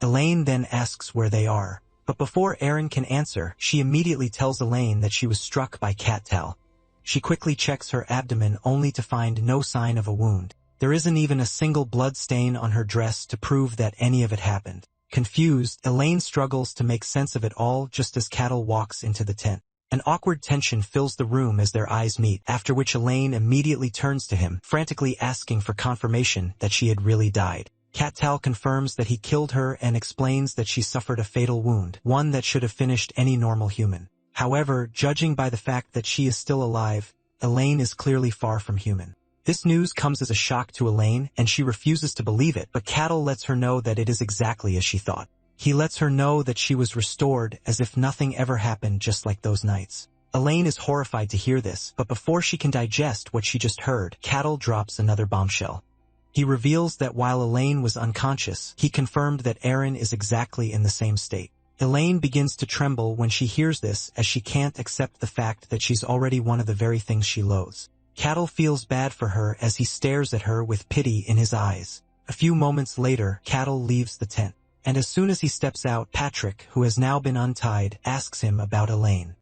Elaine then asks where they are. But before Aaron can answer, she immediately tells Elaine that she was struck by Cat-Tal. She quickly checks her abdomen only to find no sign of a wound. There isn't even a single blood stain on her dress to prove that any of it happened. Confused, Elaine struggles to make sense of it all just as Cattle walks into the tent. An awkward tension fills the room as their eyes meet, after which Elaine immediately turns to him, frantically asking for confirmation that she had really died. Cat-Tal confirms that he killed her and explains that she suffered a fatal wound, one that should have finished any normal human. However, judging by the fact that she is still alive, Elaine is clearly far from human. This news comes as a shock to Elaine, and she refuses to believe it, but Cattle lets her know that it is exactly as she thought. He lets her know that she was restored as if nothing ever happened, just like those nights. Elaine is horrified to hear this, but before she can digest what she just heard, Cattle drops another bombshell. He reveals that while Elaine was unconscious, he confirmed that Aaron is exactly in the same state. Elaine begins to tremble when she hears this, as she can't accept the fact that she's already one of the very things she loathes. Cattle feels bad for her as he stares at her with pity in his eyes. A few moments later, Cattle leaves the tent. And as soon as he steps out, Patrick, who has now been untied, asks him about Elaine.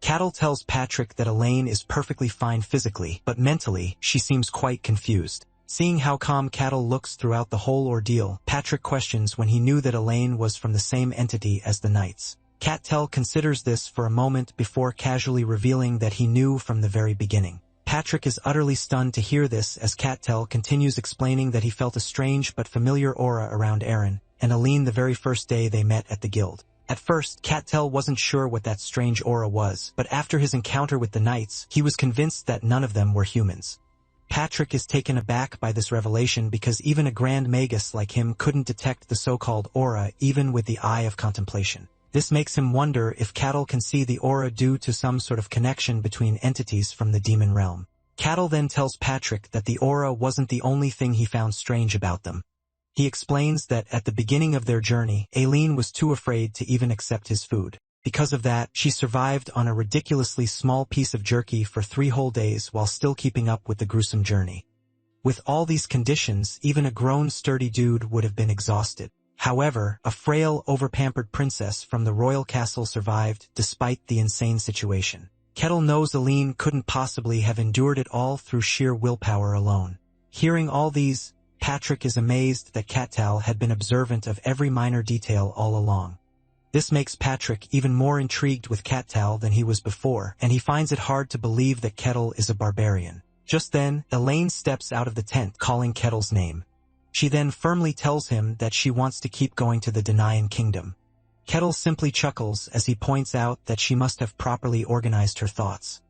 Cattle tells Patrick that Elaine is perfectly fine physically, but mentally, she seems quite confused. Seeing how calm Cattle looks throughout the whole ordeal, Patrick questions when he knew that Elaine was from the same entity as the Knights. Cat-Tal considers this for a moment before casually revealing that he knew from the very beginning. Patrick is utterly stunned to hear this as Cat-Tal continues explaining that he felt a strange but familiar aura around Aaron and Elaine the very first day they met at the guild. At first, Cat-Tal wasn't sure what that strange aura was, but after his encounter with the Knights, he was convinced that none of them were humans. Patrick is taken aback by this revelation because even a grand magus like him couldn't detect the so-called aura even with the eye of contemplation. This makes him wonder if Cattle can see the aura due to some sort of connection between entities from the demon realm. Cattle then tells Patrick that the aura wasn't the only thing he found strange about them. He explains that at the beginning of their journey, Aileen was too afraid to even accept his food. Because of that, she survived on a ridiculously small piece of jerky for 3 whole days while still keeping up with the gruesome journey. With all these conditions, even a grown sturdy dude would have been exhausted. However, a frail, overpampered princess from the royal castle survived despite the insane situation. Kettle knows Aileen couldn't possibly have endured it all through sheer willpower alone. Hearing all these, Patrick is amazed that Cattal had been observant of every minor detail all along. This makes Patrick even more intrigued with Cattal than he was before, and he finds it hard to believe that Kettle is a barbarian. Just then, Elaine steps out of the tent, calling Kettle's name. She then firmly tells him that she wants to keep going to the Denayan kingdom. Kettle simply chuckles as he points out that she must have properly organized her thoughts.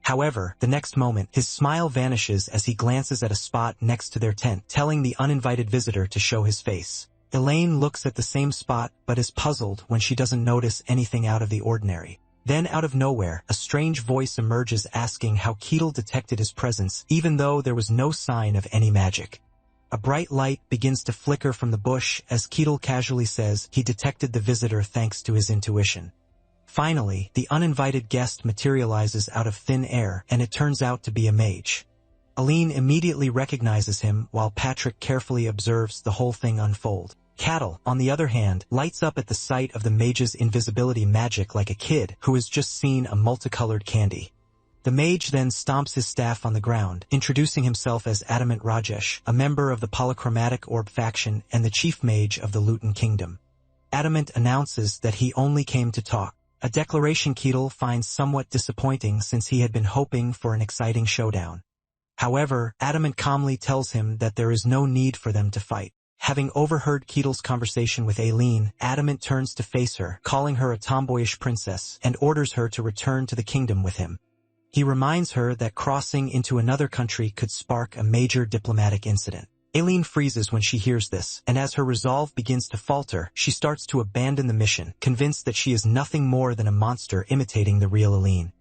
However, the next moment, his smile vanishes as he glances at a spot next to their tent, telling the uninvited visitor to show his face. Elaine looks at the same spot but is puzzled when she doesn't notice anything out of the ordinary. Then out of nowhere, a strange voice emerges asking how Kettle detected his presence even though there was no sign of any magic. A bright light begins to flicker from the bush as Kettle casually says he detected the visitor thanks to his intuition. Finally, the uninvited guest materializes out of thin air and it turns out to be a mage. Aileen immediately recognizes him while Patrick carefully observes the whole thing unfold. Cattle, on the other hand, lights up at the sight of the mage's invisibility magic like a kid who has just seen a multicolored candy. The mage then stomps his staff on the ground, introducing himself as Adamant Rajesh, a member of the polychromatic orb faction and the chief mage of the Luton kingdom. Adamant announces that he only came to talk, a declaration Kettle finds somewhat disappointing since he had been hoping for an exciting showdown. However, Adamant calmly tells him that there is no need for them to fight. Having overheard Kettle's conversation with Aileen, Adamant turns to face her, calling her a tomboyish princess, and orders her to return to the kingdom with him. He reminds her that crossing into another country could spark a major diplomatic incident. Aileen freezes when she hears this, and as her resolve begins to falter, she starts to abandon the mission, convinced that she is nothing more than a monster imitating the real Aileen.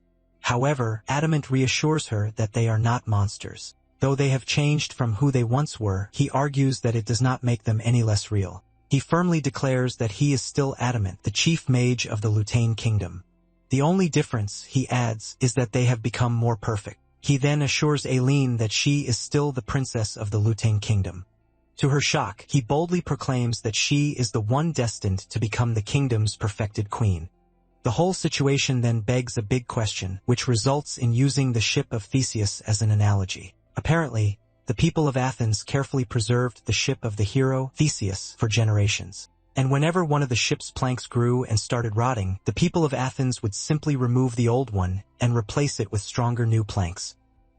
However, Adamant reassures her that they are not monsters. Though they have changed from who they once were, he argues that it does not make them any less real. He firmly declares that he is still Adamant, the chief mage of the Lutain kingdom. The only difference, he adds, is that they have become more perfect. He then assures Aileen that she is still the princess of the Lutain kingdom. To her shock, he boldly proclaims that she is the one destined to become the kingdom's perfected queen. The whole situation then begs a big question, which results in using the ship of Theseus as an analogy. Apparently, the people of Athens carefully preserved the ship of the hero, Theseus, for generations. And whenever one of the ship's planks grew and started rotting, the people of Athens would simply remove the old one and replace it with stronger new planks.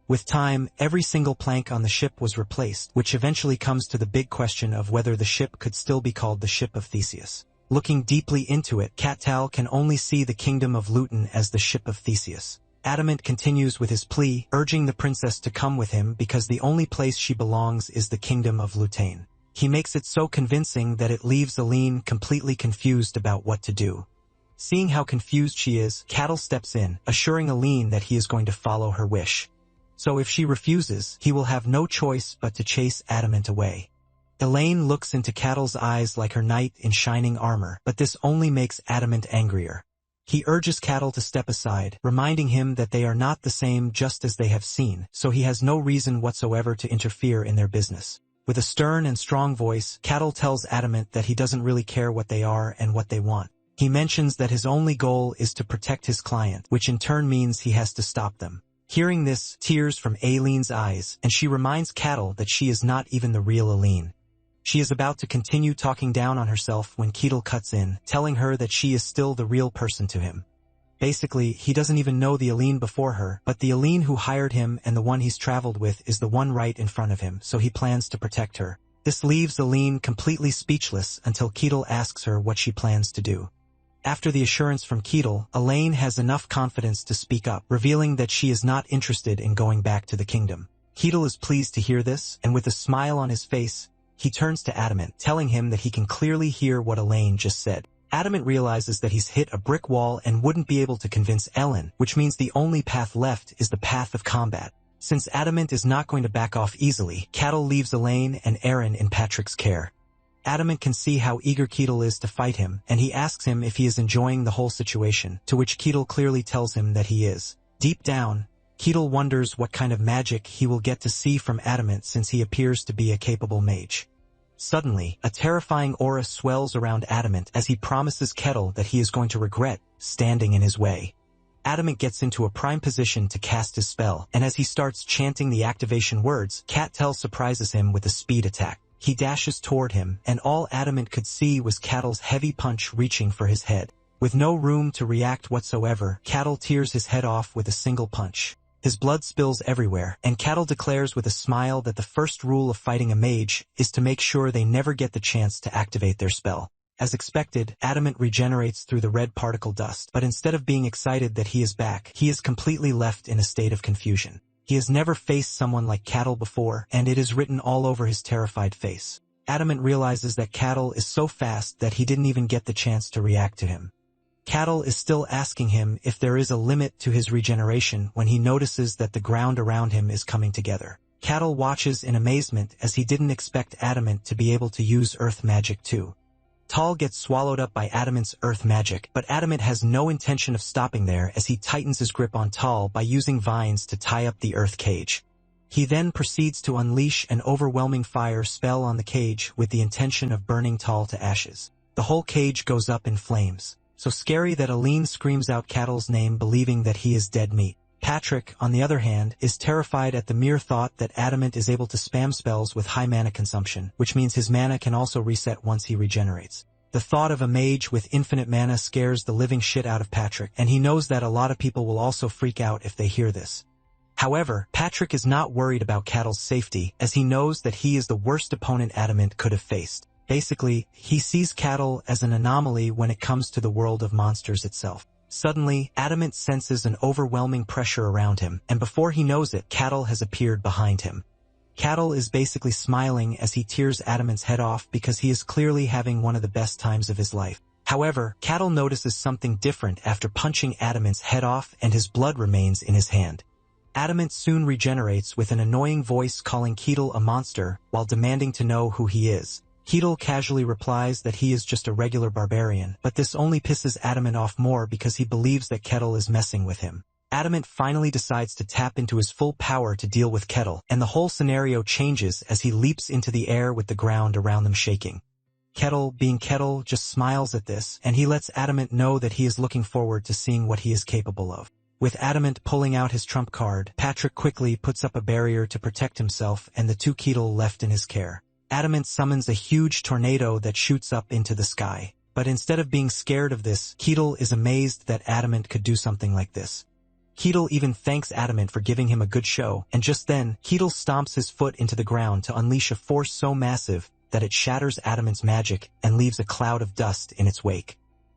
With time, every single plank on the ship was replaced, which eventually comes to the big question of whether the ship could still be called the ship of Theseus. Looking deeply into it, Cattal can only see the kingdom of Luton as the ship of Theseus. Adamant continues with his plea, urging the princess to come with him because the only place she belongs is the kingdom of Lutain. He makes it so convincing that it leaves Aileen completely confused about what to do. Seeing how confused she is, Cattle steps in, assuring Aileen that he is going to follow her wish. So if she refuses, he will have no choice but to chase Adamant away. Elaine looks into Cattle's eyes like her knight in shining armor, but this only makes Adamant angrier. He urges Cattle to step aside, reminding him that they are not the same just as they have seen, so he has no reason whatsoever to interfere in their business. With a stern and strong voice, Cattle tells Adamant that he doesn't really care what they are and what they want. He mentions that his only goal is to protect his client, which in turn means he has to stop them. Hearing this, tears from Aileen's eyes, and she reminds Cattle that she is not even the real Aileen. She is about to continue talking down on herself when Kettle cuts in, telling her that she is still the real person to him. Basically, he doesn't even know the Aileen before her, but the Aileen who hired him and the one he's traveled with is the one right in front of him, so he plans to protect her. This leaves Aileen completely speechless until Kettle asks her what she plans to do. After the assurance from Kettle, Elaine has enough confidence to speak up, revealing that she is not interested in going back to the kingdom. Ketel is pleased to hear this, and with a smile on his face, he turns to Adamant, telling him that he can clearly hear what Elaine just said. Adamant realizes that he's hit a brick wall and wouldn't be able to convince Ellen, which means the only path left is the path of combat. Since Adamant is not going to back off easily, Ketel leaves Elaine and Aaron in Patrick's care. Adamant can see how eager Ketel is to fight him, and he asks him if he is enjoying the whole situation, to which Ketel clearly tells him that he is. Deep down, Ketel wonders what kind of magic he will get to see from Adamant since he appears to be a capable mage. Suddenly, a terrifying aura swells around Adamant as he promises Ketel that he is going to regret standing in his way. Adamant gets into a prime position to cast his spell, and as he starts chanting the activation words, Ketel surprises him with a speed attack. He dashes toward him, and all Adamant could see was Ketel's heavy punch reaching for his head. With no room to react whatsoever, Ketel tears his head off with a single punch. His blood spills everywhere, and Ketel declares with a smile that the first rule of fighting a mage is to make sure they never get the chance to activate their spell. As expected, Adamant regenerates through the red particle dust, but instead of being excited that he is back, he is completely left in a state of confusion. He has never faced someone like Ketel before, and it is written all over his terrified face. Adamant realizes that Ketel is so fast that he didn't even get the chance to react to him. Ketel is still asking him if there is a limit to his regeneration when he notices that the ground around him is coming together. Ketel watches in amazement as he didn't expect Adamant to be able to use earth magic too. Tal gets swallowed up by Adamant's earth magic, but Adamant has no intention of stopping there as he tightens his grip on Tal by using vines to tie up the earth cage. He then proceeds to unleash an overwhelming fire spell on the cage with the intention of burning Tal to ashes. The whole cage goes up in flames. So scary that Aline screams out Ketel's name believing that he is dead meat. Patrick, on the other hand, is terrified at the mere thought that Adamant is able to spam spells with high mana consumption, which means his mana can also reset once he regenerates. The thought of a mage with infinite mana scares the living shit out of Patrick, and he knows that a lot of people will also freak out if they hear this. However, Patrick is not worried about Ketel's safety, as he knows that he is the worst opponent Adamant could have faced. Basically, he sees Ketel as an anomaly when it comes to the world of monsters itself. Suddenly, Adamant senses an overwhelming pressure around him, and before he knows it, Ketel has appeared behind him. Ketel is basically smiling as he tears Adamant's head off because he is clearly having one of the best times of his life. However, Ketel notices something different after punching Adamant's head off and his blood remains in his hand. Adamant soon regenerates with an annoying voice calling Ketel a monster while demanding to know who he is. Ketel casually replies that he is just a regular barbarian, but this only pisses Adamant off more because he believes that Ketel is messing with him. Adamant finally decides to tap into his full power to deal with Ketel, and the whole scenario changes as he leaps into the air with the ground around them shaking. Ketel, being Ketel, just smiles at this, and he lets Adamant know that he is looking forward to seeing what he is capable of. With Adamant pulling out his trump card, Patrick quickly puts up a barrier to protect himself and the two Ketel left in his care. Adamant summons a huge tornado that shoots up into the sky. But instead of being scared of this, Ketel is amazed that Adamant could do something like this. Ketel even thanks Adamant for giving him a good show, and just then, Ketel stomps his foot into the ground to unleash a force so massive that it shatters Adamant's magic and leaves a cloud of dust in its wake.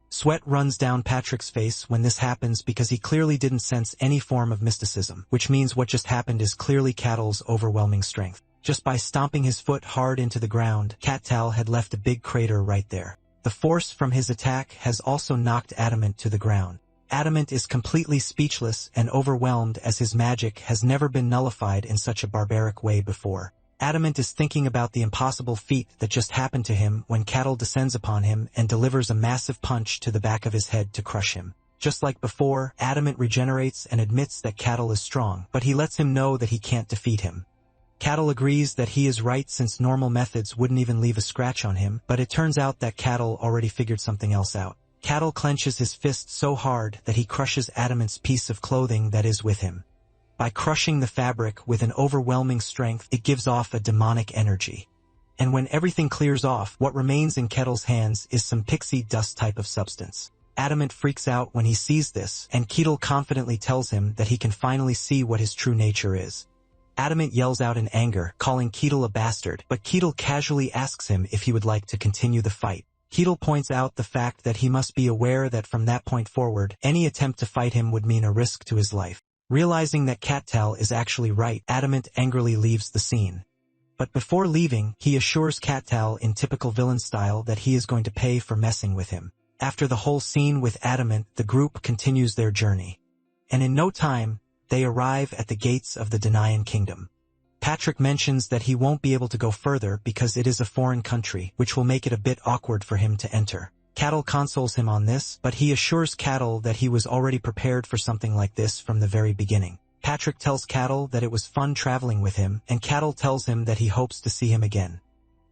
Sweat runs down Patrick's face when this happens because he clearly didn't sense any form of mysticism, which means what just happened is clearly Ketel's overwhelming strength. Just by stomping his foot hard into the ground, Ketel had left a big crater right there. The force from his attack has also knocked Adamant to the ground. Adamant is completely speechless and overwhelmed as his magic has never been nullified in such a barbaric way before. Adamant is thinking about the impossible feat that just happened to him when Ketel descends upon him and delivers a massive punch to the back of his head to crush him. Just like before, Adamant regenerates and admits that Ketel is strong, but he lets him know that he can't defeat him. Ketel agrees that he is right since normal methods wouldn't even leave a scratch on him, but it turns out that Ketel already figured something else out. Ketel clenches his fist so hard that he crushes Adamant's piece of clothing that is with him. By crushing the fabric with an overwhelming strength, it gives off a demonic energy. And when everything clears off, what remains in Ketel's hands is some pixie dust type of substance. Adamant freaks out when he sees this, and Ketel confidently tells him that he can finally see what his true nature is. Adamant yells out in anger, calling Ketel a bastard, but Ketel casually asks him if he would like to continue the fight. Ketel points out the fact that he must be aware that from that point forward, any attempt to fight him would mean a risk to his life. Realizing that Cattal is actually right, Adamant angrily leaves the scene. But before leaving, he assures Cattal in typical villain style that he is going to pay for messing with him. After the whole scene with Adamant, the group continues their journey. And in no time, they arrive at the gates of the Denian Kingdom. Patrick mentions that he won't be able to go further because it is a foreign country, which will make it a bit awkward for him to enter. Cattal consoles him on this, but he assures Cattal that he was already prepared for something like this from the very beginning. Patrick tells Cattal that it was fun traveling with him, and Cattal tells him that he hopes to see him again.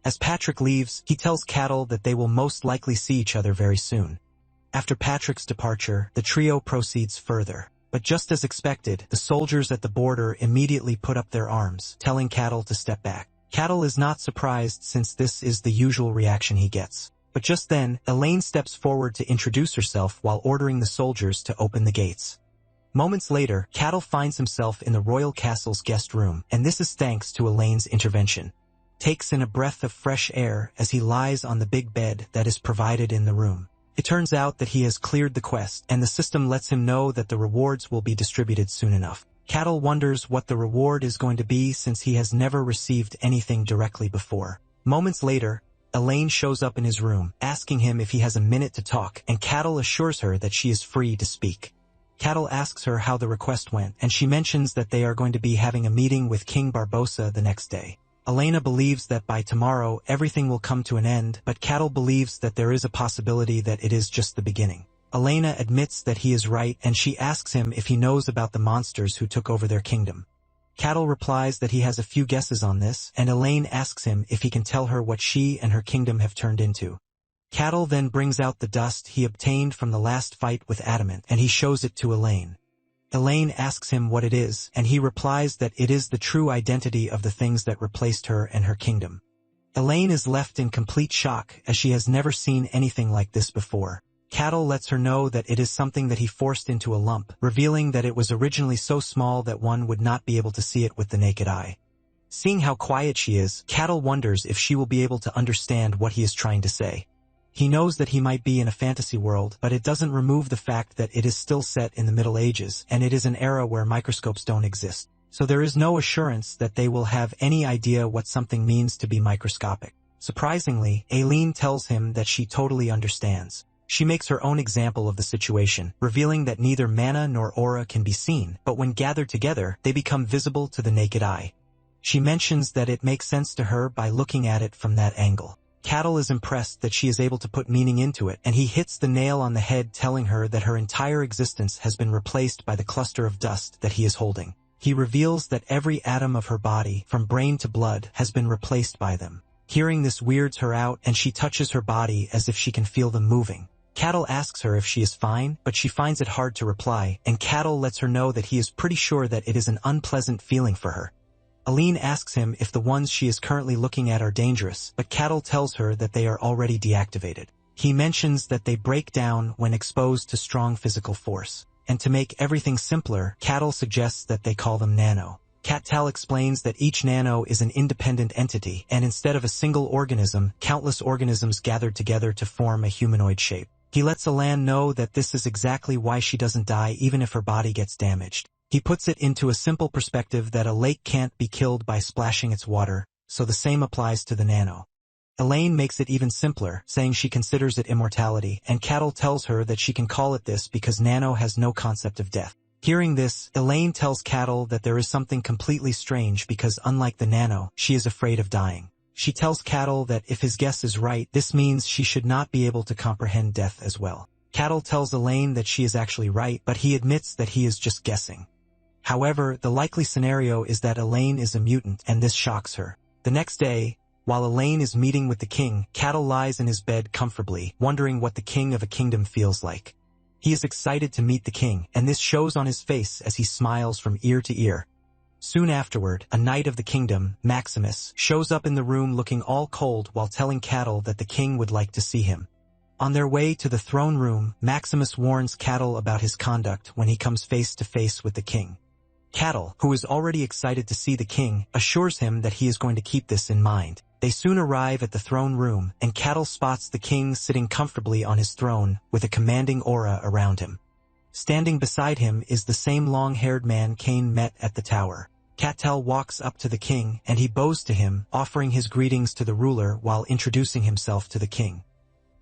As Patrick leaves, he tells Cattal that they will most likely see each other very soon. After Patrick's departure, the trio proceeds further. But just as expected, the soldiers at the border immediately put up their arms, telling Cattal to step back. Cattal is not surprised since this is the usual reaction he gets. But just then, Elaine steps forward to introduce herself while ordering the soldiers to open the gates. Moments later, Cattal finds himself in the royal castle's guest room, and this is thanks to Elaine's intervention. Takes in a breath of fresh air as he lies on the big bed that is provided in the room. It turns out that he has cleared the quest, and the system lets him know that the rewards will be distributed soon enough. Cattal wonders what the reward is going to be since he has never received anything directly before. Moments later, Elaine shows up in his room, asking him if he has a minute to talk, and Cattal assures her that she is free to speak. Cattal asks her how the request went, and she mentions that they are going to be having a meeting with King Barbossa the next day. Elena believes that by tomorrow everything will come to an end, but Cattal believes that there is a possibility that it is just the beginning. Elena admits that he is right, and she asks him if he knows about the monsters who took over their kingdom. Cattal replies that he has a few guesses on this, and Elaine asks him if he can tell her what she and her kingdom have turned into. Cattal then brings out the dust he obtained from the last fight with Adamant, and he shows it to Elaine. Elaine asks him what it is, and he replies that it is the true identity of the things that replaced her and her kingdom. Elaine is left in complete shock as she has never seen anything like this before. Cattal lets her know that it is something that he forced into a lump, revealing that it was originally so small that one would not be able to see it with the naked eye. Seeing how quiet she is, Cattal wonders if she will be able to understand what he is trying to say. He knows that he might be in a fantasy world, but it doesn't remove the fact that it is still set in the Middle Ages, and it is an era where microscopes don't exist. So there is no assurance that they will have any idea what something means to be microscopic. Surprisingly, Aileen tells him that she totally understands. She makes her own example of the situation, revealing that neither mana nor aura can be seen, but when gathered together, they become visible to the naked eye. She mentions that it makes sense to her by looking at it from that angle. Cattal is impressed that she is able to put meaning into it, and he hits the nail on the head, telling her that her entire existence has been replaced by the cluster of dust that he is holding. He reveals that every atom of her body, from brain to blood, has been replaced by them. Hearing this weirds her out, and she touches her body as if she can feel them moving. Cattal asks her if she is fine, but she finds it hard to reply, and Cattal lets her know that he is pretty sure that it is an unpleasant feeling for her. Aline asks him if the ones she is currently looking at are dangerous, but Cattal tells her that they are already deactivated. He mentions that they break down when exposed to strong physical force. And to make everything simpler, Cattal suggests that they call them nano. Cattal explains that each nano is an independent entity, and instead of a single organism, countless organisms gathered together to form a humanoid shape. He lets Alan know that this is exactly why she doesn't die even if her body gets damaged. He puts it into a simple perspective that a lake can't be killed by splashing its water, so the same applies to the nano. Elaine makes it even simpler, saying she considers it immortality, and Cattal tells her that she can call it this because nano has no concept of death. Hearing this, Elaine tells Cattal that there is something completely strange because unlike the nano, she is afraid of dying. She tells Cattal that if his guess is right, this means she should not be able to comprehend death as well. Cattal tells Elaine that she is actually right, but he admits that he is just guessing. However, the likely scenario is that Elaine is a mutant, and this shocks her. The next day, while Elaine is meeting with the king, Cattal lies in his bed comfortably, wondering what the king of a kingdom feels like. He is excited to meet the king, and this shows on his face as he smiles from ear to ear. Soon afterward, a knight of the kingdom, Maximus, shows up in the room looking all cold while telling Cattal that the king would like to see him. On their way to the throne room, Maximus warns Cattal about his conduct when he comes face to face with the king. Cattal, who is already excited to see the king, assures him that he is going to keep this in mind. They soon arrive at the throne room, and Cattal spots the king sitting comfortably on his throne with a commanding aura around him. Standing beside him is the same long-haired man Cain met at the tower. Cattel walks up to the king, and he bows to him, offering his greetings to the ruler while introducing himself to the king.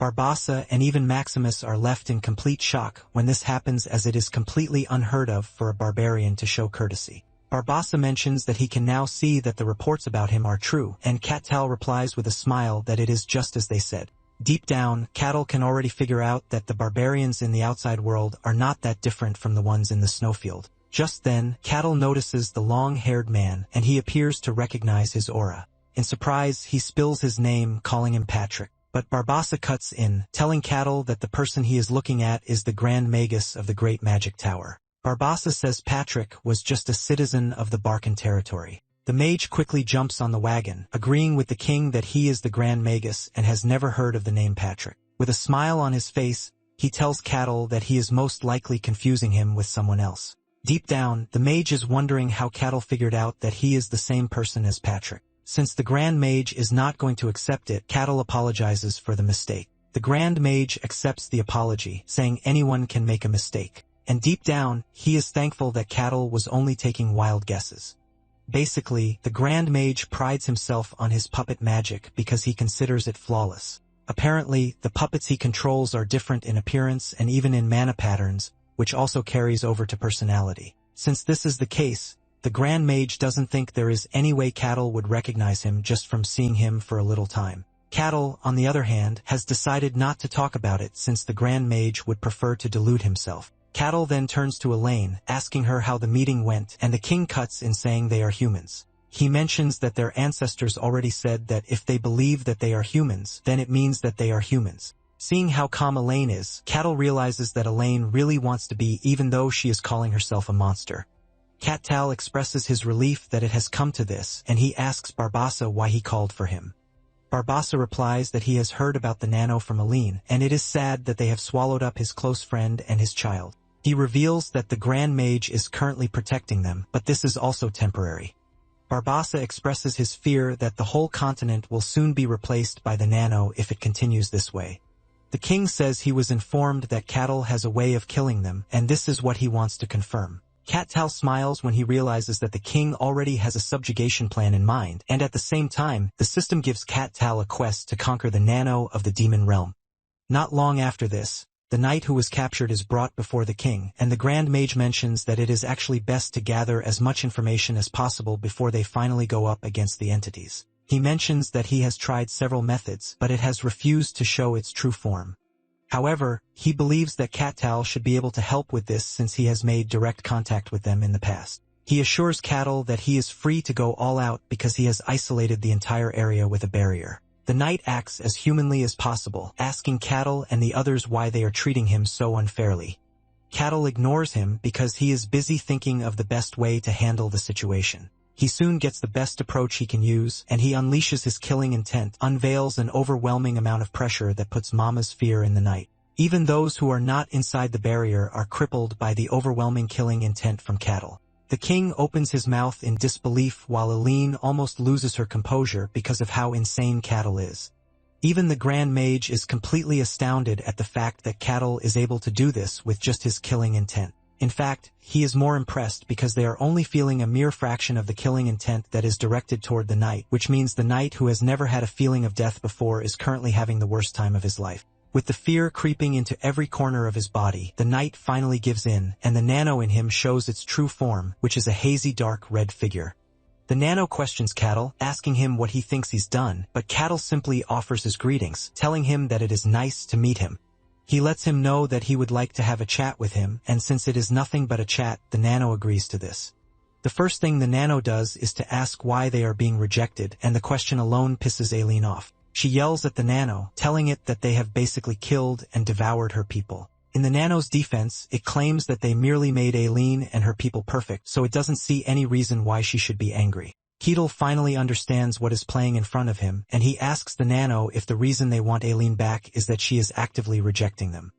Barbassa and even Maximus are left in complete shock when this happens, as it is completely unheard of for a barbarian to show courtesy. Barbassa mentions that he can now see that the reports about him are true, and Cattel replies with a smile that it is just as they said. Deep down, Cattel can already figure out that the barbarians in the outside world are not that different from the ones in the snowfield. Just then, Cattel notices the long-haired man, and he appears to recognize his aura. In surprise, he spills his name, calling him Patrick. But Barbassa cuts in, telling Cattel that the person he is looking at is the Grand Magus of the Great Magic Tower. Barbassa says Patrick was just a citizen of the Barcan territory. The mage quickly jumps on the wagon, agreeing with the king that he is the Grand Magus and has never heard of the name Patrick. With a smile on his face, he tells Cattel that he is most likely confusing him with someone else. Deep down, the mage is wondering how Cattel figured out that he is the same person as Patrick. Since the Grand Mage is not going to accept it, Cattel apologizes for the mistake. The Grand Mage accepts the apology, saying anyone can make a mistake. And deep down, he is thankful that Cattel was only taking wild guesses. Basically, the Grand Mage prides himself on his puppet magic because he considers it flawless. Apparently, the puppets he controls are different in appearance and even in mana patterns, which also carries over to personality. Since this is the case, the Grand Mage doesn't think there is any way Cattel would recognize him just from seeing him for a little time. Cattel, on the other hand, has decided not to talk about it since the Grand Mage would prefer to delude himself. Cattel then turns to Elaine, asking her how the meeting went, and the king cuts in saying they are humans. He mentions that their ancestors already said that if they believe that they are humans, then it means that they are humans. Seeing how calm Elaine is, Cattel realizes that Elaine really wants to be, even though she is calling herself a monster. Cattel expresses his relief that it has come to this, and he asks Barbassa why he called for him. Barbassa replies that he has heard about the nano from Elaine, and it is sad that they have swallowed up his close friend and his child. He reveals that the Grand Mage is currently protecting them, but this is also temporary. Barbassa expresses his fear that the whole continent will soon be replaced by the nano if it continues this way. The king says he was informed that Cattel has a way of killing them, and this is what he wants to confirm. Cattel smiles when he realizes that the king already has a subjugation plan in mind, and at the same time, the system gives Cattel a quest to conquer the nano of the demon realm. Not long after this, the knight who was captured is brought before the king, and the Grand Mage mentions that it is actually best to gather as much information as possible before they finally go up against the entities. He mentions that he has tried several methods, but it has refused to show its true form. However, he believes that Cattel should be able to help with this since he has made direct contact with them in the past. He assures Cattel that he is free to go all out because he has isolated the entire area with a barrier. The knight acts as humanly as possible, asking Cattel and the others why they are treating him so unfairly. Cattel ignores him because he is busy thinking of the best way to handle the situation. He soon gets the best approach he can use, and he unleashes his killing intent, unveils an overwhelming amount of pressure that puts Mama's fear in the knight. Even those who are not inside the barrier are crippled by the overwhelming killing intent from Cattel. The king opens his mouth in disbelief while Elaine almost loses her composure because of how insane Cattel is. Even the Grand Mage is completely astounded at the fact that Cattel is able to do this with just his killing intent. In fact, he is more impressed because they are only feeling a mere fraction of the killing intent that is directed toward the knight, which means the knight who has never had a feeling of death before is currently having the worst time of his life. With the fear creeping into every corner of his body, the knight finally gives in, and the nano in him shows its true form, which is a hazy dark red figure. The nano questions Cattel, asking him what he thinks he's done, but Cattel simply offers his greetings, telling him that it is nice to meet him. He lets him know that he would like to have a chat with him, and since it is nothing but a chat, the nano agrees to this. The first thing the nano does is to ask why they are being rejected, and the question alone pisses Aileen off. She yells at the nano, telling it that they have basically killed and devoured her people. In the nano's defense, it claims that they merely made Aileen and her people perfect, so it doesn't see any reason why she should be angry. Keatle finally understands what is playing in front of him, and he asks the nano if the reason they want Aileen back is that she is actively rejecting them.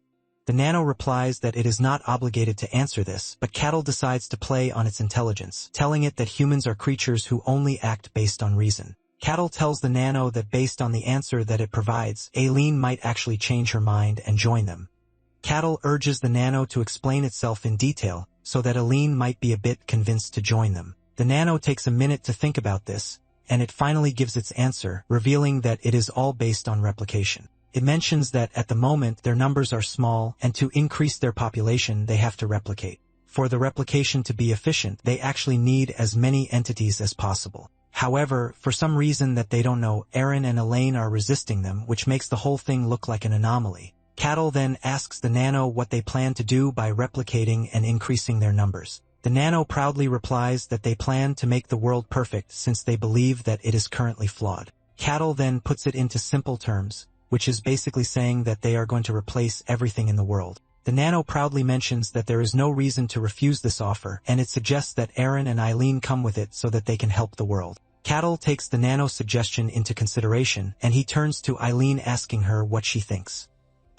The nano replies that it is not obligated to answer this, but Cattel decides to play on its intelligence, telling it that humans are creatures who only act based on reason. Cattel tells the nano that based on the answer that it provides, Aileen might actually change her mind and join them. Cattle urges the nano to explain itself in detail, so that Aline might be a bit convinced to join them. The nano takes a minute to think about this, and it finally gives its answer, revealing that it is all based on replication. It mentions that at the moment their numbers are small, and to increase their population they have to replicate. For the replication to be efficient, they actually need as many entities as possible. However, for some reason that they don't know, Aaron and Elaine are resisting them, which makes the whole thing look like an anomaly. Cattle then asks the nano what they plan to do by replicating and increasing their numbers. The nano proudly replies that they plan to make the world perfect since they believe that it is currently flawed. Cattle then puts it into simple terms, which is basically saying that they are going to replace everything in the world. The nano proudly mentions that there is no reason to refuse this offer, and it suggests that Aaron and Eileen come with it so that they can help the world. Cattle takes the nano's suggestion into consideration, and he turns to Eileen asking her what she thinks.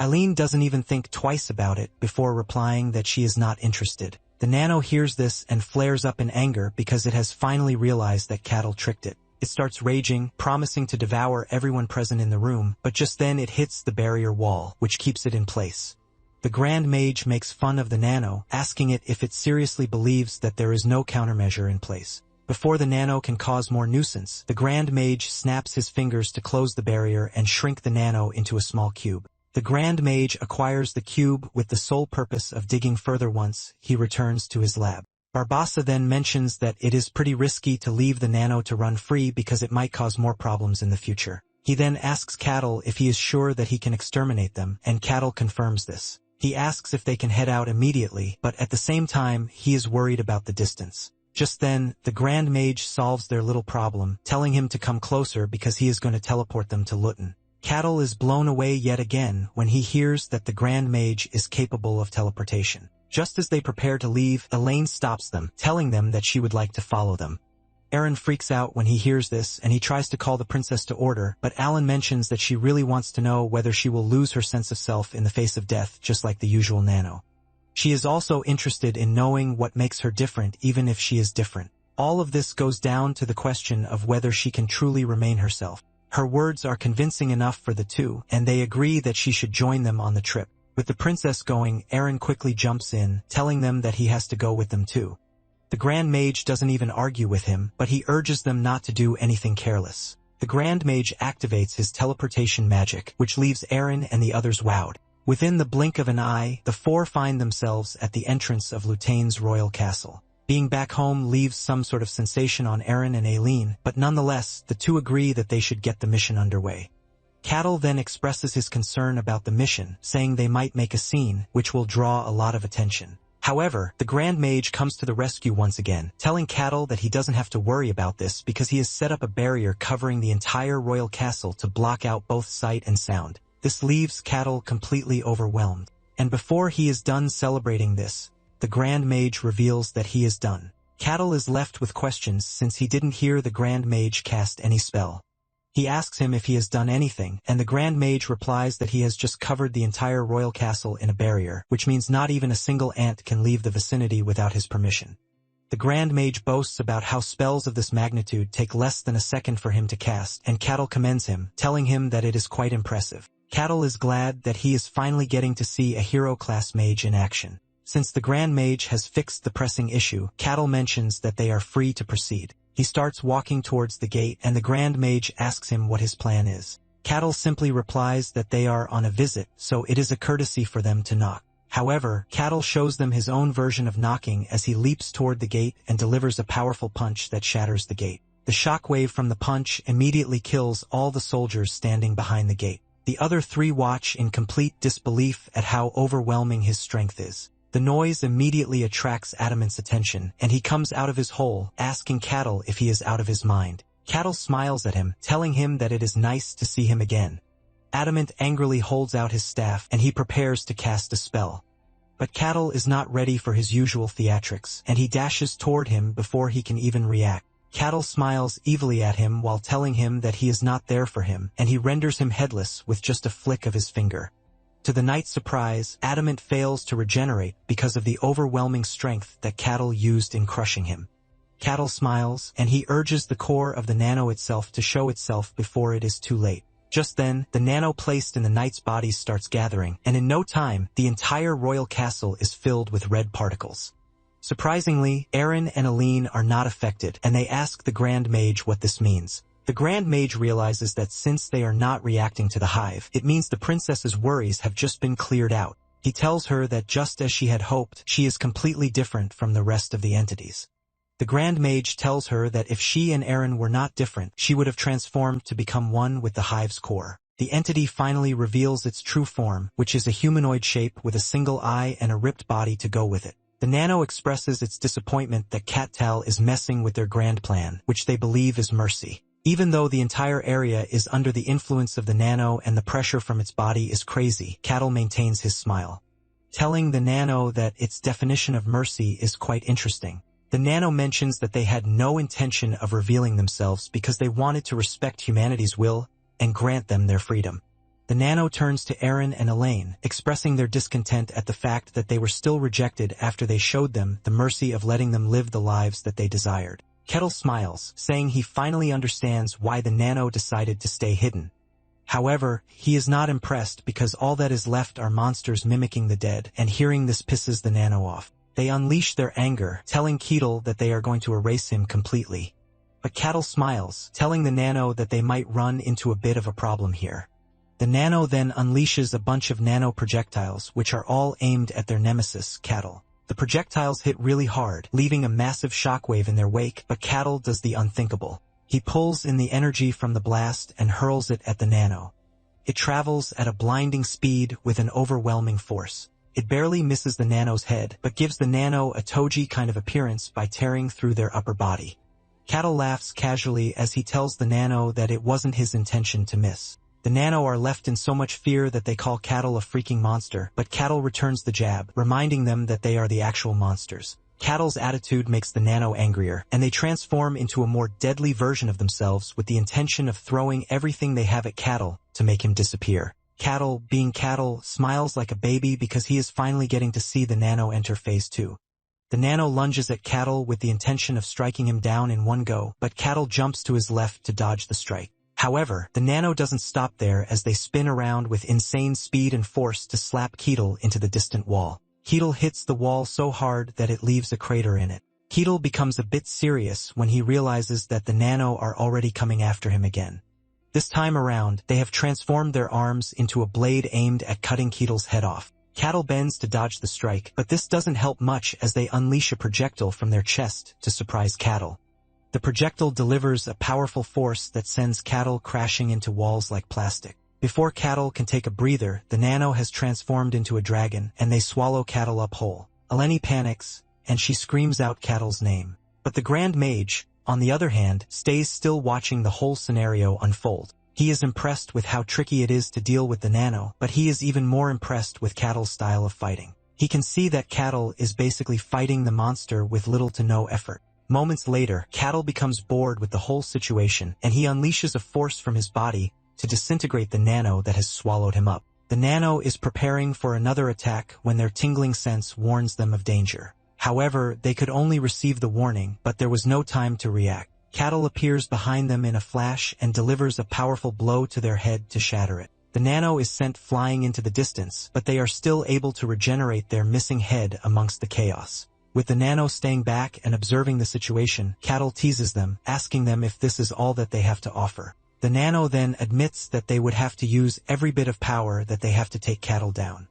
Eileen doesn't even think twice about it before replying that she is not interested. The nano hears this and flares up in anger because it has finally realized that Cattle tricked it. It starts raging, promising to devour everyone present in the room, but just then it hits the barrier wall, which keeps it in place. The Grand Mage makes fun of the nano, asking it if it seriously believes that there is no countermeasure in place. Before the nano can cause more nuisance, the Grand Mage snaps his fingers to close the barrier and shrink the nano into a small cube. The Grand Mage acquires the cube with the sole purpose of digging further once he returns to his lab. Barbassa then mentions that it is pretty risky to leave the nano to run free because it might cause more problems in the future. He then asks Cattle if he is sure that he can exterminate them, and Cattle confirms this. He asks if they can head out immediately, but at the same time, he is worried about the distance. Just then, the Grand Mage solves their little problem, telling him to come closer because he is going to teleport them to Luton. Cattle is blown away yet again when he hears that the Grand Mage is capable of teleportation. Just as they prepare to leave, Elaine stops them, telling them that she would like to follow them. Aaron freaks out when he hears this, and he tries to call the princess to order, but Alan mentions that she really wants to know whether she will lose her sense of self in the face of death, just like the usual nano. She is also interested in knowing what makes her different, even if she is different. All of this goes down to the question of whether she can truly remain herself. Her words are convincing enough for the two, and they agree that she should join them on the trip. With the princess going, Aaron quickly jumps in, telling them that he has to go with them too. The Grand Mage doesn't even argue with him, but he urges them not to do anything careless. The Grand Mage activates his teleportation magic, which leaves Aaron and the others wowed. Within the blink of an eye, the four find themselves at the entrance of Lutaine's royal castle. Being back home leaves some sort of sensation on Aaron and Aileen, but nonetheless, the two agree that they should get the mission underway. Cattle then expresses his concern about the mission, saying they might make a scene, which will draw a lot of attention. However, the Grand Mage comes to the rescue once again, telling Cattle that he doesn't have to worry about this because he has set up a barrier covering the entire royal castle to block out both sight and sound. This leaves Cattle completely overwhelmed. And before he is done celebrating this, the Grand Mage reveals that he is done. Cattle is left with questions since he didn't hear the Grand Mage cast any spell. He asks him if he has done anything, and the Grand Mage replies that he has just covered the entire royal castle in a barrier, which means not even a single ant can leave the vicinity without his permission. The Grand Mage boasts about how spells of this magnitude take less than a second for him to cast, and Cattle commends him, telling him that it is quite impressive. Cattle is glad that he is finally getting to see a hero-class mage in action. Since the Grand Mage has fixed the pressing issue, Cattle mentions that they are free to proceed. He starts walking towards the gate, and the Grand Mage asks him what his plan is. Cattle simply replies that they are on a visit, so it is a courtesy for them to knock. However, Cattle shows them his own version of knocking as he leaps toward the gate and delivers a powerful punch that shatters the gate. The shockwave from the punch immediately kills all the soldiers standing behind the gate. The other three watch in complete disbelief at how overwhelming his strength is. The noise immediately attracts Adamant's attention, and he comes out of his hole, asking Cattle if he is out of his mind. Cattle smiles at him, telling him that it is nice to see him again. Adamant angrily holds out his staff, and he prepares to cast a spell. But Cattle is not ready for his usual theatrics, and he dashes toward him before he can even react. Cattle smiles evilly at him while telling him that he is not there for him, and he renders him headless with just a flick of his finger. To the knight's surprise, Adamant fails to regenerate because of the overwhelming strength that Cattle used in crushing him. Cattle smiles, and he urges the core of the nano itself to show itself before it is too late. Just then, the nano placed in the knights' bodies starts gathering, and in no time, the entire royal castle is filled with red particles. Surprisingly, Aaron and Aline are not affected, and they ask the Grand Mage what this means. The Grand Mage realizes that since they are not reacting to the hive, it means the princess's worries have just been cleared out. He tells her that just as she had hoped, she is completely different from the rest of the entities. The Grand Mage tells her that if she and Aaron were not different, she would have transformed to become one with the hive's core. The entity finally reveals its true form, which is a humanoid shape with a single eye and a ripped body to go with it. The nano expresses its disappointment that Cat-Tal is messing with their grand plan, which they believe is mercy. Even though the entire area is under the influence of the nano and the pressure from its body is crazy, Cattle maintains his smile, telling the nano that its definition of mercy is quite interesting. The nano mentions that they had no intention of revealing themselves because they wanted to respect humanity's will and grant them their freedom. The nano turns to Aaron and Elaine, expressing their discontent at the fact that they were still rejected after they showed them the mercy of letting them live the lives that they desired. Kettle smiles, saying he finally understands why the nano decided to stay hidden. However, he is not impressed because all that is left are monsters mimicking the dead, and hearing this pisses the nano off. They unleash their anger, telling Kettle that they are going to erase him completely. But Cattle smiles, telling the nano that they might run into a bit of a problem here. The nano then unleashes a bunch of nano projectiles, which are all aimed at their nemesis, Cattle. The projectiles hit really hard, leaving a massive shockwave in their wake, but Cattle does the unthinkable. He pulls in the energy from the blast and hurls it at the nano. It travels at a blinding speed with an overwhelming force. It barely misses the nano's head, but gives the nano a Toji kind of appearance by tearing through their upper body. Cattle laughs casually as he tells the nano that it wasn't his intention to miss. The nano are left in so much fear that they call Cattle a freaking monster, but Cattle returns the jab, reminding them that they are the actual monsters. Cattle's attitude makes the nano angrier, and they transform into a more deadly version of themselves with the intention of throwing everything they have at Cattle to make him disappear. Cattle, being Cattle, smiles like a baby because he is finally getting to see the nano enter phase 2. The nano lunges at Cattle with the intention of striking him down in one go, but Cattle jumps to his left to dodge the strike. However, the nano doesn't stop there as they spin around with insane speed and force to slap Kettle into the distant wall. Kettle hits the wall so hard that it leaves a crater in it. Kettle becomes a bit serious when he realizes that the nano are already coming after him again. This time around, they have transformed their arms into a blade aimed at cutting Kettle's head off. Cattle bends to dodge the strike, but this doesn't help much as they unleash a projectile from their chest to surprise Cattle. The projectile delivers a powerful force that sends Cattle crashing into walls like plastic. Before Cattle can take a breather, the nano has transformed into a dragon, and they swallow Cattle up whole. Eleni panics, and she screams out Cattle's name. But the Grand Mage, on the other hand, stays still watching the whole scenario unfold. He is impressed with how tricky it is to deal with the nano, but he is even more impressed with Cattle's style of fighting. He can see that Cattle is basically fighting the monster with little to no effort. Moments later, Cattle becomes bored with the whole situation, and he unleashes a force from his body to disintegrate the nano that has swallowed him up. The nano is preparing for another attack when their tingling sense warns them of danger. However, they could only receive the warning, but there was no time to react. Cattle appears behind them in a flash and delivers a powerful blow to their head to shatter it. The nano is sent flying into the distance, but they are still able to regenerate their missing head amongst the chaos. With the nano staying back and observing the situation, Cattle teases them, asking them if this is all that they have to offer. The nano then admits that they would have to use every bit of power that they have to take Cattle down.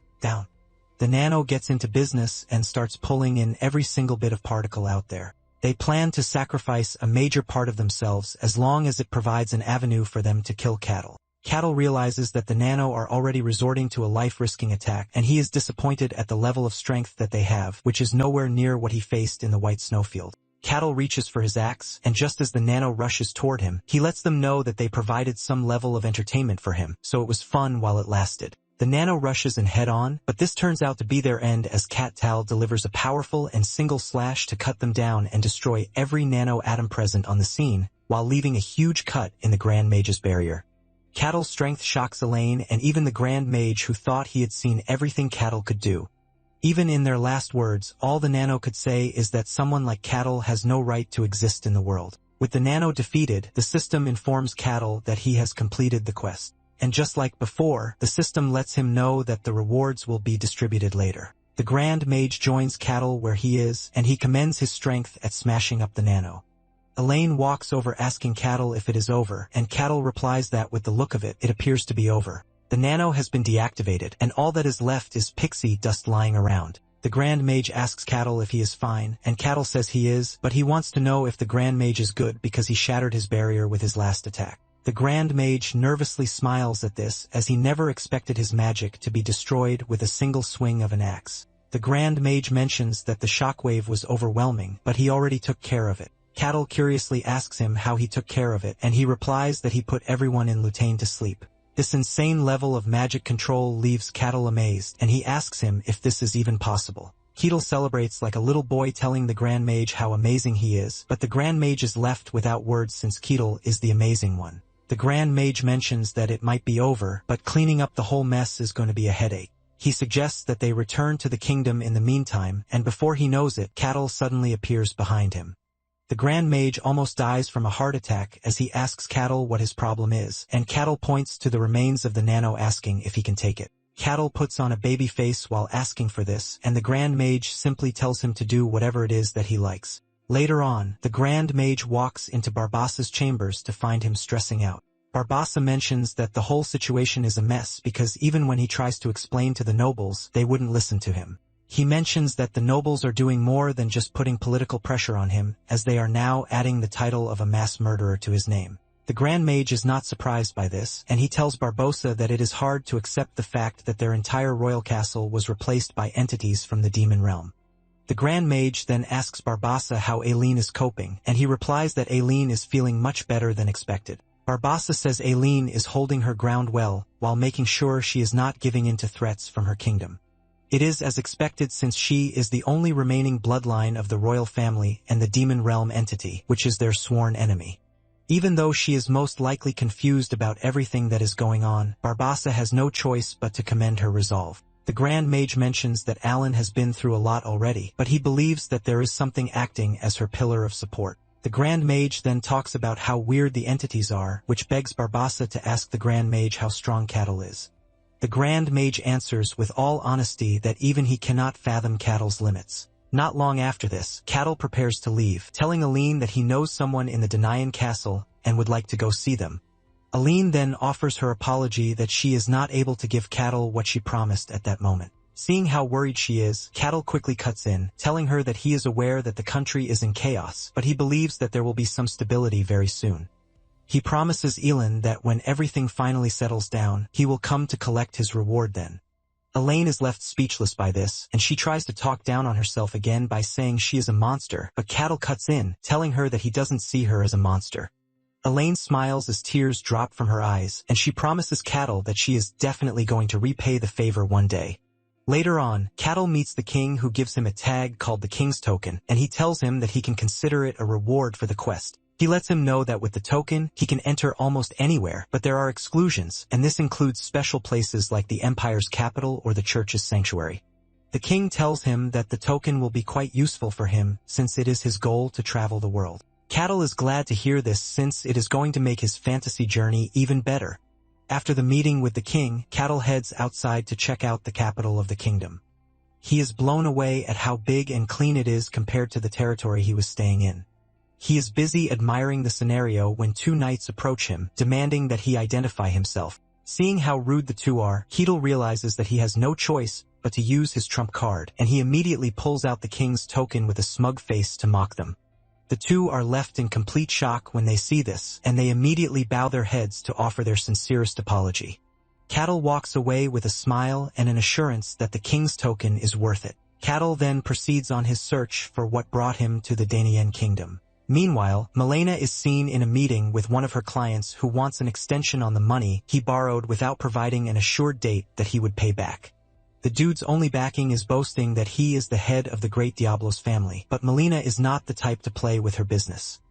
The nano gets into business and starts pulling in every single bit of particle out there. They plan to sacrifice a major part of themselves as long as it provides an avenue for them to kill Cattle. Cattle realizes that the nano are already resorting to a life-risking attack, and he is disappointed at the level of strength that they have, which is nowhere near what he faced in the white snowfield. Cattle reaches for his axe, and just as the nano rushes toward him, he lets them know that they provided some level of entertainment for him, so it was fun while it lasted. The nano rushes in head-on, but this turns out to be their end as Cat-Tal delivers a powerful and single slash to cut them down and destroy every nano atom present on the scene, while leaving a huge cut in the Grand Mage's barrier. Cattle's strength shocks Elaine and even the Grand Mage, who thought he had seen everything Cattle could do. Even in their last words, all the nano could say is that someone like Cattle has no right to exist in the world. With the nano defeated, the system informs Cattle that he has completed the quest. and just like before, the system lets him know that the rewards will be distributed later. The Grand Mage joins Cattle where he is, and he commends his strength at smashing up the nano. Elaine walks over asking Cattle if it is over, and Cattle replies that with the look of it, it appears to be over. The nano has been deactivated, and all that is left is pixie dust lying around. The Grand Mage asks Cattle if he is fine, and Cattle says he is, but he wants to know if the Grand Mage is good because he shattered his barrier with his last attack. The Grand Mage nervously smiles at this, as he never expected his magic to be destroyed with a single swing of an axe. The Grand Mage mentions that the shockwave was overwhelming, but he already took care of it. Cattle curiously asks him how he took care of it, and he replies that he put everyone in Lutane to sleep. This insane level of magic control leaves Cattle amazed, and he asks him if this is even possible. Kettle celebrates like a little boy telling the Grand Mage how amazing he is, but the Grand Mage is left without words since Kettle is the amazing one. The Grand Mage mentions that it might be over, but cleaning up the whole mess is going to be a headache. He suggests that they return to the kingdom in the meantime, and before he knows it, Cattle suddenly appears behind him. The Grand Mage almost dies from a heart attack as he asks Cattle what his problem is, and Cattle points to the remains of the nano asking if he can take it. Cattle puts on a baby face while asking for this, and the Grand Mage simply tells him to do whatever it is that he likes. Later on, the Grand Mage walks into Barbassa's chambers to find him stressing out. Barbassa mentions that the whole situation is a mess because even when he tries to explain to the nobles, they wouldn't listen to him. He mentions that the nobles are doing more than just putting political pressure on him, as they are now adding the title of a mass murderer to his name. The Grand Mage is not surprised by this, and he tells Barbossa that it is hard to accept the fact that their entire royal castle was replaced by entities from the demon realm. The Grand Mage then asks Barbassa how Aileen is coping, and he replies that Aileen is feeling much better than expected. Barbassa says Aileen is holding her ground well, while making sure she is not giving in to threats from her kingdom. It is as expected since she is the only remaining bloodline of the royal family and the demon realm entity, which is their sworn enemy. Even though she is most likely confused about everything that is going on, Barbassa has no choice but to commend her resolve. The Grand Mage mentions that Alan has been through a lot already, but he believes that there is something acting as her pillar of support. The Grand Mage then talks about how weird the entities are, which begs Barbassa to ask the Grand Mage how strong Cattle is. The Grand Mage answers with all honesty that even he cannot fathom Cattle's limits. Not long after this, Cattle prepares to leave, telling Aline that he knows someone in the Denayan castle and would like to go see them. Aline then offers her apology that she is not able to give Cattle what she promised at that moment. Seeing how worried she is, Cattle quickly cuts in, telling her that he is aware that the country is in chaos, but he believes that there will be some stability very soon. He promises Elin that when everything finally settles down, he will come to collect his reward then. Elaine is left speechless by this, and she tries to talk down on herself again by saying she is a monster, but Cattle cuts in, telling her that he doesn't see her as a monster. Elaine smiles as tears drop from her eyes, and she promises Cattle that she is definitely going to repay the favor one day. Later on, Cattle meets the king who gives him a tag called the King's Token, and he tells him that he can consider it a reward for the quest. He lets him know that with the token, he can enter almost anywhere, but there are exclusions, and this includes special places like the Empire's capital or the church's sanctuary. The king tells him that the token will be quite useful for him, since it is his goal to travel the world. Cattle is glad to hear this since it is going to make his fantasy journey even better. After the meeting with the king, Cattle heads outside to check out the capital of the kingdom. He is blown away at how big and clean it is compared to the territory he was staying in. He is busy admiring the scenario when two knights approach him, demanding that he identify himself. Seeing how rude the two are, Kettle realizes that he has no choice but to use his trump card, and he immediately pulls out the king's token with a smug face to mock them. The two are left in complete shock when they see this, and they immediately bow their heads to offer their sincerest apology. Cattle walks away with a smile and an assurance that the king's token is worth it. Cattle then proceeds on his search for what brought him to the Danian kingdom. Meanwhile, Milena is seen in a meeting with one of her clients who wants an extension on the money he borrowed without providing an assured date that he would pay back. The dude's only backing is boasting that he is the head of the great Diablos family, but Milena is not the type to play with her business.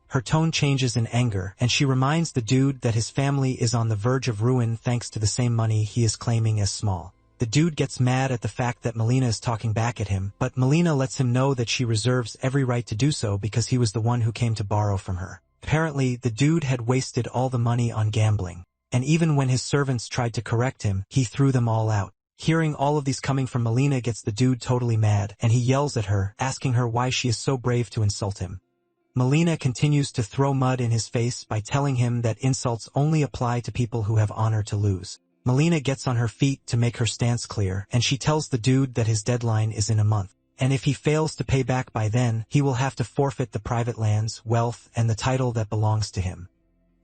Her tone changes in anger, and she reminds the dude that his family is on the verge of ruin thanks to the same money he is claiming as small. The dude gets mad at the fact that Milena is talking back at him, but Milena lets him know that she reserves every right to do so because he was the one who came to borrow from her. Apparently, the dude had wasted all the money on gambling. and even when his servants tried to correct him, he threw them all out. Hearing all of these coming from Melina gets the dude totally mad, and he yells at her, asking her why she is so brave to insult him. Melina continues to throw mud in his face by telling him that insults only apply to people who have honor to lose. Melina gets on her feet to make her stance clear, and she tells the dude that his deadline is in a month, and if he fails to pay back by then, he will have to forfeit the private lands, wealth, and the title that belongs to him.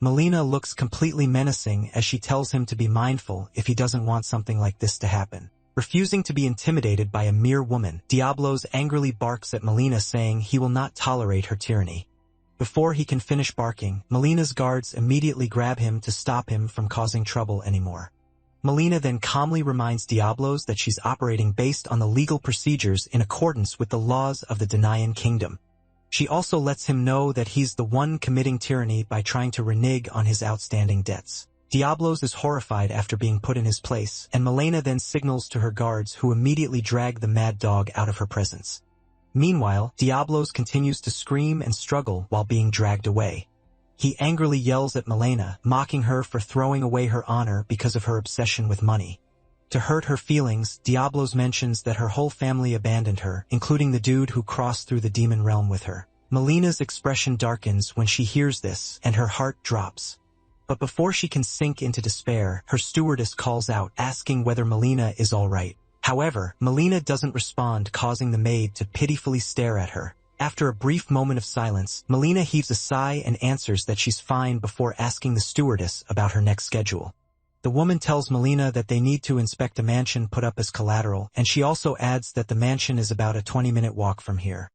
Melina looks completely menacing as she tells him to be mindful if he doesn't want something like this to happen. Refusing to be intimidated by a mere woman, Diablos angrily barks at Melina, saying he will not tolerate her tyranny. Before he can finish barking, Melina's guards immediately grab him to stop him from causing trouble anymore. Melina then calmly reminds Diablos that she's operating based on the legal procedures in accordance with the laws of the Denian Kingdom. She also lets him know that he's the one committing tyranny by trying to renege on his outstanding debts. Diablos is horrified after being put in his place, and Melina then signals to her guards, who immediately drag the mad dog out of her presence. Meanwhile, Diablos continues to scream and struggle while being dragged away. He angrily yells at Melina, mocking her for throwing away her honor because of her obsession with money. To hurt her feelings, Diablos mentions that her whole family abandoned her, including the dude who crossed through the demon realm with her. Melina's expression darkens when she hears this, and her heart drops. But before she can sink into despair, her stewardess calls out, asking whether Melina is all right. However, Melina doesn't respond, causing the maid to pitifully stare at her. After a brief moment of silence, Melina heaves a sigh and answers that she's fine before asking the stewardess about her next schedule. The woman tells Melina that they need to inspect a mansion put up as collateral, and she also adds that the mansion is about a 20-minute walk from here.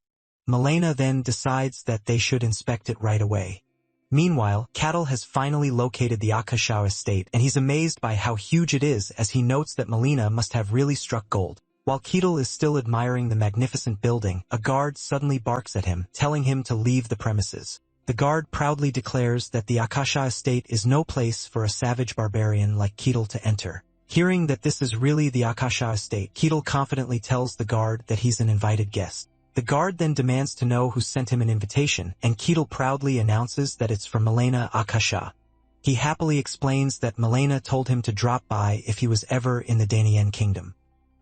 Melina then decides that they should inspect it right away. Meanwhile, Cattle has finally located the Akasha estate, and he's amazed by how huge it is as he notes that Melina must have really struck gold. While Keatle is still admiring the magnificent building, a guard suddenly barks at him, telling him to leave the premises. The guard proudly declares that the Akasha estate is no place for a savage barbarian like Keatle to enter. Hearing that this is really the Akasha estate, Keatle confidently tells the guard that he's an invited guest. The guard then demands to know who sent him an invitation, and Keatle proudly announces that it's from Melina Akasha. He happily explains that Melina told him to drop by if he was ever in the Danian Kingdom.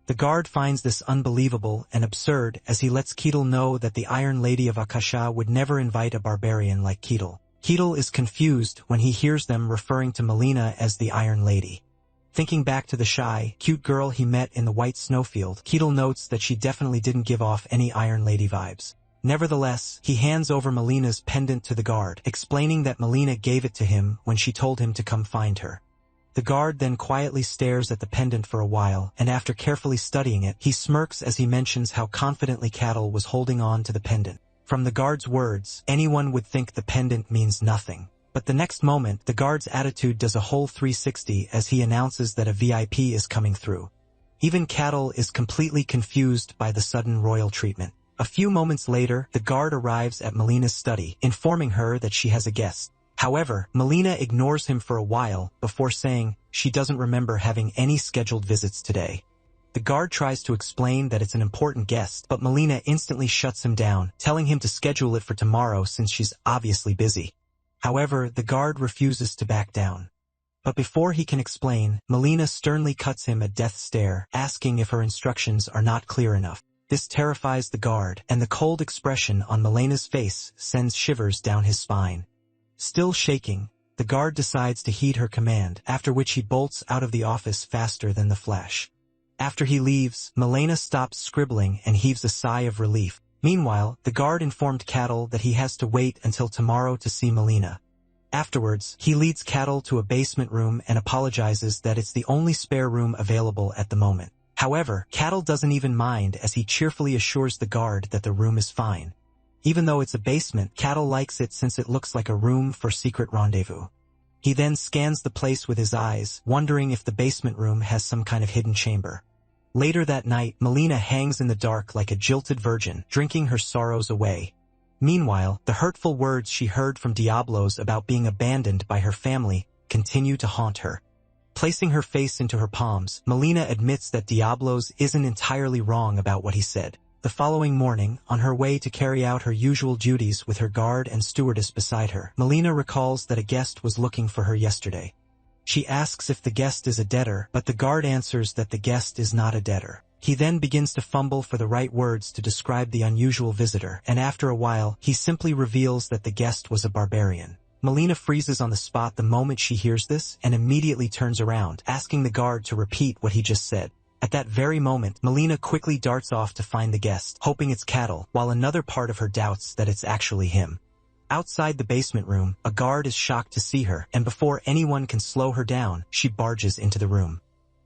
The guard finds this unbelievable and absurd as he lets Keatle know that the Iron Lady of Akasha would never invite a barbarian like Keatle. Keatle is confused when he hears them referring to Melina as the Iron Lady. Thinking back to the shy, cute girl he met in the white snowfield, Keatle notes that she definitely didn't give off any Iron Lady vibes. Nevertheless, he hands over Melina's pendant to the guard, explaining that Melina gave it to him when she told him to come find her. The guard then quietly stares at the pendant for a while, and after carefully studying it, he smirks as he mentions how confidently Cattle was holding on to the pendant. From the guard's words, anyone would think the pendant means nothing. But the next moment, the guard's attitude does a whole 360 as he announces that a VIP is coming through. Even Cattle is completely confused by the sudden royal treatment. A few moments later, the guard arrives at Melina's study, informing her that she has a guest. However, Melina ignores him for a while before saying she doesn't remember having any scheduled visits today. The guard tries to explain that it's an important guest, but Melina instantly shuts him down, telling him to schedule it for tomorrow since she's obviously busy. However, the guard refuses to back down. But before he can explain, Melina sternly cuts him a death stare, asking if her instructions are not clear enough. This terrifies the guard, and the cold expression on Melina's face sends shivers down his spine. Still shaking, the guard decides to heed her command, after which he bolts out of the office faster than the flash. After he leaves, Melina stops scribbling and heaves a sigh of relief. Meanwhile, the guard informed Cattle that he has to wait until tomorrow to see Melina. Afterwards, he leads Cattle to a basement room and apologizes that it's the only spare room available at the moment. However, Cattle doesn't even mind as he cheerfully assures the guard that the room is fine. Even though it's a basement, Cattle likes it since it looks like a room for secret rendezvous. He then scans the place with his eyes, wondering if the basement room has some kind of hidden chamber. Later that night, Melina hangs in the dark like a jilted virgin, drinking her sorrows away. Meanwhile, the hurtful words she heard from Diablos about being abandoned by her family continue to haunt her. Placing her face into her palms, Melina admits that Diablos isn't entirely wrong about what he said. The following morning, on her way to carry out her usual duties with her guard and stewardess beside her, Melina recalls that a guest was looking for her yesterday. She asks if the guest is a debtor, but the guard answers that the guest is not a debtor. He then begins to fumble for the right words to describe the unusual visitor, and after a while, he simply reveals that the guest was a barbarian. Melina freezes on the spot the moment she hears this, and immediately turns around, asking the guard to repeat what he just said. At that very moment, Melina quickly darts off to find the guest, hoping it's cattle, while another part of her doubts that it's actually him. Outside the basement room, a guard is shocked to see her, and before anyone can slow her down, she barges into the room.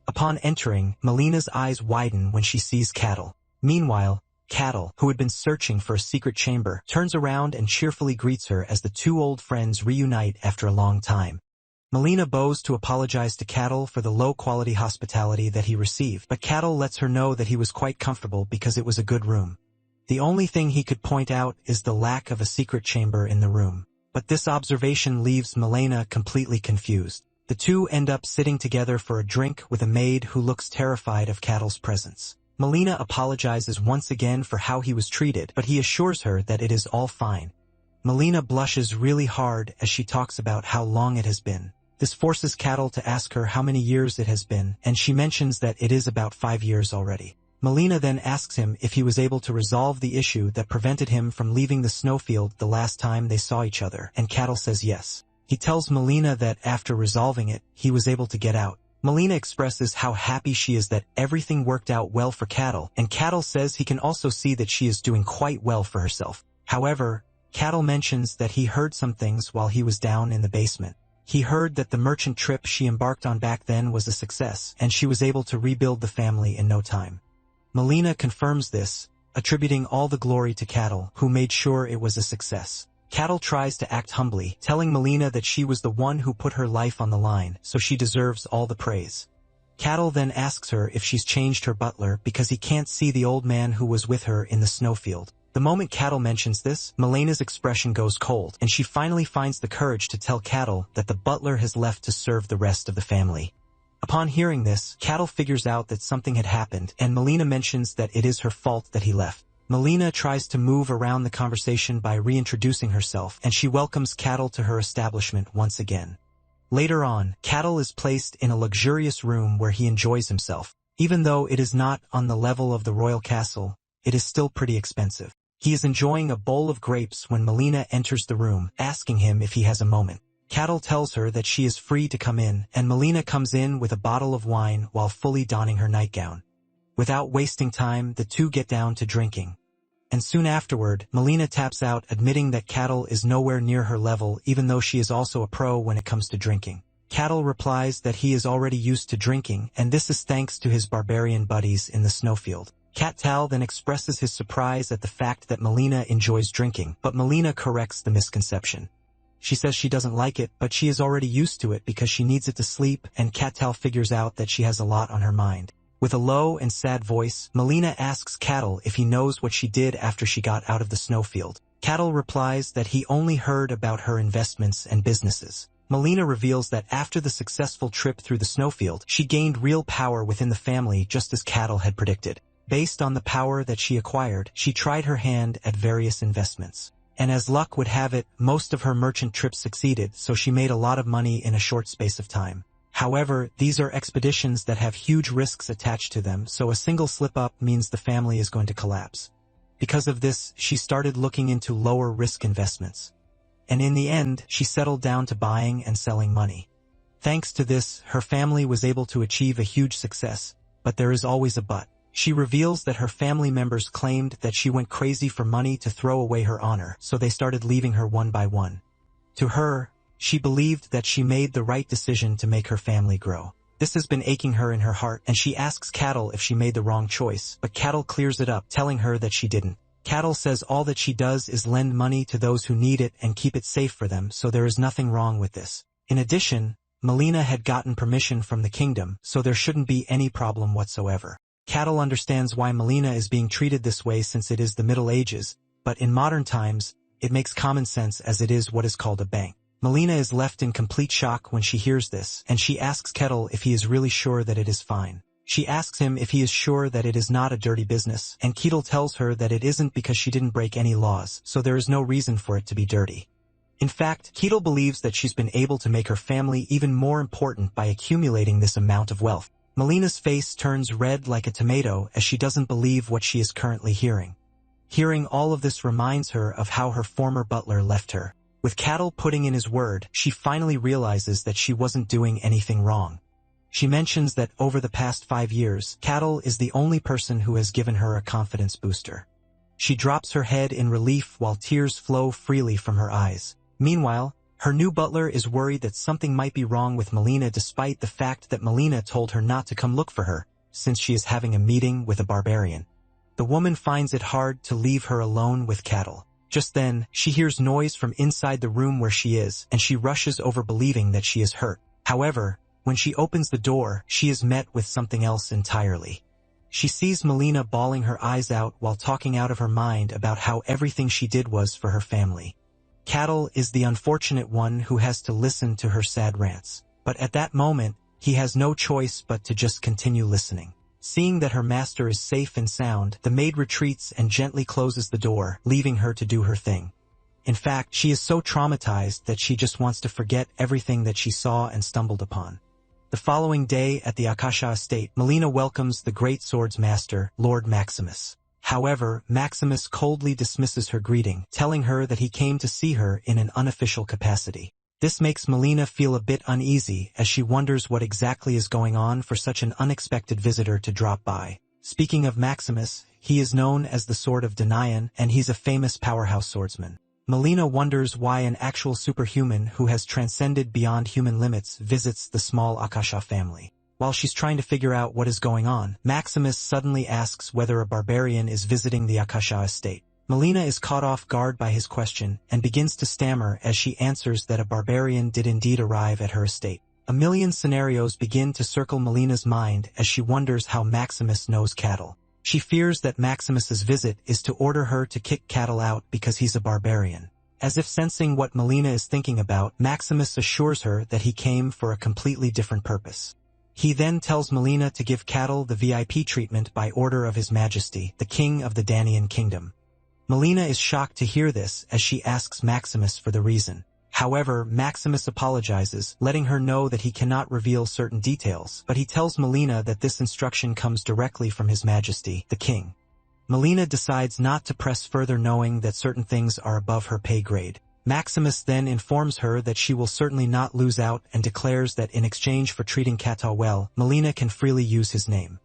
Upon entering, Melina's eyes widen when she sees Cattle. Meanwhile, Cattle, who had been searching for a secret chamber, turns around and cheerfully greets her as the two old friends reunite after a long time. Melina bows to apologize to Cattle for the low-quality hospitality that he received, but Cattle lets her know that he was quite comfortable because it was a good room. The only thing he could point out is the lack of a secret chamber in the room. But this observation leaves Melina completely confused. The two end up sitting together for a drink with a maid who looks terrified of Cattle's presence. Melina apologizes once again for how he was treated, but he assures her that it is all fine. Melina blushes really hard as she talks about how long it has been. This forces Cattle to ask her how many years it has been, and she mentions that it is about 5 years already. Melina then asks him if he was able to resolve the issue that prevented him from leaving the snowfield the last time they saw each other, and Cattle says yes. He tells Melina that after resolving it, he was able to get out. Melina expresses how happy she is that everything worked out well for Cattle, and Cattle says he can also see that she is doing quite well for herself. However, Cattle mentions that he heard some things while he was down in the basement. He heard that the merchant trip she embarked on back then was a success, and she was able to rebuild the family in no time. Melina confirms this, attributing all the glory to Cattle, who made sure it was a success. Cattle tries to act humbly, telling Melina that she was the one who put her life on the line, so she deserves all the praise. Cattle then asks her if she's changed her butler because he can't see the old man who was with her in the snowfield. The moment Cattle mentions this, Melina's expression goes cold, and she finally finds the courage to tell Cattle that the butler has left to serve the rest of the family. Upon hearing this, Cattle figures out that something had happened, and Melina mentions that it is her fault that he left. Melina tries to move around the conversation by reintroducing herself, and she welcomes Cattle to her establishment once again. Later on, Cattle is placed in a luxurious room where he enjoys himself. Even though it is not on the level of the royal castle, it is still pretty expensive. He is enjoying a bowl of grapes when Melina enters the room, asking him if he has a moment. Cattle tells her that she is free to come in, and Melina comes in with a bottle of wine while fully donning her nightgown. Without wasting time, the two get down to drinking. And soon afterward, Melina taps out, admitting that Cattle is nowhere near her level even though she is also a pro when it comes to drinking. Cattle replies that he is already used to drinking, and this is thanks to his barbarian buddies in the snowfield. Cat-Tal then expresses his surprise at the fact that Melina enjoys drinking, but Melina corrects the misconception. She says she doesn't like it, but she is already used to it because she needs it to sleep, and Cat-Tal figures out that she has a lot on her mind. With a low and sad voice, Melina asks Cattle if he knows what she did after she got out of the snowfield. Cattle replies that he only heard about her investments and businesses. Melina reveals that after the successful trip through the snowfield, she gained real power within the family just as Cattle had predicted. Based on the power that she acquired, she tried her hand at various investments. And as luck would have it, most of her merchant trips succeeded, so she made a lot of money in a short space of time. However, these are expeditions that have huge risks attached to them, so a single slip-up means the family is going to collapse. Because of this, she started looking into lower-risk investments. And in the end, she settled down to buying and selling money. Thanks to this, her family was able to achieve a huge success, but there is always a but. She reveals that her family members claimed that she went crazy for money to throw away her honor, so they started leaving her one by one. To her, she believed that she made the right decision to make her family grow. This has been aching her in her heart, and she asks Cattle if she made the wrong choice, but Cattle clears it up, telling her that she didn't. Cattle says all that she does is lend money to those who need it and keep it safe for them, so there is nothing wrong with this. In addition, Melina had gotten permission from the kingdom, so there shouldn't be any problem whatsoever. Cattle understands why Melina is being treated this way since it is the Middle Ages, but in modern times, it makes common sense as it is what is called a bank. Melina is left in complete shock when she hears this, and she asks Kettle if he is really sure that it is fine. She asks him if he is sure that it is not a dirty business, and Kettle tells her that it isn't because she didn't break any laws, so there is no reason for it to be dirty. In fact, Ketel believes that she's been able to make her family even more important by accumulating this amount of wealth. Melina's face turns red like a tomato as she doesn't believe what she is currently hearing. Hearing all of this reminds her of how her former butler left her. With Ketel putting in his word, she finally realizes that she wasn't doing anything wrong. She mentions that over the past 5 years, Ketel is the only person who has given her a confidence booster. She drops her head in relief while tears flow freely from her eyes. Meanwhile, her new butler is worried that something might be wrong with Melina despite the fact that Melina told her not to come look for her, since she is having a meeting with a barbarian. The woman finds it hard to leave her alone with Ketel. Just then, she hears noise from inside the room where she is, and she rushes over believing that she is hurt. However, when she opens the door, she is met with something else entirely. She sees Melina bawling her eyes out while talking out of her mind about how everything she did was for her family. Ketel is the unfortunate one who has to listen to her sad rants. But at that moment, he has no choice but to just continue listening. Seeing that her master is safe and sound, the maid retreats and gently closes the door, leaving her to do her thing. In fact, she is so traumatized that she just wants to forget everything that she saw and stumbled upon. The following day at the Akasha estate, Melina welcomes the great swordsmaster, Lord Maximus. However, Maximus coldly dismisses her greeting, telling her that he came to see her in an unofficial capacity. This makes Melina feel a bit uneasy as she wonders what exactly is going on for such an unexpected visitor to drop by. Speaking of Maximus, he is known as the Sword of Danayan, and he's a famous powerhouse swordsman. Melina wonders why an actual superhuman who has transcended beyond human limits visits the small Akasha family. While she's trying to figure out what is going on, Maximus suddenly asks whether a barbarian is visiting the Akasha estate. Melina is caught off guard by his question and begins to stammer as she answers that a barbarian did indeed arrive at her estate. A million scenarios begin to circle Melina's mind as she wonders how Maximus knows Ketel. She fears that Maximus's visit is to order her to kick Ketel out because he's a barbarian. As if sensing what Melina is thinking about, Maximus assures her that he came for a completely different purpose. He then tells Melina to give Ketel the VIP treatment by order of His Majesty, the King of the Danaan Kingdom. Melina is shocked to hear this as she asks Maximus for the reason. However, Maximus apologizes, letting her know that he cannot reveal certain details, but he tells Melina that this instruction comes directly from His Majesty, the King. Melina decides not to press further, knowing that certain things are above her pay grade. Maximus then informs her that she will certainly not lose out and declares that in exchange for treating Ketel well, Melina can freely use his name.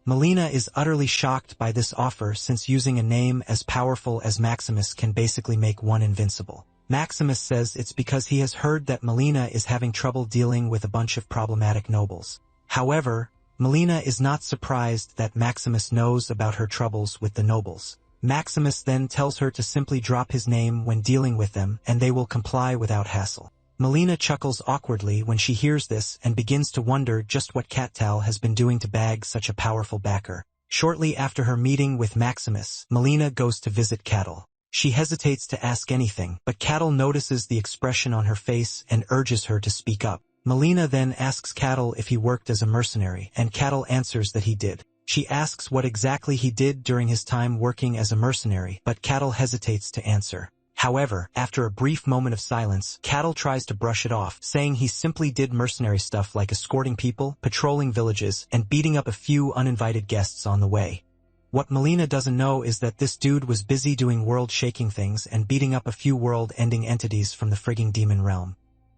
Melina is utterly shocked by this offer, since using a name as powerful as Maximus can basically make one invincible. Maximus says it's because he has heard that Melina is having trouble dealing with a bunch of problematic nobles. However, Melina is not surprised that Maximus knows about her troubles with the nobles. Maximus then tells her to simply drop his name when dealing with them, and they will comply without hassle. Melina chuckles awkwardly when she hears this and begins to wonder just what Ketel has been doing to bag such a powerful backer. Shortly after her meeting with Maximus, Melina goes to visit Ketel. She hesitates to ask anything, but Ketel notices the expression on her face and urges her to speak up. Melina then asks Ketel if he worked as a mercenary, and Ketel answers that he did. She asks what exactly he did during his time working as a mercenary, but Ketel hesitates to answer. However, after a brief moment of silence, Ketel tries to brush it off, saying he simply did mercenary stuff like escorting people, patrolling villages, and beating up a few uninvited guests on the way. What Melina doesn't know is that this dude was busy doing world-shaking things and beating up a few world-ending entities from the frigging demon realm.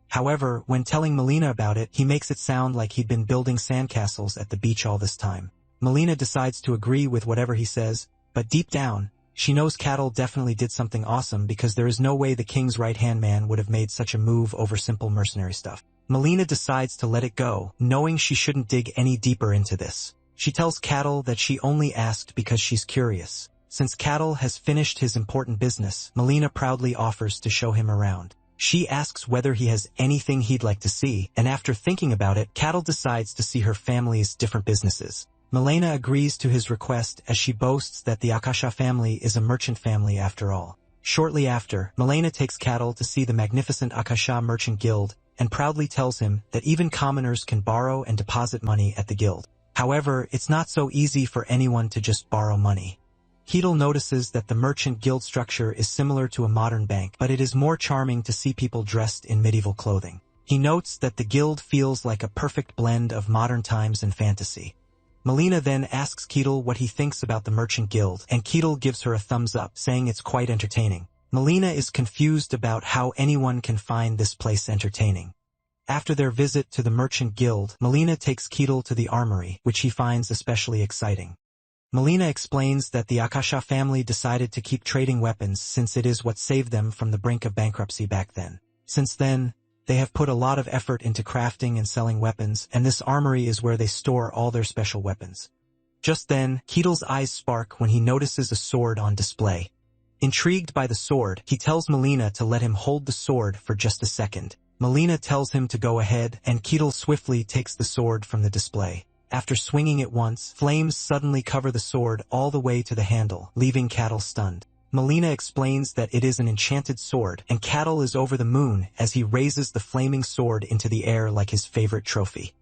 However, when telling Melina about it, he makes it sound like he'd been building sandcastles at the beach all this time. Melina decides to agree with whatever he says, but deep down, she knows Ketel definitely did something awesome because there is no way the king's right-hand man would have made such a move over simple mercenary stuff. Melina decides to let it go, knowing she shouldn't dig any deeper into this. She tells Ketel that she only asked because she's curious. Since Ketel has finished his important business, Melina proudly offers to show him around. She asks whether he has anything he'd like to see, and after thinking about it, Ketel decides to see her family's different businesses. Melina agrees to his request as she boasts that the Akasha family is a merchant family after all. Shortly after, Melina takes Ketel to see the magnificent Akasha Merchant Guild, and proudly tells him that even commoners can borrow and deposit money at the guild. However, it's not so easy for anyone to just borrow money. Ketil notices that the merchant guild structure is similar to a modern bank, but it is more charming to see people dressed in medieval clothing. He notes that the guild feels like a perfect blend of modern times and fantasy. Melina then asks Ketil what he thinks about the merchant guild, and Ketil gives her a thumbs up, saying it's quite entertaining. Melina is confused about how anyone can find this place entertaining. After their visit to the merchant guild, Melina takes Ketil to the armory, which he finds especially exciting. Melina explains that the Akasha family decided to keep trading weapons since it is what saved them from the brink of bankruptcy back then. Since then, they have put a lot of effort into crafting and selling weapons, and this armory is where they store all their special weapons. Just then, Ketil's eyes spark when he notices a sword on display. Intrigued by the sword, he tells Melina to let him hold the sword for just a second. Melina tells him to go ahead, and Ketil swiftly takes the sword from the display. After swinging it once, flames suddenly cover the sword all the way to the handle, leaving Ketil stunned. Melina explains that it is an enchanted sword, and Ketil is over the moon as he raises the flaming sword into the air like his favorite trophy.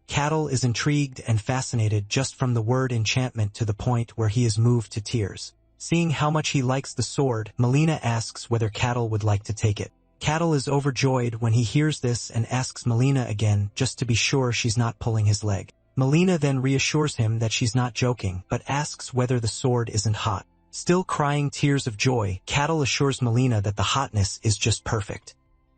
Ketil is intrigued and fascinated just from the word enchantment to the point where he is moved to tears. Seeing how much he likes the sword, Melina asks whether Ketil would like to take it. Ketil is overjoyed when he hears this and asks Melina again just to be sure she's not pulling his leg. Melina then reassures him that she's not joking, but asks whether the sword isn't hot. Still crying tears of joy, Ketil assures Melina that the hotness is just perfect.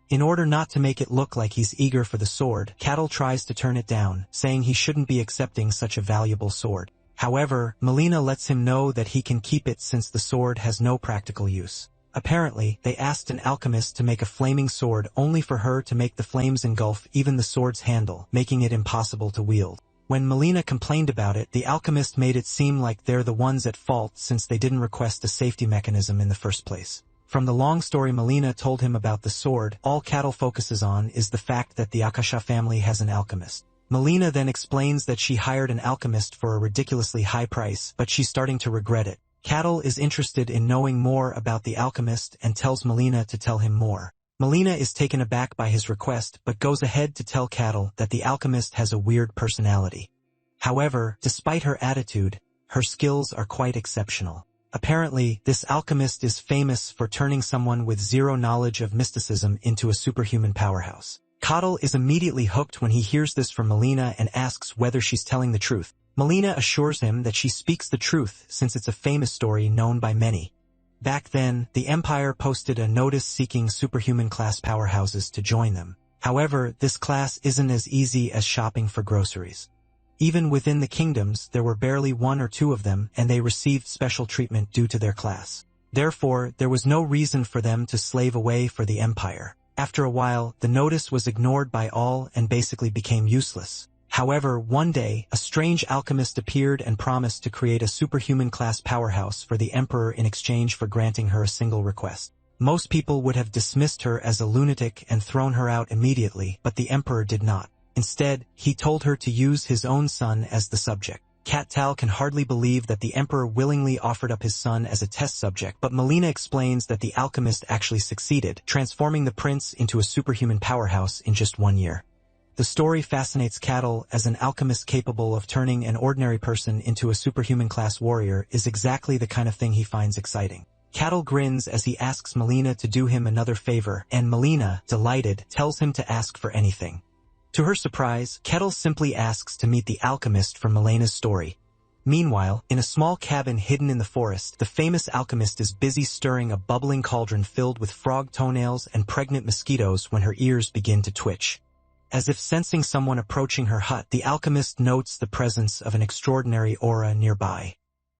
In order not to make it look like he's eager for the sword, Ketil tries to turn it down, saying he shouldn't be accepting such a valuable sword. However, Melina lets him know that he can keep it since the sword has no practical use. Apparently, they asked an alchemist to make a flaming sword only for her to make the flames engulf even the sword's handle, making it impossible to wield. When Melina complained about it, the alchemist made it seem like they're the ones at fault since they didn't request a safety mechanism in the first place. From the long story Melina told him about the sword, all Ketil focuses on is the fact that the Akasha family has an alchemist. Melina then explains that she hired an alchemist for a ridiculously high price, but she's starting to regret it. Ketil is interested in knowing more about the alchemist and tells Melina to tell him more. Melina is taken aback by his request but goes ahead to tell Ketil that the alchemist has a weird personality. However, despite her attitude, her skills are quite exceptional. Apparently, this alchemist is famous for turning someone with zero knowledge of mysticism into a superhuman powerhouse. Ketil is immediately hooked when he hears this from Melina and asks whether she's telling the truth. Melina assures him that she speaks the truth since it's a famous story known by many. Back then, the Empire posted a notice seeking superhuman class powerhouses to join them. However, this class isn't as easy as shopping for groceries. Even within the kingdoms, there were barely one or two of them, and they received special treatment due to their class. Therefore, there was no reason for them to slave away for the Empire. After a while, the notice was ignored by all and basically became useless. However, one day, a strange alchemist appeared and promised to create a superhuman-class powerhouse for the Emperor in exchange for granting her a single request. Most people would have dismissed her as a lunatic and thrown her out immediately, but the Emperor did not. Instead, he told her to use his own son as the subject. Ketil can hardly believe that the Emperor willingly offered up his son as a test subject, but Melina explains that the alchemist actually succeeded, transforming the prince into a superhuman powerhouse in just 1 year. The story fascinates Ketil as an alchemist capable of turning an ordinary person into a superhuman-class warrior is exactly the kind of thing he finds exciting. Ketil grins as he asks Melina to do him another favor, and Melina, delighted, tells him to ask for anything. To her surprise, Ketil simply asks to meet the alchemist from Melina's story. Meanwhile, in a small cabin hidden in the forest, the famous alchemist is busy stirring a bubbling cauldron filled with frog toenails and pregnant mosquitoes when her ears begin to twitch. As if sensing someone approaching her hut, the alchemist notes the presence of an extraordinary aura nearby.